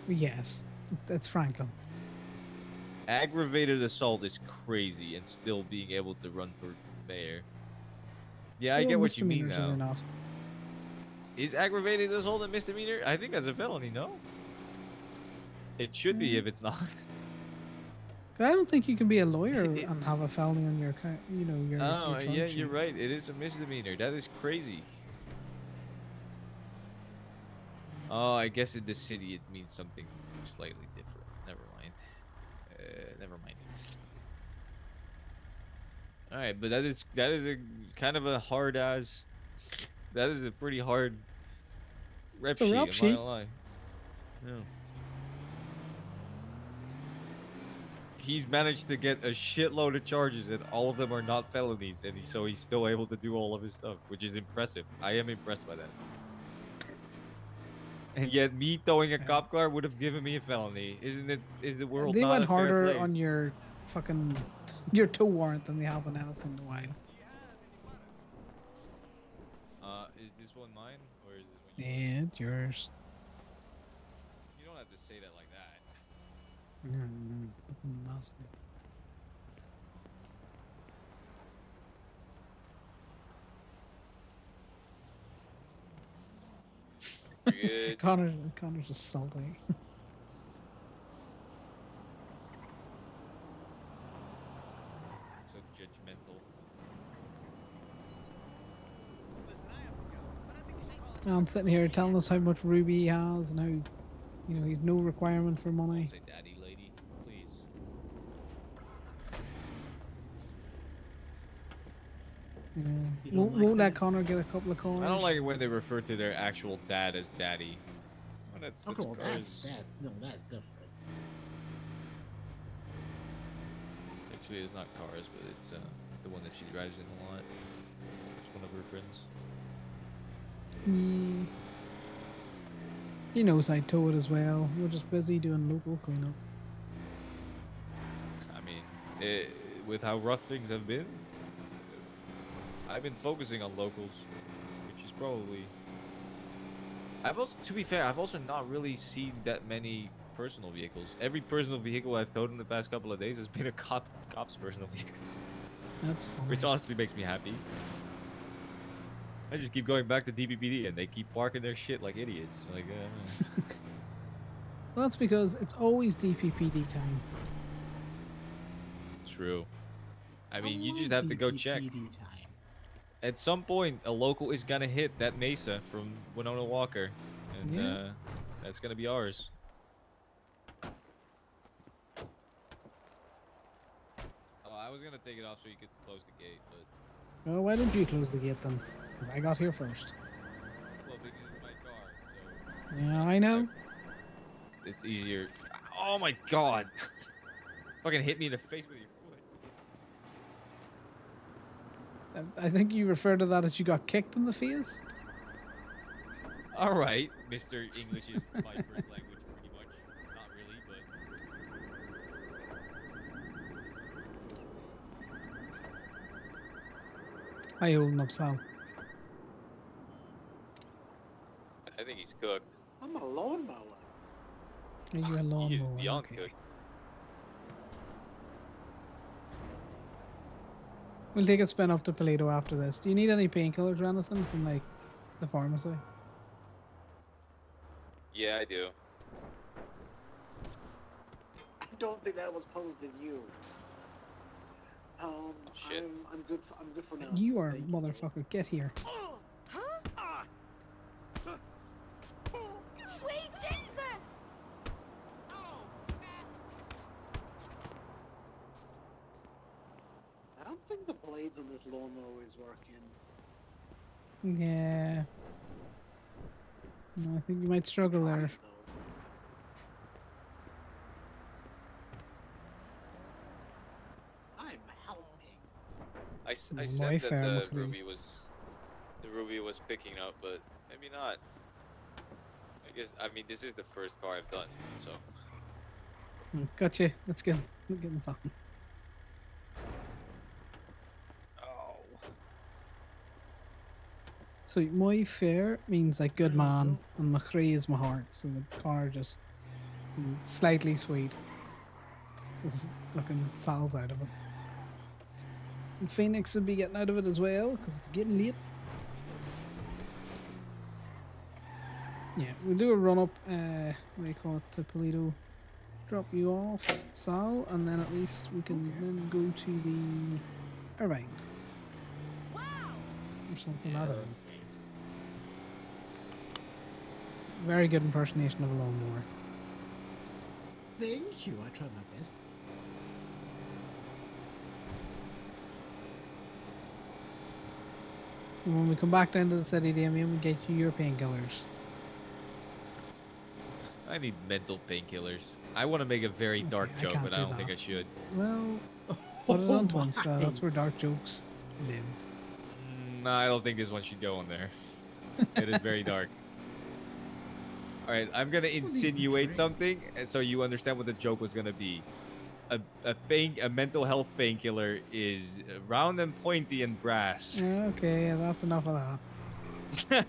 Yes, that's Franklin. Aggravated assault is crazy, and still being able to run for mayor. Yeah, I They're get all what you mean misdemeanors, are now. they not? Is aggravated assault a misdemeanor? I think that's a felony. No. It should be if it's not. I don't think you can be a lawyer and have a felony on your account. Your Oh, charge yeah, sheet. you're right. It is a misdemeanor. That is crazy. Oh, I guess in this city it means something slightly different. Never mind. Never mind. All right, but that is a kind of a hard ass. That is a pretty hard rep It's a sheet. rap I'm sheet. not gonna lie. Yeah. He's managed to get a shitload of charges, and all of them are not felonies, and so he's still able to do all of his stuff, which is impressive. I am impressed by that. And yet, me towing a cop car would have given me a felony. Isn't it? Is the world They not went a fair harder place? on your fucking your tow warrant than they have on anything in a while. Is this one mine, or is this one yours? Yeah, it's yours. You don't have to say that like that. Good. Connor's just salty. So judgmental. I'm sitting here telling us how much Ruby he has and how, he's no requirement for money. Say daddy, lady, please. Yeah. You don't Won't, like won't let that? Connor get a couple of coins? I don't like it when they refer to their actual dad as daddy. Well, that's Okay, well, cars. that's different. Actually, it's not cars, but it's the one that she drives in a lot. It's one of her friends. Yeah. He knows I tow it as well. We're just busy doing local cleanup. I mean, with how rough things have been, I've been focusing on locals, which is probably. To be fair, I've also not really seen that many personal vehicles. Every personal vehicle I've towed in the past couple of days has been a cop's personal vehicle. That's fine. Which honestly makes me happy. I just keep going back to DPPD and they keep parking their shit like idiots. Like, Well, that's because it's always DPPD time. True. I mean, you just have to go check. DPPD time. At some point, a local is gonna hit that mesa from Winona Walker, and Yeah. that's gonna be ours. Oh, I was gonna take it off so you could close the gate, but Well, why don't you close the gate then? Because I got here first. well, because it's my car, so Yeah, I know. it's easier. Oh my god! Fucking hit me in the face with your foot. I think you refer to that as you got kicked in the face. All right, Mr. English is my first language, pretty much. Not really, but. How you holding up, Sal? I think he's cooked. I'm a lawnmower. Are you a He is lawnmower? beyond Okay. cooked. We'll take a spin up to Toledo after this. Do you need any painkillers or anything from like the pharmacy? Yeah, I do. I don't think that was posed at you. Shit. I'm good. I'm good for now. You are Thank motherfucker. Get here. Sweet Jesus! I don't think the blades on this lawnmower is working. Yeah. No, I think you might struggle there. I'm helping. I No, I said that fair, the McLean. ruby was picking up, but maybe not. I mean this is the first car I've done, so. Gotcha. Let's get in the van. So my fare means like good man, and McCree is my heart. So the car just slightly sweet. This is looking Sal's out of it. And Phoenix will be getting out of it as well because it's getting late. Yeah, we'll do a run up. What do you call it, to Toledo? Drop you off, Sal, and then at least we can then go to the Irvine or something. I don't know. Very good impersonation of a lawnmower. Thank you. I tried my best. And when we come back down to the city, Damien, we get you your painkillers. I need mental painkillers. I want to make a very dark I joke, can't but I do don't think I that. should. Well, put it on Oh Twinsta. my. That's where dark jokes live. No, I don't think this one should go on there. It is very dark. All right, I'm gonna insinuate something so you understand what the joke was gonna be. A mental health painkiller is round and pointy and brass. Okay, that's enough of that.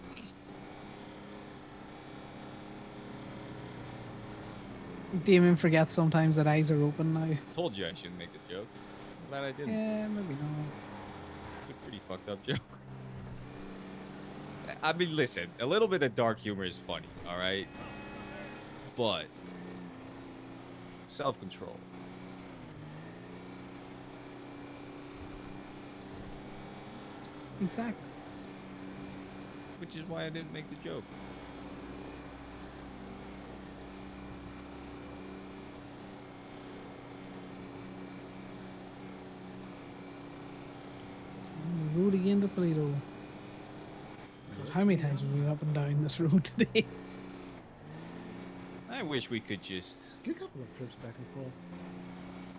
Damien forgets sometimes that eyes are open now. Told you I shouldn't make the joke. I'm glad I didn't. Yeah, maybe not. It's a pretty fucked up joke. I mean, listen, a little bit of dark humor is funny, all right? But self-control. Exactly. Which is why I didn't make the joke. On the road again to Toledo. God, how many times have we been up and down this road today? I wish we could just... Good couple of trips back and forth.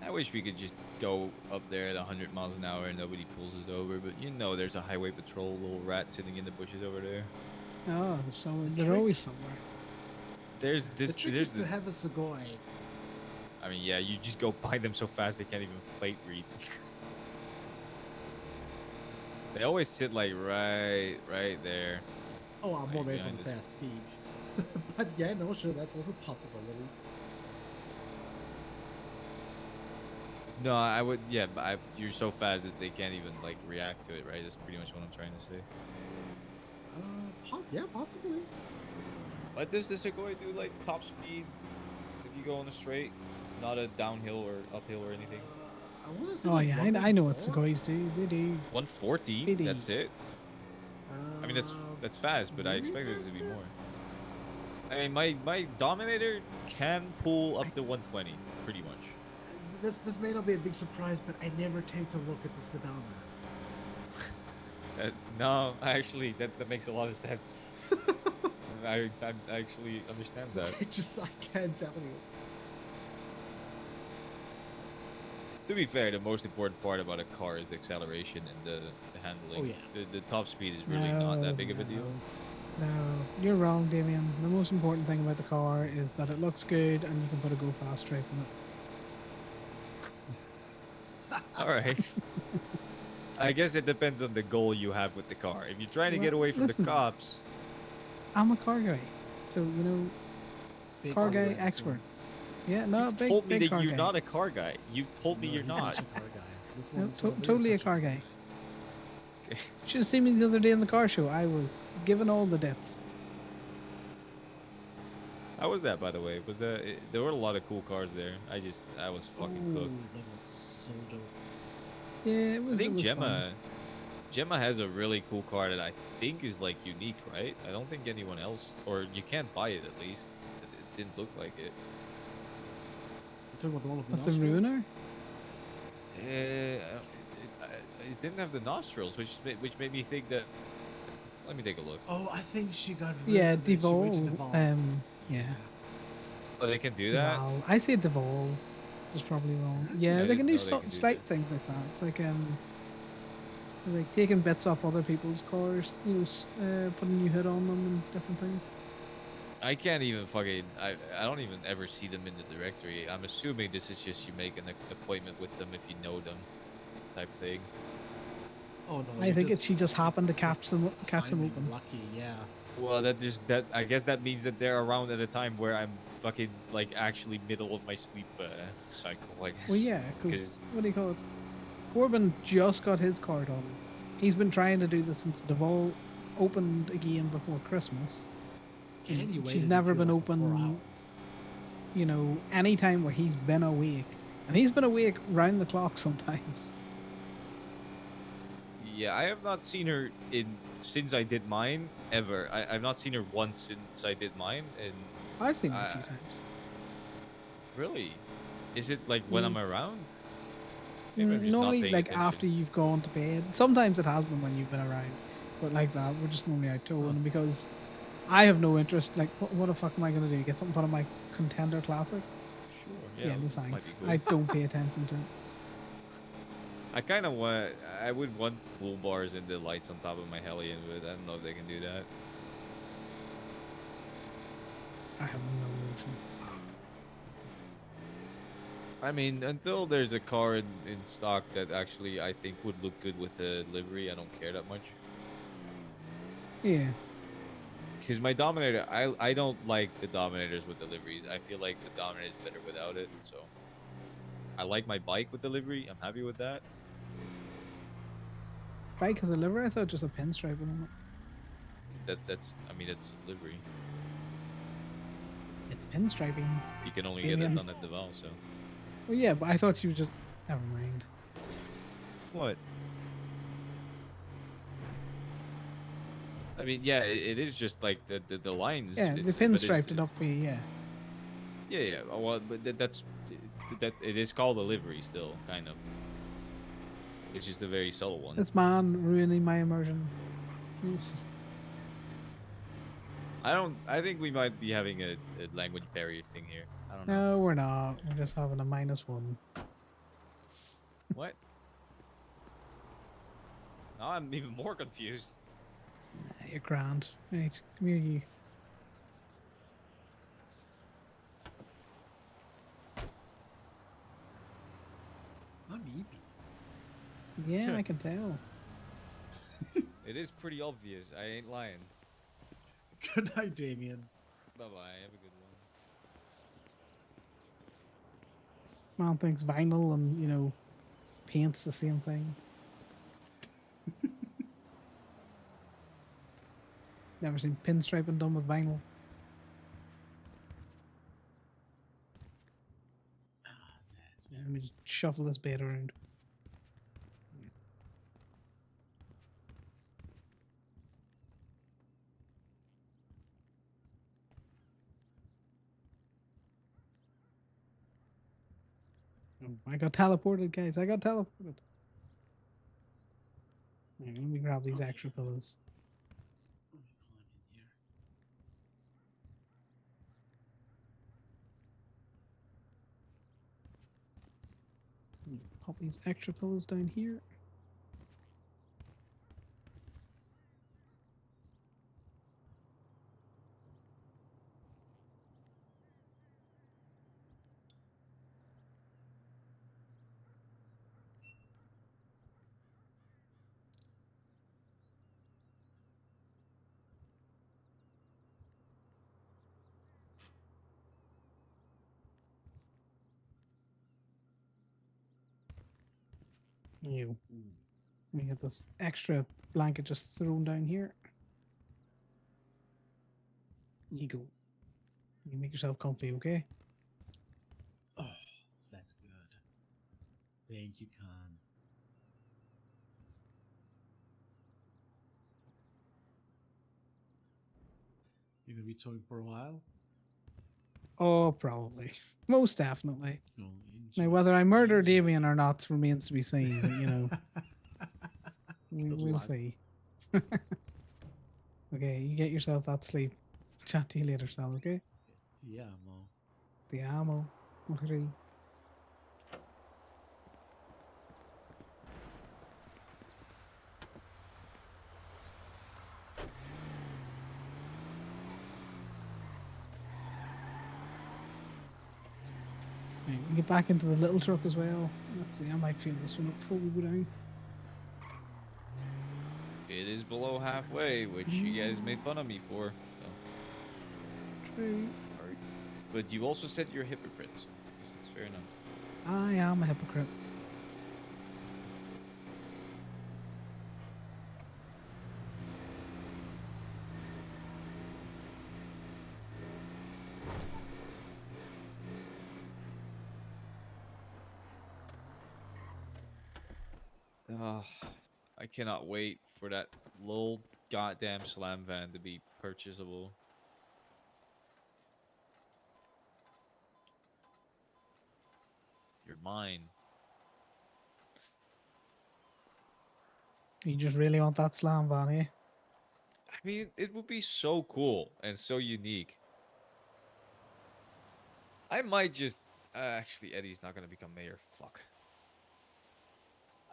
I wish we could just go up there at 100 miles an hour and nobody pulls us over, but you know there's a highway patrol little rat sitting in the bushes over there. Oh, they're always somewhere. There's this... The trick there's is to the- have a Segoy. I mean, yeah, you just go by them so fast they can't even plate read. They always sit like right there. Oh, I'm more Right ready for behind the this. fast speed. But yeah, no, sure, that's also a possibility. No, I would, yeah, but you're so fast that they can't even like react to it, right? That's pretty much what I'm trying to say. Yeah, possibly. What does the Segoy do, like top speed if you go on a straight, not a downhill or uphill or anything? I want to say. Oh like yeah, I know what Segoys do. They do. 140. Speedy. That's it. I mean, that's fast, but I maybe expected it to be faster? more. I mean, my Dominator can pull up to 120, pretty much. This may not be a big surprise, but I never take to look at the speedometer. No, actually, that makes a lot of sense. I actually understand So that. I can't tell you. To be fair, the most important part about a car is the acceleration and the handling. Oh, yeah. The top speed is really not No, that big of a no. deal. No, you're wrong, Damien. The most important thing about the car is that it looks good and you can put a go fast stripe in it. All right. I guess it depends on the goal you have with the car. If you're trying to Well, get away from listen. the cops, I'm a car guy, so you know, Big car car guy guy, this expert. one. Yeah, no, you've big told me big that car you're guy. not a car guy. You've told me No, you're he's not. such a car guy. This No, one, this one over there is totally a such car guy. Should have seen me the other day in the car show. I was given all the debts. How was that, by the way? Was that there were a lot of cool cars there? I was fucking Ooh, cooked. that was so dope. Yeah, it was. I think it was Gemma, fun. Gemma has a really cool car that I think is like unique, right? I don't think anyone else, or you can't buy it at least. It didn't look like it. You talking about the one with the With the nostrils? ruiner. It didn't have the nostrils, which made me think that. Let me take a look. Oh, I think she got rid Yeah, of it. She went to Devolve. Devolve. Yeah. Oh, they can do that. Devolve. I say Devolve. Was probably wrong. I Yeah, they didn't can do know they can do slight things like that. It's like taking bits off other people's cars. You know, putting new hood on them and different things. I can't even fucking. I don't even ever see them in the directory. I'm assuming this is just you make an appointment with them if you know them, type thing. Oh no. I think she just happened to catch them timing open. Lucky, yeah. Well, that I guess that means that they're around at a time where I'm fucking like actually middle of my sleep cycle. Like. Well, yeah, because what do you call it? Corbin just got his car done. He's been trying to do this since Devolve opened again before Christmas. And he She's waited never until, been like, 4 open. hours. You know, any time where he's been awake, and he's been awake round the clock sometimes. Yeah, I have not seen her since I did mine ever. I've not seen her once since I did mine, and I've seen her a few times. Really? Is it like when I'm around? Normally, like after you've gone to bed. Sometimes it has been when you've been around, but like that, we're just normally out towing because I have no interest. Like, what the fuck am I gonna do? Get something put on my Contender Classic? Sure. Yeah, no that might thanks. be cool. I don't pay attention to it. I kind of want. I would want bull bars and the lights on top of my Hellion, but I don't know if they can do that. I have no notion. I mean, until there's a car in stock that actually I think would look good with the livery, I don't care that much. Yeah. Because my Dominator, I don't like the Dominators with the liveries. I feel like the Dominator is better without it, so. I like my bike with the livery. I'm happy with that. Bike has a liver? I thought just a pinstripe on it. That's I mean, it's livery. It's pinstriping. You can only get it done at Deval, so. Well, yeah, but I thought you just. Never mind. What? I mean, yeah, it is just like the lines. Yeah, the pinstriped it up for you, yeah. Yeah. Well, but that it is called a livery still, kind of. It's just a very subtle one. This man ruining my immersion. I think we might be having a language barrier thing here. I don't know. No, we're not. We're just having a -1. What? Now I'm even more confused. You're grand. Right, come here, you. I'm eepy. Yeah, I can tell. It is pretty obvious. I ain't lying. Good night, Damien. Bye bye. Have a good one. Man thinks vinyl and, you know, paint's the same thing. Never seen pinstriping done with vinyl. Let me just shuffle this bed around. Oh, I got teleported, guys. I got teleported. Let me grab these extra pillows. Pop these extra pillows down here. You. Let me get this extra blanket just thrown down here. You go. You make yourself comfy, okay? Oh, that's good. Thank you, Khan. You gonna be towing for a while? Oh, probably. Most definitely. Oh, Now, enjoy. whether I murder Damien or not remains to be seen, but you know, Good we'll luck. see. Okay, you get yourself that sleep. Chat to you later, Sal, okay? Yeah, Mo. The ammo. Okay. Right, we get back into the little truck as well. Let's see, I might fill this one up before we go down. It is below halfway, which you guys made fun of me for. So. True. Sorry. But you also said you're hypocrites. So I guess that's fair enough. I am a hypocrite. I cannot wait for that little goddamn slam van to be purchasable. You're mine. You just really want that slam van, eh? I mean, it would be so cool and so unique. I might just... actually, Eddie's not going to become mayor. Fuck.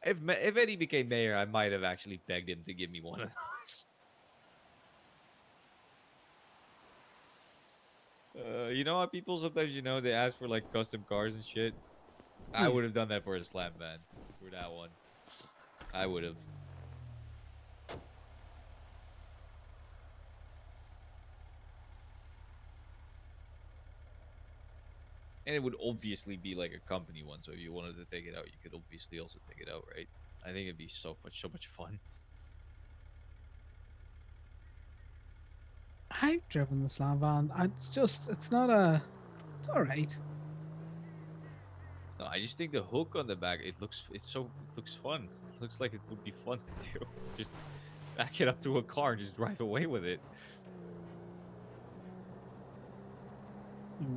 If Eddie became mayor, I might have actually begged him to give me one of those. You know how people sometimes, they ask for like custom cars and shit? I would have done that for a slam van. For that one. I would have. And it would obviously be like a company one, so if you wanted to take it out, you could obviously also take it out, right? I think it'd be so much fun. I've driven the slam van. It's alright. No, I just think the hook on the back, it looks fun. It looks like it would be fun to do. Just back it up to a car and just drive away with it.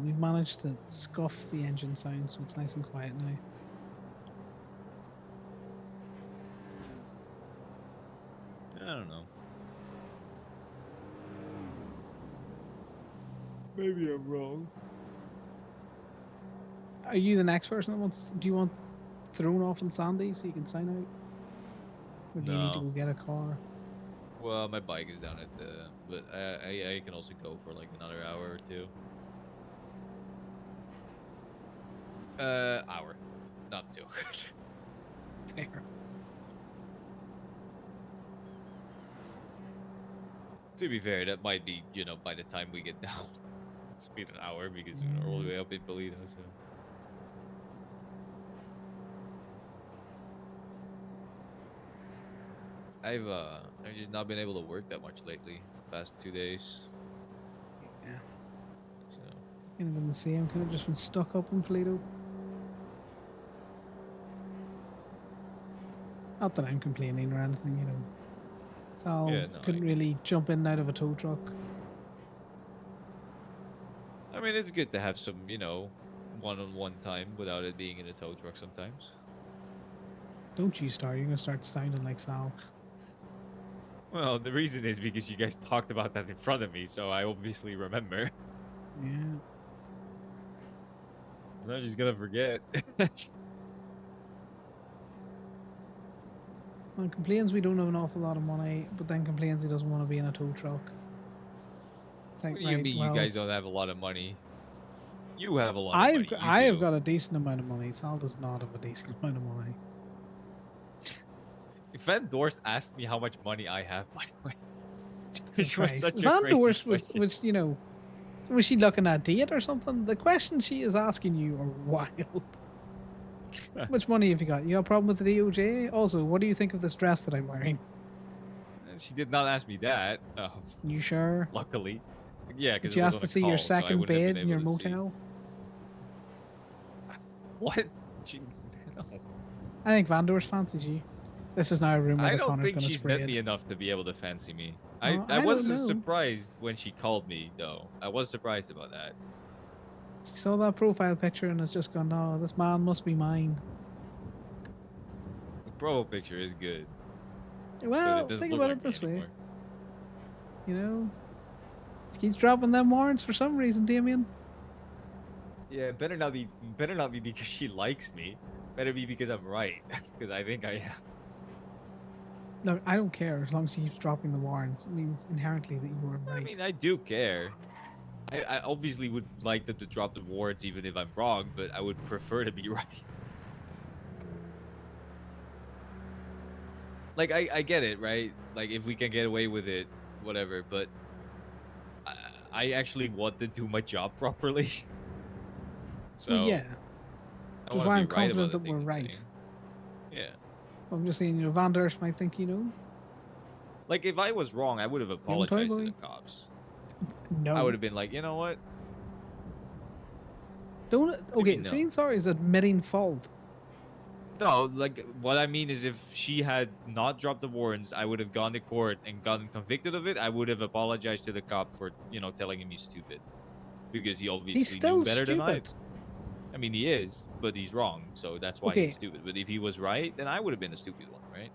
We've managed to scuff the engine sound, so it's nice and quiet now. I don't know. Maybe I'm wrong. Are you the next person that wants? Do you want thrown off in Sandy so you can sign out? Or do you need to No. go get a car? Well, my bike is down at the... But I can also go for like another hour or two. Hour. Not two. Fair. To be fair, that might be, by the time we get down, it's been an hour because we're all the way up in Polito, so. I've just not been able to work that much lately. Past 2 days. Yeah. So. Kind of been the same. Could have just been stuck up in Polito. Not that I'm complaining or anything, Sal couldn't really jump in and out of a tow truck. I mean, it's good to have some, one-on-one time without it being in a tow truck sometimes. Don't you start. You're going to start sounding like Sal. Well, the reason is because you guys talked about that in front of me, so I obviously remember. Yeah. I'm not just gonna forget. Well, complains we don't have an awful lot of money, but then complains he doesn't want to be in a tow truck. It's like, What do you right, mean well, you guys don't have a lot of money? You have a lot of money. I have got a decent amount of money. Sal does not have a decent amount of money. If Van Dorst asked me how much money I have, by the way, which was Christ. such a Van crazy Dorst question. was she looking at date or something? The questions she is asking you are wild. How much money have you got? You got a problem with the DOJ? Also, what do you think of this dress that I'm wearing? She did not ask me that. You sure? Luckily. Yeah, because Did it you was ask on to a see call, your so I second wouldn't have bed been in your able to see. motel? What? She, no. I think Vandor's fancies you. This is now a rumor I that don't Connor's think going to she's spread. met me enough to be able to fancy me. Oh, I I don't was know. surprised when she called me, though. I was surprised about that. She saw that profile picture and has just gone, "Oh, this man must be mine." The profile picture is good. but Well, it doesn't think look about like it this me way. anymore. You know, she keeps dropping them warrants for some reason, Damien. Yeah, better not be because she likes me. Better be because I'm right. Because I think I am. No, I don't care as long as she keeps dropping the warrants. It means inherently that you were right. I mean, I do care. I obviously would like them to drop the warrants even if I'm wrong, but I would prefer to be right. Like, I get it, right? Like, if we can get away with it, whatever, but I actually want to do my job properly. So, Well, yeah. I That's want why to I'm be right about confident the that we're things I'm right. saying. Yeah. I'm just saying, Van Der Erst might think, Like, if I was wrong, I would have apologized to the cops. No. I would have been like, you know what? Don't. Okay, no? saying sorry is admitting fault. No, like, what I mean is if she had not dropped the warrants, I would have gone to court and gotten convicted of it. I would have apologized to the cop for, telling him he's stupid. Because he obviously still knew better than I. stupid. I mean, he is, but he's wrong, so that's why Okay. he's stupid. But if he was right, then I would have been a stupid one, right?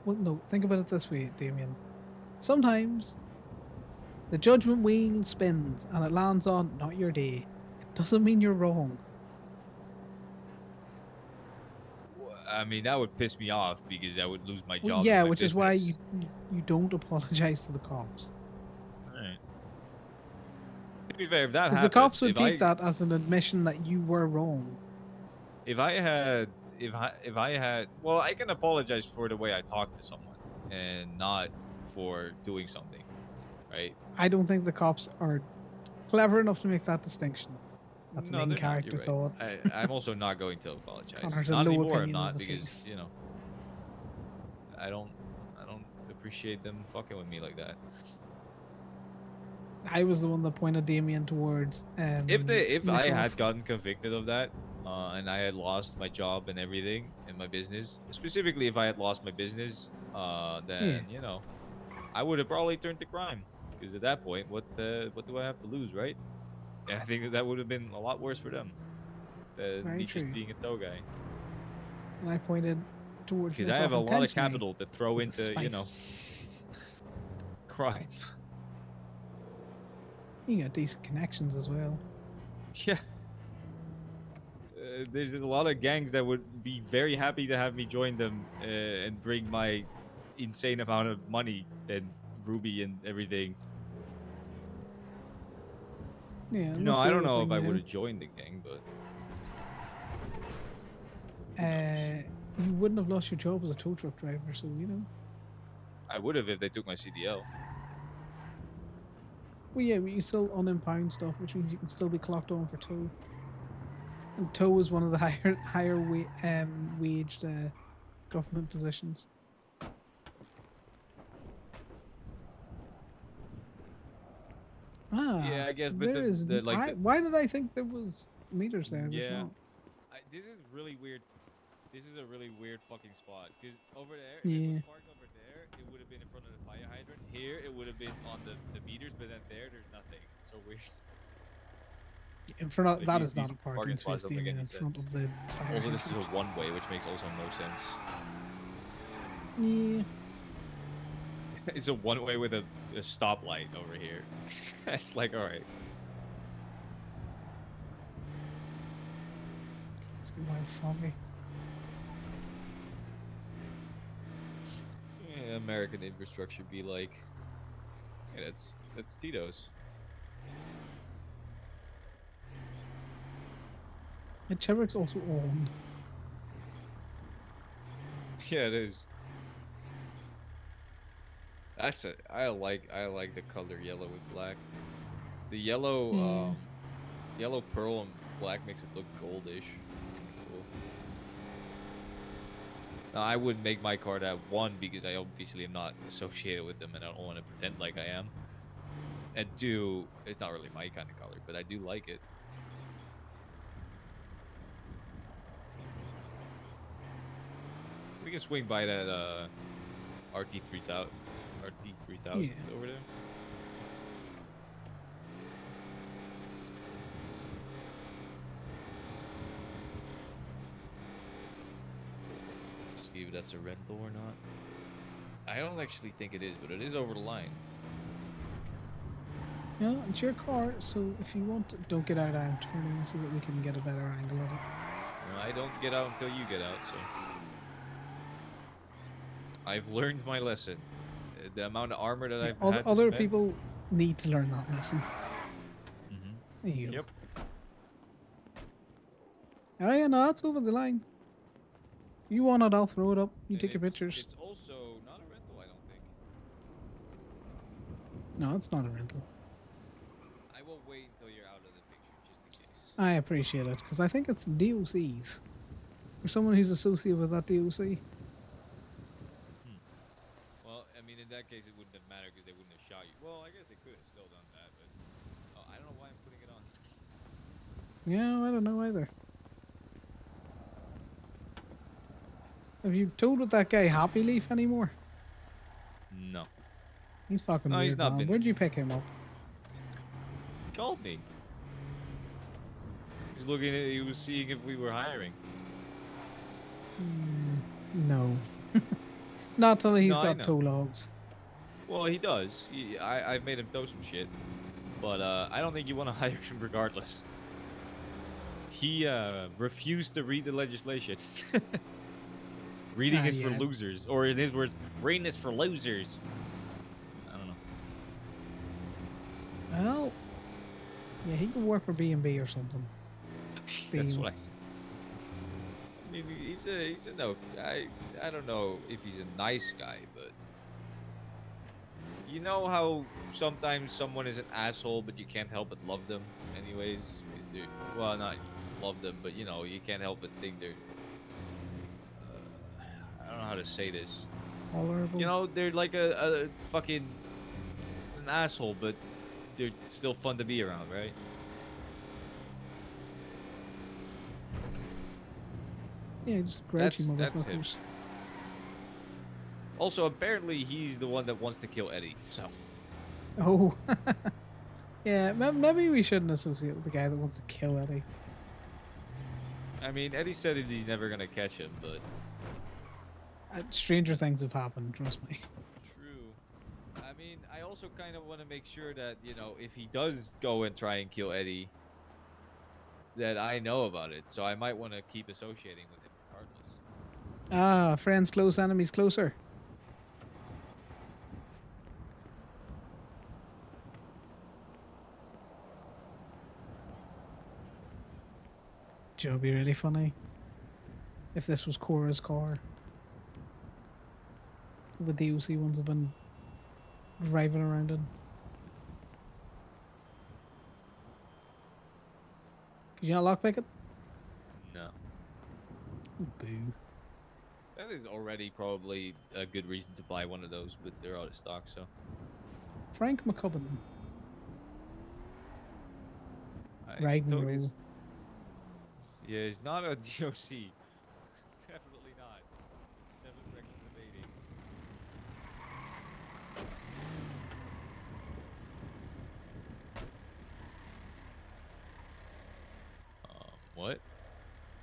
Well, no, think about it this way, Damien. Sometimes the judgment wheel spins and it lands on not your day. It doesn't mean you're wrong. I mean, that would piss me off because I would lose my Well, job. yeah, and my which is why business. you don't apologize to the cops. Right. To be fair, if that Because happened, the cops would if take I, that as an admission that you were wrong. if I had, well, I can apologize for the way I talk to someone and not for doing something, right? I don't think the cops are clever enough to make that distinction. That's No, an they're not. in-character You're right. thought. I'm also not going to apologize. Connor's a Not low anymore. I'm opinion of not the because police. I don't appreciate them fucking with me like that. I was the one that pointed Damien towards. If I Nicholas. had gotten convicted of that, and I had lost my job and everything and my business, specifically if I had lost my business, then I would have probably turned to crime. Because at that point, what do I have to lose, right? And I think that would have been a lot worse for them than Very me true. just being a tow guy. And I pointed towards. Because I have a lot of capital to throw with the into, spice. crime. You got decent connections as well. Yeah. There's a lot of gangs that would be very happy to have me join them and bring my insane amount of money and Ruby and everything. Yeah. No, that's I the don't other know thing, if I you know. would have joined the gang, but You wouldn't have lost your job as a tow truck driver, so I would have if they took my CDL. Well, yeah, but you still unimpound stuff, which means you can still be clocked on for tow. And tow is one of the higher waged government positions. Ah, Yeah, I guess, but there is. the Why did I think there was meters there? There's Yeah. not. This is really weird. This is a really weird fucking spot. Because over there, if it Yeah. was parked over there, it would have been in front of the fire hydrant. Here, it would have been on the meters, but then there's nothing. It's so weird. In front of Like, that these- is not these a parking spots space, don't make Damien, any in front sense. of the fire Also, this is hydrant. a one-way, which makes also no sense. Yeah. It's a one-way with a stoplight over here. It's like, all right. It's getting wild foggy. Yeah, American infrastructure be like. Yeah, that's Tito's. And Chevrolet's also on. Yeah, it is. That's it. I like the color yellow with black. The yellow, yellow pearl and black makes it look goldish. Cool. Now, I wouldn't make my car that one because I obviously am not associated with them and I don't want to pretend like I am. And two, it's not really my kind of color, but I do like it. We can swing by that RT3000 Yeah. over there. See if that's a rental or not. I don't actually think it is, but it is over the line. Yeah, it's your car, so if you want to, don't get out I'm turning so that we can get a better angle of it. Well, I don't get out until you get out, so. I've learned my lesson. The amount of armor that I've had to Other spend. people need to learn that lesson. Mm-hmm. There you go. Yep. Oh yeah, no, that's over the line. You want it, I'll throw it up. You And take your pictures. It's also not a rental, I don't think. No, it's not a rental. I will wait until you're out of the picture, just in case. I appreciate it, because I think it's DOC's. Or someone who's associated with that DOC. Well, I mean, in that case, it wouldn't have mattered because they wouldn't have shot you. Well, I guess they could have still done that, but I don't know why I'm putting it on. Yeah, I don't know either. Have you told with that guy Happy Leaf anymore? No. He's fucking No, weird, he's not man. been- Where'd you pick him up? He called me. He's looking at. He was seeing if we were hiring. No. Not till he's No, I got know. toe logs. Well, he does. I've made him throw some shit, but I don't think you want to hire him regardless. He refused to read the legislation. Reading is for yeah. losers, or in his words, reading is for losers. I don't know. Well, yeah, he could work for B&B or something. That's Steam. what I said. I mean, he's a no. I don't know if he's a nice guy, but you know how sometimes someone is an asshole, but you can't help but love them anyways. Is there, well, not love them, but you know you can't help but think they're. I don't know how to say this. Tolerable. You know, they're like a fucking an asshole, but they're still fun to be around, right? Yeah, just grouchy That's him. motherfuckers. Also, apparently, he's the one that wants to kill Eddie. So, Oh. Yeah, maybe we shouldn't associate with the guy that wants to kill Eddie. I mean, Eddie said that he's never gonna catch him, but Stranger things have happened, trust me. true. I mean, I also kind of want to make sure that you know, if he does go and try and kill Eddie, that I know about it. So I might want to keep associating with him regardless. Ah, friends close, enemies closer. Do you know, it'd be really funny if this was Cora's car. The DOC ones have been driving around in. Could you not lockpick it? No. Boo. That is already probably a good reason to buy one of those, but they're out of stock, so. Frank McCubbin. I Right thought and roll. Yeah, he's not a DOC. Definitely not. 7 records of 80s. What?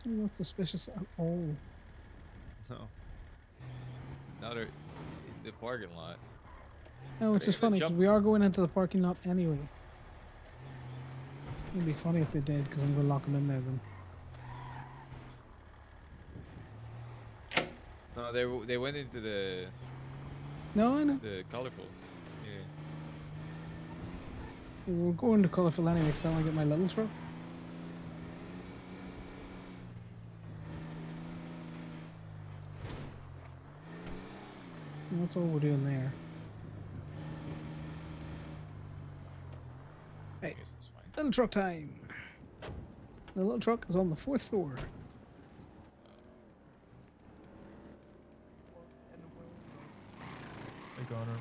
That's suspicious at all. No. Not in the parking lot. No, which they is gonna funny because jump- we are going into the parking lot anyway. It'd be funny if they did because I'm going to lock them in there then. No, they went into the No, I know. the colorful. Yeah. We're going to colourful anyway because I want to get my little truck. And that's all we're doing there. Hey, little truck time. The little truck is on the 4th floor. Connor.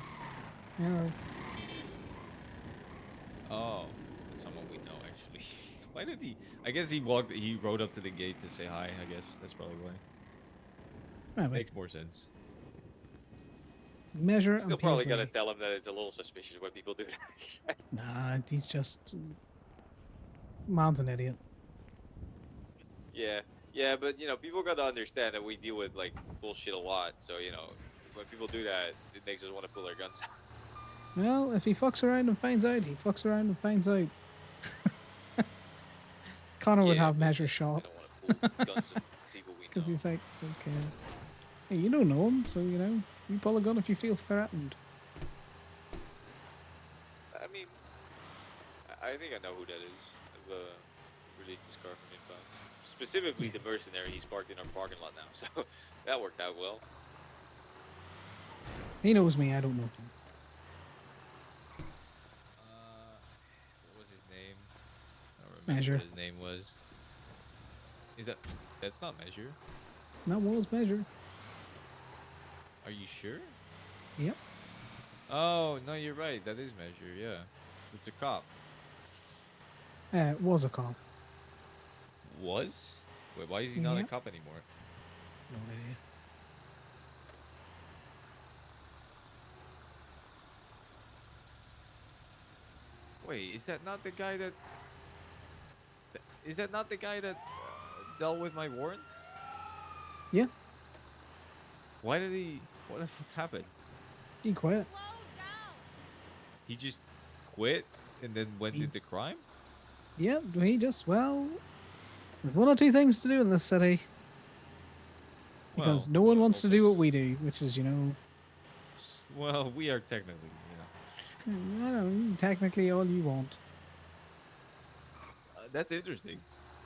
Yeah. Oh, that's someone we know actually. Why did he? I guess he walked. He rode up to the gate to say hi. I guess that's probably why. Maybe. Makes more sense. Measure Still and probably gotta Paisley. tell him that it's a little suspicious when people do that. Nah, he's just man's an idiot. Yeah, yeah, but you know, people gotta understand that we deal with like bullshit a lot. So you know, when people do that, it makes us want to pull our guns out. Well, if he fucks around and finds out, he fucks around and finds out. Connor would Yeah, have but Measure we shot. don't want to pull guns on people we know. Because he's like, okay. Hey, you don't know him, so you know, you pull a gun if you feel threatened. I mean, I think I know who that is. I've released this car from impound. Specifically, the mercenary he's parked in our parking lot now, so that worked out well. He knows me, I don't know him. What was his name? I don't remember Measure. what his name was. Is that? That's not Measure. That was Measure. Are you sure? Yep. Oh no, you're right. That is Measure. Yeah, it's a cop. Was a cop. Was? Wait, why is he not a Yep. cop anymore? No idea. Wait, is that not the guy that? Is that not the guy that dealt with my warrant? Yeah, Why did he? What the fuck happened? he quit. He just quit and then went into crime? Yep, he just, well, there's one or two things to do in this city. Because Well, no one wants to do what we do, which is, you know, Well, we are technically, I don't know, technically all you want. That's interesting.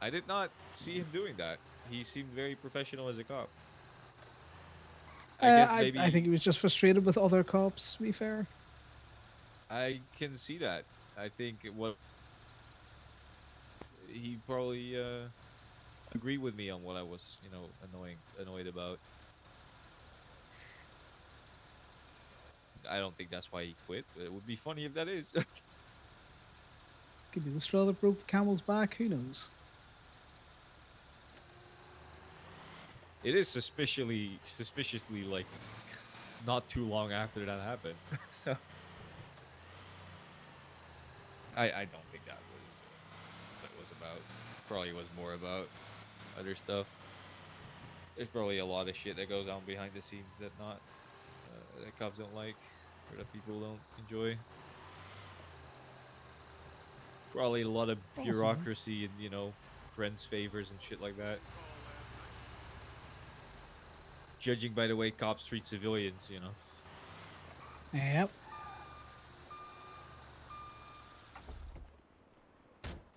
I did not see him doing that. He seemed very professional as a cop. I guess maybe I think he was just frustrated with other cops, to be fair. I can see that. I think he probably agreed with me on what I was, you know, annoyed about. I don't think that's why he quit. But it would be funny if that is. Could be the straw that broke the camel's back, who knows? It is suspiciously like not too long after that happened. So I don't think that was about. Probably was more about other stuff. There's probably a lot of shit that goes on behind the scenes that that cops don't like or that people don't enjoy. Probably a lot of Possibly. bureaucracy and, you know, friends favors and shit like that. Judging by the way cops treat civilians, you know. Yep.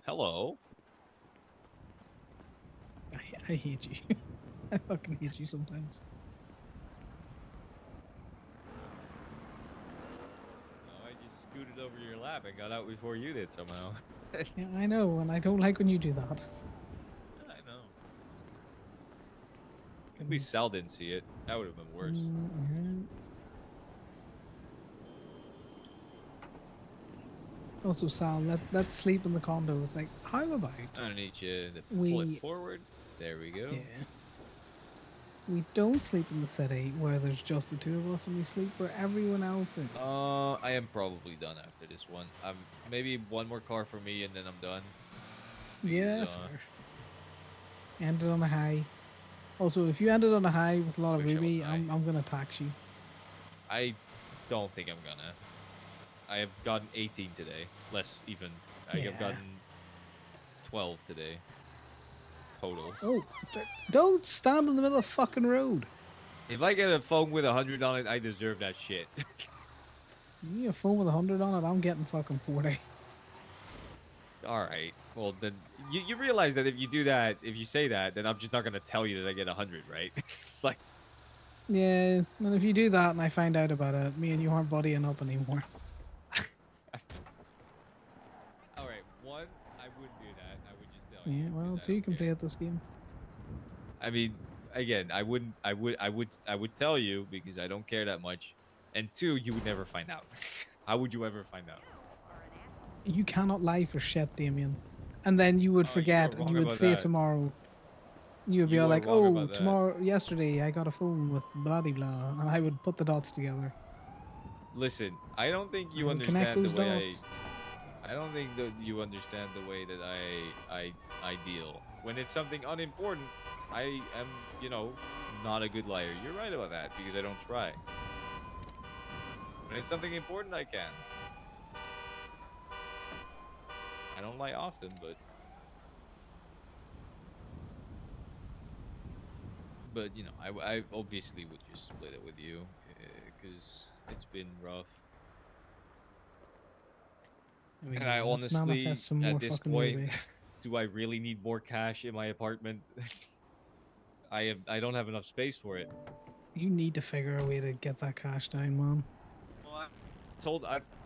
Hello. I hate you. I fucking hate you sometimes. Oh, I just scooted over your lap and got out before you did somehow. Yeah, I know, and I don't like when you do that. I know. At least Sal didn't see it. That would have been worse. Mhm. Also, Sal, let's sleep in the condo. It's like, how about I don't need you to pull We- it forward. There we go. Yeah. We don't sleep in the city where there's just the two of us, and we sleep where everyone else is. I am probably done after this one. Maybe one more car for me and then I'm done. Yeah, because, fair. Ended on a high. Also, if you ended on a high with a lot of Wish I Ruby, wasn't I'm gonna tax you. I don't think I'm gonna. I have gotten 18 today. Less even. I Yeah. have gotten 12 today. Total. Oh, don't stand in the middle of the fucking road. If I get a phone with 100 on it, I deserve that shit. You need a phone with 100 on it, I'm getting fucking 40. Alright. Well, then you realize that if you do that, if you say that, then I'm just not gonna tell you that I get 100, right? Like, Yeah, and if you do that and I find out about it, me and you aren't buddying up anymore. alright, one, I wouldn't do that. I would just tell you. Yeah, well, two, you can play at this game. I mean, again, I would tell you because I don't care that much. And two, you would never find out. How would you ever find out? You cannot lie for shit, Damien. And then you would Oh, you are forget, and wrong you would about say that. tomorrow. You would be You all are like, wrong "Oh, about that. tomorrow, yesterday, I got a phone with blah de blah," and I would put the dots together. Listen, I don't think I you would connect understand the those way dots. I don't think that you understand the way that I deal. When it's something unimportant, I am, not a good liar. You're right about that because I don't try. When it's something important, I can. I don't lie often, but I obviously would just split it with you because it's been rough. I mean, And I yeah, let's honestly, manifest some more at this fucking point, Ruby. do I really need more cash in my apartment? I don't have enough space for it. You need to figure a way to get that cash down, man. Well,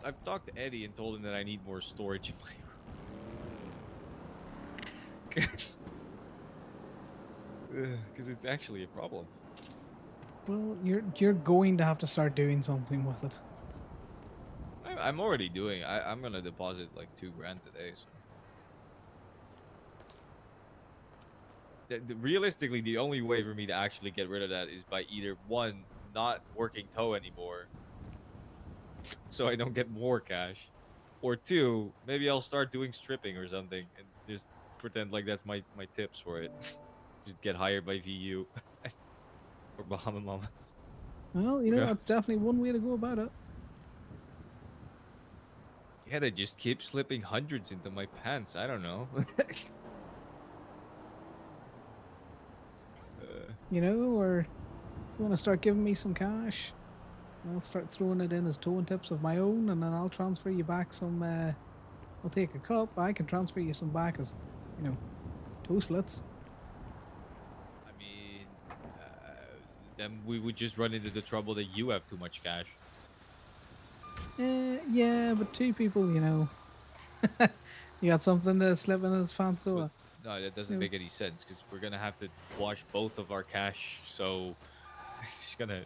I've talked to Eddie and told him that I need more storage in my room. Because it's actually a problem. Well, you're going to have to start doing something with it. I'm already doing. I'm gonna deposit like $2,000 today. So realistically, the only way for me to actually get rid of that is by either one, not working tow anymore, so I don't get more cash, or two, maybe I'll start doing stripping or something and just pretend like that's my tips for it. Just get hired by VU or Bahama Mamas. Well, Who knows? that's definitely one way to go about it. Yeah, they just keep slipping hundreds into my pants. I don't know. Or you want to start giving me some cash? I'll start throwing it in as towing tips of my own, and then I'll transfer you back some. I'll take a cup. I can transfer you some back as, tow splits. I mean, then we would just run into the trouble that you have too much cash. Yeah, but two people, you got something to slip in his pants or. No, that doesn't make any sense because we're gonna have to wash both of our cash. So it's just gonna.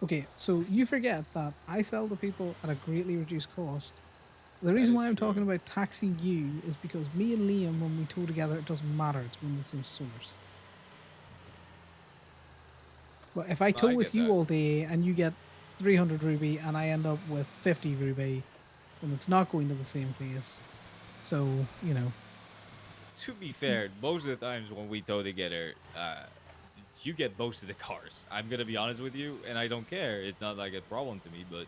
Okay, so you forget that I sell to people at a greatly reduced cost. The reason why I'm talking about taxing you is because me and Liam, when we tow together, it doesn't matter. It's from the same source. But if I tow with you all day and you get 300 ruby and I end up with 50 ruby, then it's not going to the same place. So, To be fair, most of the times when we tow together, you get most of the cars. I'm gonna be honest with you, and I don't care. It's not like a problem to me, but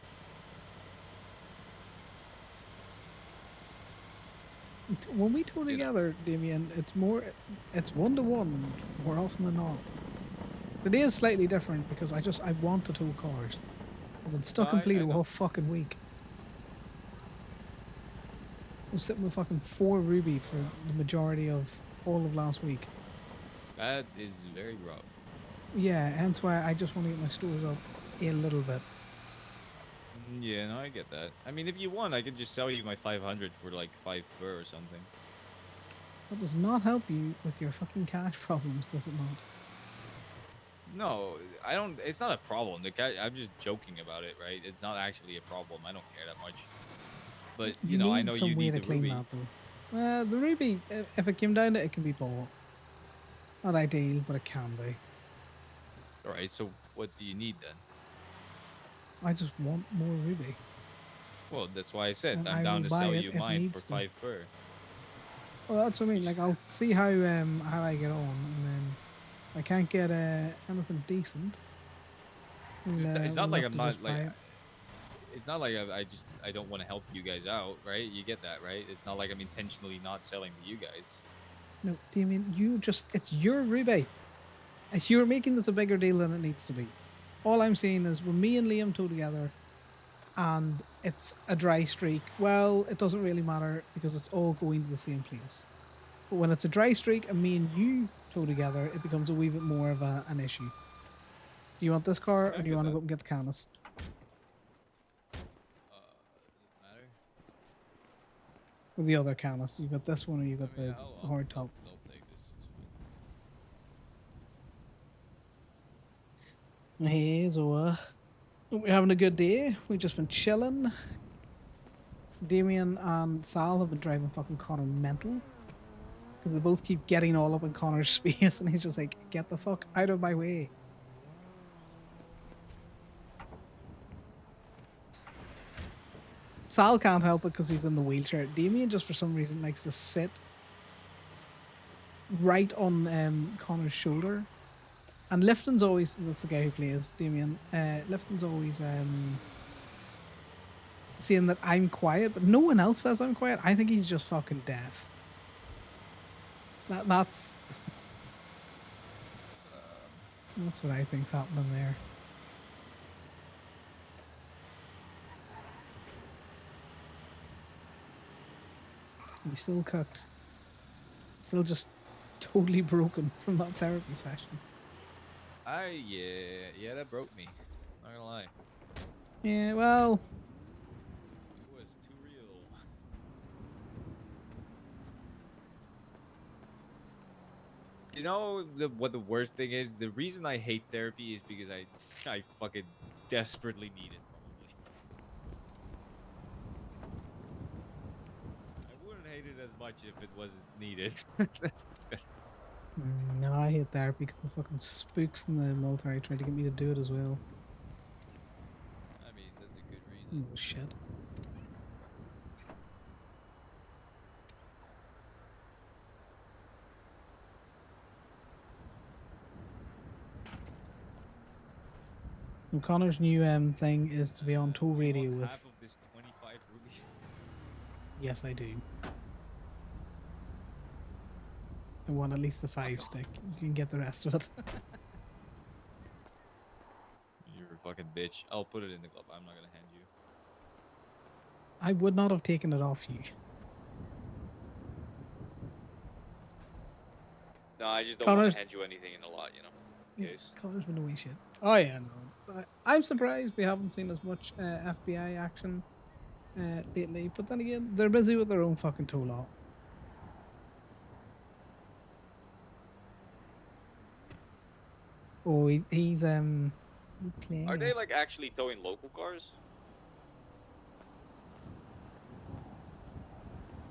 when we tow together, Damien, it's 1-to-1 more often than not. Today is slightly different because I want to tow cars. I've been stuck in Paleto all fucking week. I'm sitting with fucking 4 ruby for the majority of all of last week. that is very rough. Yeah, hence why I just want to get my stores up a little bit. Yeah, no, I get that. I mean, if you want, I could just sell you my 500 for like 5 per or something. That does not help you with your fucking cash problems, does it not? No, I don't. It's not a problem. I'm just joking about it, right? It's not actually a problem. I don't care that much. But You need I know some you way need to the clean ruby. that though. The ruby, if it came down to it, it can be bought. Not ideal, but it can be. All right. So what do you need then? I just want more ruby. Well, that's why I said And I'm I down will to buy sell it you if mine for needs to. 5 per. Well, that's what I mean. Like, I'll see how I get on, and then if I can't get anything decent. It's not like I'm not buy like. it. It's not like I don't want to help you guys out, right? You get that, right? It's not like I'm intentionally not selling to you guys. No, Damien, it's your ruby. You're making this a bigger deal than it needs to be. All I'm saying is when me and Liam tow together and it's a dry streak, well, it doesn't really matter because it's all going to the same place. But when it's a dry streak and me and you tow together, it becomes a wee bit more of an issue. Do you want this car or do you want to go up and get the Canis? Matter? With the other Canis. You got this one or you got the hard top? I'll take this. It's fine. Hey, so We're having a good day. We've just been chilling. Damien and Sal have been driving fucking Connor mental. Because they both keep getting all up in Connor's space, and he's just like, get the fuck out of my way. Sal can't help it because he's in the wheelchair. Damien just for some reason likes to sit right on Connor's shoulder. And Lifton's always, that's the guy who plays Damien. Lifton's always saying that I'm quiet, but no one else says I'm quiet. I think he's just fucking deaf. That's what I think's happening there. He's still cooked. Still just totally broken from that therapy session. Yeah, that broke me. Not gonna lie. Yeah, well, It was too real. You know what the worst thing is? The reason I hate therapy is because I fucking desperately need it. Probably. I wouldn't hate it as much if it wasn't needed. no, I hate therapy because the fucking spooks in the military tried to get me to do it as well. I mean, that's a good reason. Oh shit. And Connor's new thing is to be on toll radio with. Half of this 25 ruby. Yes, I do. I want at least the 5 stick. You can get the rest of it. You're a fucking bitch. I'll put it in the glove. I'm not gonna hand you. I would not have taken it off you. No, I just don't want Connor's- to hand you anything in a lot, you know. Yeah, Connor's been away shit. Oh yeah, no. I'm surprised we haven't seen as much FBI action lately. But then again, they're busy with their own fucking toll law. Oh, he's clean. Are they like actually towing local cars?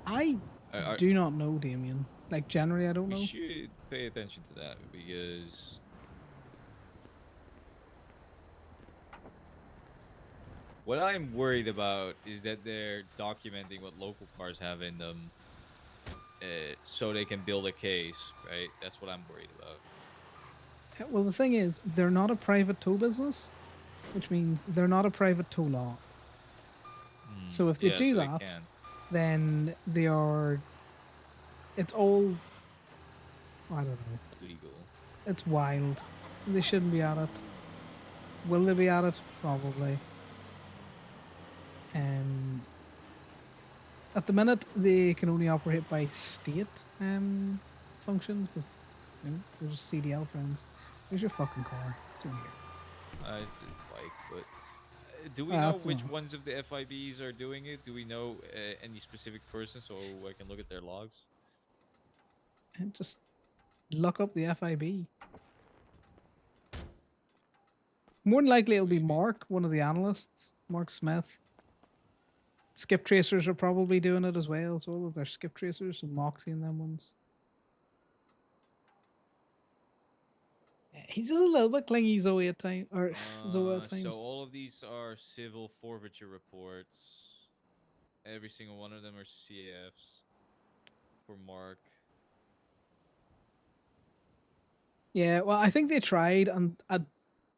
I do not know, Damien. Like generally, I don't know. We should pay attention to that because what I'm worried about is that they're documenting what local cars have in them, so they can build a case, right? That's what I'm worried about. Well, the thing is, they're not a private tow business, which means they're not a private tow law. So if they yeah, do so they that, can't. then they are. It's all. I don't know. Legal. It's wild. They shouldn't be at it. Will they be at it? Probably. At the minute, they can only operate by state functions because there's CDL friends. Where's your fucking car? It's over here. It's a bike, but do we Ah, know that's which one. ones of the FIBs are doing it? Do we know any specific person so I can look at their logs? And just look up the FIB. More than likely, it'll be Mark, one of the analysts, Mark Smith. Skip Tracers are probably doing it as well. So all of their Skip Tracers, so Moxie and them ones. He's just a little bit clingy, Zoe at times, or Zoe at times. So all of these are civil forfeiture reports. Every single one of them are CAFs for Mark. Yeah, well, I think they tried, and a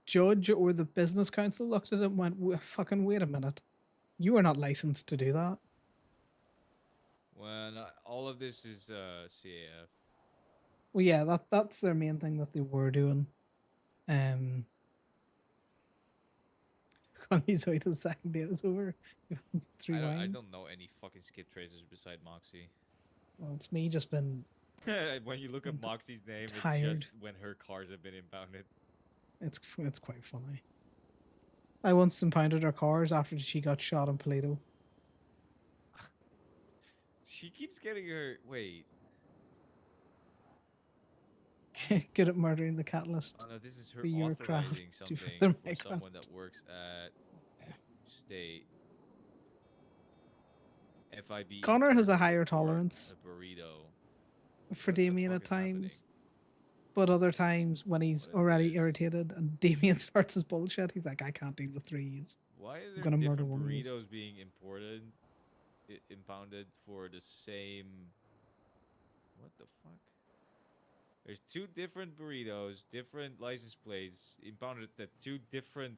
judge or the business council looked at it and went, "Fucking wait a minute, you are not licensed to do that." Well, all of this is CAF. Well, yeah, that's their main thing that they were doing. He's wait till the second date is over. 3 I wines. don't know any fucking skip tracers beside Moxie. Well, it's me just been. When you look up Moxie's name, tired. it's just when her cars have been impounded. It's quite funny. I once impounded her cars after she got shot in Paleto. She keeps getting her. Wait. Good at murdering the catalyst. Oh no, this is her for your craft authorizing to something further for my craft. someone that works at state. FIB Connor has a internal higher report, tolerance a burrito. for What the Damien fuck at is happening? times, but other times when he's What is already this? irritated and Damien starts his bullshit, he's like, I can't deal with threes. Why are I'm there gonna murder different one of these. burritos being imported, impounded for the same? What the fuck? There's two different burritos, different license plates, impounded at two different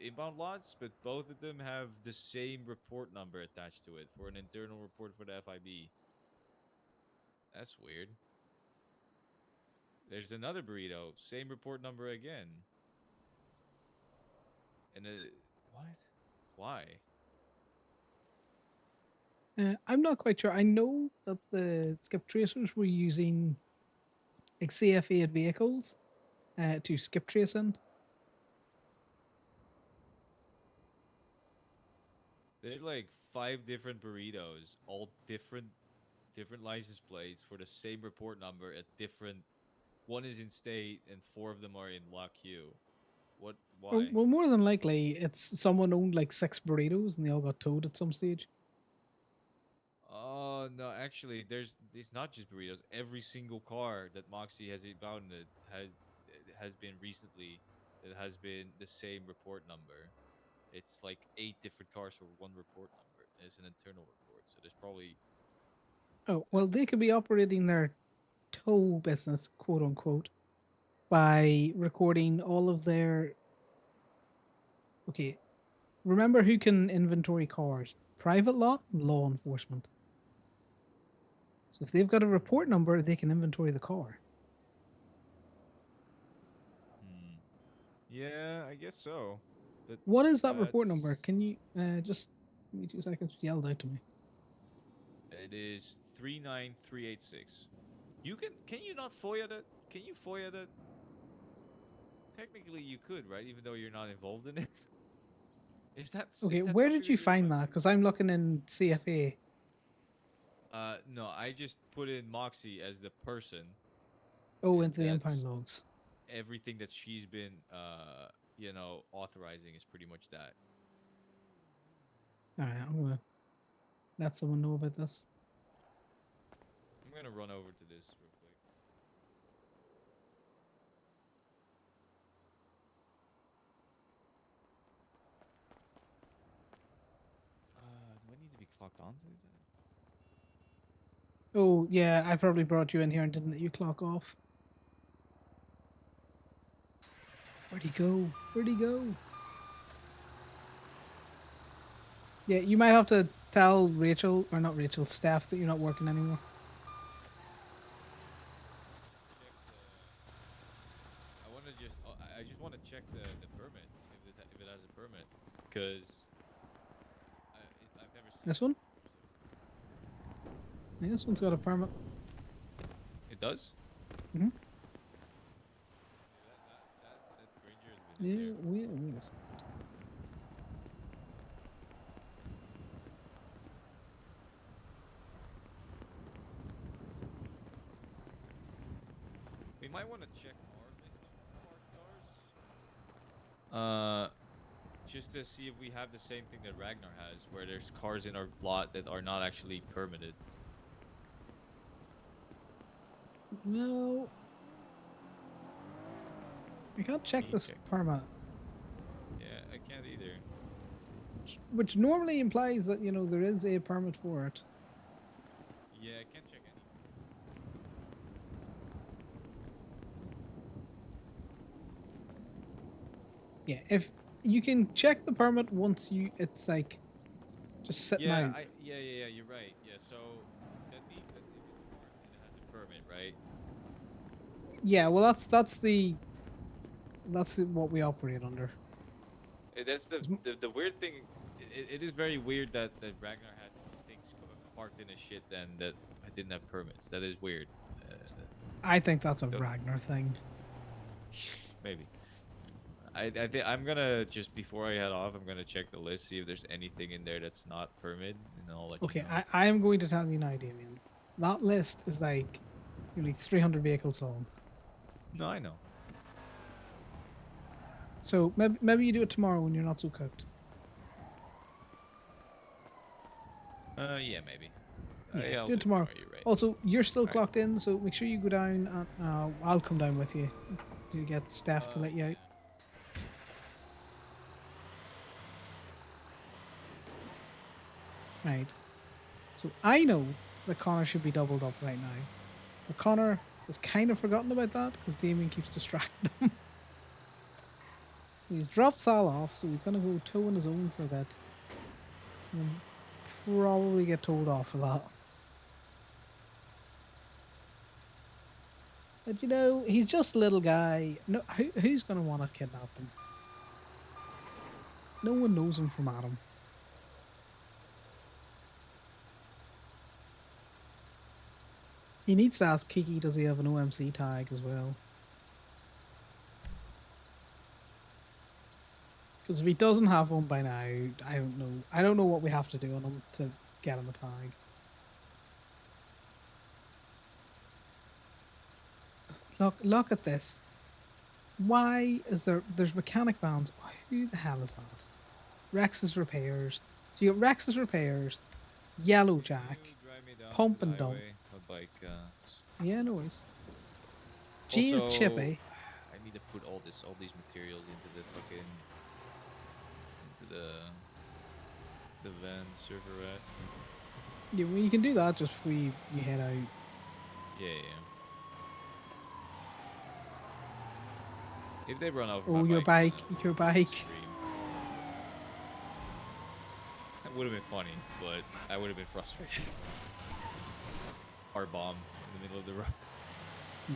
impound lots, but both of them have the same report number attached to it for an internal report for the FIB. That's weird. There's another burrito, same report number again. And what? Why? I'm not quite sure. I know that the skip tracers were using like CFA vehicles to skip trace in. There's like 5 different burritos, all different license plates for the same report number at different. One is in state and 4 of them are in Lock Q. What? Why? Well, more than likely, it's someone owned like 6 burritos and they all got towed at some stage. Oh no, actually, it's not just burritos. Every single car that Moxie has impounded has been recently that has been the same report number. It's like 8 different cars for one report number. It's an internal report, so there's probably. Oh, well, they could be operating their tow business, quote unquote, by recording all of their. Okay, remember who can inventory cars? Private lot and law enforcement. So if they've got a report number, they can inventory the car. Yeah, I guess so. But What is that report number? Can you just give me 2 seconds? Yelled out to me. It is 39386. Can you not FOIA that? Can you FOIA that? Technically, you could, right? Even though you're not involved in it. Okay, is that where something did you that you're find allowed that? Because I'm looking in CFA. No, I just put in Moxie as the person. Oh, and into the impound that's logs. Everything that she's been, authorizing is pretty much that. All right, I'm gonna let someone know about this. I'm gonna run over to this real quick. Do I need to be clocked onto that? Oh, yeah, I probably brought you in here and didn't let you clock off. Where'd he go? Where'd he go? Yeah, you might have to tell Rachel, or not Rachel, Steph, that you're not working anymore. I want to just. I just want to check the permit if it has a permit, because I've never seen. This one? Yeah, this one's got a permit. It does. Mm-hmm. That Granger has been in Yeah, there. wait a second. We might want to check our list of parked cars. Just to see if we have the same thing that Ragnar has, where there's cars in our lot that are not actually permitted. No. I can't check this permit. Yeah, I can't either. Which normally implies that, you know, there is a permit for it. Yeah, I can't check any. Yeah, if you can check the permit once it's like just sitting out. Yeah, you're right. Yeah, so that means that if it's parked and it has a permit, right? Yeah, well that's what we operate under. That's the weird thing. It is very weird that Ragnar had things parked in his shit and that I didn't have permits. That is weird. I think that's a Ragnar thing. Maybe. I think I'm gonna just before I head off, I'm gonna check the list, see if there's anything in there that's not permit, and I'll let Okay, you know. I am going to tell you now, Damien. That list is like Nearly 300 vehicles long. No, I know. So maybe you do it tomorrow when you're not so cooked. Yeah, maybe. Yeah, I'll do it tomorrow. You're right. Also, you're still Alright. clocked in, so make sure you go down. And, I'll come down with you. You get Steph to let you out. Right. So I know that Connor should be doubled up right now. But Connor has kind of forgotten about that because Damien keeps distracting him. He's dropped Sal off, so he's going to go towing his own for a bit. And probably get towed off for that. But you know, he's just a little guy. No, who's going to want to kidnap him? No one knows him from Adam. He needs to ask Kiki, does he have an OMC tag as well? Because if he doesn't have one by now, I don't know. I don't know what we have to do on him to get him a tag. Look at this. Why is there's mechanic vans? Who the hell is that? Rex's Repairs. So you got Rex's Repairs, Yellow Jack, Pump and Dump. A bike. Yeah, no worries. G is Also, Chippy. I need to put all these materials into the fucking the van serverette. Yeah, well, you can do that just before you head out. Yeah. If they run over Oh, my your bike, bike, your bike. It would have been funny, but I would have been frustrated. Car bomb in the middle of the road. Yeah.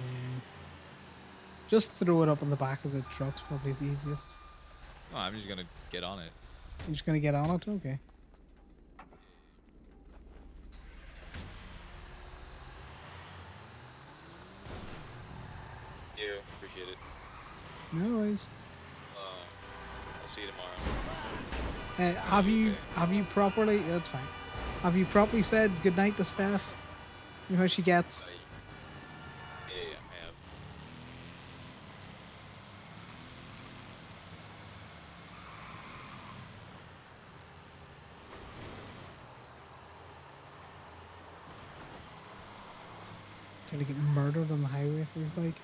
Just throw it up on the back of the truck's probably the easiest. No, I'm just gonna get on it. You're just gonna get on it? Okay. Yeah, appreciate it. No worries. I'll see you tomorrow. Have you properly? That's fine. Have you properly said goodnight to Steph? You know how she gets. Yeah, I have. Gonna get murdered on the highway for his bike.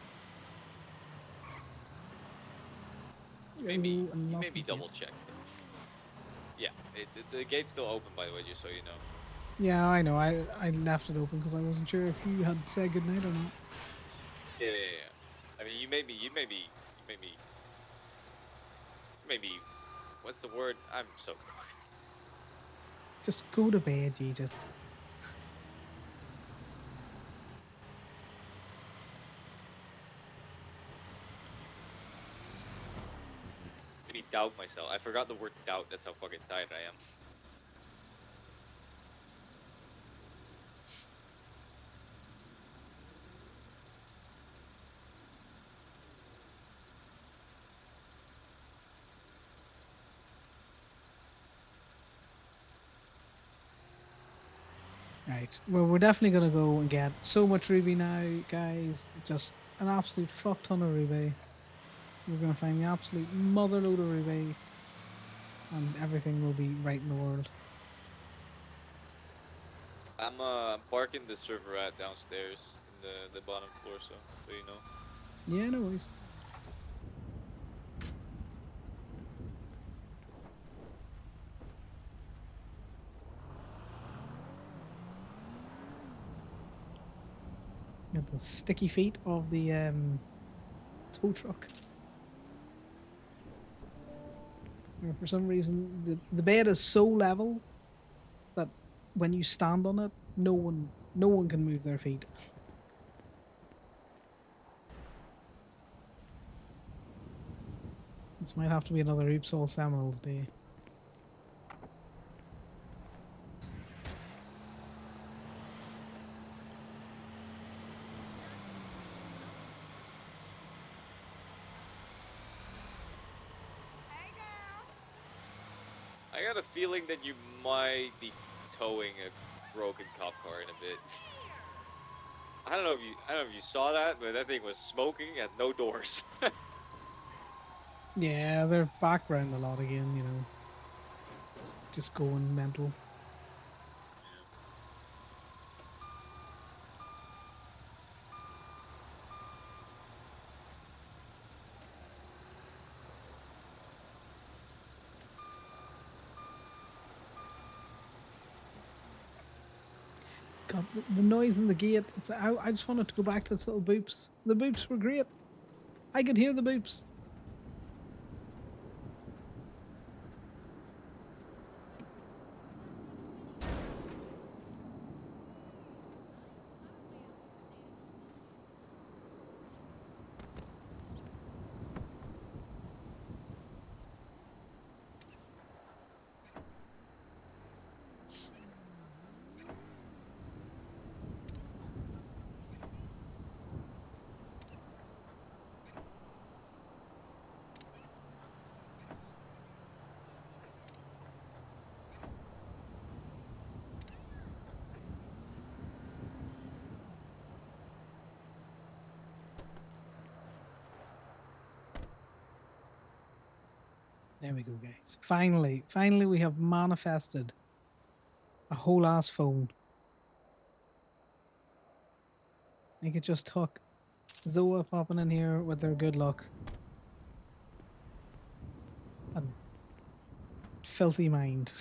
You unlock may be the double gates. checked. Yeah, the gate's still open, by the way, just so you know. Yeah, I know. I left it open because I wasn't sure if you had said goodnight or not. Yeah. I mean, you may be, what's the word? I'm so cooked. Just go to bed, you just. Maybe doubt myself. I forgot the word doubt. That's how fucking tired I am. Right. Well, we're definitely gonna go and get so much ruby now, guys. Just an absolute fuck ton of ruby. We're gonna find the absolute mother load of ruby, and everything will be right in the world. I'm parking the serverette downstairs in the bottom floor, so you know. Yeah, no worries. Got the sticky feet of the tow truck. For some reason, the bed is so level that when you stand on it, no one can move their feet. This might have to be another Oops All Seminoles day. I got a feeling that you might be towing a broken cop car in a bit. I don't know if you saw that, but that thing was smoking and no doors. Yeah, they're background a lot again, you know. Just going mental. God, the noise in the gate. I just wanted to go back to its little boops. The boops were great. I could hear the boops. There we go, guys. Finally, we have manifested a whole ass phone. I think it just took Zoa popping in here with their good luck and filthy mind.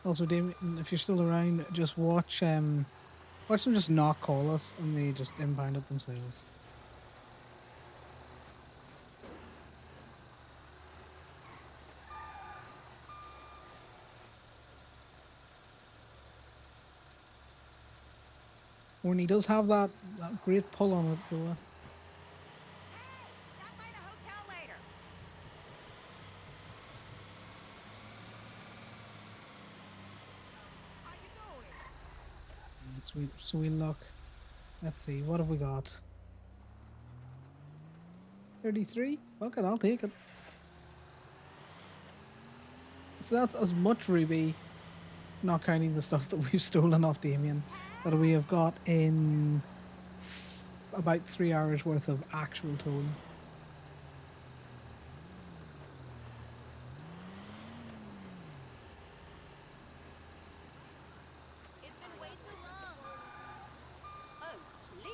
Also, Damien, if you're still around, just watch them just not call us and they just impound it themselves. When he does have that great pull on it, though. So we look. Let's see, what have we got? 33? Okay, I'll take it. So that's as much ruby, not counting the stuff that we've stolen off Damien, that we have got in about 3 hours worth of actual towing. It's been way too long. Oh, please.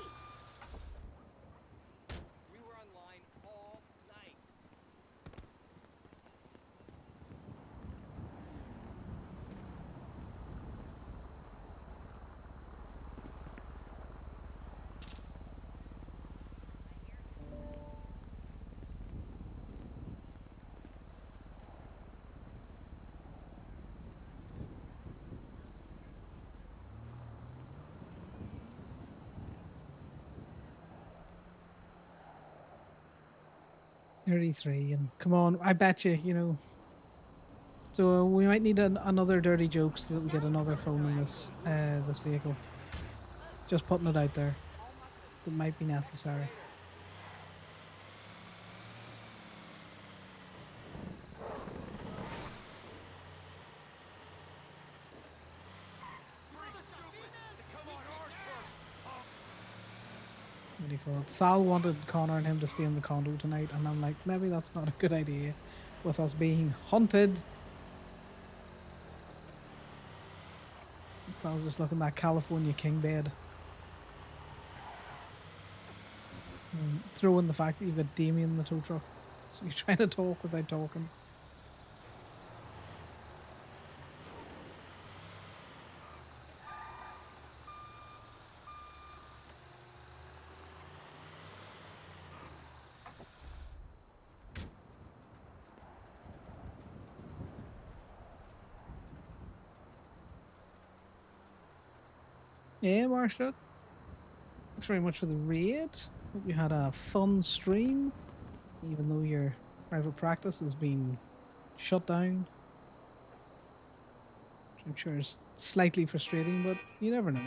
We were online all night. $33, and come on, I bet you know. So we might need another dirty joke so that we get another phone in this this vehicle. Just putting it out there. That might be necessary. What do you call it? Sal wanted Connor and him to stay in the condo tonight, and I'm like, maybe that's not a good idea with us being hunted. Sal's just looking at that California king bed. And throw in the fact that you've got Damien in the tow truck. So you're trying to talk without talking. Yeah, Marshall. Thanks very much for the raid. Hope you had a fun stream, even though your private practice has been shut down. Which I'm sure is slightly frustrating, but you never know.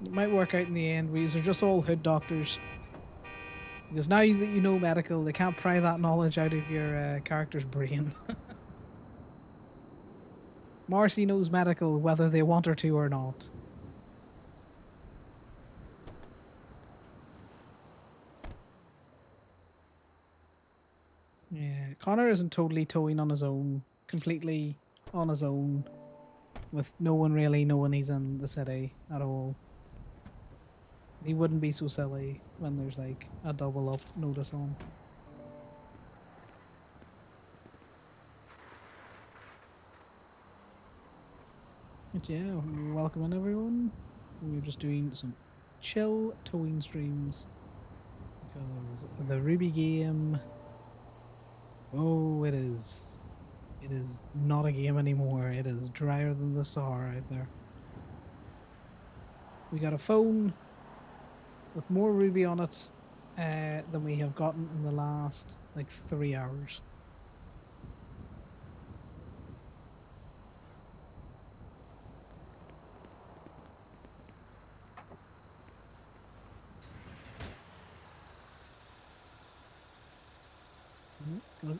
It might work out in the end. These are just all hood doctors. Because now that you know medical, they can't pry that knowledge out of your character's brain. Marcy knows medical whether they want her to or not. Yeah, Connor isn't totally towing on his own, completely on his own, with no one really knowing he's in the city at all. He wouldn't be so silly when there's like a double up notice on. But yeah, we're welcoming everyone. We're just doing some chill towing streams because the Ruby game, oh, it is not a game anymore. It is drier than the Sahara out there. We got a phone with more Ruby on it than we have gotten in the last like 3 hours.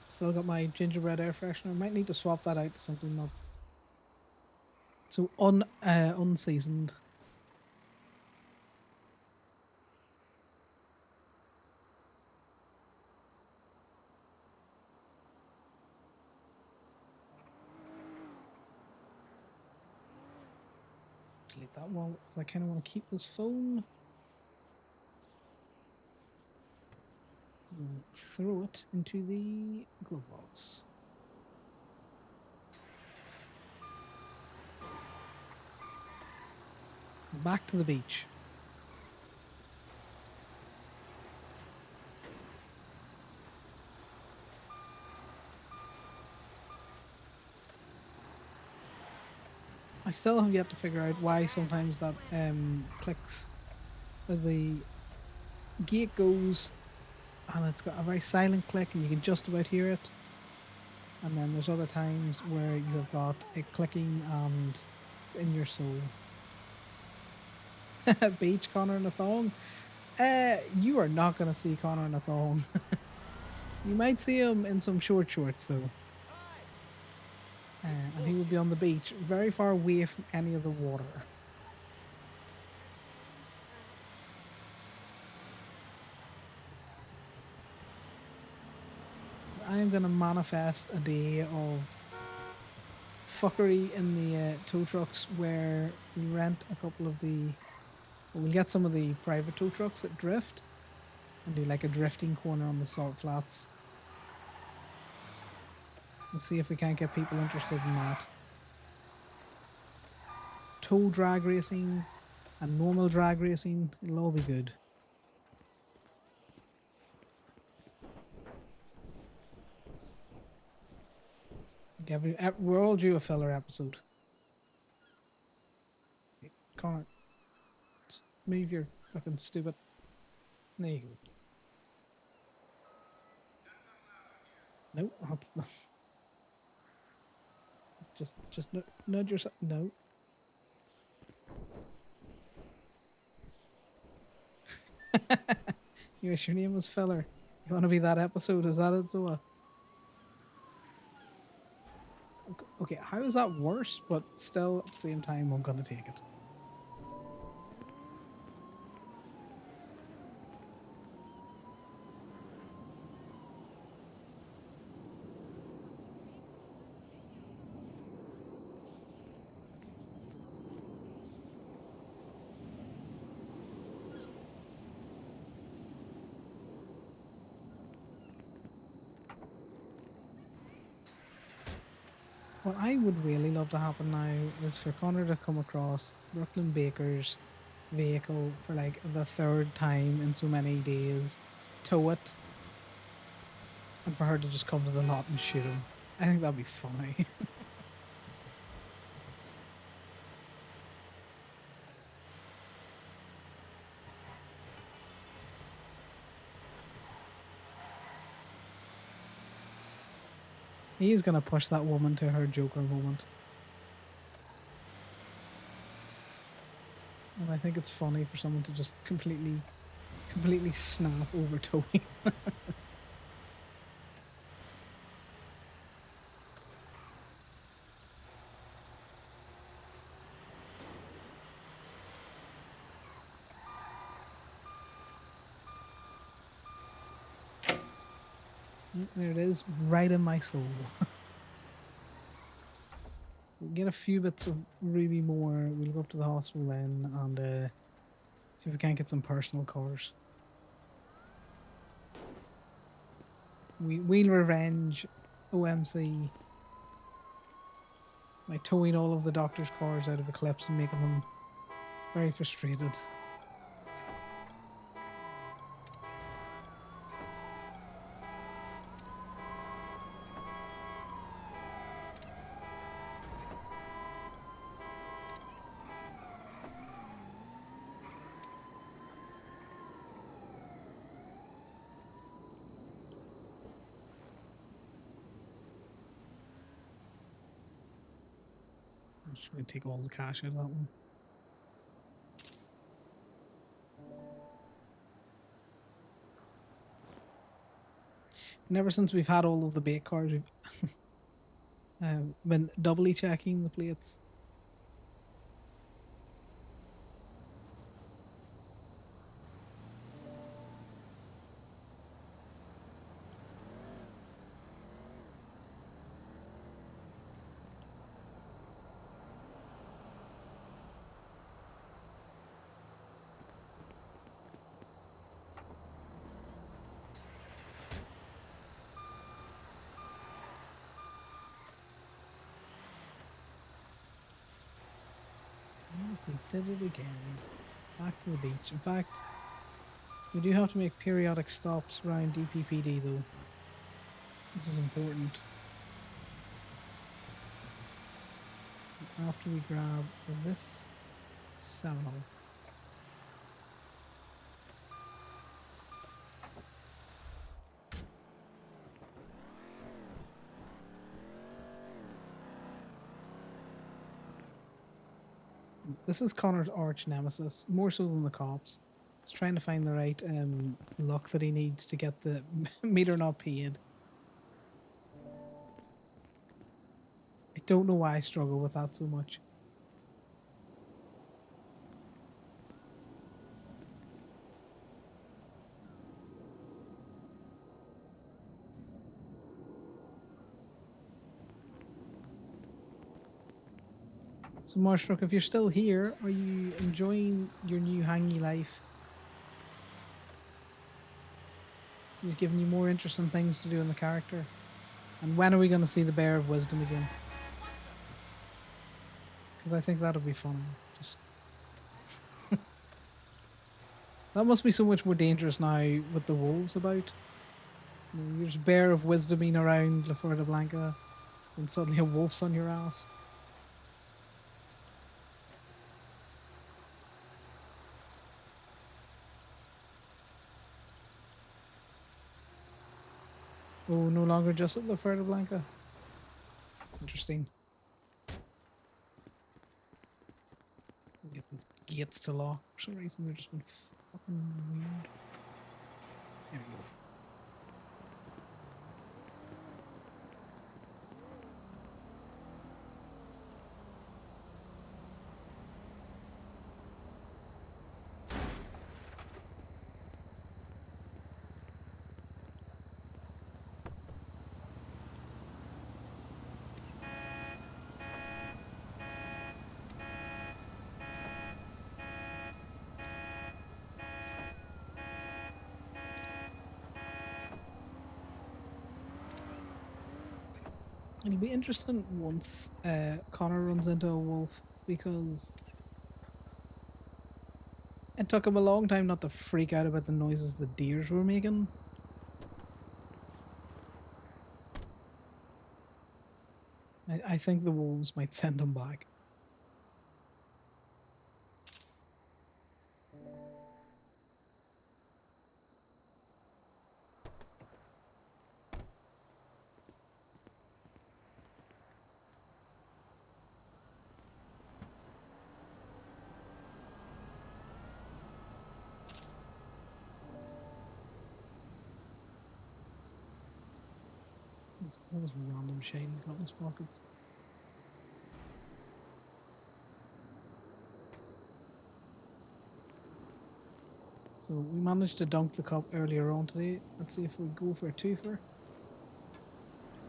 Still got my gingerbread air freshener. Might need to swap that out to something not so unseasoned. Delete that wallet because I kind of want to keep this phone. Throw it into the glove box. Back to the beach. I still have yet to figure out why sometimes that clicks, where the gate goes and it's got a very silent click and you can just about hear it. And then there's other times where you have got it clicking and it's in your soul. Beach Connor in a thong? You are not going to see Connor in a thong. You might see him in some short shorts though. And he will be on the beach, very far away from any of the water. I am going to manifest a day of fuckery in the tow trucks where we rent a couple of the... We'll get some of the private tow trucks that drift and do like a drifting corner on the salt flats. We'll see if we can't get people interested in that. Tow drag racing and normal drag racing, it'll all be good. We're all due a filler episode. Connor, just move your fucking stupid... There you go. Nope, that's not... Just nudge yourself. No. You wish your name was filler. You want to be that episode? Is that it, Zoa? Okay, how is that worse? But still, at the same time, I'm gonna take it. What I would really love to happen now is for Connor to come across Brooklyn Baker's vehicle for like the third time in so many days, tow it, and for her to just come to the lot and shoot him. I think that'd be funny. He's gonna push that woman to her Joker moment. And I think it's funny for someone to just completely snap over Tony. There it is, right in my soul. We'll get a few bits of Ruby more. We'll go up to the hospital then and see if we can't get some personal cars. We'll revenge OMC by towing all of the doctor's cars out of Eclipse and making them very frustrated. I'm just going to take all the cash out of that one. And ever since we've had all of the bait cars, we've been doubly checking the plates. We did it again. Back to the beach. In fact, we do have to make periodic stops around DPPD though, which is important. After we grab this Seminole. This is Connor's arch nemesis, more so than the cops. He's trying to find the right luck that he needs to get the meter not paid. I don't know why I struggle with that so much. So Marstruck, if you're still here, are you enjoying your new hangy life? Is it giving you more interesting things to do in the character? And when are we going to see the Bear of Wisdom again? Because I think that'll be fun. Just that must be so much more dangerous now with the wolves about. You're just Bear of Wisdoming around La Fuerte Blanca, and suddenly a wolf's on your ass. Oh, no longer just at La Fuerte Blanca. Interesting. Get these gates to lock. For some reason, they've just been fucking weird. There we go. It'll be interesting once Connor runs into a wolf, because it took him a long time not to freak out about the noises the deers were making. I think the wolves might send him back. There's all this random shit he's got in his pockets. So we managed to dunk the cup earlier on today. Let's see if we go for a twofer.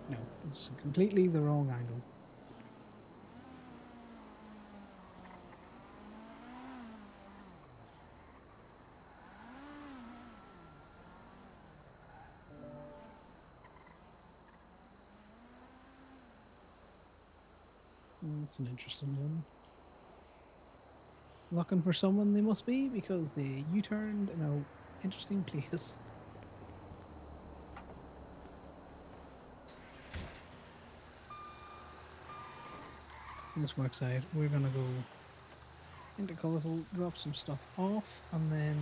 No, it's just completely the wrong angle. That's an interesting one. Looking for someone they must be because they U-turned in an interesting place. So this works out. We're gonna go into colourful, drop some stuff off, and then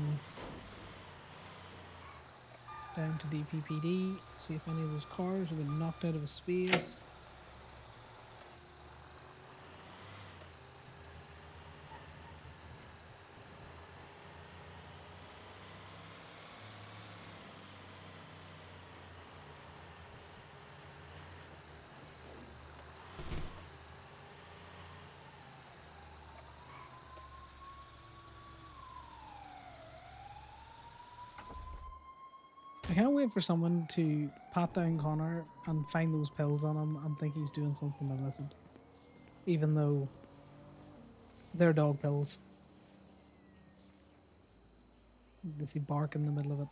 down to DPPD, see if any of those cars have been knocked out of a space. I can't wait for someone to pat down Connor and find those pills on him and think he's doing something illicit. Even though they're dog pills. They see bark in the middle of it.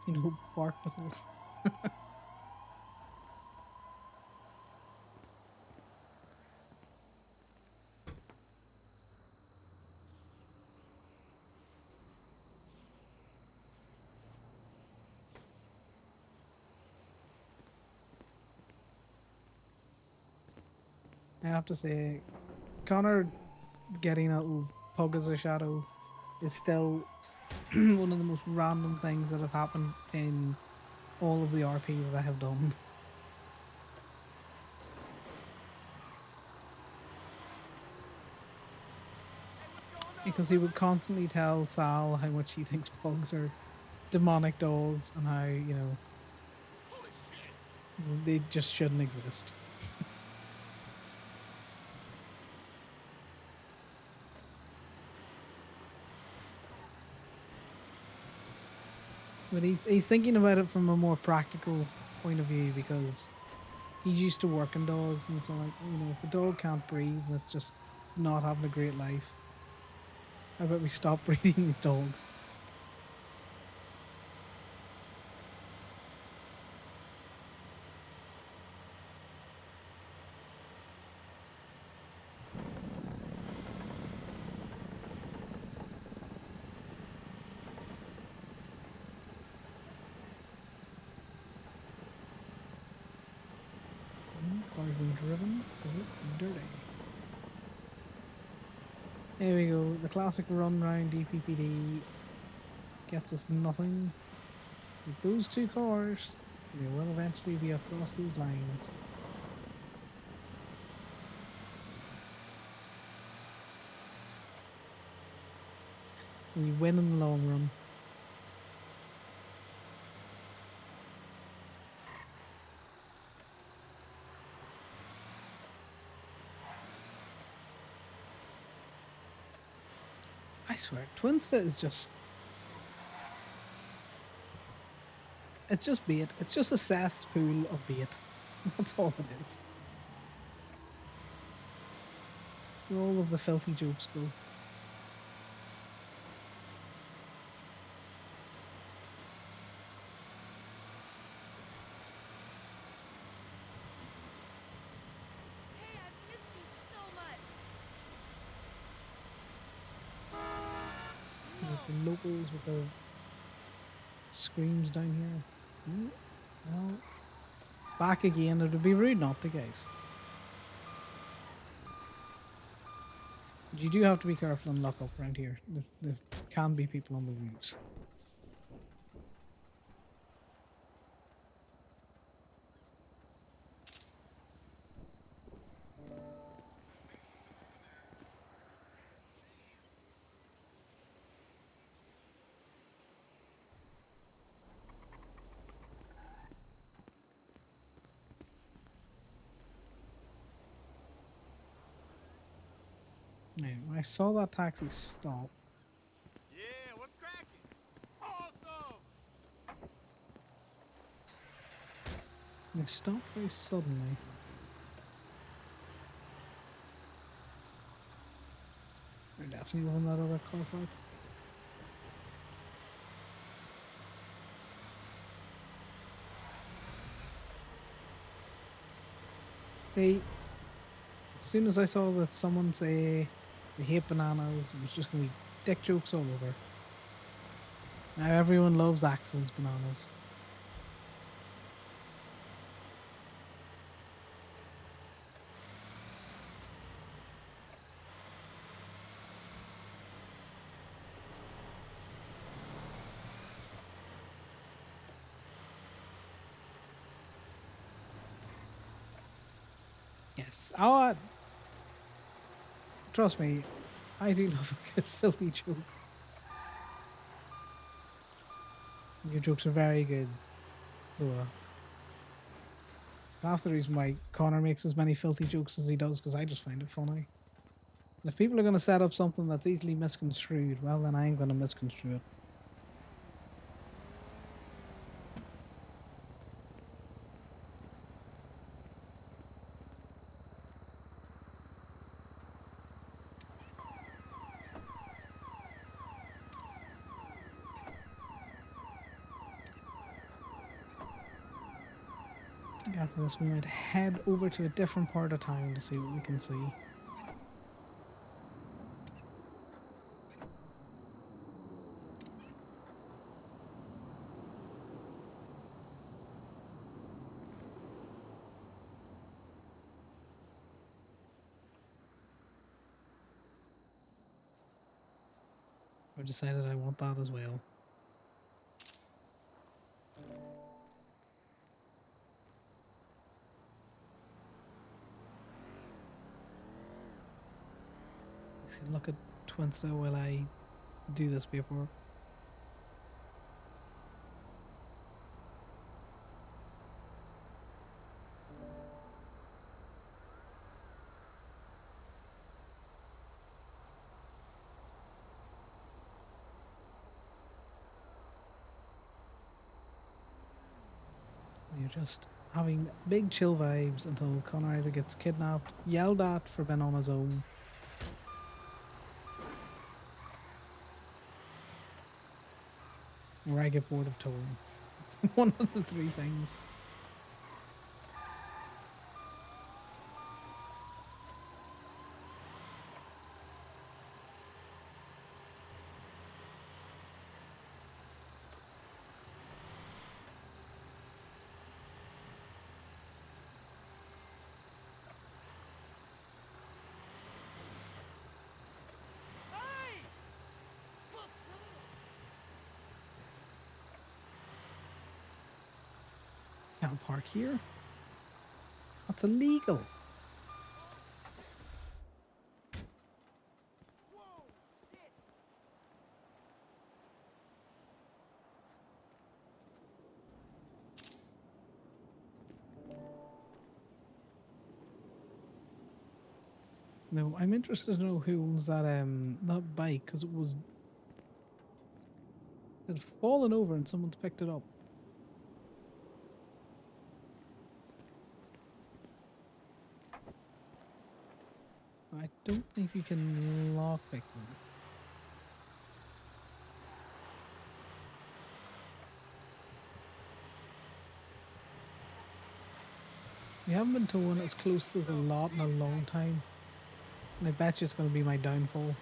You know, bark pills. I have to say, Connor getting a little pug as a shadow is still one of the most random things that have happened in all of the RP that I have done. Because he would constantly tell Sal how much he thinks pugs are demonic dogs and how, you know, they just shouldn't exist. But he's thinking about it from a more practical point of view because he's used to working dogs, and so, like, you know, if the dog can't breathe and it's just not having a great life, how about we stop breeding these dogs? Car's being driven because it's dirty. There we go. The classic run round DPPD gets us nothing. With those two cars, they will eventually be across those lines. We win in the long run. I swear, Twinsta is just... It's just bait. It's just a cesspool of bait. That's all it is. Where all of the filthy jokes go. Hey, I've missed you so much. With the locals, with the screams down here. No, it's back again. It would be rude not to, guys. You do have to be careful and lock up around here. There can be people on the roofs. Now, I saw that taxi stop. Yeah, what's cracking? Awesome! They stopped very suddenly. They're definitely on that other car park. They, as soon as I saw that someone say they hate bananas, it was just gonna be dick jokes all over. Now everyone loves Axel's bananas. Yes. Oh, trust me, I do love a good filthy joke. Your jokes are very good. So, half the reason why Connor makes as many filthy jokes as he does, because I just find it funny. And if people are going to set up something that's easily misconstrued, well, then I'm going to misconstrue it. After this, we might head over to a different part of town to see what we can see. I've decided I want that as well. Let's look at Twinsta while I do this paperwork. You're just having big chill vibes until Connor either gets kidnapped, yelled at for being on his own, or I get bored of towing. One of the three things. Can't park here. That's illegal. No, I'm interested to know who owns that bike, because it had fallen over and someone's picked it up. I don't think you can lockpick them. We haven't been to one as close to the lot in a long time. And I bet you it's going to be my downfall.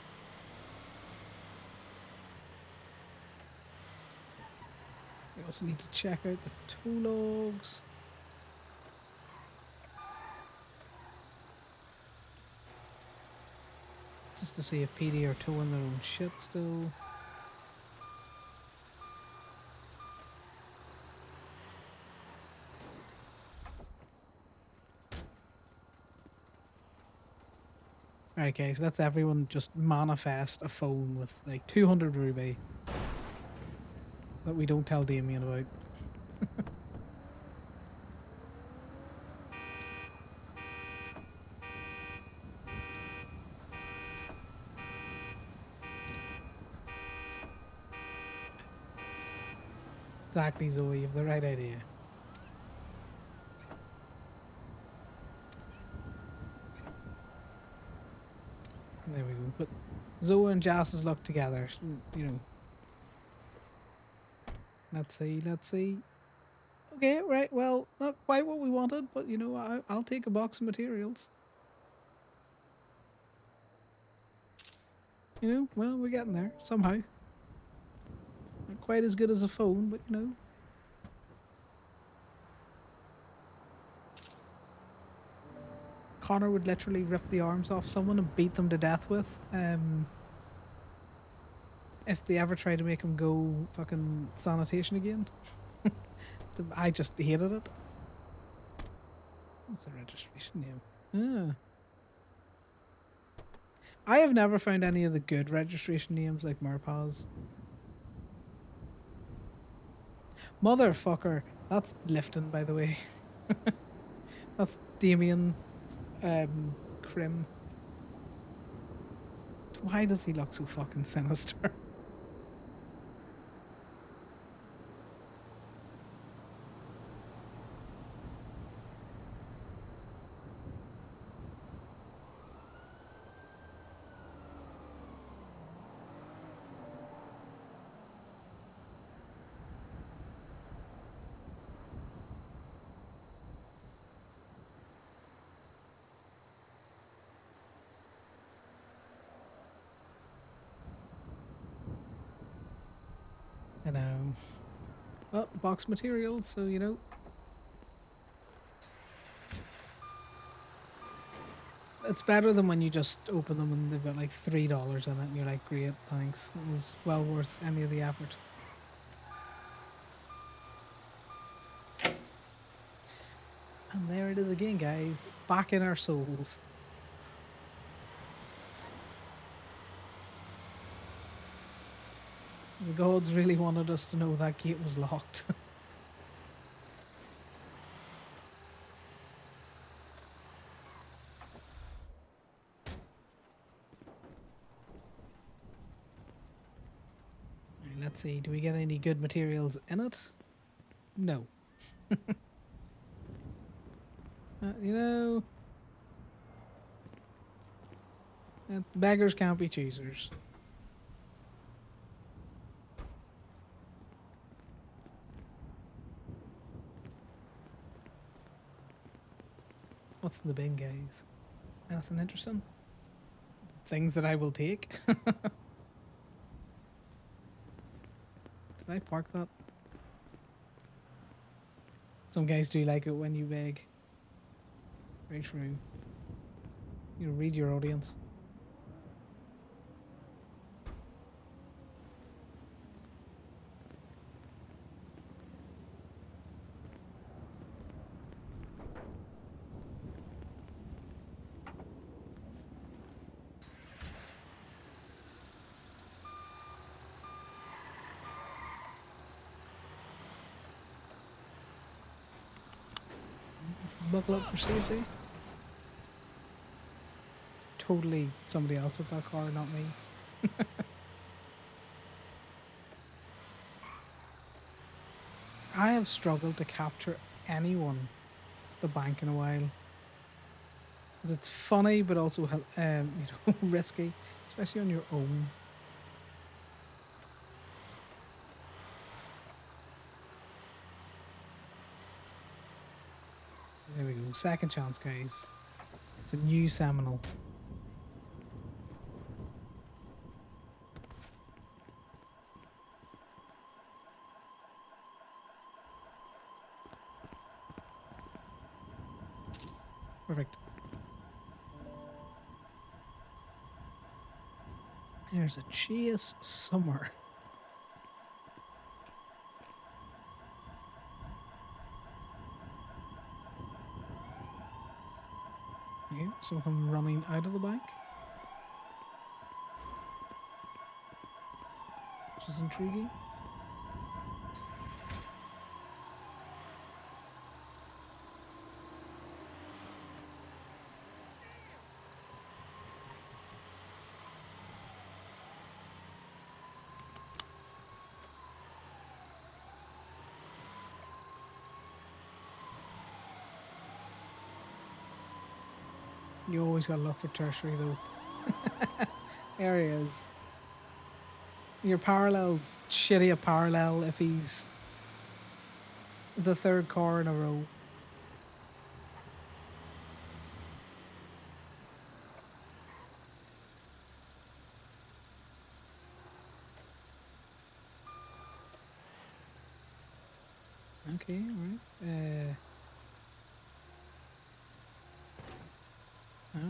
We also need to check out the tow logs. Just to see if PD are towing their own shit still. Alright guys, let's everyone just manifest a phone with like 200 ruby that we don't tell Damien about. Exactly, Zoe, you have the right idea. There we go. But Zoe and Jass's luck together, you know. Let's see, let's see. Okay, right, well, not quite what we wanted, but you know, I'll take a box of materials. You know, well, we're getting there, somehow. Not quite as good as a phone, but you know. Connor would literally rip the arms off someone and beat them to death with. If they ever try to make him go fucking sanitation again. I just hated it. What's the registration name? I have never found any of the good registration names like Murpaz. Motherfucker. That's Lifton, by the way. That's Damien Crim. Why does he look so fucking sinister? I know. Well, box materials, so you know. It's better than when you just open them and they've got like $3 in it and you're like, great, thanks. It was well worth any of the effort. And there it is again, guys. Back in our souls. The gods really wanted us to know that gate was locked. Let's see, do we get any good materials in it? No. You know, beggars can't be choosers. What's in the bin, guys? Anything interesting? Things that I will take? Did I park that? Some guys do like it when you beg. Very true. You read your audience. Buckle up for safety. Totally somebody else at that car, not me. I have struggled to capture anyone at the bank in a while. Because it's funny, but also you know, risky, especially on your own. There we go. Second chance, guys. It's a new Seminole. Perfect. There's a chase somewhere. Okay, so I'm running out of the bank. Which is intriguing. You always gotta look for tertiary though. There he is. Your parallel's shitty a parallel if he's the third car in a row. Okay, alright.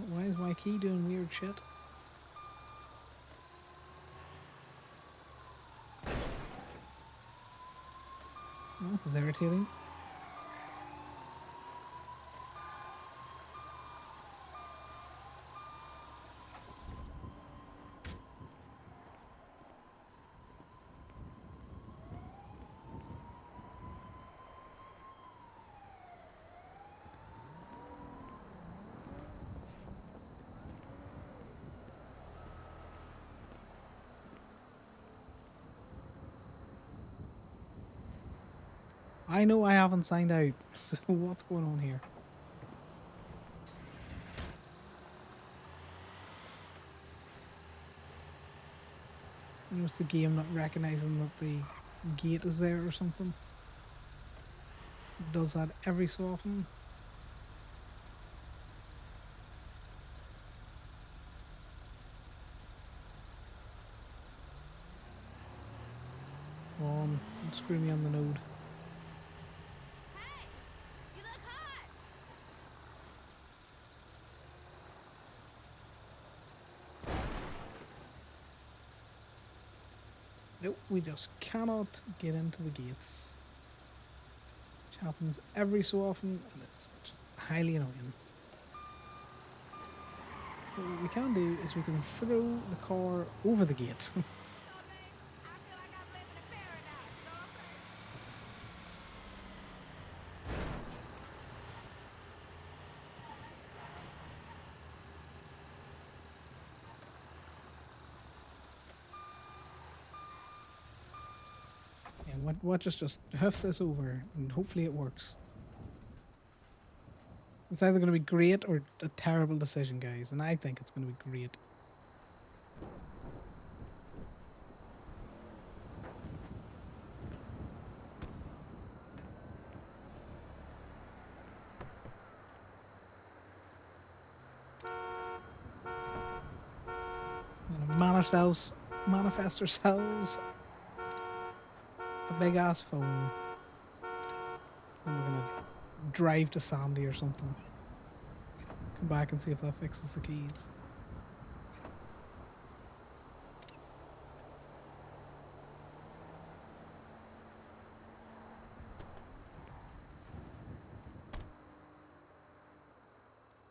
Why is my key doing weird shit? Well, this is irritating. I know I haven't signed out, so what's going on here? Was the game not recognizing that the gate is there or something? It does that every so often. Come on, don't screw me on the node. Nope, we just cannot get into the gates. Which happens every so often and it's just highly annoying. But what we can do is we can throw the car over the gate. Watch us just huff this over and hopefully it works. It's either going to be great or a terrible decision, guys, and I think it's going to be great. We're going to manifest ourselves a big ass phone. And we're going to drive to Sandy or something. Come back and see if that fixes the keys.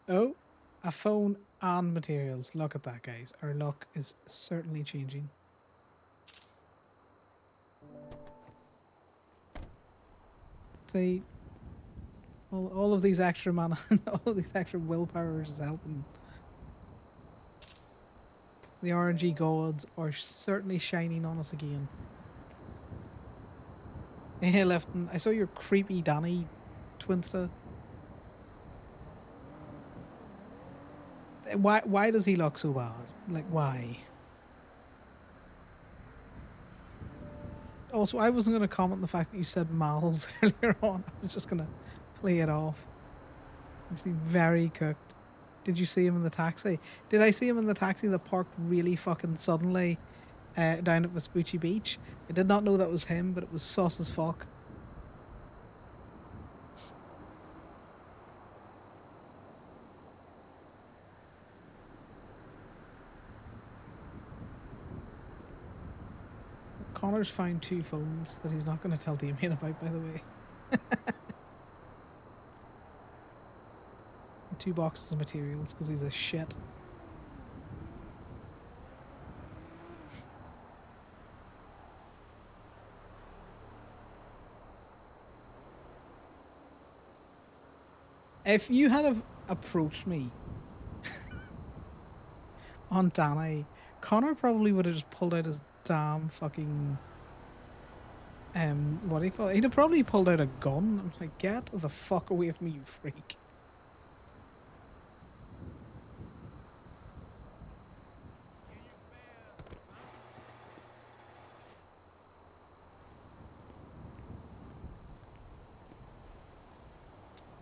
Oh, a phone and materials. Look at that, guys. Our luck is certainly changing. Say, all of these extra mana, all of these extra willpowers is helping. The RNG gods are certainly shining on us again. Hey, Lefton, I saw your creepy Danny Twinsta. Why does he look so bad? Like, why? Also, I wasn't going to comment on the fact that you said Mal's earlier on. I was just going to play it off. You seem very cooked. Did you see him in the taxi? Did I see him in the taxi that parked really fucking suddenly down at Vespucci Beach? I did not know that was him, but it was sus as fuck. Connor's found 2 phones that he's not going to tell Damien about, by the way. 2 boxes of materials because he's a shit. If you had have approached me on Danny, Connor probably would have just pulled out his damn fucking what do you call it? He'd have probably pulled out a gun. I'm like, get the fuck away from me, you freak.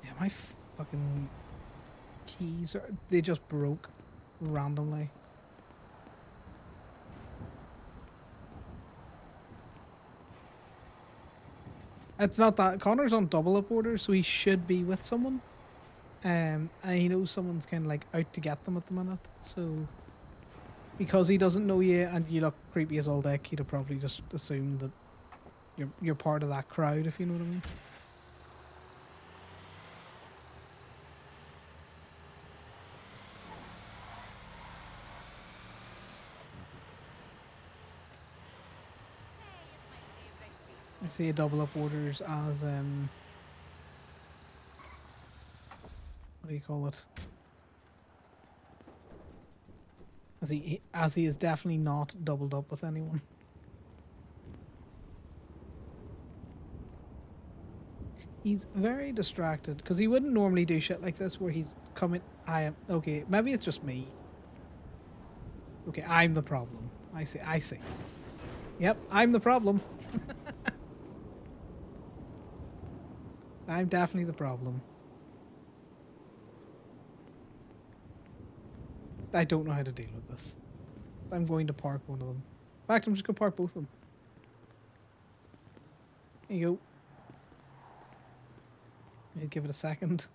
Yeah, my fucking keys are, they just broke randomly. It's not that Connor's on double up orders, so he should be with someone. And he knows someone's kind of like out to get them at the minute. So because he doesn't know you and you look creepy as all deck, he'd have probably just assumed that you're part of that crowd, if you know what I mean. I see a double up orders as what do you call it? As he is definitely not doubled up with anyone. He's very distracted because he wouldn't normally do shit like this where he's coming. Okay, maybe it's just me. Okay, I'm the problem. I see. Yep, I'm the problem. I'm definitely the problem. I don't know how to deal with this. I'm going to park one of them. In fact, I'm just going to park both of them. There you go. I'll give it a second.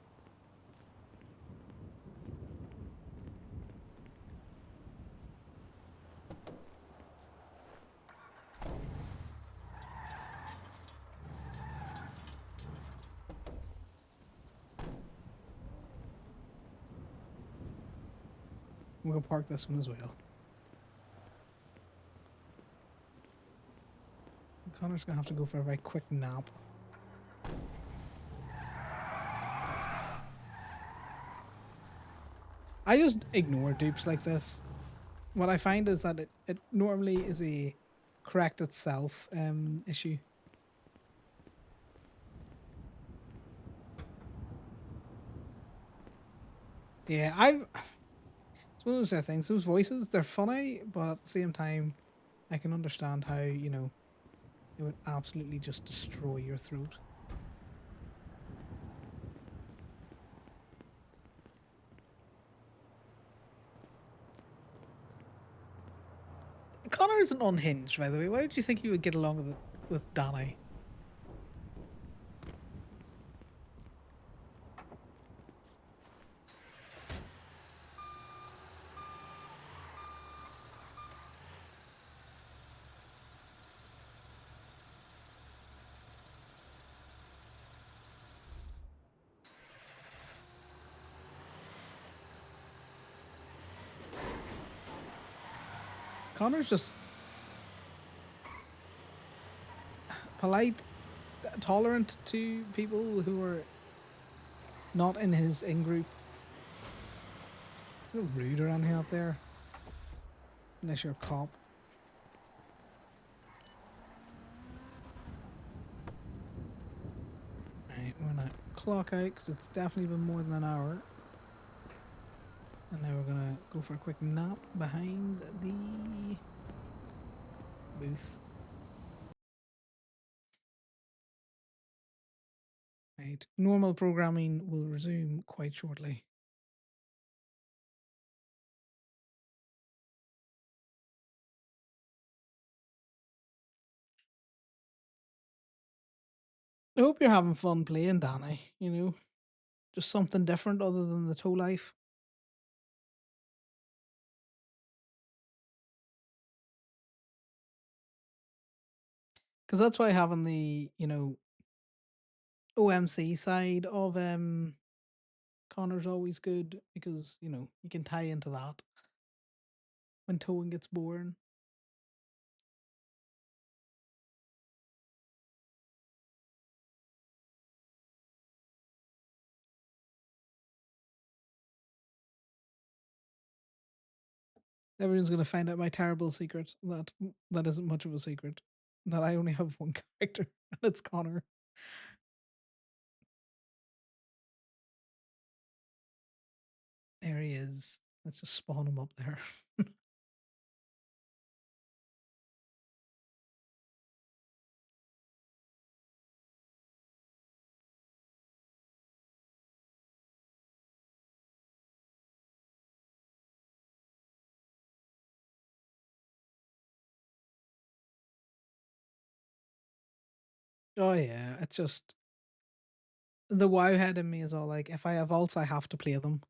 I'm going to park this one as well. Connor's going to have to go for a very quick nap. I just ignore dupes like this. What I find is that it normally is a correct itself issue. Yeah, it's one of those things. Those voices, they're funny, but at the same time, I can understand how, you know, it would absolutely just destroy your throat. Connor isn't unhinged, by the way. Why would you think he would get along with Danny? Connor's just polite, tolerant to people who are not in his in-group. No rude or anything out there. Unless you're a cop. Right, we're gonna clock out because it's definitely been more than an hour. And now we're gonna go for a quick nap behind the booth. Right, normal programming will resume quite shortly. I hope you're having fun playing, Danny. You know, just something different other than the tow life. Because that's why having the, you know, OMC side of Connor's always good because, you know, you can tie into that when towing gets boring. Everyone's gonna find out my terrible secret that isn't much of a secret. That I only have one character, and it's Connor. There he is. Let's just spawn him up there. Oh yeah, it's just the WoW head in me is all like, if I have alts, I have to play them.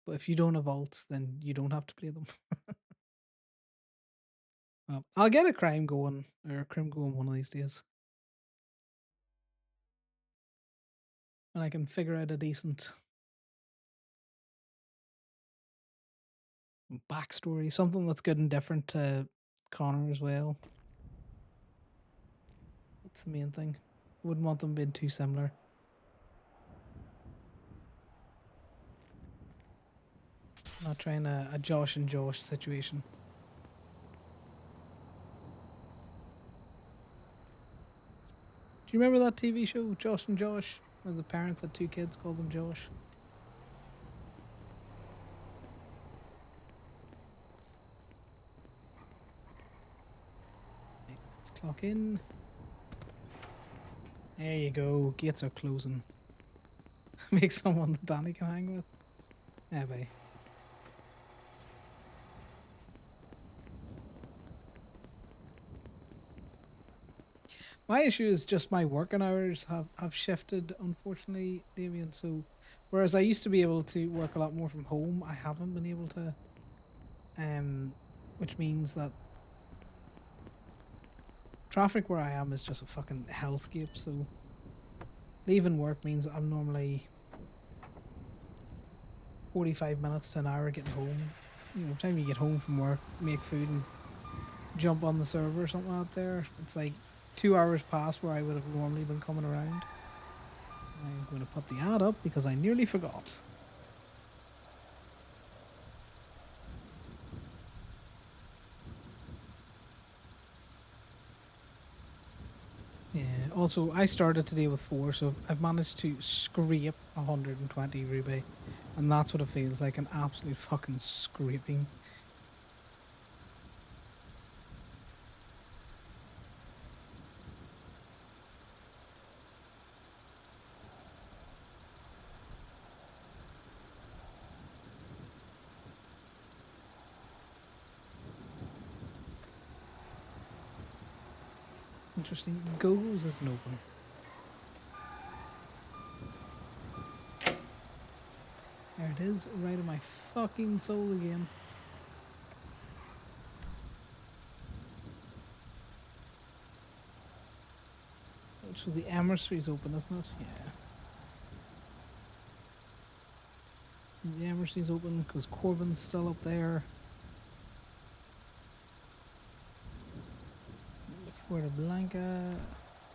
But if you don't have alts, then you don't have to play them. Well, I'll get a crime going or a crim going one of these days, and I can figure out a decent backstory, something that's good and different to Connor as well. That's the main thing. Wouldn't want them being too similar. Not trying a Josh and Josh situation. Do you remember that TV show, Josh and Josh, where the parents had two kids, called them Josh? Let's clock in. There you go. Gates are closing. Make someone that Danny can hang with. Yeah, bye. My issue is just my working hours have shifted, unfortunately, Damien. So, whereas I used to be able to work a lot more from home, I haven't been able to. Which means that traffic where I am is just a fucking hellscape. So, leaving work means I'm normally 45 minutes to an hour getting home. You know, time you get home from work, make food, and jump on the server or something out there, it's like 2 hours past where I would have normally been coming around. I'm going to put the ad up because I nearly forgot. Yeah, also I started today with 4, so I've managed to scrape 120 ruby, and that's what it feels like, an absolute fucking scraping. Interesting. Google's isn't open. There it is, right in my fucking soul again. So the Emersy's open, isn't it? Yeah. The Emersy's open because Corbin's still up there. Fuerte Blanca.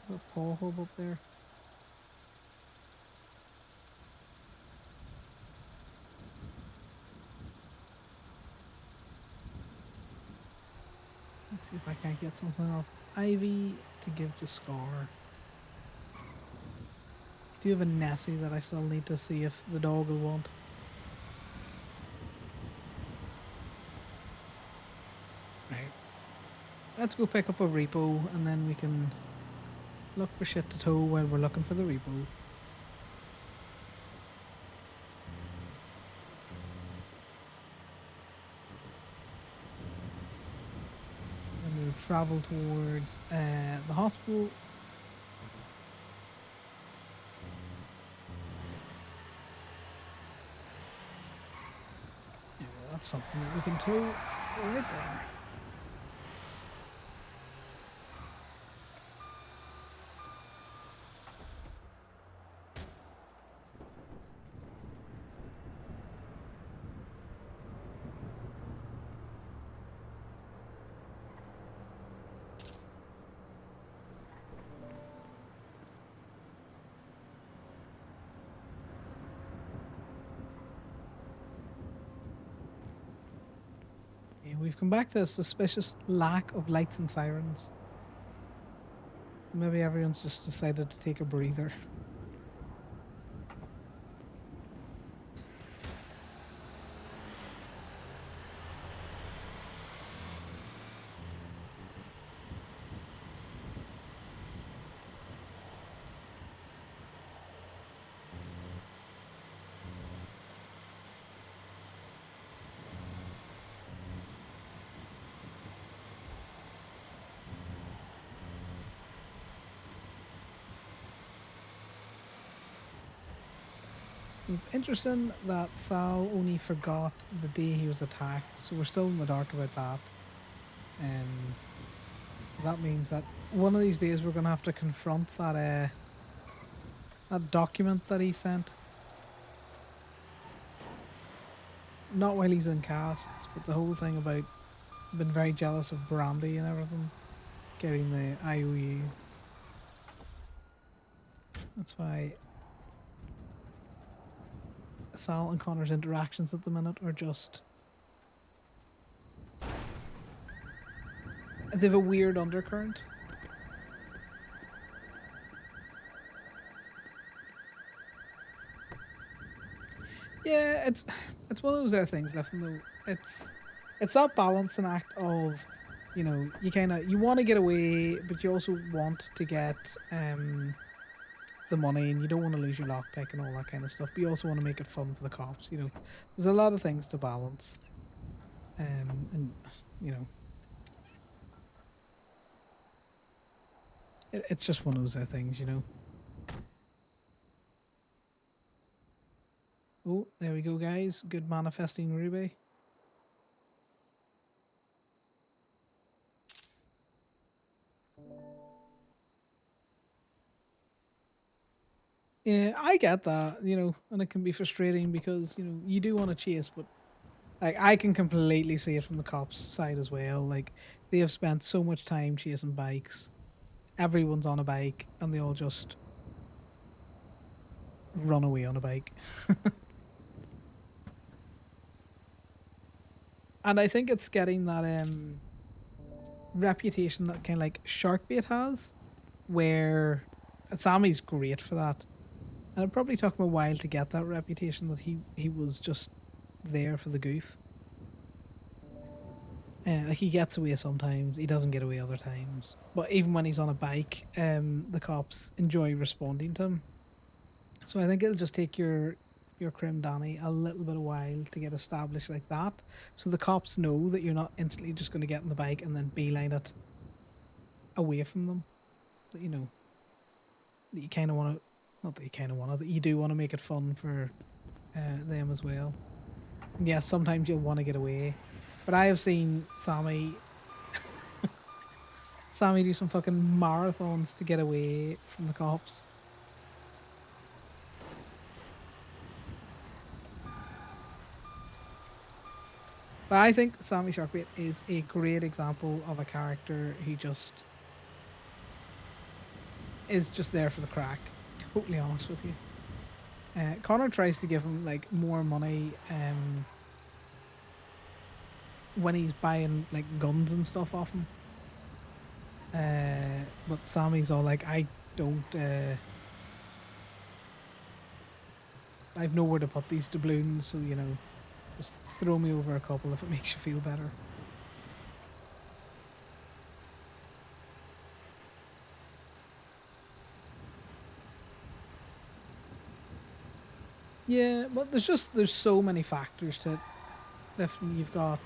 Got Paul Hub up there. Let's see if I can't get something off Ivy to give to Scar. Do you have a Nessie that I still need to see if the dog will want? Right. Let's go pick up a repo and then we can look for shit to tow while we're looking for the repo. And we'll travel towards the hospital. Yeah, that's something that we can tow right there. Yeah, we've come back to a suspicious lack of lights and sirens. Maybe everyone's just decided to take a breather. It's interesting that Sal only forgot the day he was attacked, so we're still in the dark about that. That means that one of these days we're gonna have to confront that document that he sent. Not while he's in casts, but the whole thing about being very jealous of Brandy and everything, getting the IOU. That's why Sal and Connor's interactions at the minute are just... They have a weird undercurrent. Yeah, it's one of those things, Lefton, though. It's that balancing act of, you know, you want to get away, but you also want to get the money, and you don't want to lose your lockpick and all that kind of stuff. But you also want to make it fun for the cops. You know, there's a lot of things to balance, and you know, it's just one of those things, you know. Oh, there we go, guys. Good manifesting, Ruby. Yeah, I get that, you know, and it can be frustrating because, you know, you do want to chase, but like I can completely see it from the cops' side as well. Like they have spent so much time chasing bikes. Everyone's on a bike and they all just run away on a bike. And I think it's getting that reputation that kind of like Sharkbait has, where Sammy's great for that. And it probably took him a while to get that reputation that he was just there for the goof. Like he gets away sometimes, he doesn't get away other times. But even when he's on a bike, the cops enjoy responding to him. So I think it'll just take your Crim Danny a little bit of while to get established like that. So the cops know that you're not instantly just going to get on the bike and then beeline it away from them. That, you know, that you kind of want to, not that you kind of want to, that you do want to make it fun for them as well. And yes, sometimes you'll want to get away. But I have seen Sammy do some fucking marathons to get away from the cops. But I think Sammy Sharkbait is a great example of a character who just is just there for the crack. Totally honest with you. Connor tries to give him like more money when he's buying like guns and stuff off him. But Sammy's all like, I don't I've nowhere to put these doubloons, so you know, just throw me over a couple if it makes you feel better. Yeah, but there's so many factors to it. Definitely, you've got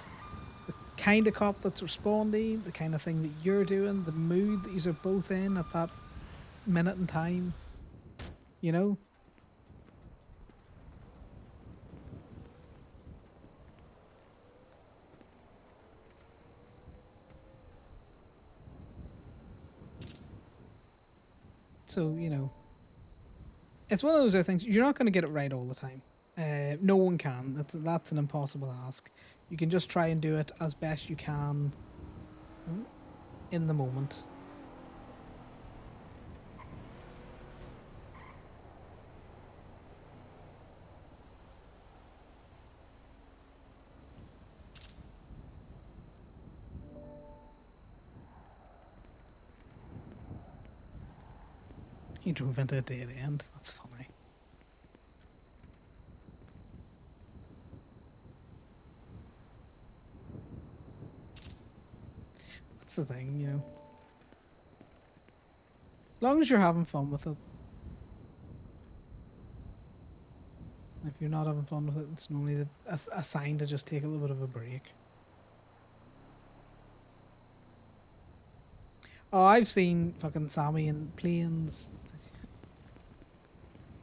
the kind of cop that's responding, the kind of thing that you're doing, the mood that you're both in at that minute in time. You know? So, you know, it's one of those other things. You're not going to get it right all the time. No one can. That's an impossible ask. You can just try and do it as best you can in the moment. He drove into a dead end. That's funny. That's the thing, you know. As long as you're having fun with it. If you're not having fun with it, it's normally a sign to just take a little bit of a break. Oh, I've seen fucking Sammy in planes.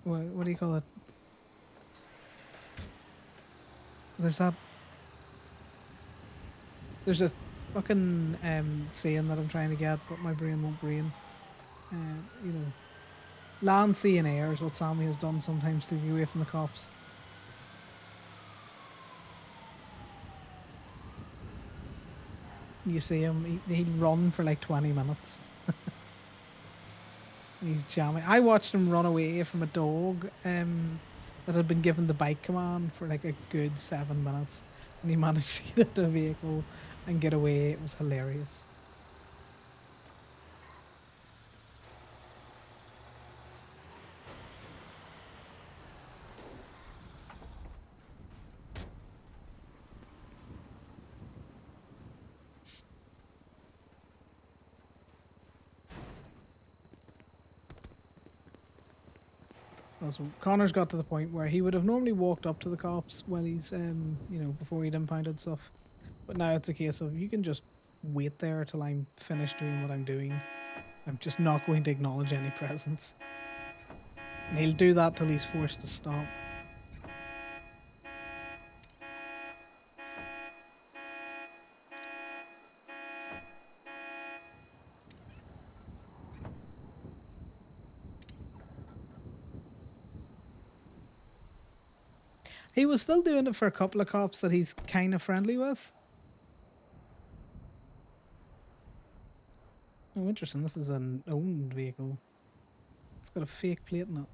What do you call it? There's that. There's this fucking saying that I'm trying to get, but my brain won't brain. You know, land, sea, and air is what Sammy has done sometimes to get away from the cops. You see him, he'd run for like 20 minutes. He's jamming. I watched him run away from a dog that had been given the bike command for like a good 7 minutes. And he managed to get into a vehicle and get away. It was hilarious. So Connor's got to the point where he would have normally walked up to the cops while he's, you know, before he'd impounded stuff. But now it's a case of you can just wait there till I'm finished doing what I'm doing. I'm just not going to acknowledge any presence. And he'll do that till he's forced to stop. He was still doing it for a couple of cops that he's kind of friendly with. Oh, interesting. This is an owned vehicle. It's got a fake plate in it.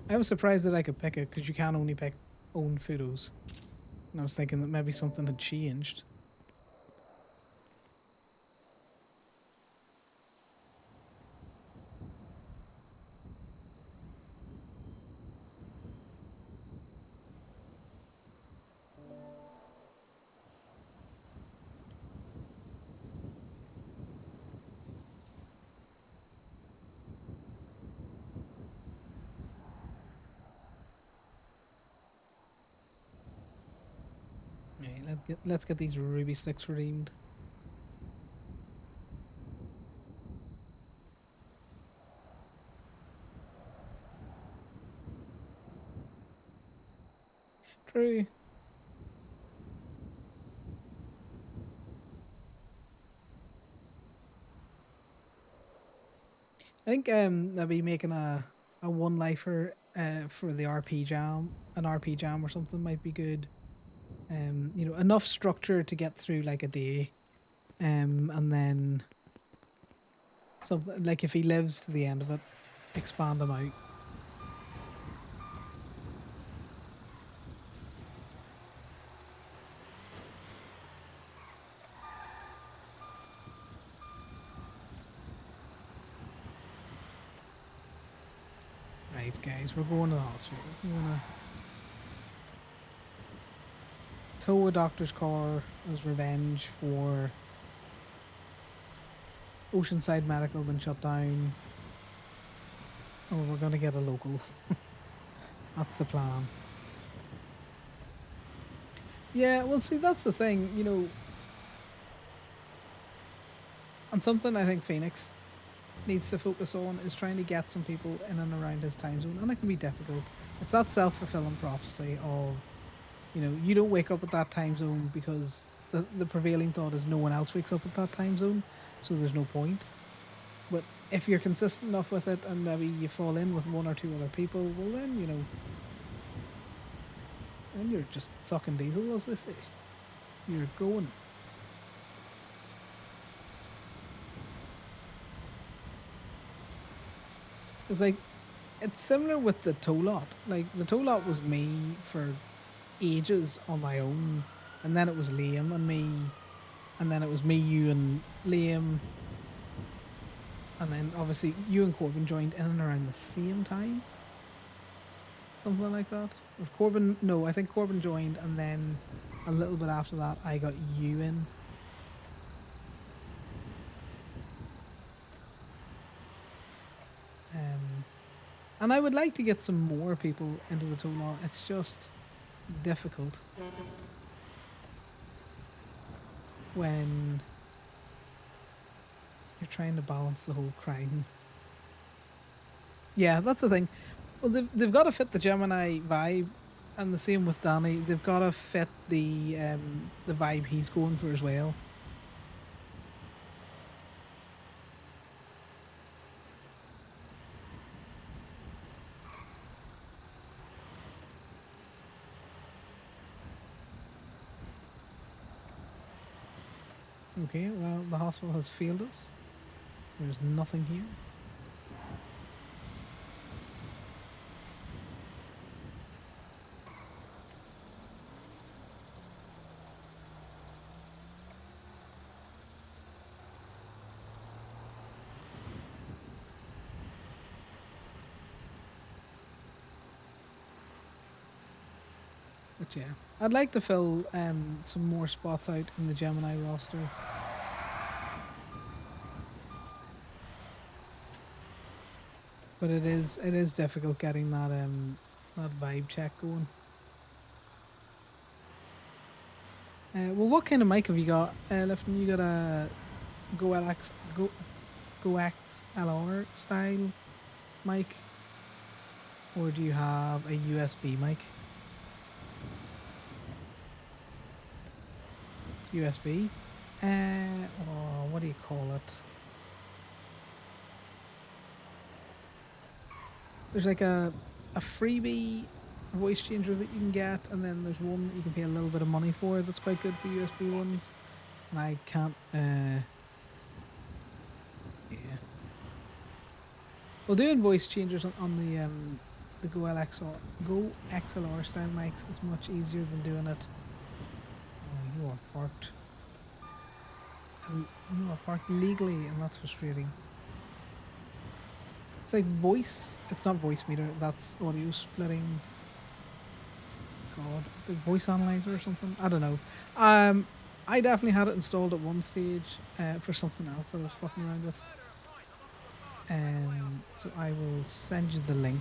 I was surprised that I could pick it because you can only pick owned photos. And I was thinking that maybe something had changed. Right, let's get these ruby sticks redeemed. True. I think maybe making a one lifer for the RP jam, an RP jam or something might be good. You know, enough structure to get through like a day. And then something like if he lives to the end of it, expand him out. Right, guys, we're going to the hospital. We're gonna tow a doctor's car as revenge for Oceanside Medical been shut down. Or we're gonna get a local. That's the plan. Yeah, well, see, that's the thing, you know. And something I think Phoenix needs to focus on is trying to get some people in and around his time zone, and it can be difficult. It's that self-fulfilling prophecy of, you know, you don't wake up at that time zone because the prevailing thought is no one else wakes up at that time zone, so there's no point. But if you're consistent enough with it and maybe you fall in with one or two other people, well then, you know, then you're just sucking diesel, as they say. You're going. It's like, it's similar with the tow lot. Like, the tow lot was made for ages on my own, and then it was Liam and me, and then it was me, you, and Liam, and then obviously you and Corbin joined in and around the same time, something like that. Or Corbin, no, I think Corbin joined, and then a little bit after that, I got you in. And I would like to get some more people into the tow law. It's just difficult when you're trying to balance the whole crime. Yeah, that's the thing. Well, they've got to fit the Gemini vibe, and the same with Danny. They've got to fit the vibe he's going for as well. Okay, well, the hospital has failed us. There's nothing here. But yeah, I'd like to fill some more spots out in the Gemini roster. But it is difficult getting that that vibe check going. Well, what kind of mic have you got, Lifton? You got a Go XLR style mic, or do you have a USB mic? USB. Oh, what do you call it? There's like a freebie voice changer that you can get, and then there's one that you can pay a little bit of money for that's quite good for USB ones. And I can't. Yeah. Well, doing voice changers on the Go XLR style mics is much easier than doing it. Oh, you are parked. You are parked legally, and that's frustrating. It's like voice. It's not voice meter. That's audio splitting. God, the voice analyzer or something. I don't know. I definitely had it installed at one stage for something else that I was fucking around with. So I will send you the link.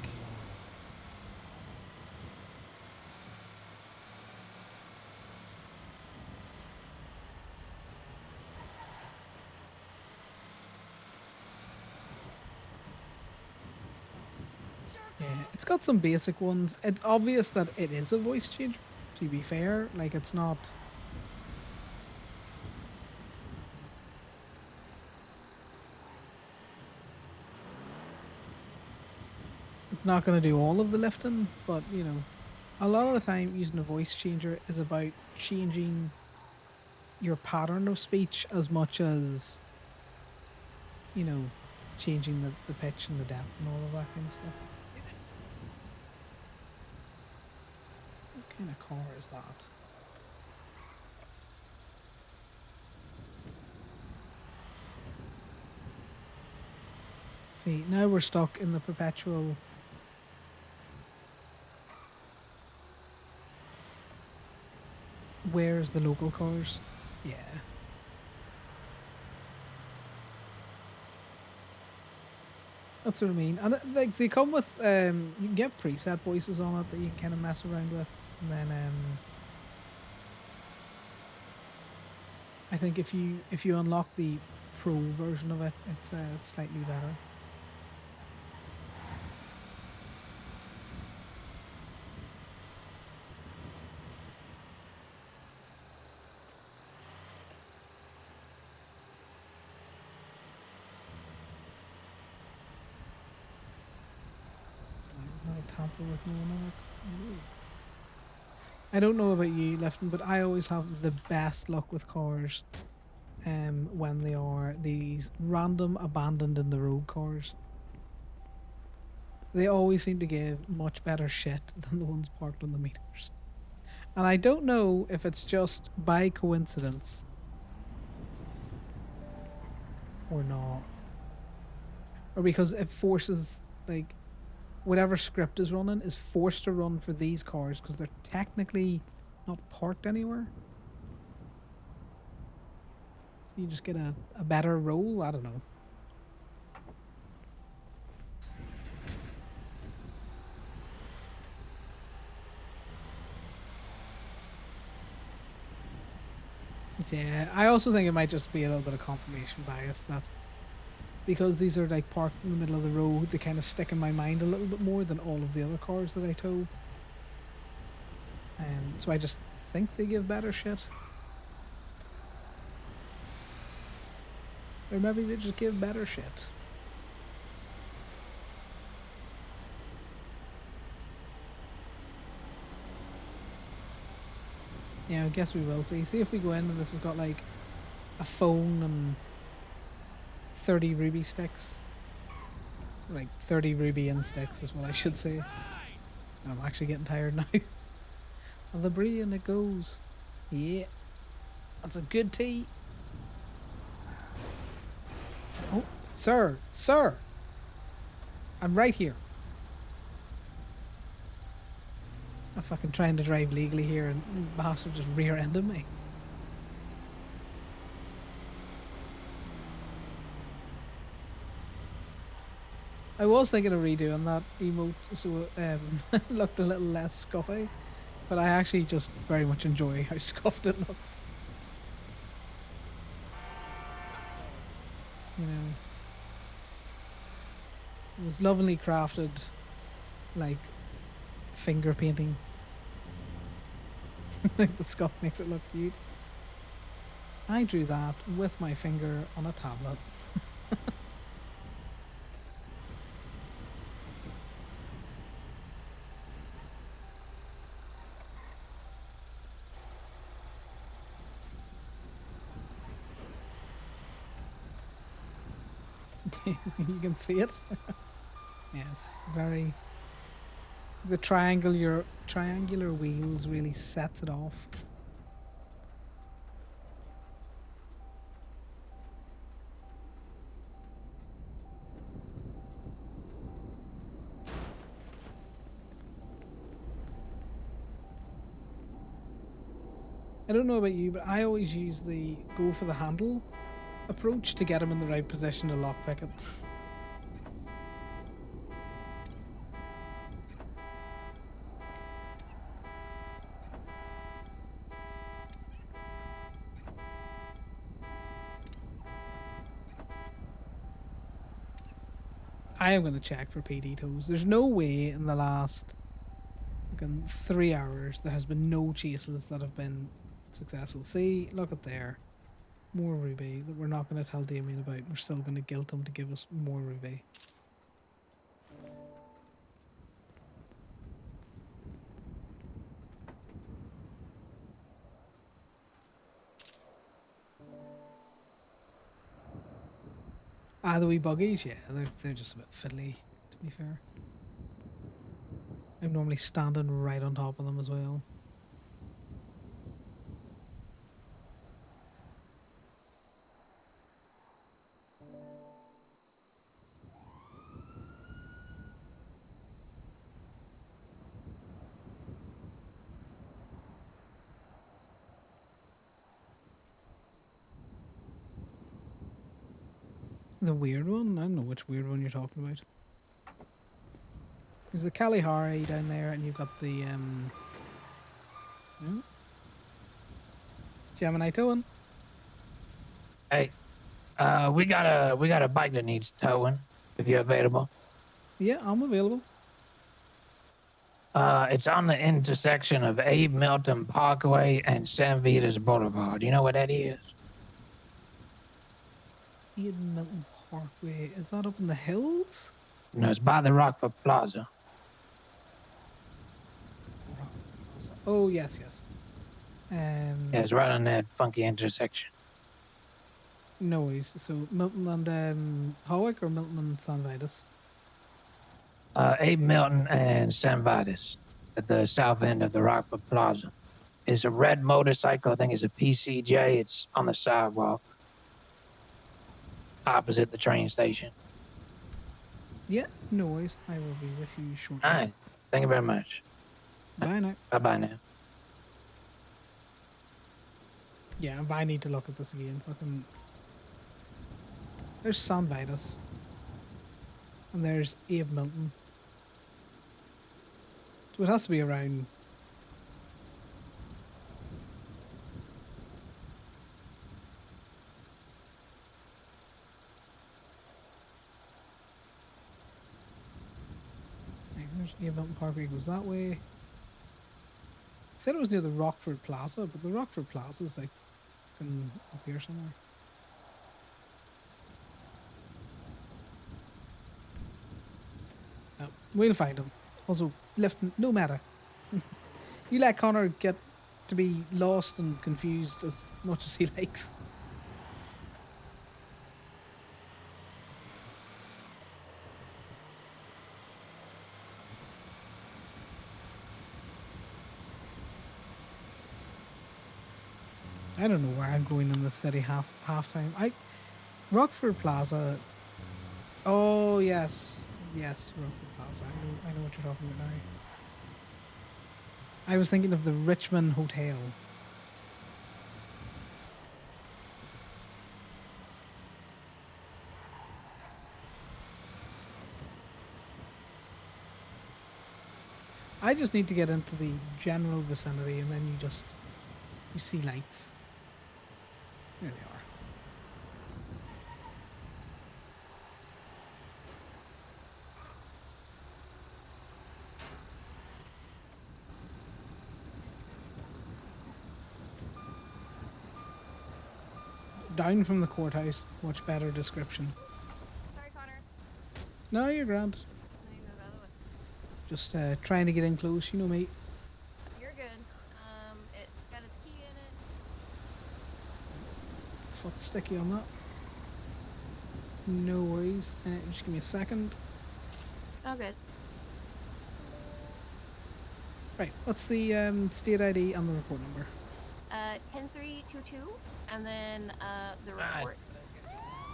Yeah, it's got some basic ones. It's obvious that it is a voice changer, to be fair. Like, it's not... It's not going to do all of the lifting, but, you know, a lot of the time using a voice changer is about changing your pattern of speech as much as, you know, changing the pitch and the depth and all of that kind of stuff. What kind of car is that? See, now we're stuck in the perpetual... Where's the local cars? Yeah. That's what I mean. And like they come with you can get preset voices on it that you can kind of mess around with, and then I think if you unlock the pro version of it, it's slightly better. Is that a tamper with no one on it? Yes. I don't know about you, Lefton, but I always have the best luck with cars when they are these random abandoned in the road cars. They always seem to give much better shit than the ones parked on the meters. And I don't know if it's just by coincidence or not. Or because it forces, like, whatever script is running is forced to run for these cars because they're technically not parked anywhere. So you just get a better roll? I don't know. But yeah, I also think it might just be a little bit of confirmation bias that because these are like parked in the middle of the road, they kind of stick in my mind a little bit more than all of the other cars that I tow. So I just think they give better shit. Or maybe they just give better shit. Yeah, I guess we will see. See if we go in and this has got like a phone and 30 ruby sticks. Like 30 ruby in sticks is what I should say. I'm actually getting tired now. Of the brie and it goes. Yeah. That's a good tea. Oh, sir, sir. I'm right here. I'm fucking trying to drive legally here and the bastard just rear-ended me. I was thinking of redoing that emote so it looked a little less scuffy, but I actually just very much enjoy how scuffed it looks. You know, it was lovingly crafted, like finger painting. I think the scuff makes it look cute. I drew that with my finger on a tablet. You can see it. Yes, very. The triangular wheels really sets it off. I don't know about you, but I always use the go for the handle approach to get him in the right position to lockpick it. I am going to check for PD toes. There's no way in the last 3 hours there has been no chases that have been successful. See, look at there. More ruby that we're not going to tell Damien about. We're still going to guilt him to give us more ruby. The wee buggies, yeah, they're just a bit fiddly, to be fair. I'm normally standing right on top of them as well. The weird one? I don't know which weird one you're talking about. There's the Kalahari down there, and you've got the Gemini towing. Hey, we got a bike that needs towing. If you're available. Yeah, I'm available. It's on the intersection of Abe Milton Parkway and San Vitas Boulevard. You know what that is? Abe Milton Parkway. Is that up in the hills? No, it's by the Rockford Plaza. Oh yes, yes. Yeah, it's right on that funky intersection. No worries. So Milton and Hawick or Milton and San Vitus? Abe Milton and San Vitus at the south end of the Rockford Plaza. It's a red motorcycle. I think it's a PCJ. It's on the sidewalk opposite the train station. Yeah, no worries. I will be with you shortly. All right. Thank you very much. Bye now. Bye-bye now. Yeah, but I need to look at this again. Fucking. There's Sam Vitus. And there's Abe Milton. So it has to be around. Right, there's Abe Milton Parkway, goes that way. Said it was near the Rockford Plaza, but the Rockford Plaza is like up here somewhere. No, we'll find him. Also, left no matter. You let Connor get to be lost and confused as much as he likes. I don't know where I'm going in the city halftime. Rockford Plaza. Oh yes, Rockford Plaza. I know what you're talking about now. I was thinking of the Richmond Hotel. I just need to get into the general vicinity, and then you see lights. There they are. Down from the courthouse. Much better description. Sorry, Connor. No, you're grand. Just trying to get in close, you know me. You're good. It's got its key in it. Foot sticky on that. No worries. Just give me a second. Oh, good. Right, what's the state ID and the report number? 10322, and then the report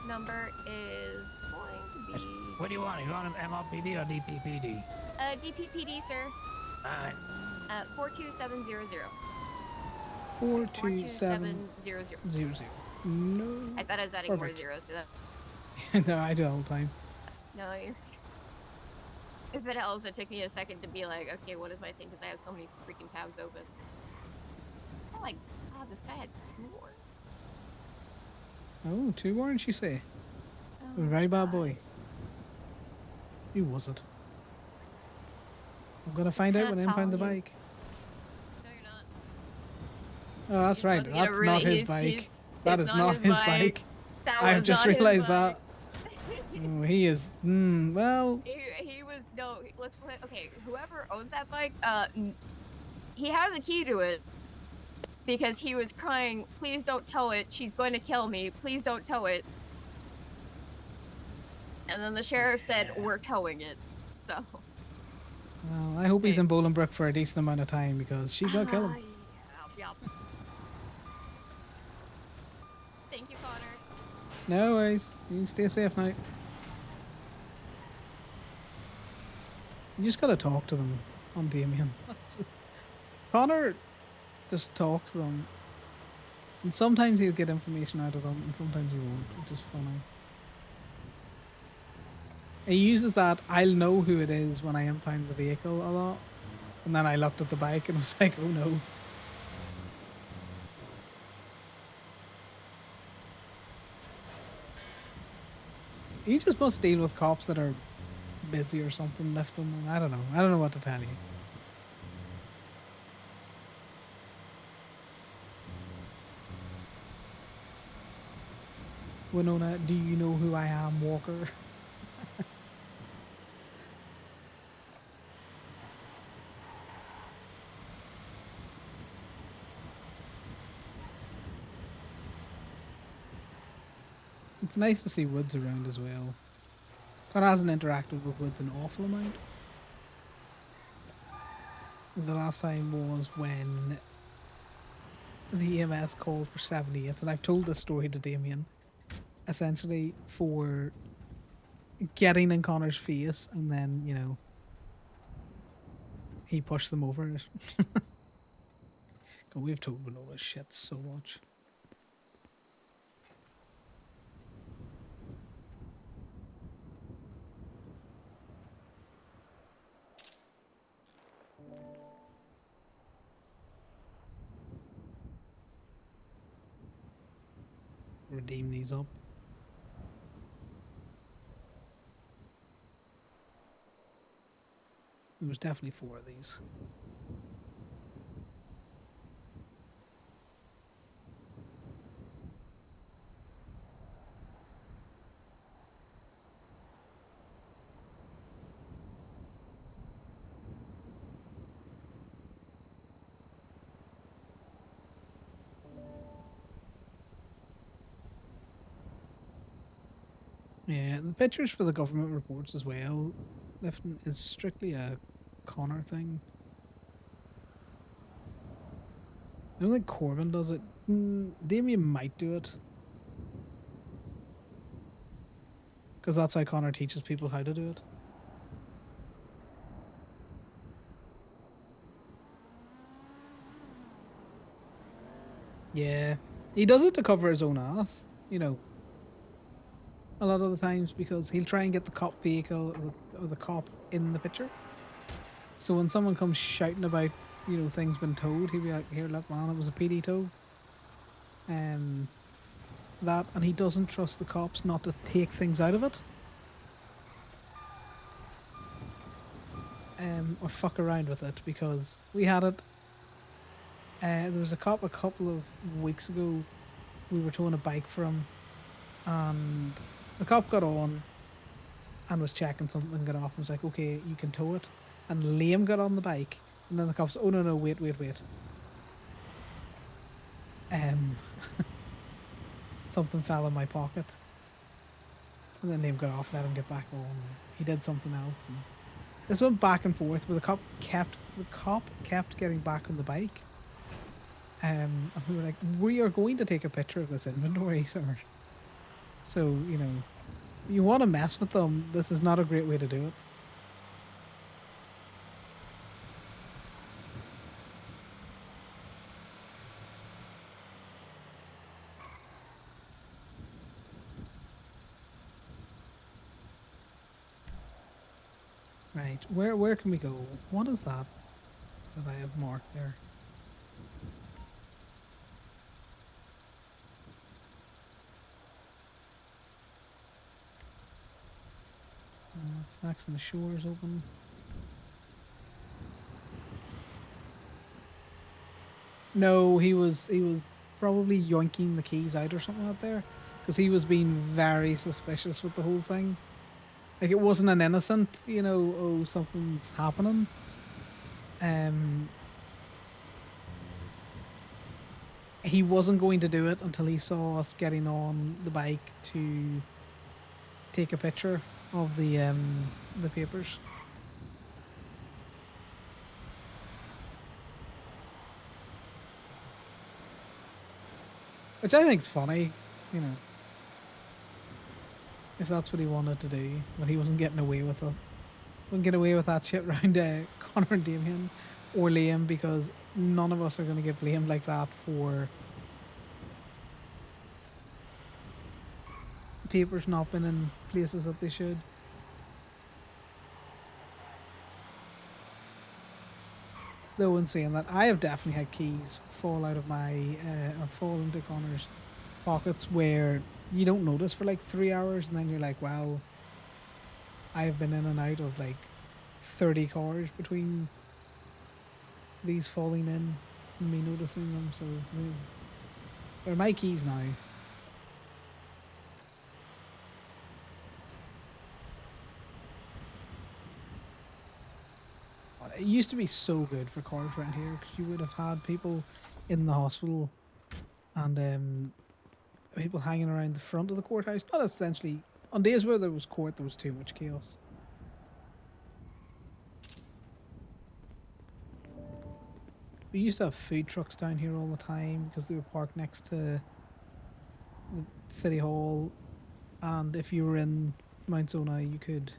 number is going to be. What do you want? You want an MLPD or DPPD? DPPD, sir. Alright. 42700. 42700. No. I thought I was adding more Perfect. zeros to that. No, I do it all the time. No, if it helps, it took me a second to be like, okay, what is my thing? Because I have so many freaking tabs open. Oh my god, this guy had 2 warrants. Oh, 2 warrants, you say? Oh, A very bad boy. Who was it? I'm gonna find out when I impound the bike. No, you're not. Oh, that's right. about to get a That's really- not his he's- bike. he's- That it's is not not his his bike. bike. That I've was just not his realized bike. that. Oh, he is. Well. He was no. Let's put okay. Whoever owns that bike, he has a key to it because he was crying, "Please don't tow it. She's going to kill me. Please don't tow it." And then the sheriff said, "We're towing it." So. Well, I hope he's in Bolingbroke for a decent amount of time because she's gonna kill him. Yeah. Thank you, Connor. No worries. You can stay safe now. You just gotta talk to them on Damien. Connor just talks to them. And sometimes he'll get information out of them, and sometimes he won't, which is funny. He uses that, I'll know who it is when I impound the vehicle a lot. And then I looked at the bike and was like, oh no. He just must deal with cops that are busy or something, left them. I don't know. I don't know what to tell you. Winona, do you know who I am, Walker? It's nice to see Woods around as well. Connor hasn't interacted with Woods an awful amount. The last time was when the EMS called for 78, and I've told this story to Damien, essentially for getting in Connor's face, and then, you know, he pushed them over it. God, we've told Winona shit so much. Redeem these up. There was definitely 4 of these. Yeah, the pictures for the government reports as well, lifting is strictly a Connor thing. I don't think Corbin does it. Damien might do it. Because that's how Connor teaches people how to do it. Yeah. He does it to cover his own ass, you know. A lot of the times, because he'll try and get the cop vehicle or the cop in the picture. So when someone comes shouting about, you know, things been towed, he'll be like, here, look, man, it was a PD tow. That, and he doesn't trust the cops not to take things out of it. Or fuck around with it, because we had it. There was a cop a couple of weeks ago. We were towing a bike for him, and the cop got on and was checking something, got off, and was like, okay, you can tow it. And Liam got on the bike, and then the cops, oh no, wait. Something fell in my pocket. And then Liam got off, let him get back on. He did something else. And this went back and forth, where the cop kept getting back on the bike. And we were like, we are going to take a picture of this inventory, sir. So, you know, you want to mess with them, this is not a great way to do it. Right, where can we go? What is that I have marked there? Snacks in the shore is open. No, he was probably yoinking the keys out or something out there, because he was being very suspicious with the whole thing. Like, it wasn't an innocent, you know, oh, something's happening. He wasn't going to do it until he saw us getting on the bike to take a picture of the papers. Which I think's funny, you know. If that's what he wanted to do, but he wasn't getting away with it. Wouldn't get away with that shit around Connor and Damien or Liam, because none of us are going to get blamed like that for papers not being in places that they should. Though in saying that, I have definitely had keys fall out of my, or fall into Connor's pockets where you don't notice for like 3 hours, and then you're like, well, I have been in and out of like 30 cars between these falling in and me noticing them, so they're my keys now. It used to be so good for cars around here, because you would have had people in the hospital and people hanging around the front of the courthouse. Not essentially, on days where there was court, there was too much chaos. We used to have food trucks down here all the time because they were parked next to the city hall, and if you were in Mount Zona, you could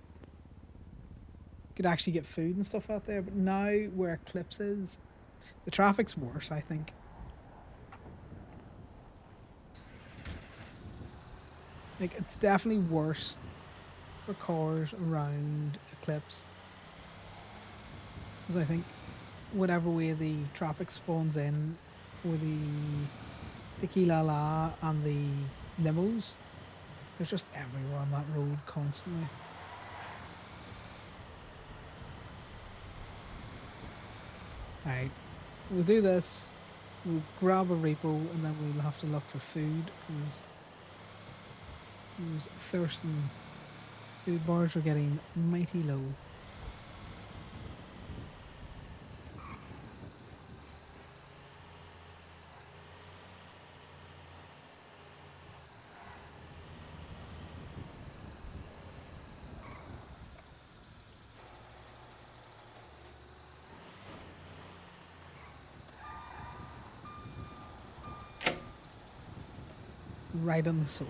actually get food and stuff out there. But now where Eclipse is, the traffic's worse, I think. Like, it's definitely worse for cars around Eclipse. Because I think whatever way the traffic spawns in for the Tequila La and the limos, they're just everywhere on that road constantly. Alright, we'll do this. We'll grab a repo and then we'll have to look for food because those thirsting food bars are getting mighty low. Right on the soul.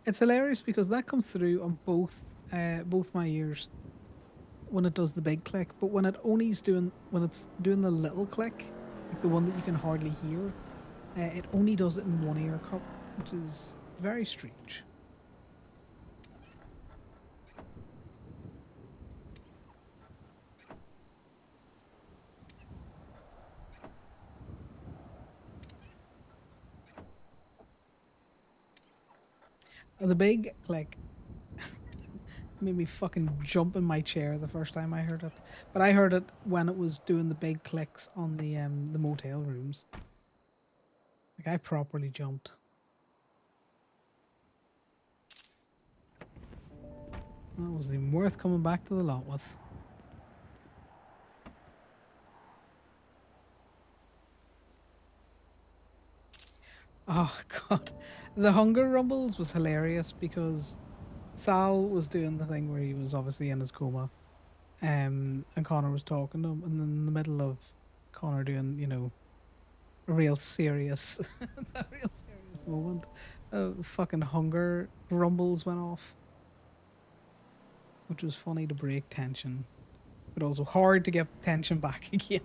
It's hilarious because that comes through on both my ears when it does the big click, but when it's doing the little click, like the one that you can hardly hear, it only does it in one ear cup, which is very strange. The big click made me fucking jump in my chair the first time I heard it. But I heard it when it was doing the big clicks on the motel rooms. Like, I properly jumped. That was even worth coming back to the lot with. Oh god, the hunger rumbles was hilarious because Sal was doing the thing where he was obviously in his coma, and Connor was talking to him, and then in the middle of Connor doing, a real serious, a real serious moment, fucking hunger rumbles went off, which was funny to break tension, but also hard to get tension back again.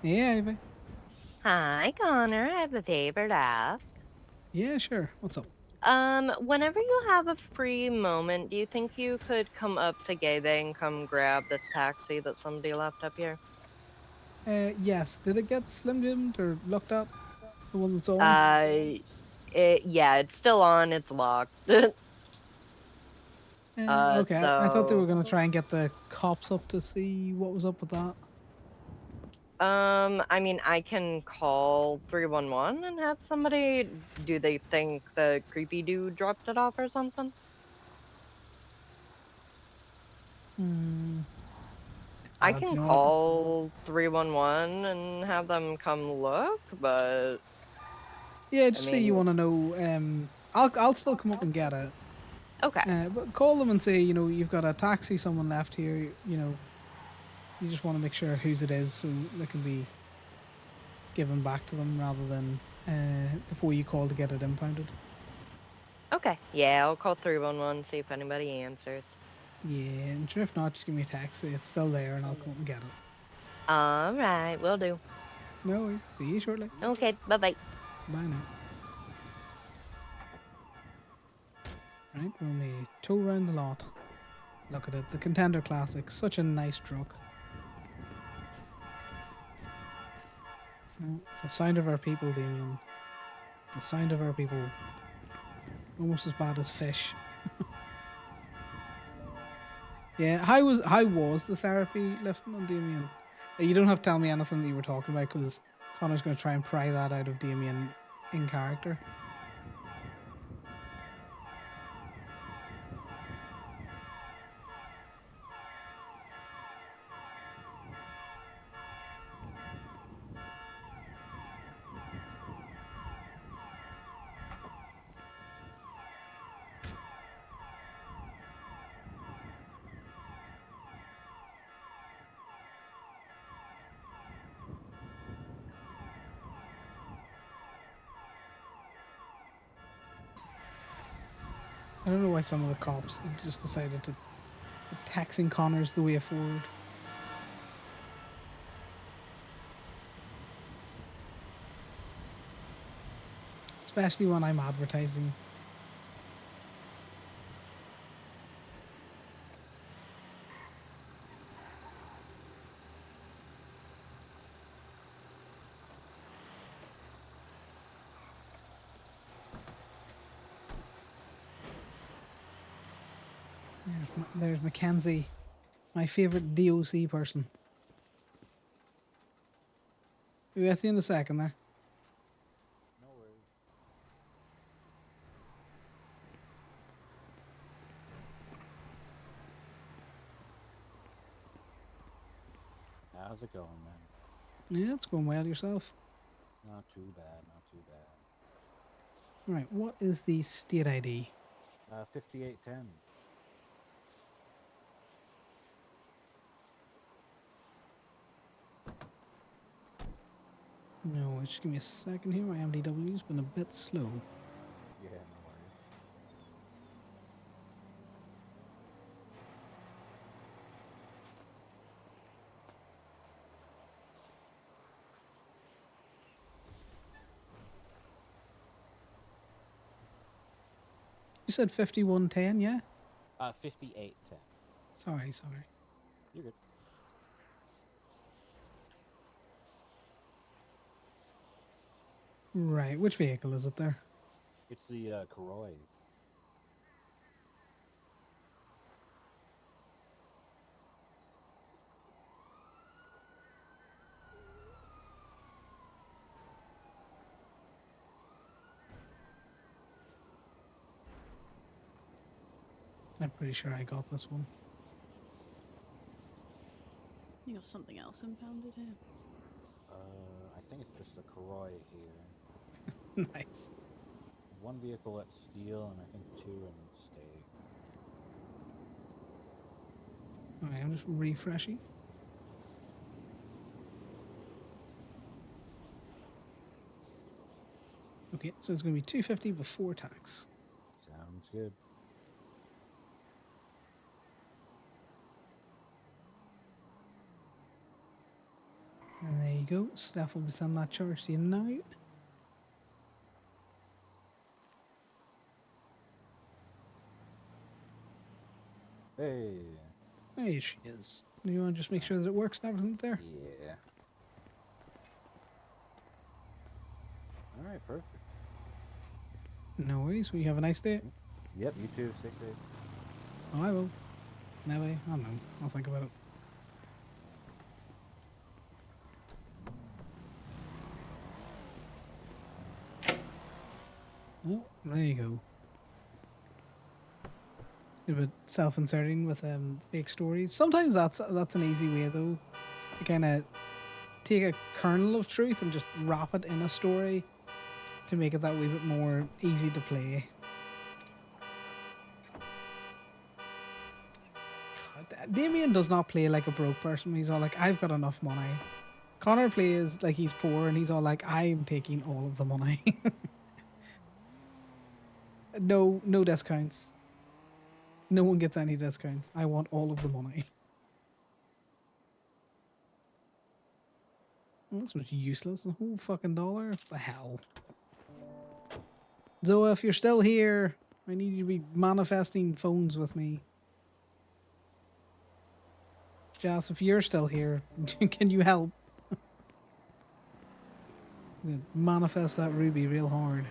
Yeah, Ivy. Hi, Connor. I have a favor to ask. Yeah, sure. What's up? Whenever you have a free moment, do you think you could come up to Gabe and come grab this taxi that somebody left up here? Yes. Did it get slim jimmed or locked up? The one that's on? Yeah, it's still on. It's locked. Okay, I thought they So, were gonna try and get the cops up to see what was up with that. I mean, I can call 311 and have somebody. Do they think the creepy dude dropped it off or something? Hmm. I Do can you know what? call 311 and have them come look, but Yeah, I just say you mean, want to know. I'll still come up and get it. okay. But call them and say, you've got a taxi someone left here. You just want to make sure whose it is so it can be given back to them rather than before you call to get it impounded. Okay. Yeah, I'll call 311, see if anybody answers. Yeah, and sure, if not, just give me a taxi. It's still there, and I'll come up and get it. All right, will do. No worries. See you shortly. Okay, bye-bye. Bye now. Right, we're only tow around the lot. Look at it, the Contender Classic. Such a nice truck. Oh, the sound of our people, Damien. The sound of our people. Almost as bad as fish. Yeah, how was the therapy lifting on Damien? You don't have to tell me anything that you were talking about because Connor's going to try and pry that out of Damien in character. I don't know why some of the cops just decided to taxing Connor's the way forward. Especially when I'm advertising. There's Mackenzie, my favorite DOC person. Be with you in a second there. No worries. How's it going, man? Yeah, it's going well yourself. Not too bad, not too bad. Right, what is the state ID? 5810. No, just give me a second here. My MDW's been a bit slow. Yeah, no worries. You said 5110, yeah? 5810. Sorry. You're good. Right, which vehicle is it there? It's the Koroi. I'm pretty sure I got this one. You got something else impounded here. I think it's just a Koroi here. Nice. One vehicle at Steel, and I think 2 in State. Alright, I'm just refreshing. Okay, so it's going to be 250 before tax. Sounds good. And there you go. Staff will be sending that charge to you now. Hey. There she is. Do you want to just make sure that it works and everything there? Yeah. Alright, perfect. No worries. Will you have a nice day? Yep, you too. Stay safe. Oh, I will. Never. I don't know. I'll think about it. Oh, there you go. A bit self-inserting with fake stories. Sometimes that's an easy way though, to kind of take a kernel of truth and just wrap it in a story to make it that wee bit more easy to play. God, Damien does not play like a broke person. He's all like, I've got enough money. Connor plays like he's poor and he's all like, I'm taking all of the money. No discounts. No one gets any discounts. I want all of the money. Well, this was useless. The whole fucking dollar? What the hell? Zoa, if you're still here, I need you to be manifesting phones with me. Jas, if you're still here, can you help? Manifest that ruby real hard.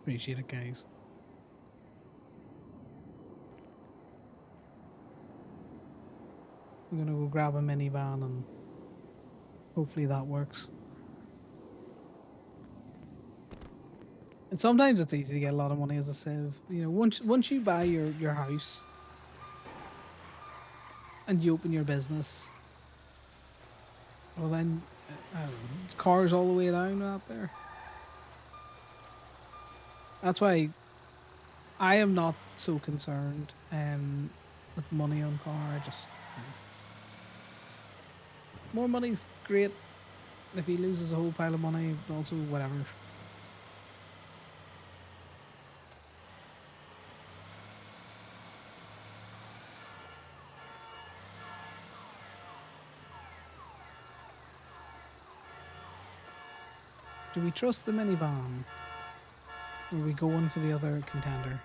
Appreciate it, guys. I'm gonna go grab a minivan and hopefully that works. And sometimes it's easy to get a lot of money as a civ. You know, once you buy your house and you open your business, well then, I don't know, it's cars all the way down out there. That's why I am not so concerned with money on car. I just more money's great. If he loses a whole pile of money, also whatever. Do we trust the minivan? Or are we going for the other contender?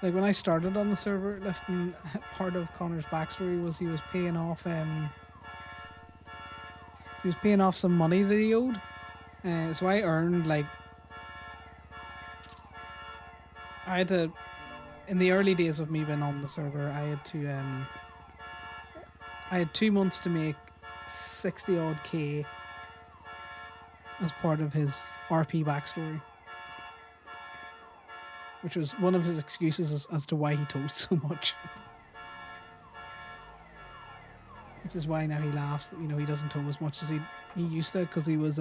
Like when I started on the server, lifting part of Connor's backstory was he was paying off some money that he owed. So I earned like I had to in the early days of me being on the server, I had 2 months to make 60 odd K as part of his RP backstory. Which was one of his excuses as to why he toast so much. Which is why now he laughs that, he doesn't tow as much as he used to, because he was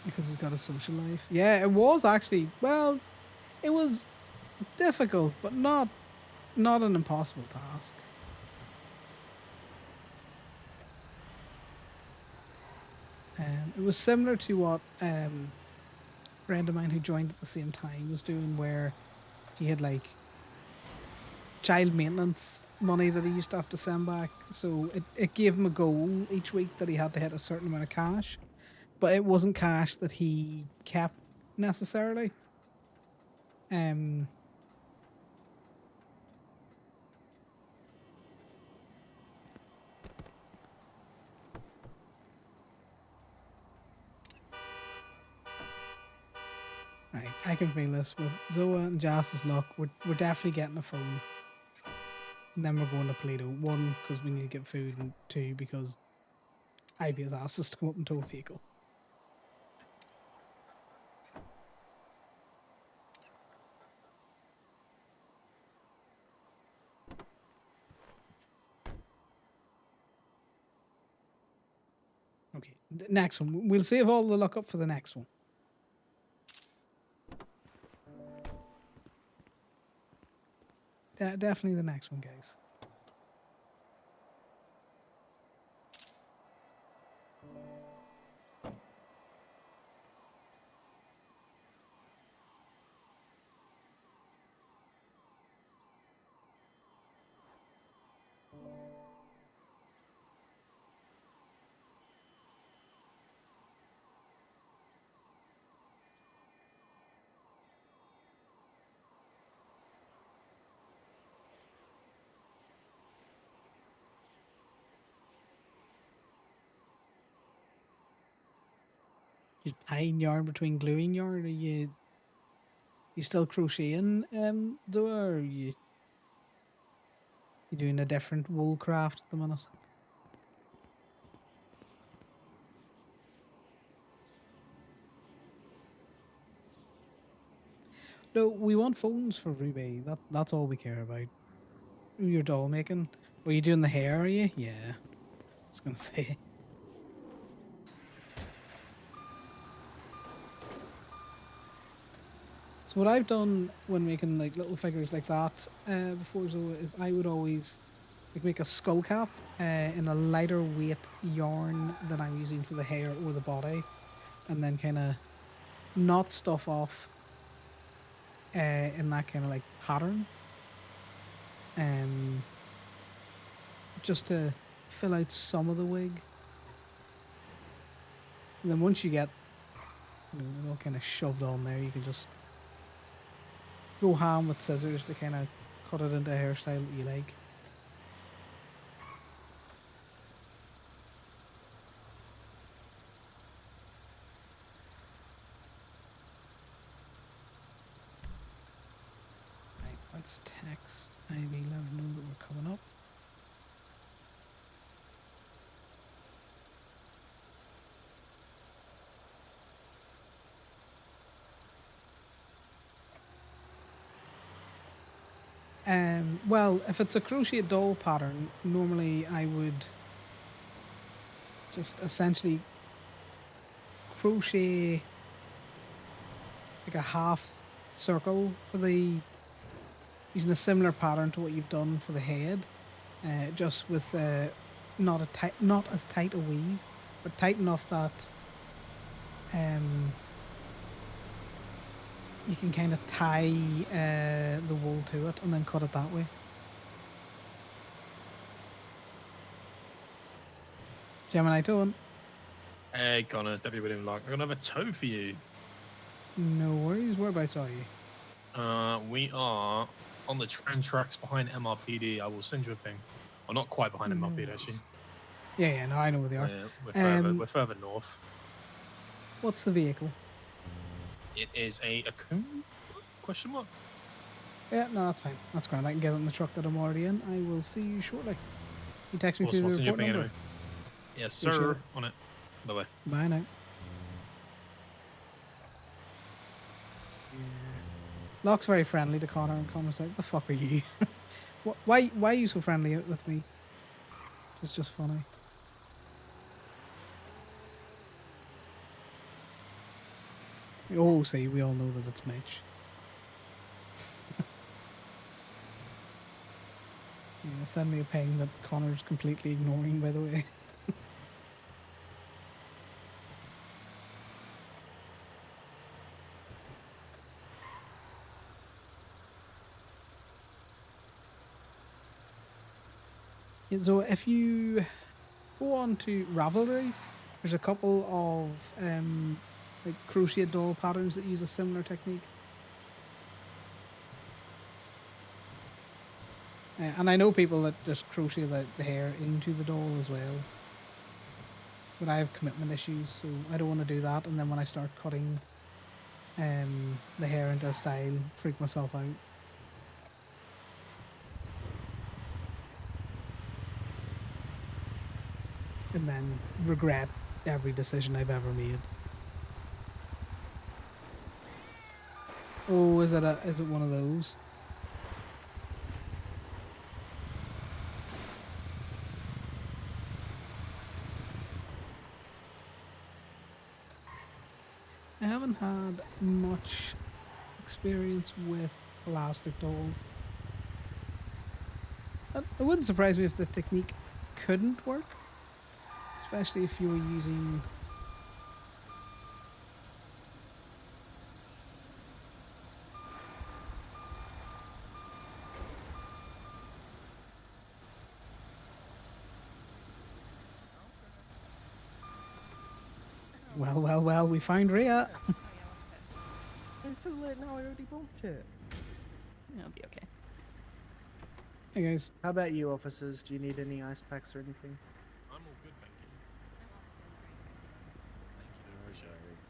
because he's got a social life. Yeah, it was actually, well, it was difficult, but not an impossible task. It was similar to what a friend of mine who joined at the same time was doing, where he had like child maintenance money that he used to have to send back. So it gave him a goal each week that he had to hit a certain amount of cash, but it wasn't cash that he kept necessarily. Right, I can feel this. With Zoa and Jas's luck, we're definitely getting a phone. And then we're going to Plato. 1, because we need to get food, and 2, because Ivy has asked us to come up and tow a vehicle. Okay, the next one. We'll save all the luck up for the next one. Definitely the next one, guys. You tying yarn between gluing yarn, or you still crocheting, Zoa, or you doing a different wool craft at the minute? No, we want phones for Ruby. That's all we care about. Your doll making. Were you doing the hair, are you? Yeah. I was gonna say. So what I've done when making like little figures like that before Zoa is I would always like make a skull cap in a lighter weight yarn than I'm using for the hair or the body, and then kind of knot stuff off in that kind of like pattern, just to fill out some of the wig. And then once you get it all kind of shoved on there, you can just go ham with scissors to kind of cut it into a hairstyle that you like. Right, let's text Ivy, let her know that we're coming up. Well, if it's a crochet doll pattern, normally I would just essentially crochet like a half circle for the using a similar pattern to what you've done for the head, just with not as tight a weave, but tight enough that you can kind of tie the wool to it and then cut it that way. Gemini towing. Hey Connor, W. William Lark. I'm gonna have a tow for you. No worries. Whereabouts are you? We are on the train tracks behind MRPD. I will send you a ping. Well, not quite behind No MRPD worries. actually. Yeah, no, I know where they are. We're further north. What's the vehicle? It is a Akun? Question mark? Yeah, no, that's fine. That's grand. I can get it in the truck that I'm already in. I will see you shortly. You text me Awesome, I'll through the send you a report ping number. anyway. Yes, Appreciate sir. it. On it. Bye bye. Bye now. Locke's very friendly to Connor, and Connor's like, "The fuck are you? why are you so friendly with me?" It's just funny. Oh, see, we all know that it's Mitch. Yeah, send me a ping that Connor's completely ignoring, by the way. Yeah, so if you go on to Ravelry, there's a couple of like crochet doll patterns that use a similar technique. And I know people that just crochet the hair into the doll as well. But I have commitment issues, so I don't want to do that. And then when I start cutting the hair into a style, freak myself out. And then regret every decision I've ever made. Oh, is it one of those? I haven't had much experience with plastic dolls. It wouldn't surprise me if the technique couldn't work, especially if you were using well, we found Rhea. It's too late now, I already bumped it. It'll be okay. Hey guys. How about you, officers? Do you need any ice packs or anything? I'm all good, thank you. Thank you, Rogers.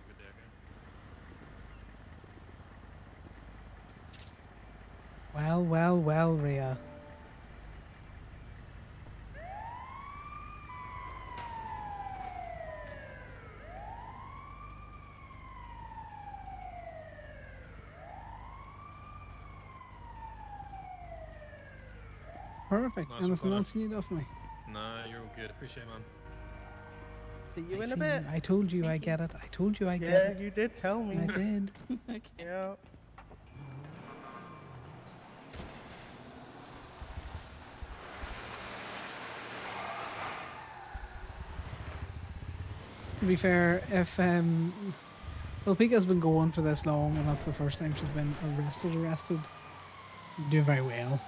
Good day, okay? Well, Rhea. Perfect. Nice one, Anything Connor. else you need off me? No, you're all good. Appreciate it, man. See you I in a see bit. you. I told you I get it. I told you I get Yeah, it. you did tell me. I did. Okay. Yeah. To be fair, if well, Pika's been going for this long, and that's the first time she's been arrested, you do very well.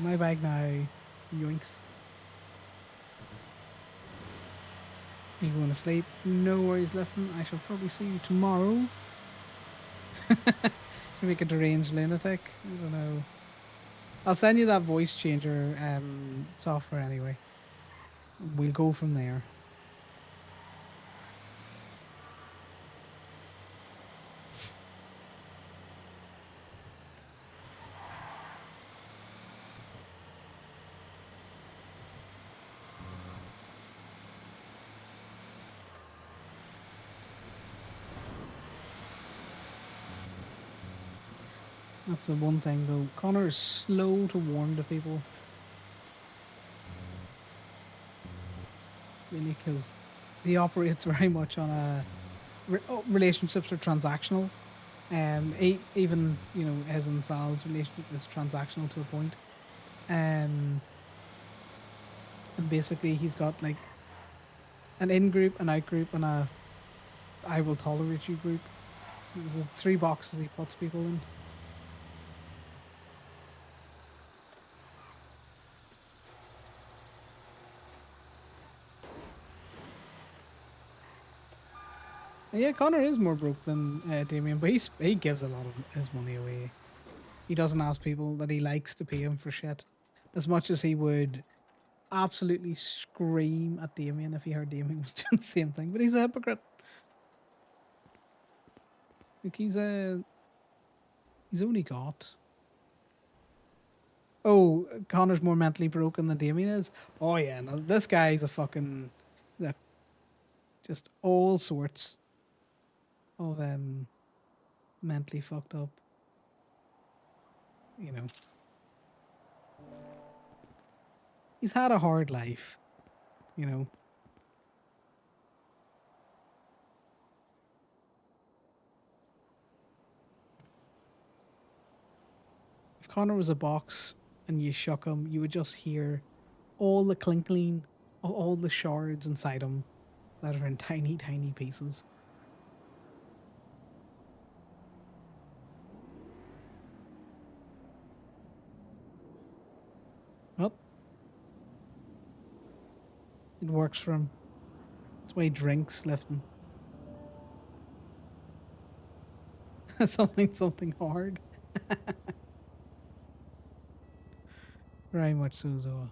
My bag now, yoinks. You going to sleep? No worries, Lifton. I shall probably see you tomorrow. To make a deranged lunatic. I don't know. I'll send you that voice changer software anyway. We'll go from there. That's the one thing though. Connor is slow to warn the people. really, because he operates very much on relationships are transactional. Even his and Sal's relationship is transactional to a point. And basically he's got like an in group, an out group, and a I will tolerate you group. There's the 3 boxes he puts people in. Yeah, Connor is more broke than Damien, but he gives a lot of his money away. He doesn't ask people that he likes to pay him for shit as much as he would absolutely scream at Damien if he heard Damien was doing the same thing. But he's a hypocrite. Like he's only got. Oh, Connor's more mentally broken than Damien is. Oh yeah, no, this guy's a fucking, just all sorts of mentally fucked up. You know, he's had a hard life. You know. If Connor was a box and you shook him, you would just hear all the clinkling of all the shards inside him that are in tiny, tiny pieces. Well, it works for him. That's why he drinks lifting. something hard. Very much so, Zoa.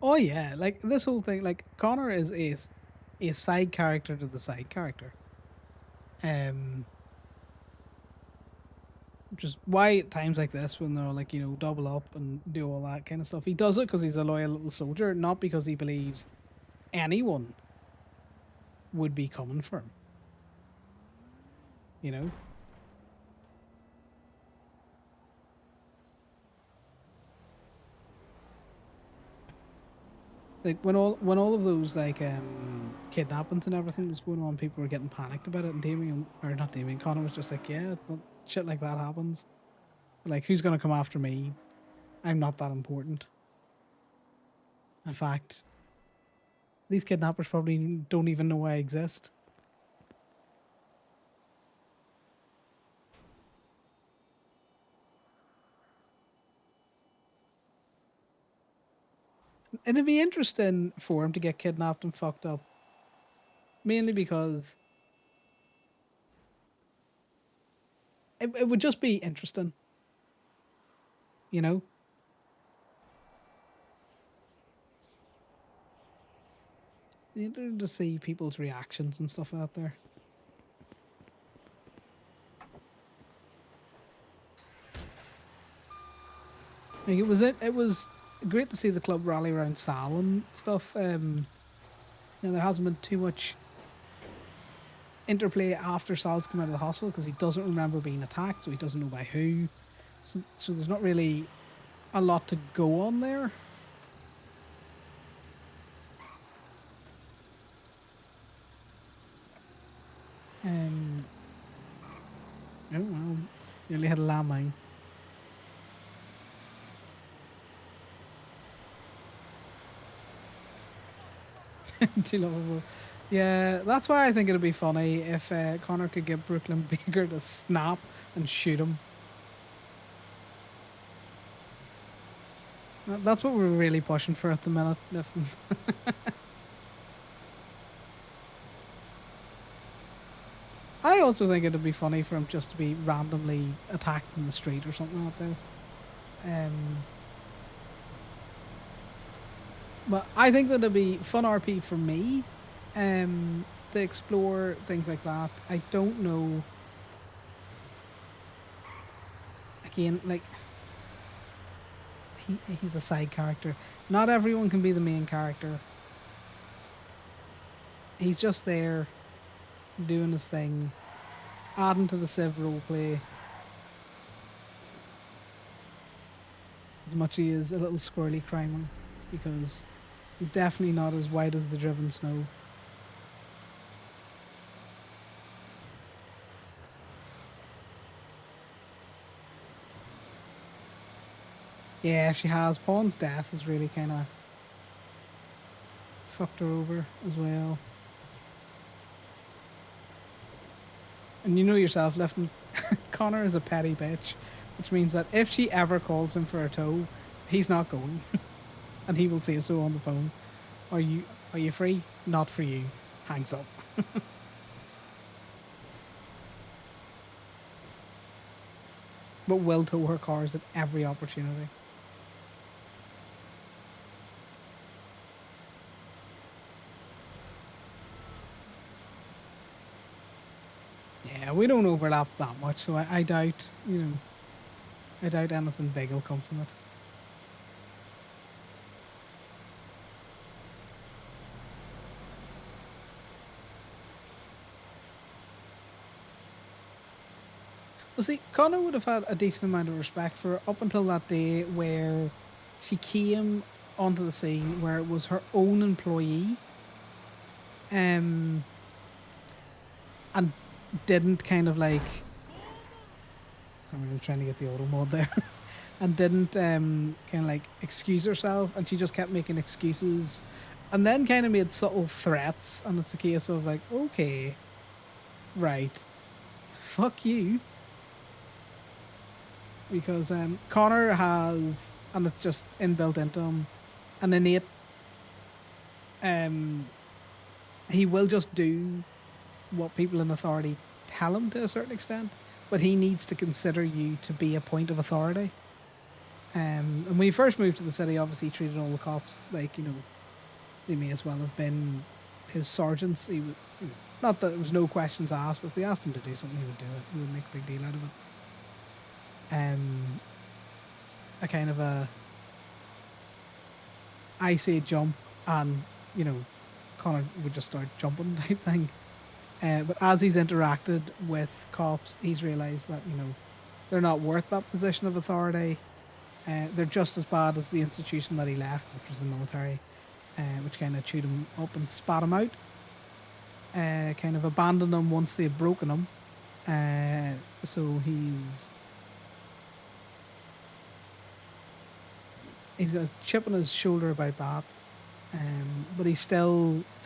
Oh yeah, like this whole thing, like Connor is a side character to the side character. Which is why at times like this, when they're like, double up and do all that kind of stuff, he does it because he's a loyal little soldier, not because he believes anyone would be coming for him. You know? Like when all of those like kidnappings and everything was going on, people were getting panicked about it, and Connor was just like, yeah, shit like that happens. Like, who's gonna come after me? I'm not that important. In fact, these kidnappers probably don't even know I exist. It'd be interesting for him to get kidnapped and fucked up. Mainly because it would just be interesting. You know? You need to see people's reactions and stuff out there. Like it was great to see the club rally around Sal and stuff. There hasn't been too much interplay after Sal's come out of the hospital because he doesn't remember being attacked, so he doesn't know by who. So there's not really a lot to go on there. Oh well, you only had a landmine. Too lovable. Yeah, that's why I think it'd be funny if Connor could get Brooklyn Baker to snap and shoot him. That's what we're really pushing for at the minute. I also think it'd be funny for him just to be randomly attacked in the street or something like that. But I think that it'd be fun RP for me to explore things like that. I don't know. Again, like, he's a side character. Not everyone can be the main character. He's just there doing his thing, adding to the Civ roleplay. as much he is a little squirrely crimer, because he's definitely not as white as the driven snow. Yeah, she has. Pawn's death has really kind of fucked her over as well. And you know yourself, Lieutenant, Connor is a petty bitch, which means that if she ever calls him for a tow, he's not going. And he will say so on the phone. Are you free? Not for you. Hangs up. But will tow her cars at every opportunity. Yeah, we don't overlap that much, so I doubt, I doubt anything big will come from it. Well, see, Connor would have had a decent amount of respect for her up until that day where she came onto the scene where it was her own employee, and didn't kind of like, I'm really trying to get the auto mod there, and didn't kind of like excuse herself, and she just kept making excuses, and then kind of made subtle threats, and it's a case of like, okay, right, fuck you. Because Connor has, and it's just inbuilt into him, an innate, he will just do what people in authority tell him to a certain extent, but he needs to consider you to be a point of authority. And when he first moved to the city, obviously he treated all the cops like, they may as well have been his sergeants. He would, not that there was no questions asked, but if they asked him to do something, he would do it. He would make a big deal out of it. A kind of a, I say jump, and Connor would just start jumping type thing. But as he's interacted with cops, he's realised that they're not worth that position of authority. They're just as bad as the institution that he left, which was the military, which kind of chewed him up and spat him out. Kind of abandoned him once they'd broken him. So he's got a chip on his shoulder about that. But it's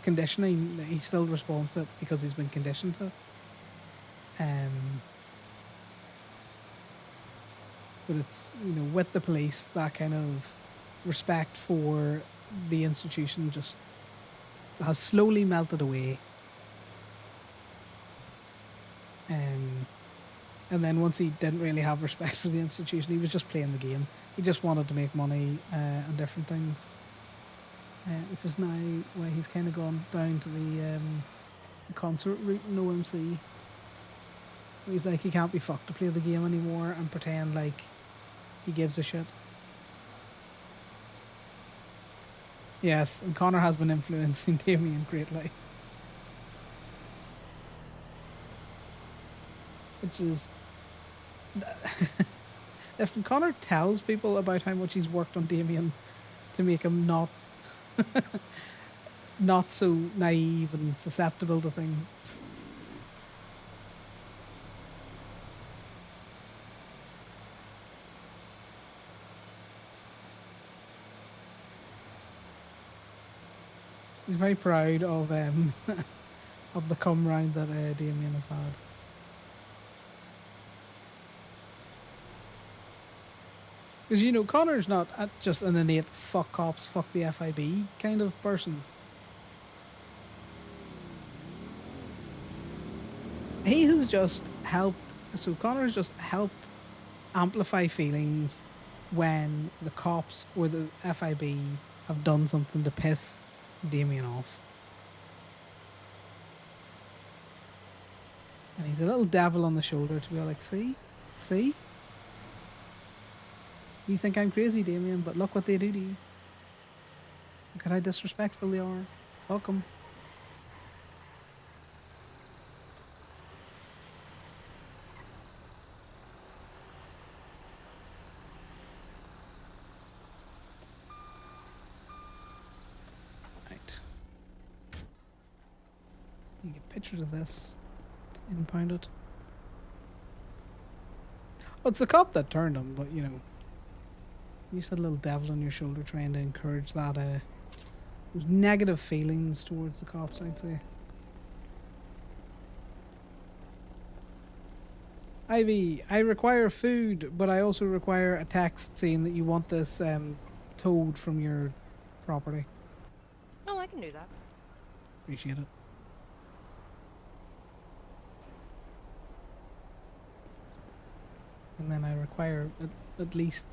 conditioning. He still responds to it because he's been conditioned to it. But it's, with the police, that kind of respect for the institution just has slowly melted away. And then once he didn't really have respect for the institution, he was just playing the game. He just wanted to make money and different things. Which is now why he's kind of gone down to the concert route in OMC. He's like, he can't be fucked to play the game anymore and pretend like he gives a shit. Yes, and Connor has been influencing Damien greatly. Which is... if Connor tells people about how much he's worked on Damien to make him not not so naive and susceptible to things. He's very proud of of the come round that Damien has had. Because Connor's not just an innate fuck cops, fuck the FIB kind of person. He has just helped. So Connor's just helped amplify feelings when the cops or the FIB have done something to piss Damien off. And he's a little devil on the shoulder to be like, see? You think I'm crazy, Damien, but look what they do to you. Look at how disrespectful they are. Fuck 'em. You get pictures of this. Impound it. Well, it's the cop that turned him, but you know. You just had a little devil on your shoulder trying to encourage that, those negative feelings towards the cops, I'd say. Ivy, I require food, but I also require a text saying that you want this towed from your property. Oh, I can do that. Appreciate it. And then I require at least...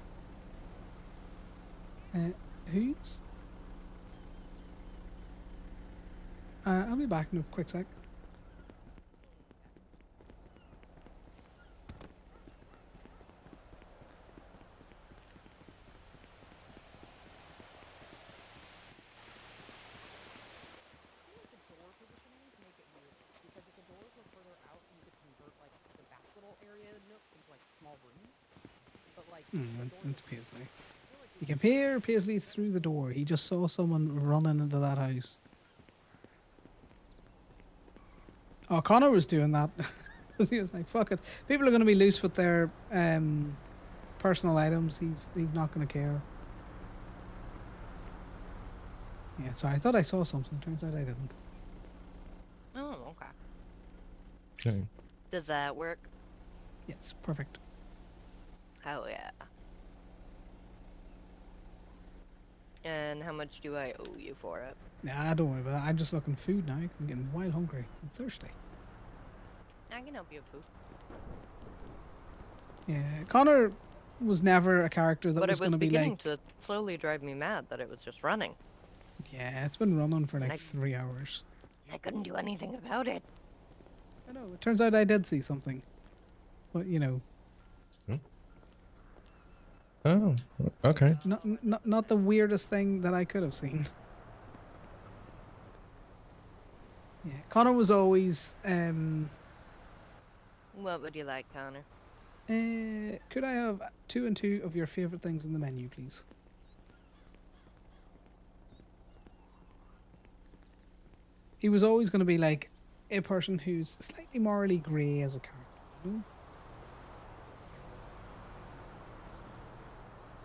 who's... I'll be back in a quick sec. Because if the doors were further out, you could convert like the back little area nooks into like small rooms. But like That's Paisley. You can hear Paisley's through the door. He just saw someone running into that house. Oh, Connor was doing that. He was like, fuck it. People are going to be loose with their personal items. He's not going to care. Yeah, sorry. I thought I saw something. Turns out I didn't. Oh, okay. Okay. Does that work? Yes, perfect. Oh, yeah. And how much do I owe you for it? Nah, don't worry about that. I'm just looking food now. I'm getting wild hungry. I'm thirsty. I can help you with food. Yeah, Connor was never a character that But was it was going to be beginning like... to slowly drive me mad that it was just running. Yeah, it's been running for like 3 hours. I couldn't do anything about it. I know. It turns out I did see something. But, you know... Oh, okay. Not the weirdest thing that I could have seen. Yeah, Connor was always... What would you like, Connor? Could I have 2 and 2 of your favorite things in the menu, please? He was always going to be like a person who's slightly morally grey as a character, you know?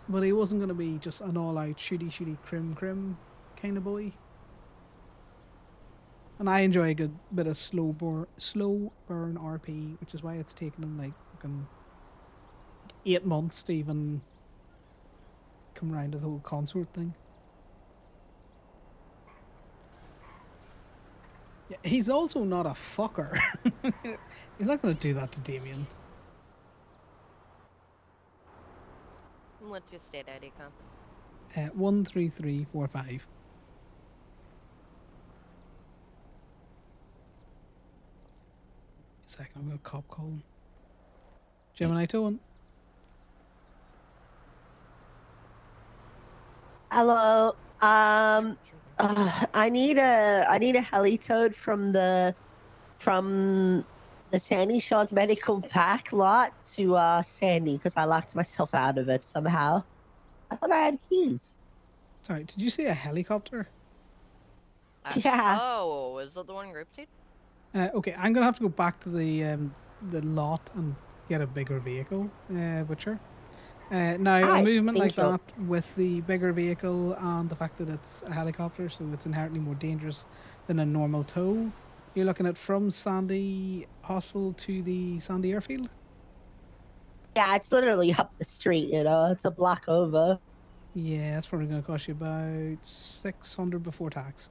But he wasn't going to be just an all-out shooty crim kind of boy. And I enjoy a good bit of slow burn RP, which is why it's taken him like fucking 8 months to even come around to the whole consort thing. Yeah, he's also not a fucker. He's not going to do that to Damien. What's your state ID, Con? 13345. A second, I'm going to cop call him. Gemini towing. Hello. I need a heli towed from the Sandy Shores Medical Pack lot to Sandy because I locked myself out of it somehow. I thought I had keys. Sorry, did you say a helicopter? Yeah. Oh, is that the one in Grapeseed? Okay, I'm gonna have to go back to the lot and get a bigger vehicle, Butcher. Now, a movement like that with the bigger vehicle and the fact that it's a helicopter, so it's inherently more dangerous than a normal tow. You're looking at from Sandy Hospital to the Sandy Airfield? Yeah, it's literally up the street, you know. It's a block over. Yeah, that's probably going to cost you about 600 before tax.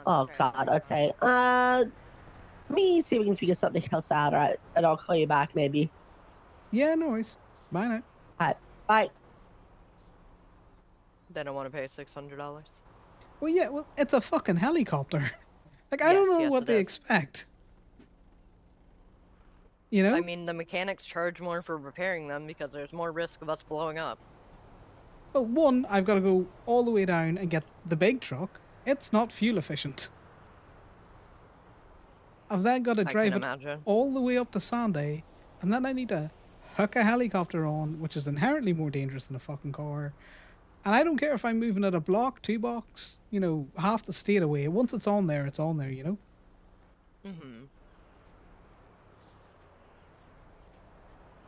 Oh God, okay. Let me see if we can figure something else out, alright? And I'll call you back maybe. Yeah, no worries. Bye now. Alright, bye. They don't want to pay $600. Well, yeah, well, it's a fucking helicopter. Like, I don't know what they expect. You know? I mean, the mechanics charge more for repairing them because there's more risk of us blowing up. Well, one, I've got to go all the way down and get the big truck. It's not fuel efficient. I've then got to drive it all the way up to Sandy, and then I need to hook a helicopter on, which is inherently more dangerous than a fucking car. And I don't care if I'm moving it a block, 2 blocks, you know, half the state away. Once it's on there, you know? Mm-hmm.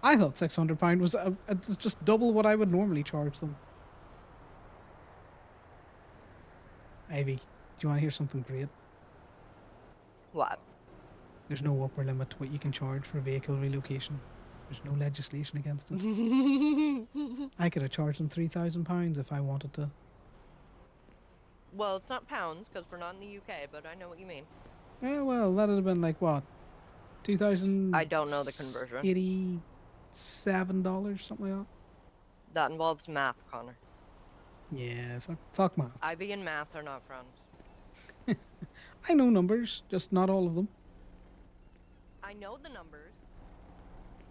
I thought £600 was it's just double what I would normally charge them. Ivy, do you want to hear something great? What? There's no upper limit to what you can charge for a vehicle relocation. There's no legislation against it. I could have charged them £3,000 if I wanted to. Well, it's not pounds because we're not in the UK, but I know what you mean. Yeah, well, that'd have been like what? 2,000. I don't know the conversion. $87, something like that. That involves math, Connor. Yeah, fuck maths. Ivy and math are not friends. I know numbers, just not all of them. I know the numbers.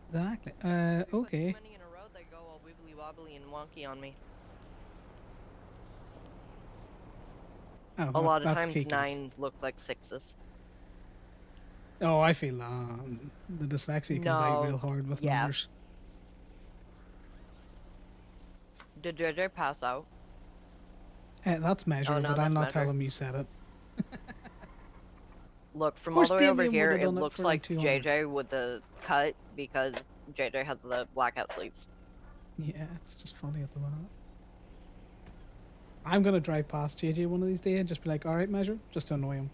Exactly. If we put Okay. too many in a row, they go all wibbly wobbly and wonky on me. Oh, A lot of that's times Kiki. 9s look like 6s. Oh, I feel the dyslexia can bite real hard with numbers. Did JJ pass out? That's measured, Oh, no, but I'll that's not tell measured. him you said it. Look, from all course the way over Damien here, would've it done it looks for, like 200. JJ with the cut because JJ has the blackout sleeves. Yeah, it's just funny at the moment. I'm gonna drive past JJ one of these days and just be like, alright, measure, just to annoy him.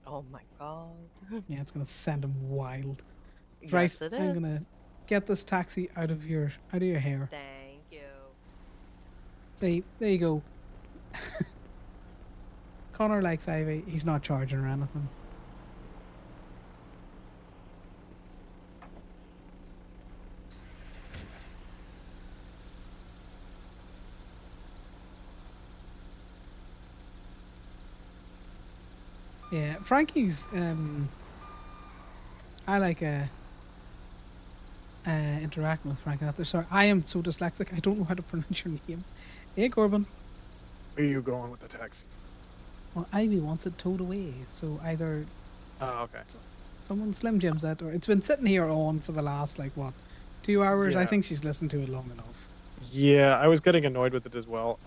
Oh my god. Yeah, it's gonna send him wild. Yes, Right, it I'm is. gonna get this taxi out of your hair. Thank you. See, there you go. Connor likes Ivy. He's not charging or anything. Yeah, Frankie's. I like interacting with Frankie. Sorry, I am so dyslexic. I don't know how to pronounce your name. Hey, Corbin. Where are you going with the taxi? Well, Ivy wants it towed away, so either Oh, okay. someone Slim Jims it, or it's been sitting here on for the last 2 hours. I Yeah. think she's listened to it long enough. Yeah, I was getting annoyed with it as well,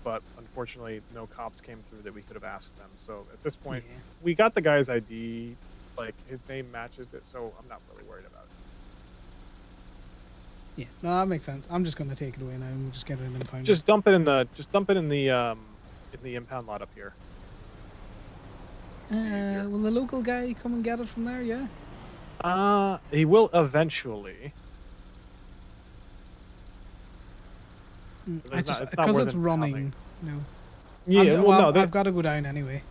but unfortunately, no cops came through that we could have asked them. So at this point, we got the guy's ID, like his name matches it, so I'm not really worried about it. Yeah, no, that makes sense. I'm just gonna take it away now and just get it in the impound. Just dump it in the impound lot up here. Will the local guy come and get it from there? Yeah. He will eventually. I just not because worth it's impounding. running. No. Yeah, well, no, I've got to go down anyway.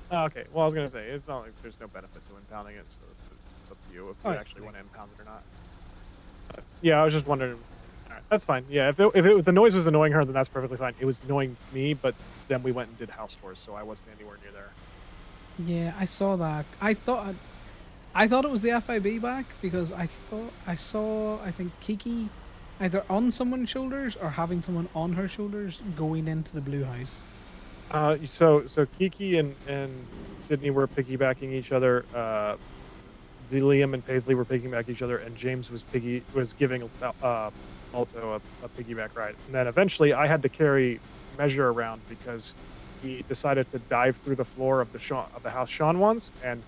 Oh, okay. Well, I was gonna say it's not like there's no benefit to impounding it, so it's up to you if you Oh, yeah. actually want to impound it or not. But, yeah, I was just wondering. All right, that's fine. Yeah, if the noise was annoying her, then that's perfectly fine. It was annoying me, but then we went and did house tours, so I wasn't anywhere near there. Yeah, I saw that. I thought it was the FIB back because I think Kiki either on someone's shoulders or having someone on her shoulders going into the blue house. So Kiki and Sydney were piggybacking each other. Liam and Paisley were piggybacking each other, and James was giving Alto a piggyback ride. And then eventually, I had to carry Measure around because he decided to dive through the floor of the house Sean wants, and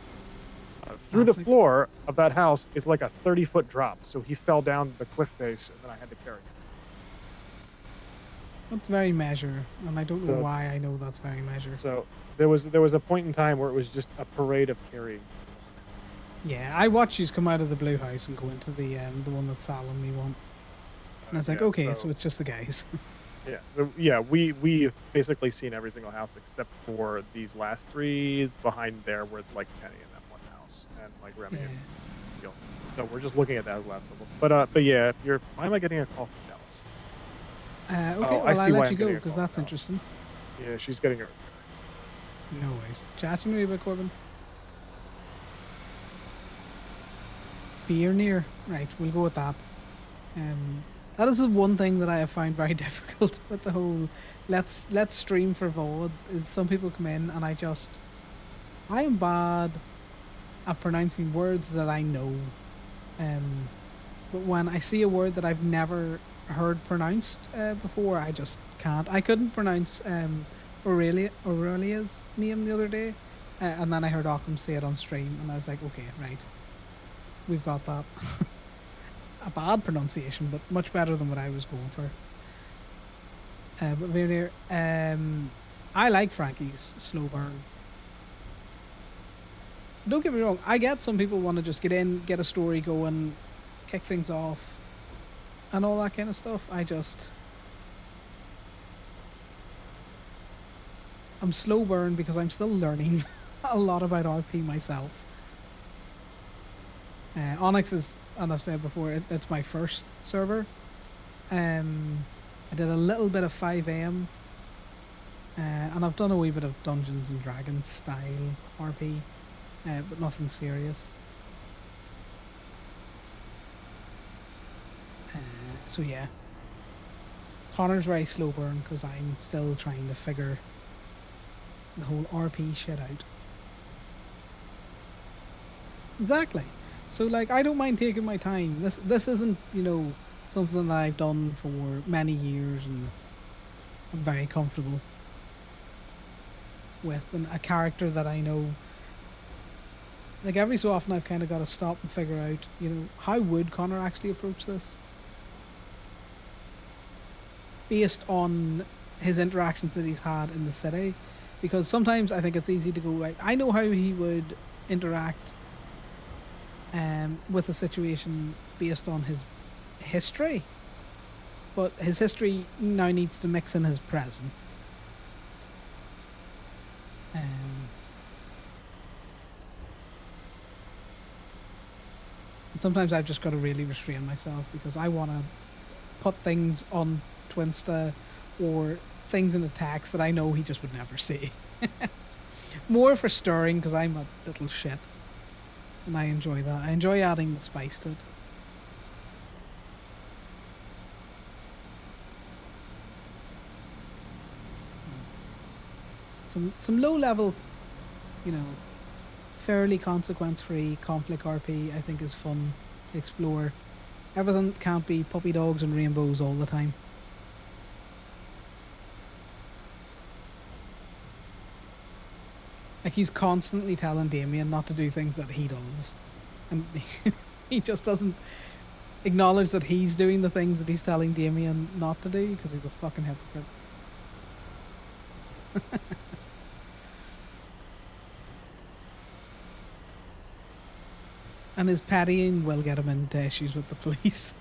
through the floor of that house is like a 30-foot drop. So he fell down the cliff face, and then I had to carry him. That's very Measure, and I don't know So- why I know that's very Measure. So there was a point in time where it was just a parade of carrying. Yeah, I watched you come out of the blue house and go into the one that Sal and me want. And I was like, Yeah, okay, so- so it's just the guys. Yeah, so yeah, we basically seen every single house except for these last three behind there were like Penny in that one house and like Remy and Gil. So we're just looking at that last one. But yeah, why am I getting a call from Dallas? Okay, Oh, I well, see I'll why let I'm you go getting a because call that's from Dallas. interesting. Yeah, she's getting her. No worries. Chatting with you about Corbin. Beer near. Right, we'll go with that. That is the one thing that I have found very difficult with the whole let's stream for VODs is some people come in and I am bad at pronouncing words that I know. But when I see a word that I've never heard pronounced before. I just can't. I couldn't pronounce Aurelia's name the other day, and then I heard Occam say it on stream, and I was like, okay, right, we've got that. A bad pronunciation, but much better than what I was going for. But Veneer, I like Frankie's slow burn. Don't get me wrong, I get some people want to just get in, get a story going, kick things off, and all that kind of stuff. I'm slow burn because I'm still learning a lot about RP myself. ONX is, and I've said before, it's my first server. I did a little bit of 5am, and I've done a wee bit of Dungeons and Dragons style RP, but nothing serious. So yeah, Connor's very slow burn because I'm still trying to figure the whole RP shit out. Exactly. So like, I don't mind taking my time. This isn't, you know, something that I've done for many years and I'm very comfortable with, and a character that I know. Like every so often I've kind of got to stop and figure out, you know, how would Connor actually approach this? Based on his interactions that he's had in the city. Because sometimes I think it's easy to go, like, I know how he would interact with a situation based on his history, but his history now needs to mix in his present. And sometimes I've just got to really restrain myself because I want to put things on Twinsta or things in the text that I know he just would never see. More for stirring because I'm a little shit. And I enjoy that. I enjoy adding the spice to it. Some low level, you know, fairly consequence free conflict RP I think is fun to explore. Everything can't be puppy dogs and rainbows all the time. Like he's constantly telling Damien not to do things that he does. And he just doesn't acknowledge that he's doing the things that he's telling Damien not to do because he's a fucking hypocrite. And his pattying will get him into issues with the police.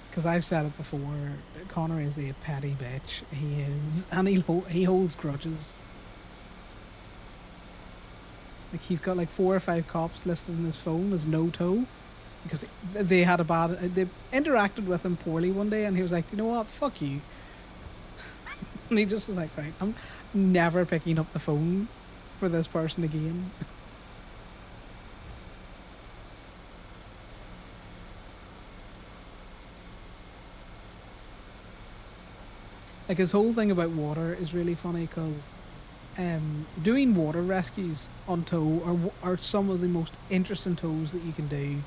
Because I've said it before, Connor is a petty bitch. He is, and he holds grudges. Like he's got like 4 or 5 cops listed in his phone as no tow, because they had they interacted with him poorly one day, and he was like, you know what, fuck you. And he just was like, right, I'm never picking up the phone for this person again. Like his whole thing about water is really funny because doing water rescues on tow are some of the most interesting tows that you can do.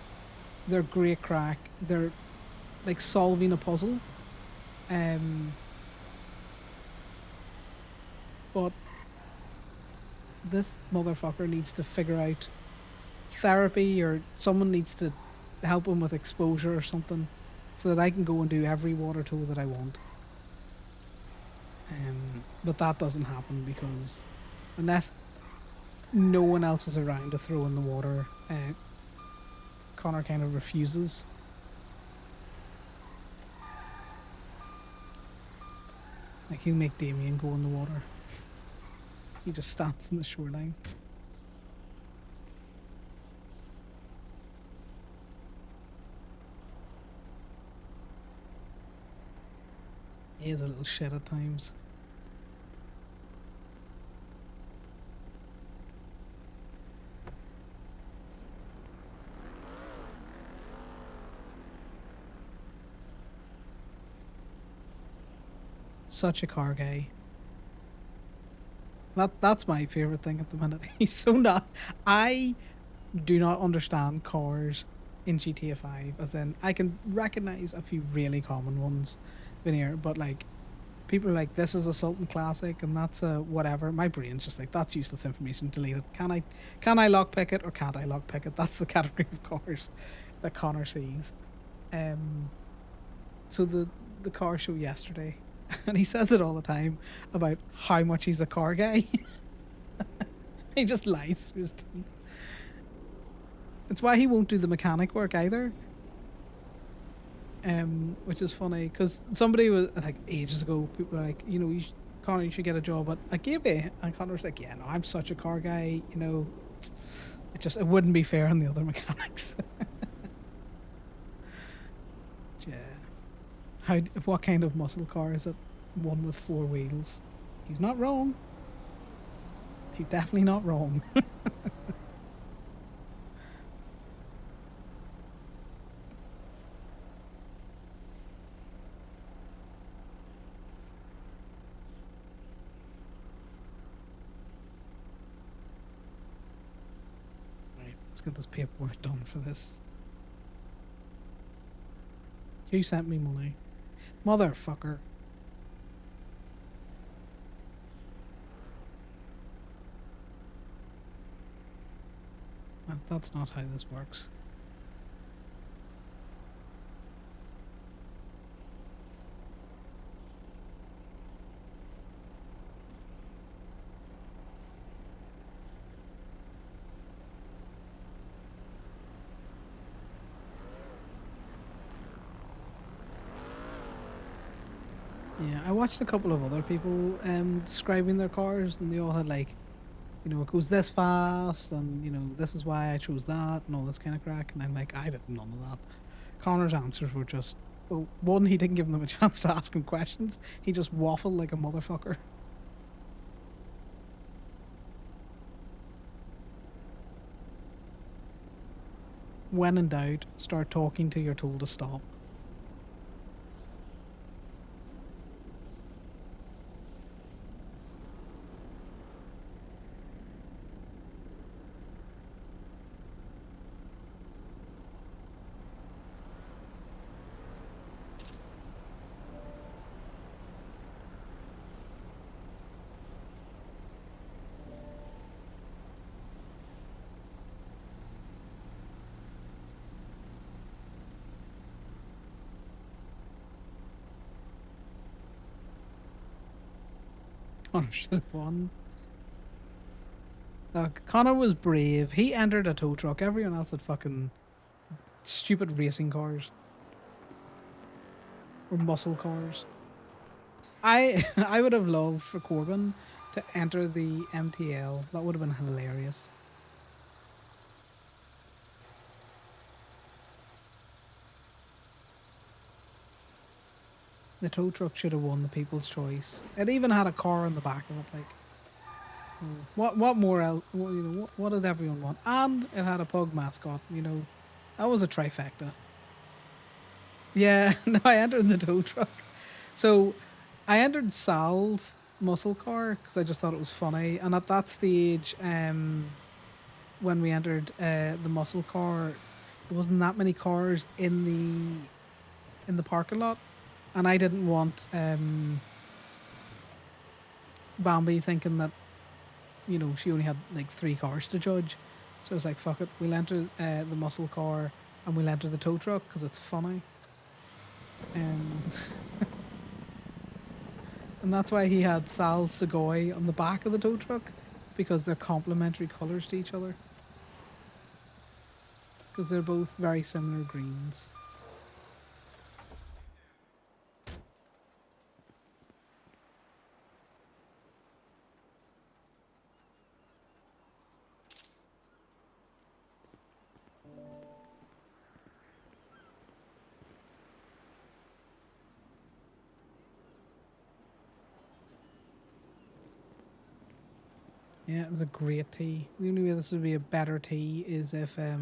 They're great crack. They're like solving a puzzle. But this motherfucker needs to figure out therapy, or someone needs to help him with exposure or something so that I can go and do every water tow that I want. But that doesn't happen because unless no one else is around to throw in the water, Connor kind of refuses. Like he'll make Damien go in the water. He just stands in the shoreline. He is a little shit at times. Such a car guy. That's my favorite thing at the minute. He's so not. I do not understand cars in GTA 5. As in, I can recognize a few really common ones in here, but like, people are like, this is a Sultan Classic and that's a whatever. My brain's just like, that's useless information, delete it. Can I lockpick it or can't I lockpick it? That's the category of cars that Connor sees. So the car show yesterday, and he says it all the time about how much he's a car guy. He just lies through his teeth. It's why he won't do the mechanic work either. Which is funny because somebody was like ages ago. People were like, you know, Connor, you should get a job at Gibby, and Connor's like, yeah, no, I'm such a car guy. You know, it wouldn't be fair on the other mechanics. Yeah. What kind of muscle car is it? One with 4 wheels. He's not wrong. He's definitely not wrong. Let's get this paperwork done for this. Who sent me money? Motherfucker. That's not how this works. Yeah, I watched a couple of other people describing their cars, and they all had like, you know, it goes this fast, and you know, this is why I chose that, and all this kind of crack. And I'm like, I did none of that. Connor's answers were just, well, one, he didn't give them a chance to ask him questions. He just waffled like a motherfucker. When in doubt, start talking till you're told to stop. Connor should have won. Look, Connor was brave. He entered a tow truck. Everyone else had fucking stupid racing cars. Or muscle cars. I would have loved for Corbin to enter the MTL. That would have been hilarious. The tow truck should have won the People's Choice. It even had a car on the back of it. Like, what more? You know, what did everyone want? And it had a pug mascot. You know, that was a trifecta. Yeah, no, I entered the tow truck. So, I entered Sal's muscle car because I just thought it was funny. And at that stage, when we entered the muscle car, there wasn't that many cars in the parking lot, and I didn't want Bambi thinking that, you know, she only had like 3 cars to judge. So I was like, fuck it, we'll enter the muscle car and we'll enter the tow truck because it's funny. And that's why he had Sal Segoy on the back of the tow truck, because they're complementary colours to each other. Because they're both very similar greens. Yeah, it's a great tea. The only way this would be a better tea is if that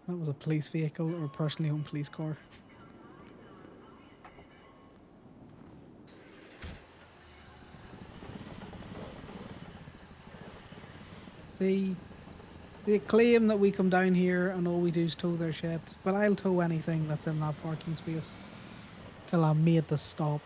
was a police vehicle or a personally owned police car. See, They claim that we come down here and all we do is tow their shit, but I'll tow anything that's in that parking space till I'm made to stop.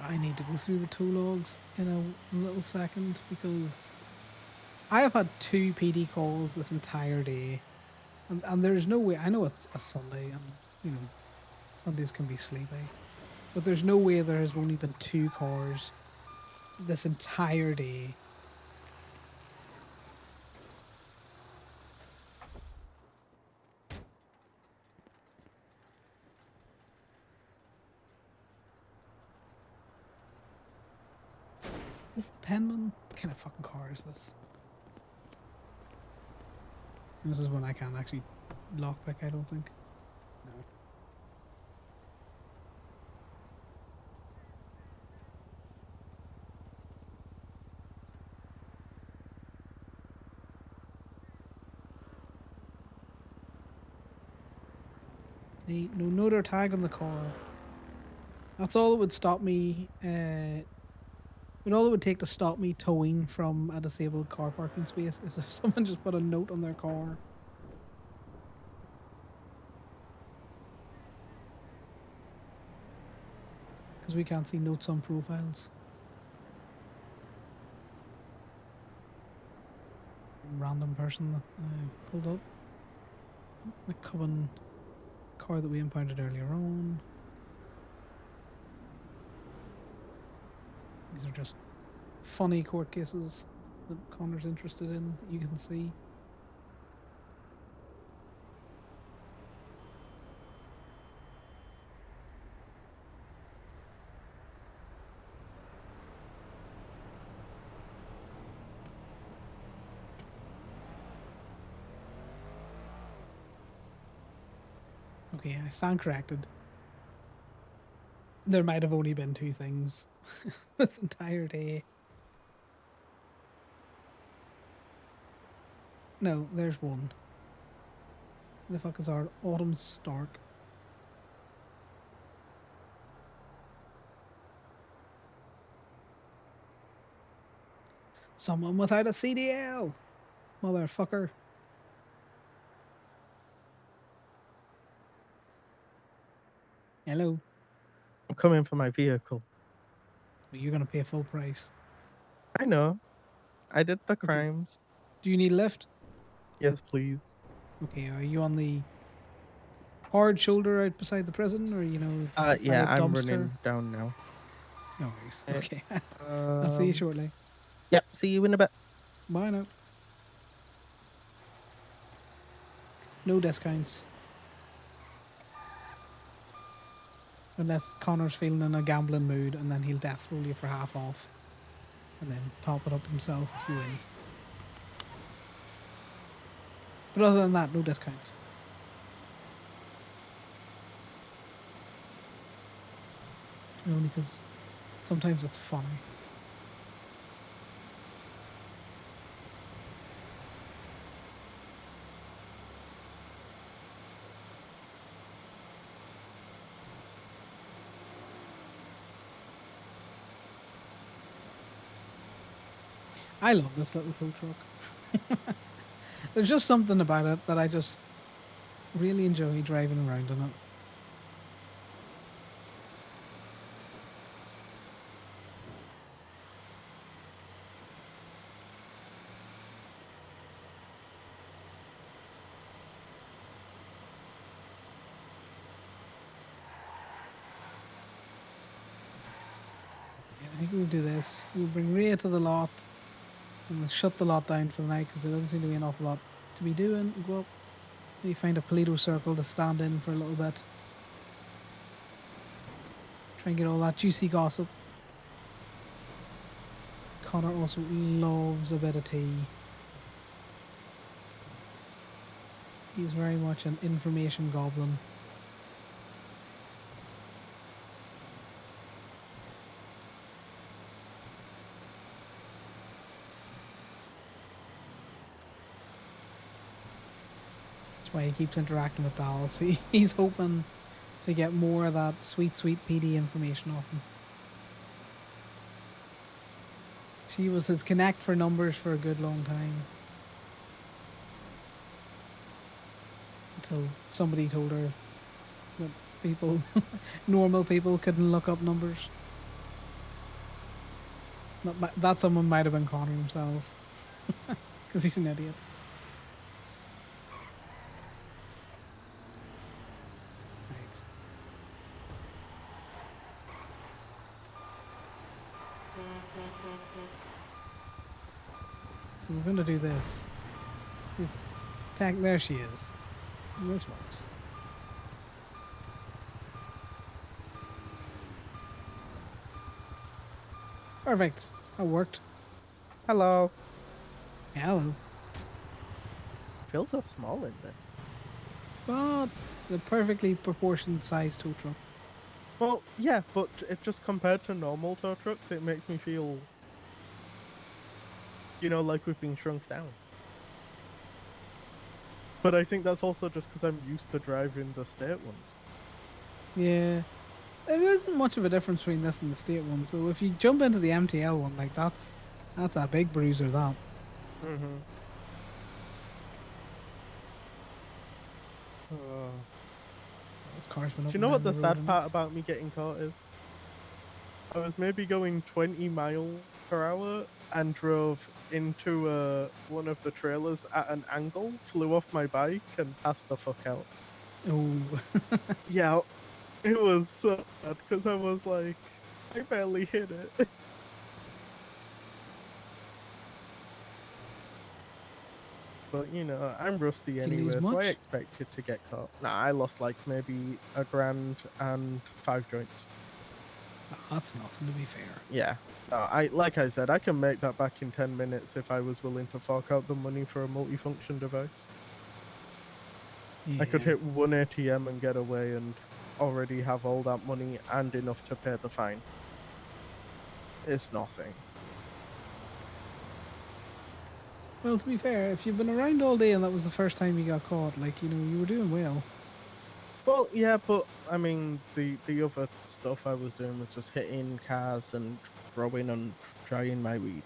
I need to go through the tow logs in a little second because I have had 2 PD calls this entire day, and there's no way. I know it's a Sunday, and you know Sundays can be sleepy, but there's no way there has only been 2 cars this entire day. Is this the Penman? What kind of fucking car is this? This is one I can't actually lockpick, I don't think. No. See, no noter tag on the car. That's all it would stop me. But all it would take to stop me towing from a disabled car parking space is if someone just put a note on their car. Because we can't see notes on profiles. Random person that I pulled up. The Coven car that we impounded earlier on. These are just funny court cases that Connor's interested in, that you can see. Okay, I stand corrected. There might have only been 2 things this entire day. No, there's one. The fuck is our Autumn Stark? Someone without a CDL! Motherfucker. Hello. I'm coming for my vehicle. Well, you're gonna pay full price. I know. I did the crimes. Do you need a lift? Yes, please. Okay, are you on the hard shoulder out beside the prison, or by Yeah, a I'm dumpster? running down now. No worries. Okay. I'll see you shortly. Yep, see you in a bit. Bye now. No discounts. Unless Connor's feeling in a gambling mood, and then he'll death roll you for half off. And then top it up himself if you win. But other than that, no discounts. Only because sometimes it's funny. I love this little tow truck. There's just something about it that I just really enjoy driving around in it. I think we'll do this. We'll bring Rhea to the lot. And we'll shut the lot down for the night because there doesn't seem to be an awful lot to be doing. We'll go up. Maybe find a Polito circle to stand in for a little bit. Try and get all that juicy gossip. Connor also loves a bit of tea. He's very much an information goblin. That's why he keeps interacting with Dallas. He's hoping to get more of that sweet, sweet PD information off him. She was his connect for numbers for a good long time. Until somebody told her that people, normal people, couldn't look up numbers. That someone might have been Connor himself. Because he's an idiot. Right. So we're going to do this. This is there she is. And this works. Perfect. That worked. Hello. Hello. Feels so small in this. But the perfectly proportioned size tow truck. Well, yeah, but it just compared to normal tow trucks, it makes me feel, like we've been shrunk down. But I think that's also just because I'm used to driving the state ones. Yeah. There isn't much of a difference between this and the state one, so if you jump into the MTL one, like that's a big bruiser, that. Mm-hmm. This car's been Do up you and know down what the road sad enough. part about me getting caught is? I was maybe going 20 miles per hour and drove into one of the trailers at an angle, flew off my bike and passed the fuck out. Oh. Yeah, it was so bad because I was like, I barely hit it. But I'm rusty Did you lose anyway, so I much? expected to get caught. Nah, I lost like maybe $1,000 and 5 joints. That's nothing, to be fair. Yeah. Like I said, I can make that back in 10 minutes if I was willing to fork out the money for a multifunction device. I could Yeah. hit one ATM and get away and already have all that money and enough to pay the fine. It's nothing. Well, to be fair, if you've been around all day and that was the first time you got caught, like, you were doing well. Well, yeah, but I mean, the other stuff I was doing was just hitting cars and throwing and trying my weed.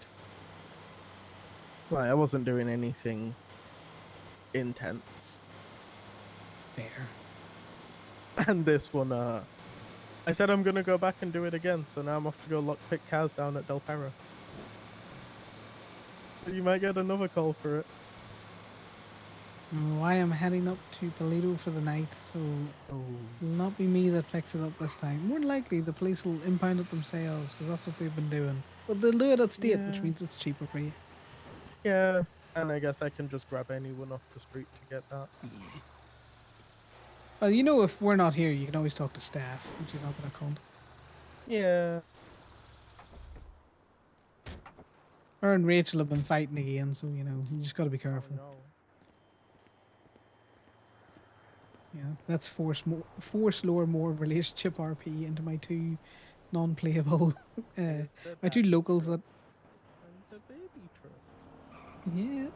Like, I wasn't doing anything intense. Fair. And this one, I said I'm gonna go back and do it again, so now I'm off to go lockpick cars down at Del Perro. You might get another call for it. I am heading up to Toledo for the night, so it'll not be me that picks it up this time. More than likely, the police will impound it themselves, because that's what they've been doing. But they'll do it at state, which Yeah. means it's cheaper for you. Yeah, and I guess I can just grab anyone off the street to get that. Yeah. Well, if we're not here, you can always talk to staff, which you're not going to cunt. Yeah. Her and Rachel have been fighting again, so, you just got to be careful. Oh, no. Yeah, let's force lower more relationship RP into my two non-playable, my two locals that. And the baby truck. Yeah,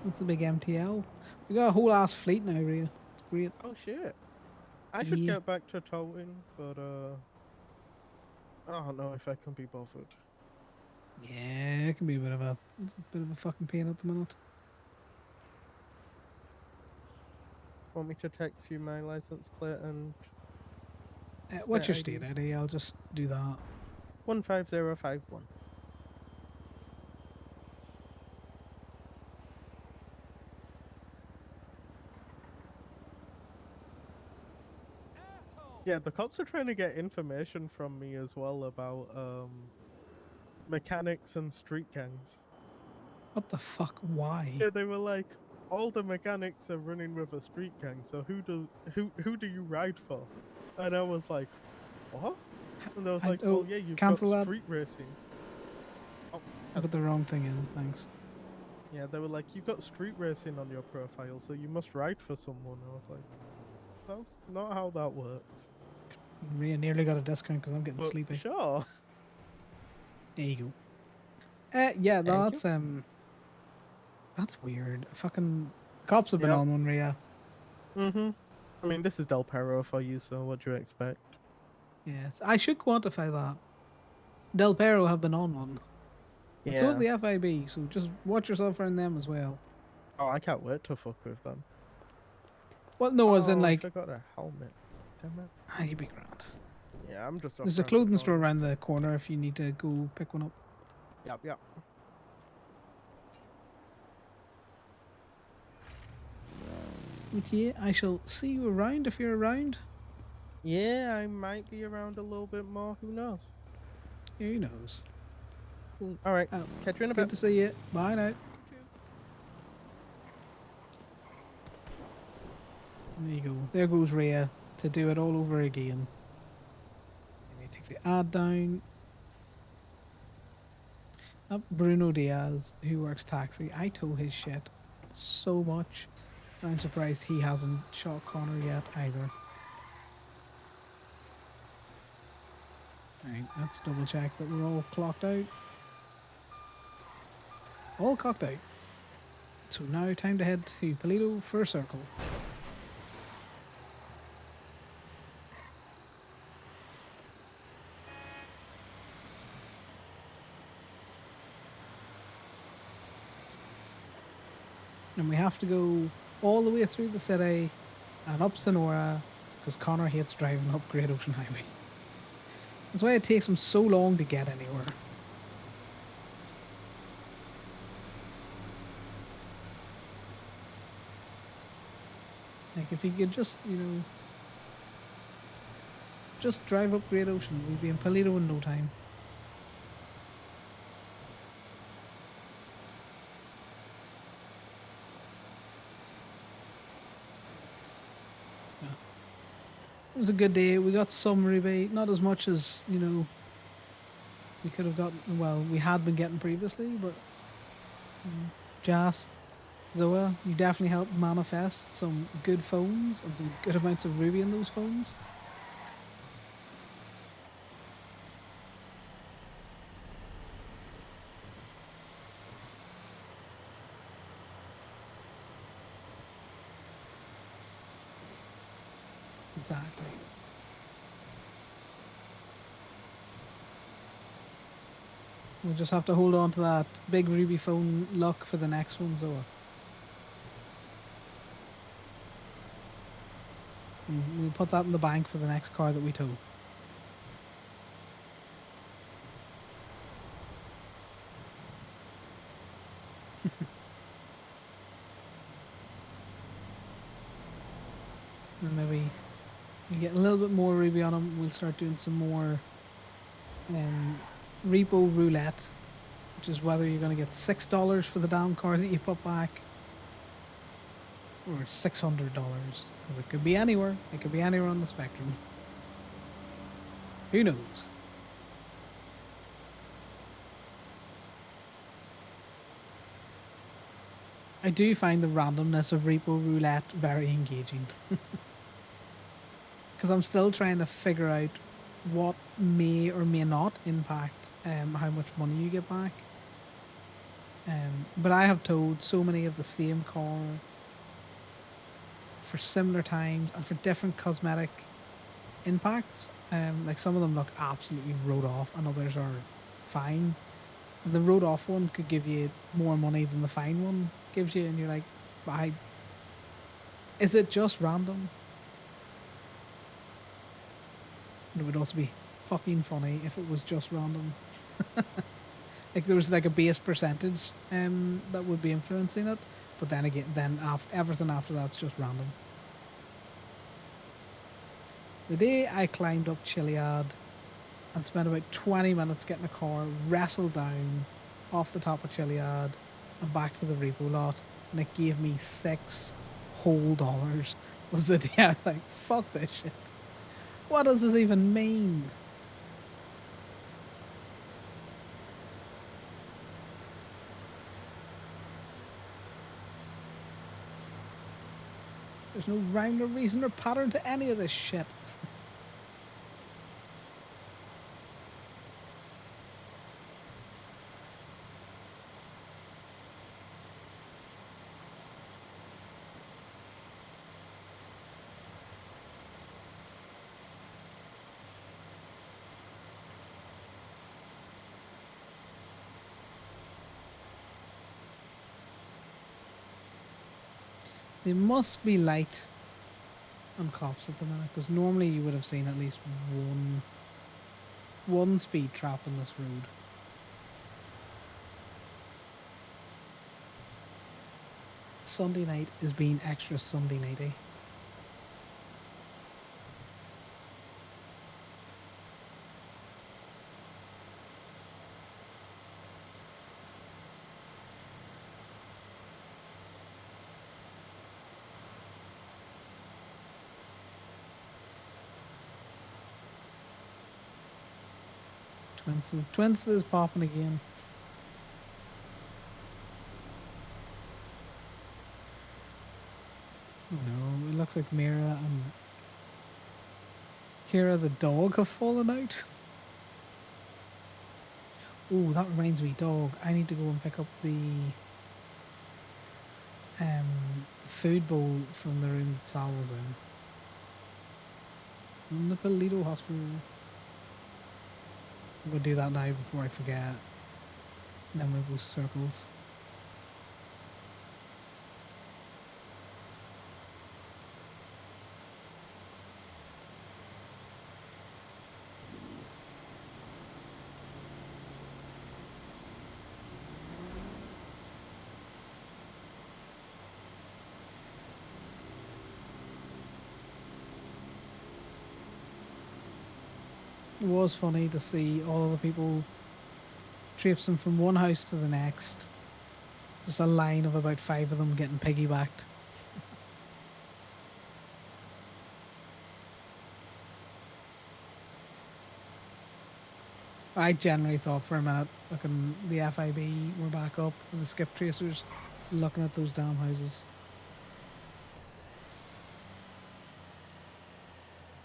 that's the big MTL. We got a whole ass fleet now, Rhea. It's great. Oh shit! I should Yeah. get back to towing, but I don't know if I can be bothered. Yeah, it can be a bit of a fucking pain at the minute. Want me to text you my license plate and What's your state state ID? I'll just do that. 15051. Yeah, the cops are trying to get information from me as well about mechanics and street gangs. What the fuck? Why? Yeah, they were like, all the mechanics are running with a street gang, so who do you ride for? And I was like, what? And I was like, well, yeah, you've got cancel that. street racing. Oh, I put the wrong thing in. Thanks. yeah, they were like, you've got street racing on your profile, so you must ride for someone. I was like, that's not how that works. Rhea nearly got a discount because I'm getting But sleepy. sure. There you go. Yeah, Thank that's weird. Fucking Cops have been Yep. on one, Rhea. Mm-hmm. I mean, this is Del Perro for you, so what do you expect? Yes, I should quantify that. Del Perro have been on one. And so have Yeah. the FIB, so just watch yourself around them as well. Oh, I can't wait to fuck with them. Well, no, as in Oh, I like, forgot a helmet. Damn it. you'd be grand. Yeah, I'm just off There's a round the clothing store corner. around the corner if you need to go pick one up. Yep, yep. But yeah, I shall see you around if you're around. Yeah, I might be around a little bit more. Who knows? Who knows? Cool. All right. Catch you in a Good bit. to see you. Bye now. There you go. There goes Rhea to do it all over again. Let me take the ad down. That Bruno Diaz, who works taxi, I tow his shit so much. I'm surprised he hasn't shot Connor yet either. Alright, let's double check that we're all clocked out. All clocked out. So now time to head to Polito for a circle. And we have to go all the way through the city and up Sonora because Connor hates driving up Great Ocean Highway. That's why it takes him so long to get anywhere. Like if he could just, just drive up Great Ocean, we'd be in Polito in no time. It was a good day. We got some rebate, not as much as, we could have gotten, well, we had been getting previously, but Jas, Zoa, you definitely helped manifest some good phones and some good amounts of ruby in those phones. Exactly. We'll just have to hold on to that big ruby phone luck for the next one, Zoa. We'll put that in the bank for the next car that we tow. And maybe we get a little bit more ruby on them. We'll start doing some more repo roulette, which is whether you're going to get $6 for the damn car that you put back or $600, because it could be anywhere. It could be anywhere on the spectrum. Who knows? I do find the randomness of repo roulette very engaging. Because I'm still trying to figure out what may or may not impact how much money you get back. But I have towed so many of the same car for similar times and for different cosmetic impacts. Like some of them look absolutely wrote off and others are fine. The wrote off one could give you more money than the fine one gives you, and you're like, is it just random? It would also be fucking funny if it was just random. Like there was like a base percentage that would be influencing it, but then again, everything after that's just random. The day I climbed up Chiliad and spent about 20 minutes getting a car wrestled down off the top of Chiliad and back to the repo lot, and it gave me $6 whole was the day I was like, fuck this shit. What does this even mean? There's no rhyme or reason or pattern to any of this shit. They must be light on cops at the minute, because normally you would have seen at least one speed trap on this road. Sunday night is being extra Sunday nighty. Twins is popping again. Oh no, it looks like Mira and Kira the dog have fallen out. Oh, that reminds me, dog. I need to go and pick up the food bowl from the room that Sal was in. From the Polito Hospital. I'm going to do that now before I forget. And then we'll go circles. It was funny to see all of the people traipsing from one house to the next. Just a line of about 5 of them getting piggybacked. I generally thought for a minute, looking the FIB were back up with the skip tracers, looking at those damn houses.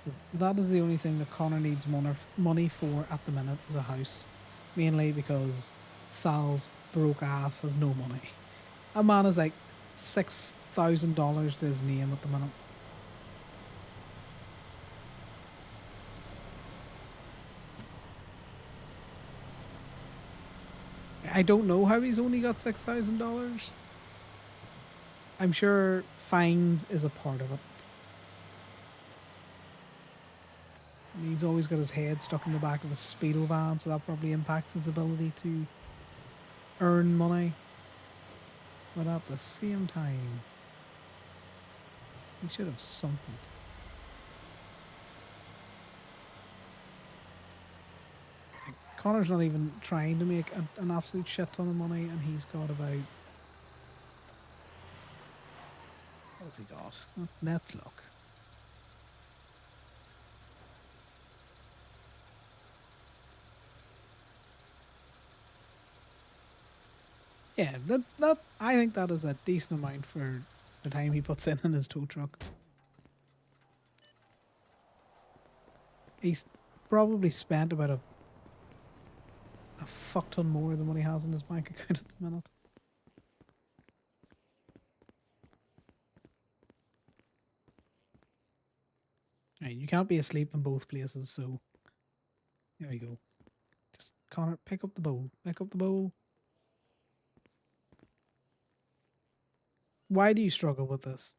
'Cause that is the only thing that Connor needs money for at the minute is a house. Mainly because Sal's broke ass has no money. A man is like $6,000 to his name at the minute. I don't know how he's only got $6,000. I'm sure fines is a part of it. And he's always got his head stuck in the back of a Speedo van, so that probably impacts his ability to earn money. But at the same time, he should have something. Like, Connor's not even trying to make an absolute shit ton of money, and he's got about... What's he got? Let's look. Yeah, that I think that is a decent amount for the time he puts in his tow truck. He's probably spent about a fuck ton more than what he has in his bank account at the minute. Right, you can't be asleep in both places, so there we go. Just Connor, pick up the bowl. Pick up the bowl. Why do you struggle with this?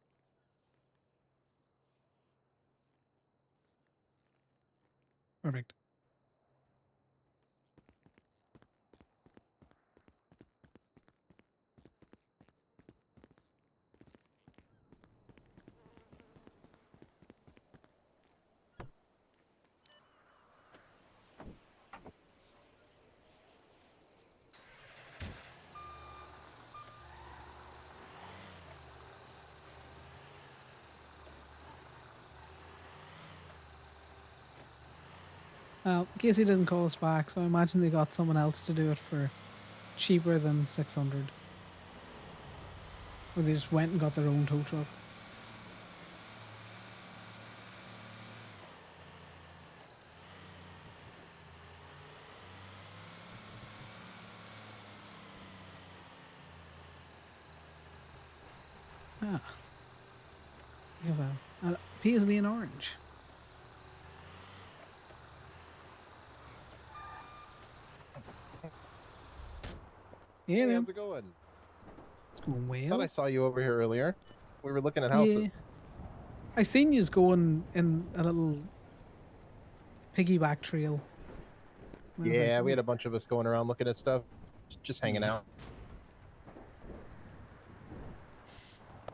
Perfect. Well, Casey didn't call us back, so I imagine they got someone else to do it for cheaper than 600. Or they just went and got their own tow truck. Ah. You have a paisley and orange. Yeah, Hey, man. how's it going? It's going well. Thought I saw you over here earlier. We were looking at houses. Yeah. I seen yous going in a little piggyback trail. And I was like, Yeah, we had "Oh, a bunch of us going around looking at stuff, just hanging Yeah. out.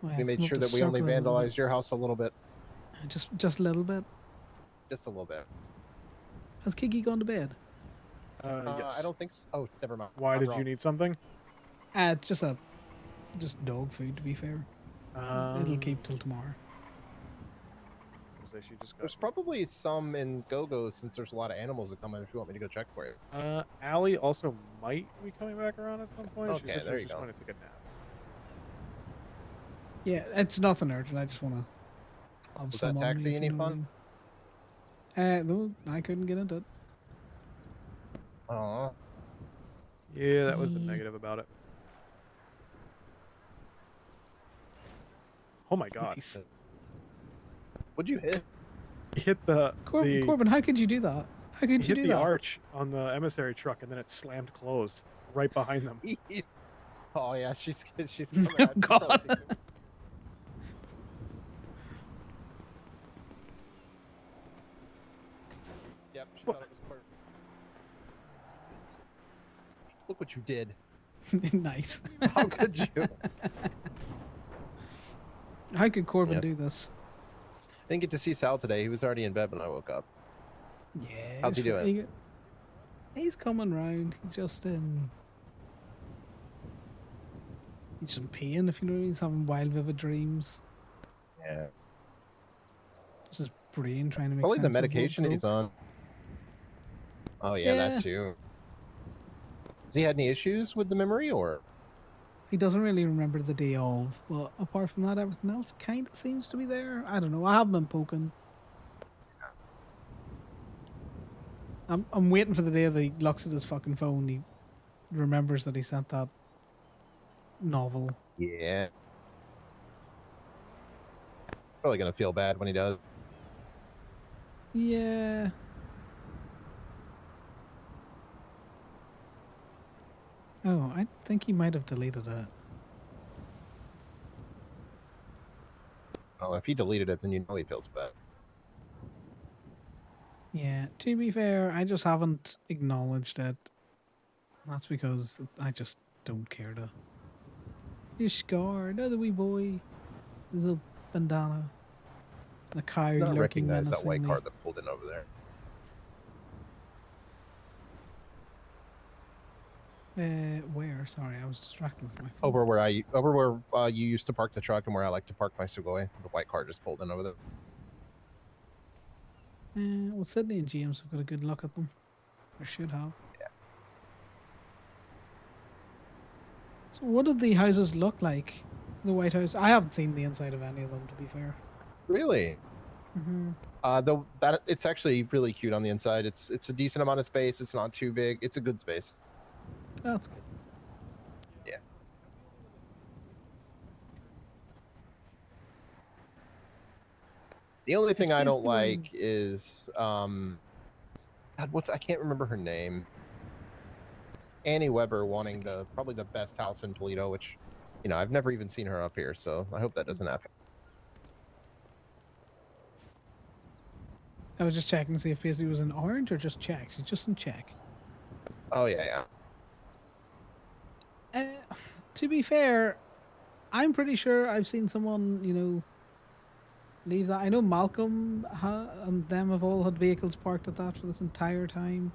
well, We made come up sure to that we only circle it a little bit." vandalized your house a little bit. Just a little bit. Just a little bit. Has Kiki gone to bed? Yes. I don't think so. Oh, never mind. Why I'm did wrong. you need something? It's just dog food, to be fair. It'll keep till tomorrow. Say she just got. There's probably some in Go-Go since there's a lot of animals that come in if you want me to go check for you. Allie also might be coming back around at some point. She Okay, said she there was you just go. going to take a nap. Yeah, it's nothing urgent. I just want to have Was some that on me, taxi if any you know what I fun? mean. No, I couldn't get into it. Oh. Yeah, that was the negative about it. Oh my god. Nice. What'd you hit? You hit the Corbin, how could you do that? How could you hit do the that? arch on the emissary truck and then it slammed closed right behind them. Oh yeah, she's coming Oh at you. Probably god. thinking- Yep, she thought it was Corbin. Look what you did. Nice. How could you? How could Corbin Yeah. do this? Didn't get to see Sal today. He was already in bed when I woke up. Yeah. How's he doing? He's coming round. He's just in. He's in pain, if you know. He's having wild, vivid dreams. Yeah. It's his brain trying to make Probably sense the of what medication he's broke. on. Oh yeah, Yeah. that too. Has he had any issues with the memory or? He doesn't really remember the day of, but apart from that, everything else kind of seems to be there. I don't know. I haven't been poking. I'm waiting for the day that he looks at his fucking phone. He remembers that he sent that novel. Yeah. Probably gonna feel bad when he does. Yeah. Oh, I think he might have deleted it. Oh, if he deleted it, then you know he feels bad. Yeah, to be fair, I just haven't acknowledged it. That's because I just don't care to. You scar, another wee boy. There's a bandana. A cow Not lurking recognize that white menacingly. car that pulled in over there. Where? Sorry, I was distracted with my phone. Over where you used to park the truck and where I like to park my Segoy. The white car just pulled in over there. Well, Sydney and James have got a good look at them. Or should have. Yeah. So what did the houses look like? The White House? I haven't seen the inside of any of them, to be fair. Really? Mm-hmm. Though that it's actually really cute on the inside. It's a decent amount of space. It's not too big. It's a good space. That's good. Yeah. The only thing I don't basically like is God, I can't remember her name. Annie Weber wanting probably the best house in Toledo, which I've never even seen her up here, so I hope that doesn't happen. I was just checking to see if Paisley was in orange or just check. She's just in check. Oh yeah. To be fair, I'm pretty sure I've seen someone, leave that. I know Malcolm and them have all had vehicles parked at that for this entire time.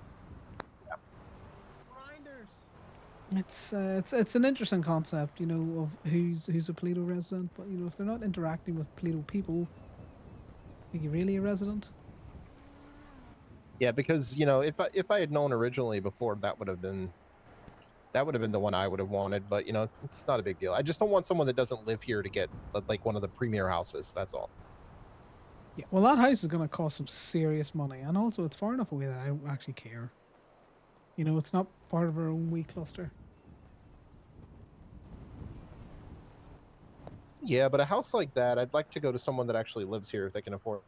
It's an interesting concept, of who's a Toledo resident, but if they're not interacting with Toledo people, are you really a resident? Yeah, because if I had known originally before, that would have been the one I would have wanted. But it's not a big deal. I just don't want someone that doesn't live here to get like one of the premier houses. That's all. Yeah, well, that house is going to cost some serious money, and also it's far enough away that I don't actually care. It's not part of our own wee cluster. Yeah, but a house like that, I'd like to go to someone that actually lives here if they can afford.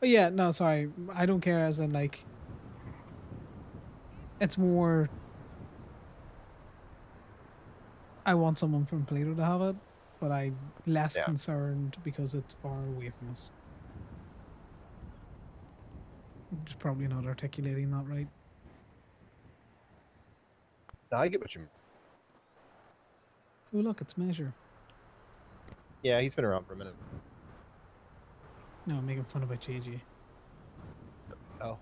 Oh yeah, no, sorry, I don't care. As in, it's more. I want someone from Toledo to have it. but I'm less Yeah. concerned because it's far away from us. I'm just probably not articulating that right. No, I get what you mean. Oh, look, it's Measure. Yeah, he's been around for a minute. No, I'm making fun about JJ. Oh.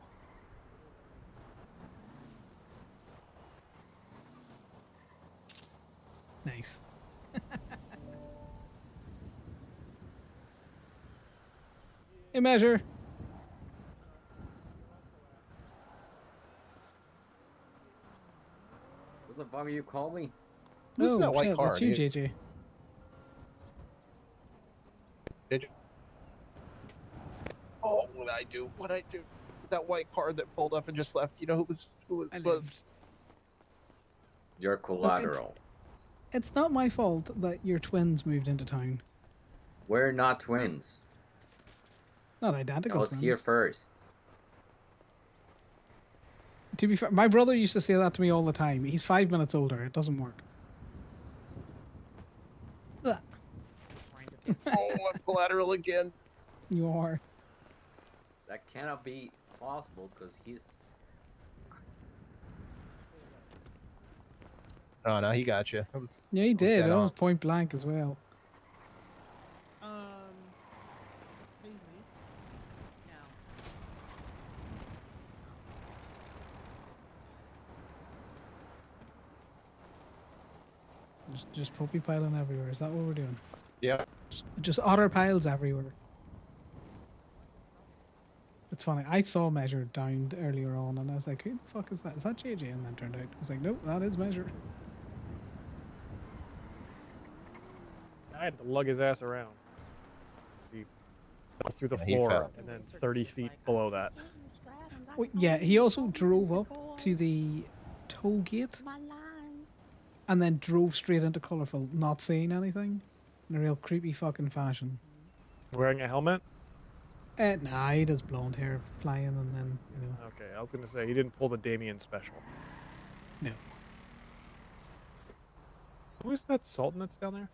Nice. Hey, Measure. What the fuck are you calling me? Who's Oh, that white shit, car? that's you, JJ. Did you? Oh, what I do? What I do? That white car that pulled up and just left. You know who was? I lived. Your collateral. It's not my fault that your twins moved into town. We're not twins. Not I identical was twins. here first. To be fair, my brother used to say that to me all the time. He's 5 minutes older. It doesn't work. Ugh. Oh, I'm collateral again. You are. That cannot be possible because he's. Oh no, he got you. It was, Yeah, he it was did. dead It on. was point blank as well. Paisley? No. Just puppy piling everywhere. Is that what we're doing? Yeah. Just otter piles everywhere. It's funny. I saw Measure down earlier on, and I was like, "Who the fuck is that? Is that JJ?" And then turned out, I was like, "Nope, that is Measure." I had to lug his ass around. He fell through the Yeah, he floor, fell. and then 30 feet below that. Well, yeah, he also drove up to the toll gate, and then drove straight into Colourful, not saying anything, in a real creepy fucking fashion. Wearing a helmet? Nah, he does blonde hair flying, and then you know. Okay, I was gonna say he didn't pull the Damien special. No. Who's that Sultan that's down there?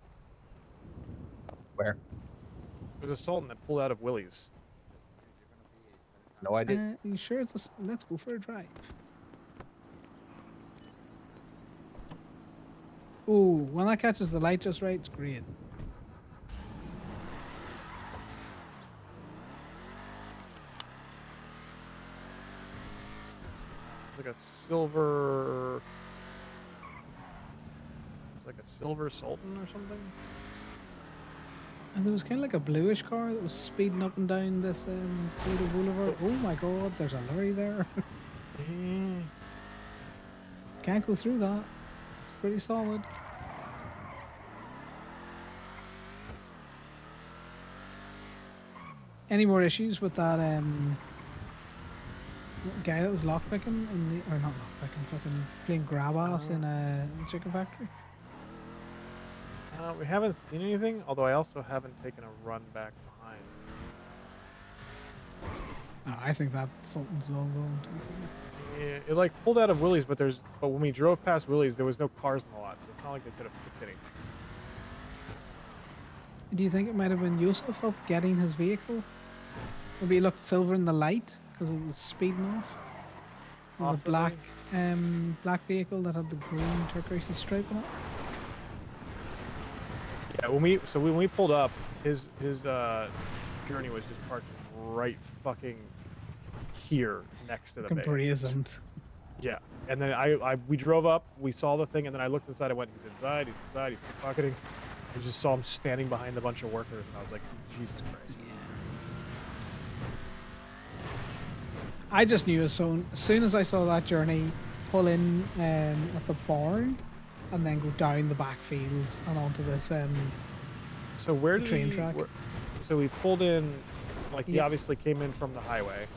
Where? There's a Sultan that pulled out of Willie's. No idea. You sure it's let's go for a drive. Ooh, when that catches the light just right, it's great. It's like a silver. It's like a silver Sultan or something. And there was kind of like a bluish car that was speeding up and down this Toledo Boulevard. Oh my god, there's a lorry there. Can't go through that. It's pretty solid. Any more issues with that guy that was lockpicking in the, or not lockpicking, fucking playing grab ass in the chicken factory? We haven't seen anything, although I also haven't taken a run back behind. Oh, I think that Sultan's long gone. To be fair. Yeah, it like pulled out of Willie's, but when we drove past Willie's, there was no cars in the lot, so it's not like they could have picked anything. Do you think it might have been Yusuf up getting his vehicle? Maybe it looked silver in the light because it was speeding off. And the black, black vehicle that had the green turquoise stripe on it. Yeah, when we pulled up, his journey was just parked right fucking here next to the base. Brazened. Yeah, and then we drove up, we saw the thing, and then I looked inside. I went, he's inside, he's pickpocketing. I just saw him standing behind a bunch of workers, and I was like, Jesus Christ. I just knew as soon as I saw that journey pull in at the barn and then go down the back fields and onto this so where did train he, track. So we pulled in, like he Yeah. obviously came in from the highway.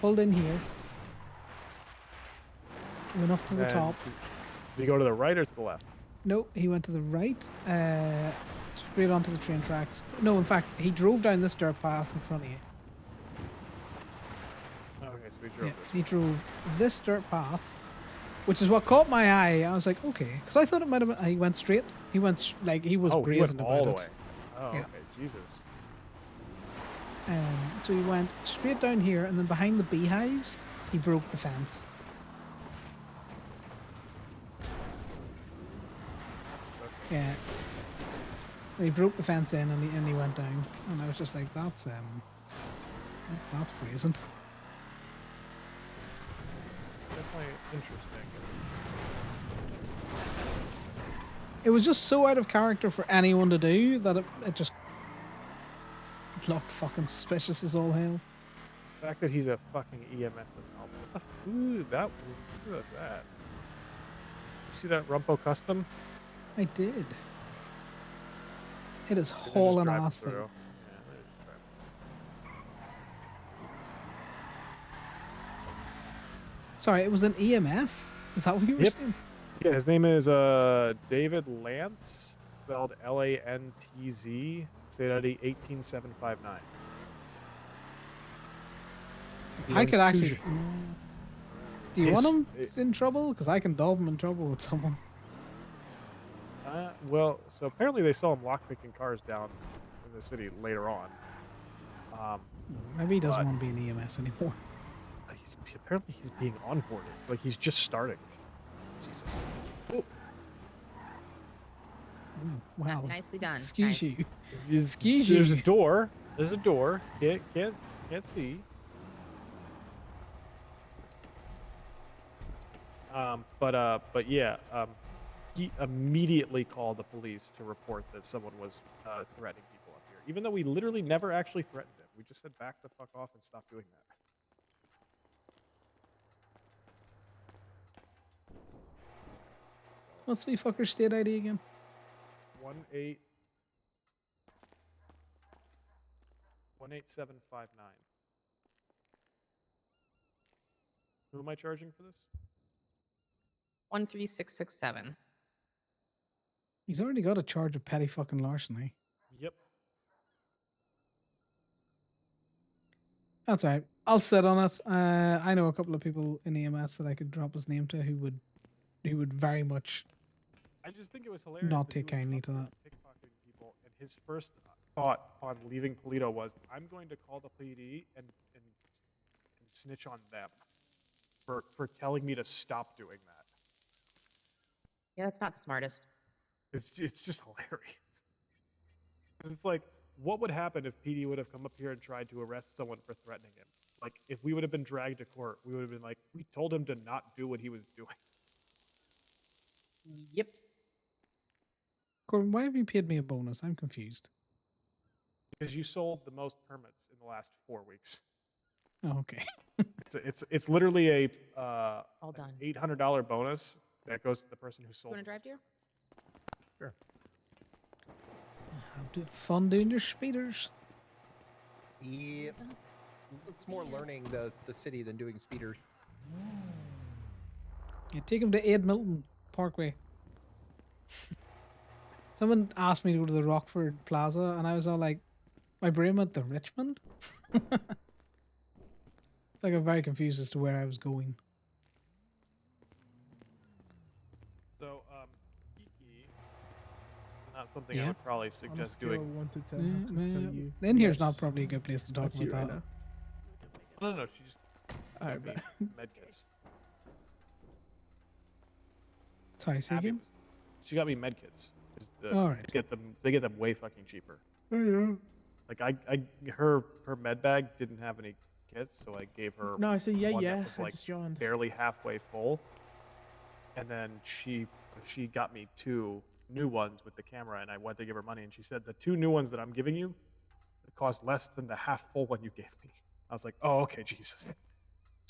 Pulled in here. Went up to the Then top. Did he go to the right or to the left? No, he went to the right, straight onto the train tracks. No, in fact, he drove down this dirt path in front of you. Okay, so we drove Yeah, this. he drove this dirt path, which is what caught my eye. I was like, okay, because I thought it might have been. He went straight. He went like he was Oh, he went brazen all about the it. way. Oh, Yeah. okay. Jesus. So he went straight down here, and then behind the beehives, he broke the fence. Yeah. He broke the fence in, and he went down, and I was just like, that's brazen. Definitely interesting. It was just so out of character for anyone to do that it just looked fucking suspicious as all hell. The fact that he's a fucking EMS anomaly. Ooh, look at that. You see that Rumpo custom? I did. It is They're just hauling driving ass through. though. Yeah, they're just driving. Sorry, it was an EMS? Is that what you were Yep. saying? Yeah, his name is David Lantz, spelled Lantz, state ID 18759. I could actually. His- Do you want him it- in trouble? Because I can dub him in trouble with someone. Well, so apparently they saw him lockpicking cars down in the city later on. Maybe he doesn't but want to be an EMS anymore. Apparently he's being onboarded. Like he's just starting. Jesus. Oh. Wow. Nicely done. Excuse Nice. you. Excuse you. There's a door. There's a door. Can't see. But yeah. He immediately called the police to report that someone was threatening people up here, even though we literally never actually threatened him. We just said back the fuck off and stop doing that. What's the fucker state ID again? 18759. Who am I charging for this? 13667. He's already got a charge of petty fucking larceny. Yep. That's all right. I'll sit on it. I know a couple of people in EMS that I could drop his name to who would very much I just think it was hilarious. not that he take was kindly up to there that. pickpocketing people, and his first thought on leaving Polito was, "I'm going to call the PD and snitch on them for telling me to stop doing that." Yeah, that's not the smartest. It's just hilarious. It's like, what would happen if PD would have come up here and tried to arrest someone for threatening him? Like, if we would have been dragged to court, we would have been like, we told him to not do what he was doing. Yep. Gordon, why have you paid me a bonus? I'm confused. Because you sold the most permits in the last 4 weeks. Oh, okay. It's literally a All done. $800 bonus that goes to the person who You sold. want to drive, dear? Sure. Have fun doing your speeders. Yep. It's more learning the city than doing speeders. Yeah, take him to Ed Milton Parkway. Someone asked me to go to the Rockford Plaza, and I was all like, my brain went to Richmond? It's like I'm very confused as to where I was going. So, Kiki, not something I Yeah. would probably On a suggest scale doing. of 1 to 10, how can I tell you? In here's not yes. probably a good place to talk That's you about right that. now. No, she just Alright, gave me bet. medkits. Sorry, say Abby again? She got me medkits. Alright. They get them way fucking cheaper. Yeah. Like her med bag didn't have any kits, so I gave her No, I said yeah, one yeah. that was I like just yawned. barely halfway full. And then she got me 2 new ones with the camera, and I went to give her money, and she said the 2 new ones that I'm giving you cost less than the half full one you gave me. I was like, oh, okay, Jesus.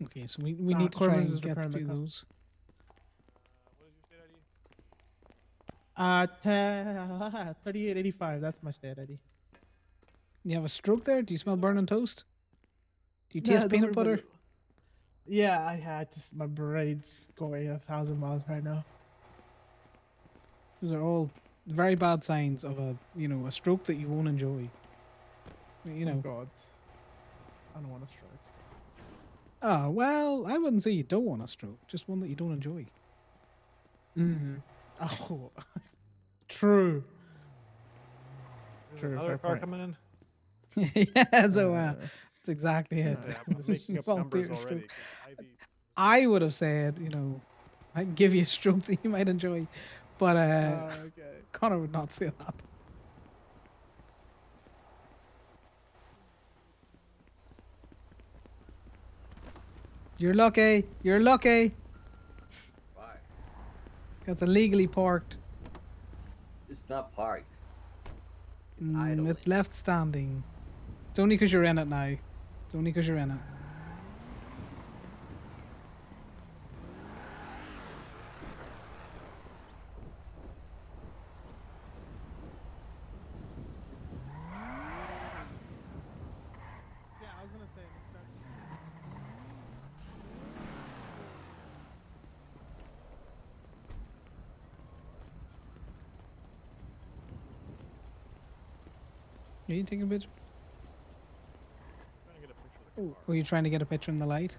Okay, so we need to try Corbin's and is get repairing my through car. those. What is your state ID? 3885. That's my state ID. You have a stroke there? Do you smell burning toast? Do you Nah, taste don't peanut worry about butter? it. Yeah, I had just my brain's going 1,000 miles right now. Those are all very bad signs of a a stroke that you won't enjoy. You know. Oh God, I don't want a stroke. Ah, well, I wouldn't say you don't want a stroke, just one that you don't enjoy. Mm. Oh, true. There's True. another Fair car point. coming in. Yeah, so that's exactly it. Yeah, I'm making up numbers Volunteer already. stroke. 'Cause Ivy. I would have said, I'd give you a stroke that you might enjoy, but Okay. Connor would not say that. You're lucky. You're lucky. Why? It's illegally parked. It's not parked. It's idling. It's left standing. It's only because you're in it now. It's only because you're in it. Yeah, I was gonna say in the stretch. Are you taking a picture? Trying to get a picture of the Oh, were you trying to get a picture in the light?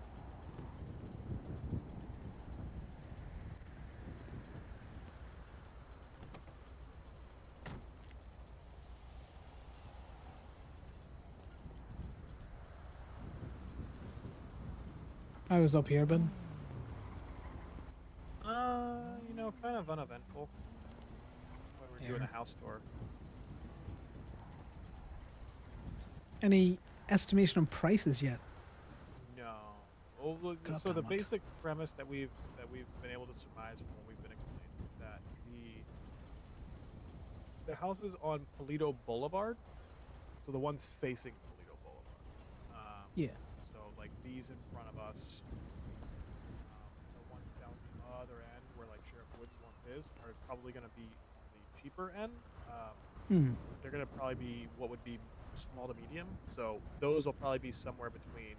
I was up here, Ben. Kind of uneventful. When we're doing Yeah. a house tour. Any estimation on prices yet? No. Well, look, God so the damn it. basic premise that we've been able to surmise from what we've been explained is that the houses on Polito Boulevard, so the ones facing Polito Boulevard. Yeah. So like these in front of us, the ones down the other end where like Sheriff Woods once is, are probably going to be on the cheaper end. They're going to probably be what would be small to medium. So those will probably be somewhere between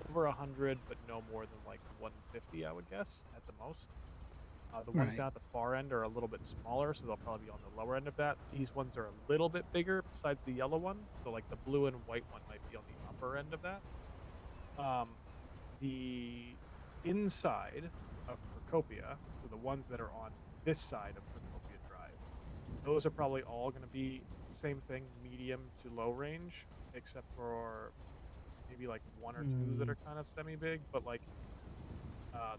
over 100, but no more than like 150, I would guess, at the most. The ones Right. down at the far end are a little bit smaller, so they'll probably be on the lower end of that. These ones are a little bit bigger besides the yellow one. So like the blue and white one might be on the upper end of that. The inside of Procopia, so the ones that are on this side of Procopia Drive, those are probably all going to be the same thing, medium to low range, except for maybe like one or two that are kind of semi-big, but like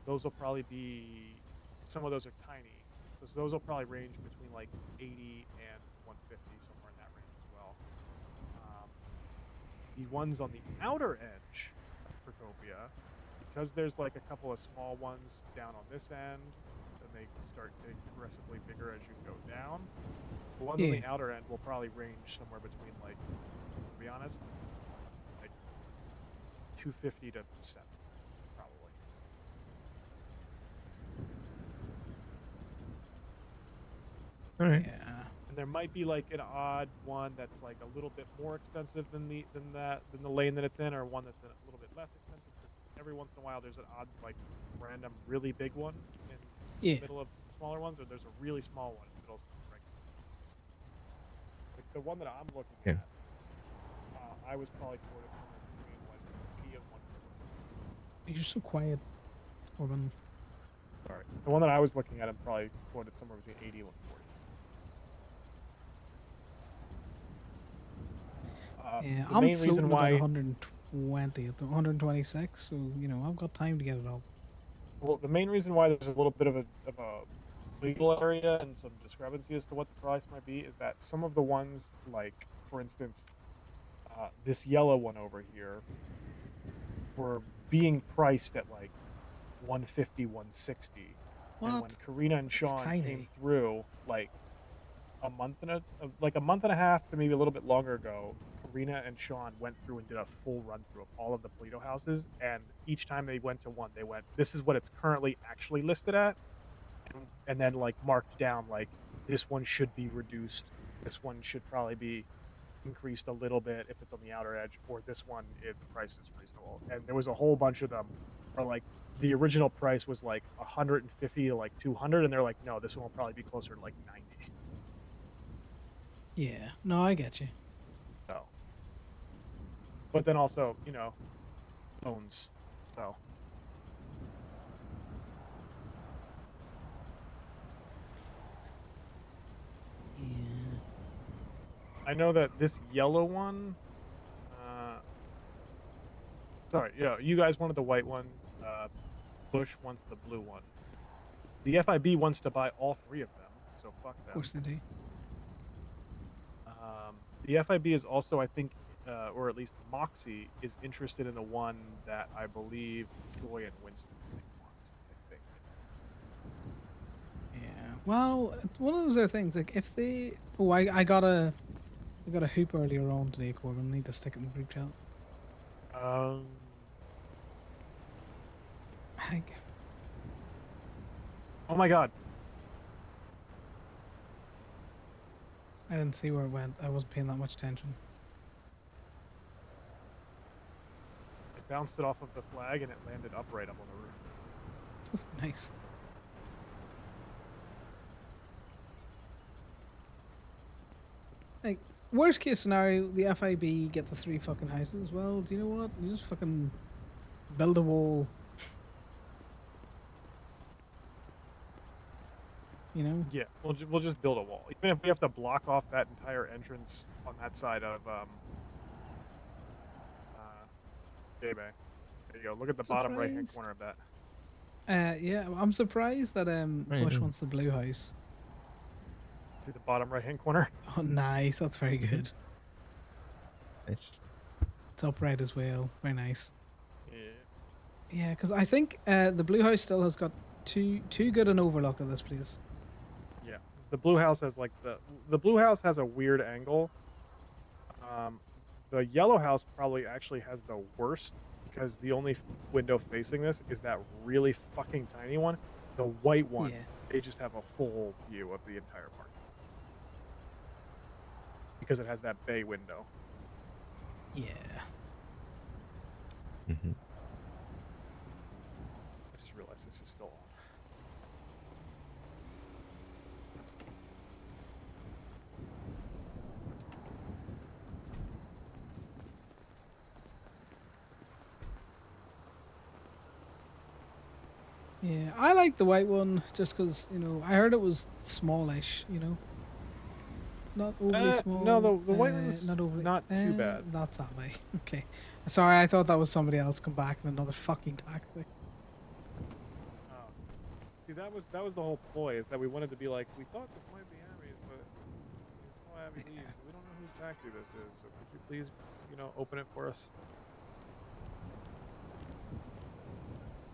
those will probably be, some of those are tiny. So those will probably range between like 80 and 150, somewhere in that range as well. The ones on the outer edge of Procopia, because there's like a couple of small ones down on this end, and they start getting progressively bigger as you go down. The ones on the outer end will probably range somewhere between like, to be honest, like 250 to 7, probably. All right. Yeah. And there might be like an odd one that's like a little bit more expensive than the lane that it's in, or one that's a little bit less expensive. Because every once in a while there's an odd like random really big one in the middle of smaller ones, or there's a really small one in the middle of some regular. Like the one that I'm looking at, I was probably quoted somewhere between 180 and 140. You're so quiet, Orban. Sorry, the one that I was looking at, I'm probably quoted somewhere between 80 and 140. Yeah, the I'm main floating reason why about 120 at the 126, so I've got time to get it up. Well, the main reason why there's a little bit of a legal area and some discrepancy as to what the price might be is that some of the ones, like for instance, this yellow one over here, were being priced at like 150, 160. And when What? Karina and Sean tiny. came through, like a month and a half to maybe a little bit longer ago, Karina and Sean went through and did a full run through of all of the Polito houses, and each time they went to one, they went, "This is what it's currently actually listed at," and then like marked down like this one should be reduced, this one should probably be increased a little bit if it's on the outer edge, or this one the price is reasonable. And there was a whole bunch of them, or like the original price was like 150 to like 200, and they're like, no, this one will probably be closer to like 90. Yeah, no, I get you. So, but then also, loans. So, I know that this yellow one. Sorry, yeah, you guys wanted the white one. Bush wants the blue one. The FIB wants to buy all three of them, so fuck them. Of course they do. The FIB is also, I think, or at least Moxie is interested in the one that I believe Joy and Winston want. I think. Yeah. Well, it's one of those other things. Like if they, I got a hoop earlier on today, Corbin. I need to stick it in the group chat. Oh my god. I didn't see where it went. I wasn't paying that much attention. I bounced it off of the flag and it landed upright up on the roof. Nice. Like, worst case scenario, the FIB get the 3 fucking houses. Well, do you know what? You just fucking build a wall. You know? Yeah, we'll just build a wall. Even if we have to block off that entire entrance on that side of Bay. There you go. Look at the bottom right hand corner of that. Yeah, I'm surprised that Bush Mhm. wants the blue house. See the bottom right hand corner? Oh, nice. That's very good. Nice. It's upright as well. Very nice. Yeah. Yeah, because I think the blue house still has got too good an overlook of this place. Yeah. The blue house has like the blue house has a weird angle. The yellow house probably actually has the worst because the only window facing this is that really fucking tiny one. The white one, Yeah. they just have a full view of the entire park because it has that bay window. Yeah. Mm-hmm. I just realized this is still on. Yeah, I like the white one just because, you know, I heard it was smallish, you know. Not overly small. No, the white one was not overly, not too bad. That's that way. Okay. Sorry, I thought that was somebody else come back in another fucking taxi. Oh. See, that was the whole ploy, is that we wanted to be like, we thought this might be Abby's, but we saw Abby leave. We don't know whose taxi this is, so could you please, open it for us?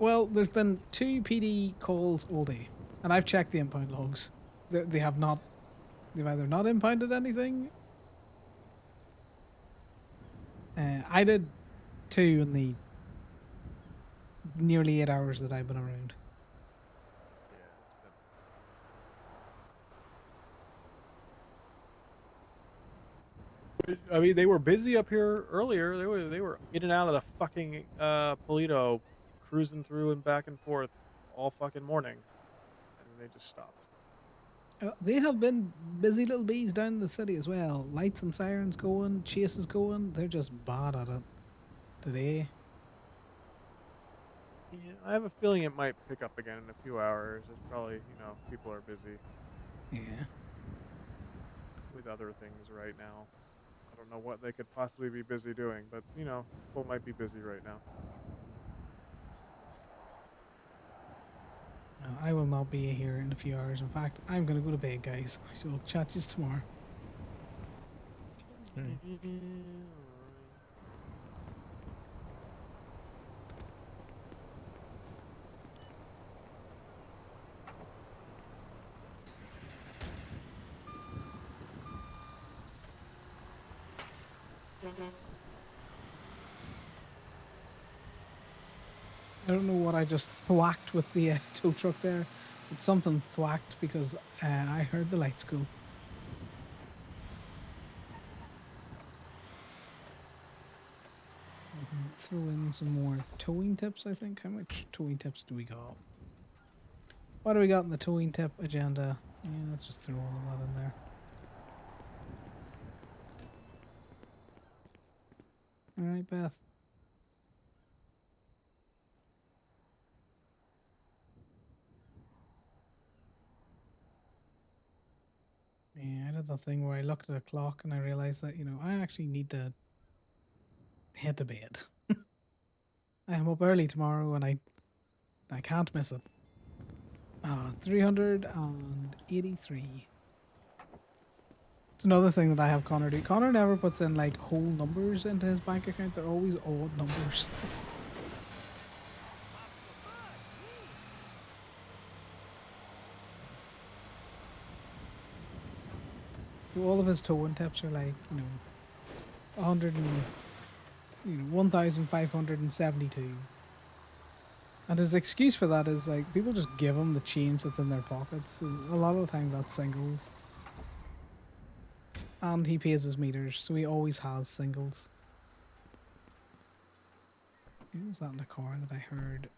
Well, there's been 2 PD calls all day, and I've checked the impound logs. They have not. They've either not impounded anything. I did 2 in the nearly 8 hours that I've been around. I mean, they were busy up here earlier. They were in and out of the fucking Polito, cruising through and back and forth all fucking morning, and they just stopped. They have been busy little bees down in the city as well. Lights and sirens going, chases going. They're just bad at it today. Yeah, I have a feeling it might pick up again in a few hours. It's probably, people are busy Yeah. with other things right now. I don't know what they could possibly be busy doing, but, people might be busy right now. I will not be here in a few hours. In fact, I'm going to go to bed, guys. I shall chat to you tomorrow. I don't know what I just thwacked with the tow truck there, but something thwacked because I heard the lights go. Throw in some more towing tips, I think. How much towing tips do we got? What do we got in the towing tip agenda? Yeah, let's just throw all of that in there. Alright, Beth. Yeah, I did had that thing where I looked at the clock and I realized that, you know, I actually need to head to bed. I am up early tomorrow and I can't miss it. 383. It's another thing that I have Connor do. Connor never puts in like whole numbers into his bank account. They're always odd numbers. All of his towing tips are like, you know, 100 and, you know, 1,572. And his excuse for that is like people just give him the change that's in their pockets. So a lot of the time that's singles. And he pays his meters, so he always has singles. Who was that in the car that I heard?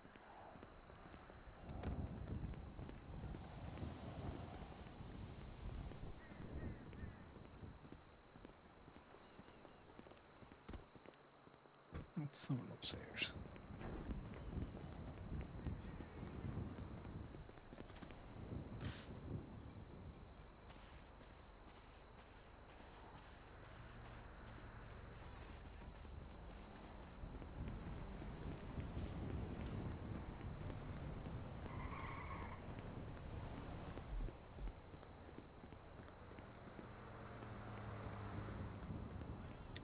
That's someone upstairs.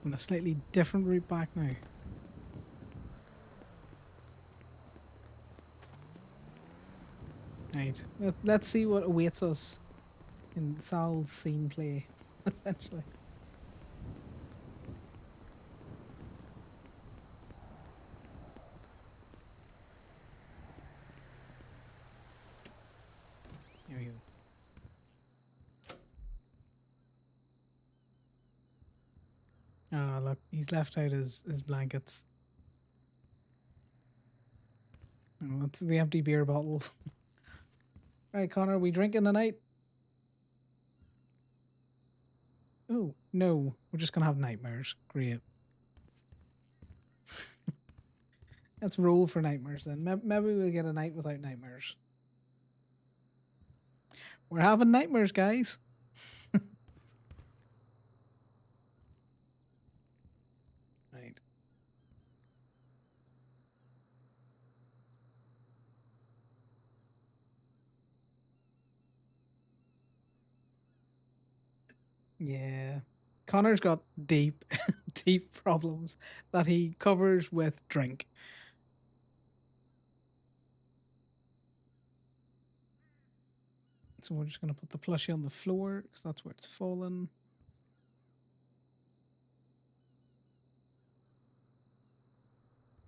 On a slightly different route back now. Right. Let's see what awaits us in Sal's scene play, essentially. Here we go. Ah, look, he's left out his blankets. Oh, that's the empty beer bottle. Right, Connor, are we drinking tonight? Oh, no. We're just going to have nightmares. Great. Let's roll for nightmares then. Maybe we'll get a night without nightmares. We're having nightmares, guys. Right. Yeah. Connor's got deep, deep problems that he covers with drink. So we're just going to put the plushie on the floor because that's where it's fallen.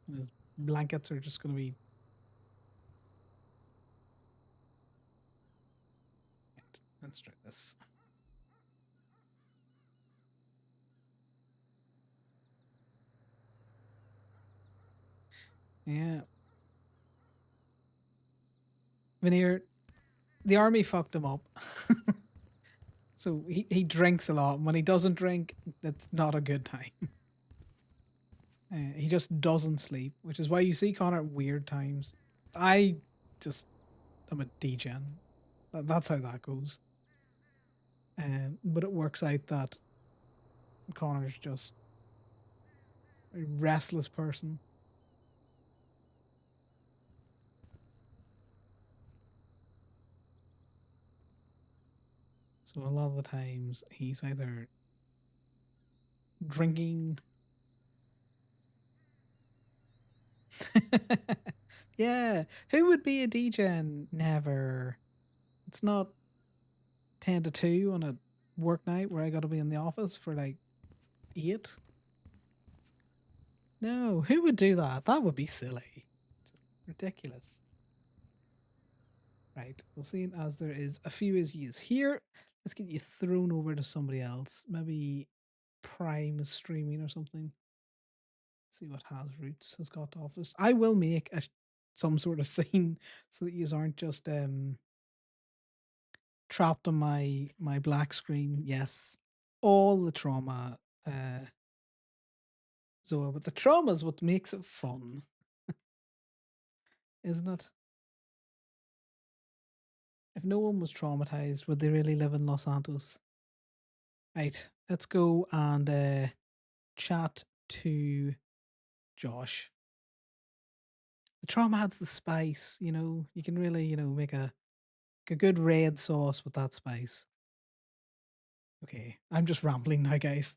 And his blankets are just going to be... Right, let's try this. Yeah. Veneer, the army fucked him up. So he drinks a lot. And when he doesn't drink, that's not a good time. He just doesn't sleep, which is why you see Connor at weird times. I just am a degen. That's how that goes. But it works out that Connor's just a restless person. So a lot of the times he's either drinking. Yeah, who would be a degen? Never. It's not 10 to 2 on a work night where I got to be in the office for like 8. No, who would do that? That would be silly. Just ridiculous. Right, we'll see as there is a few issues here. Let's get you thrown over to somebody else. Maybe Prime is streaming or something. Let's see what Has Roots has got to offer. I will make some sort of scene so that you aren't just trapped on my black screen. Yes, all the trauma, Zoa, but the trauma is what makes it fun, isn't it? If no one was traumatized, would they really live in Los Santos? Right, let's go and chat to Josh. The trauma adds the spice, you know. You can really, make a good red sauce with that spice. Okay, I'm just rambling now, guys.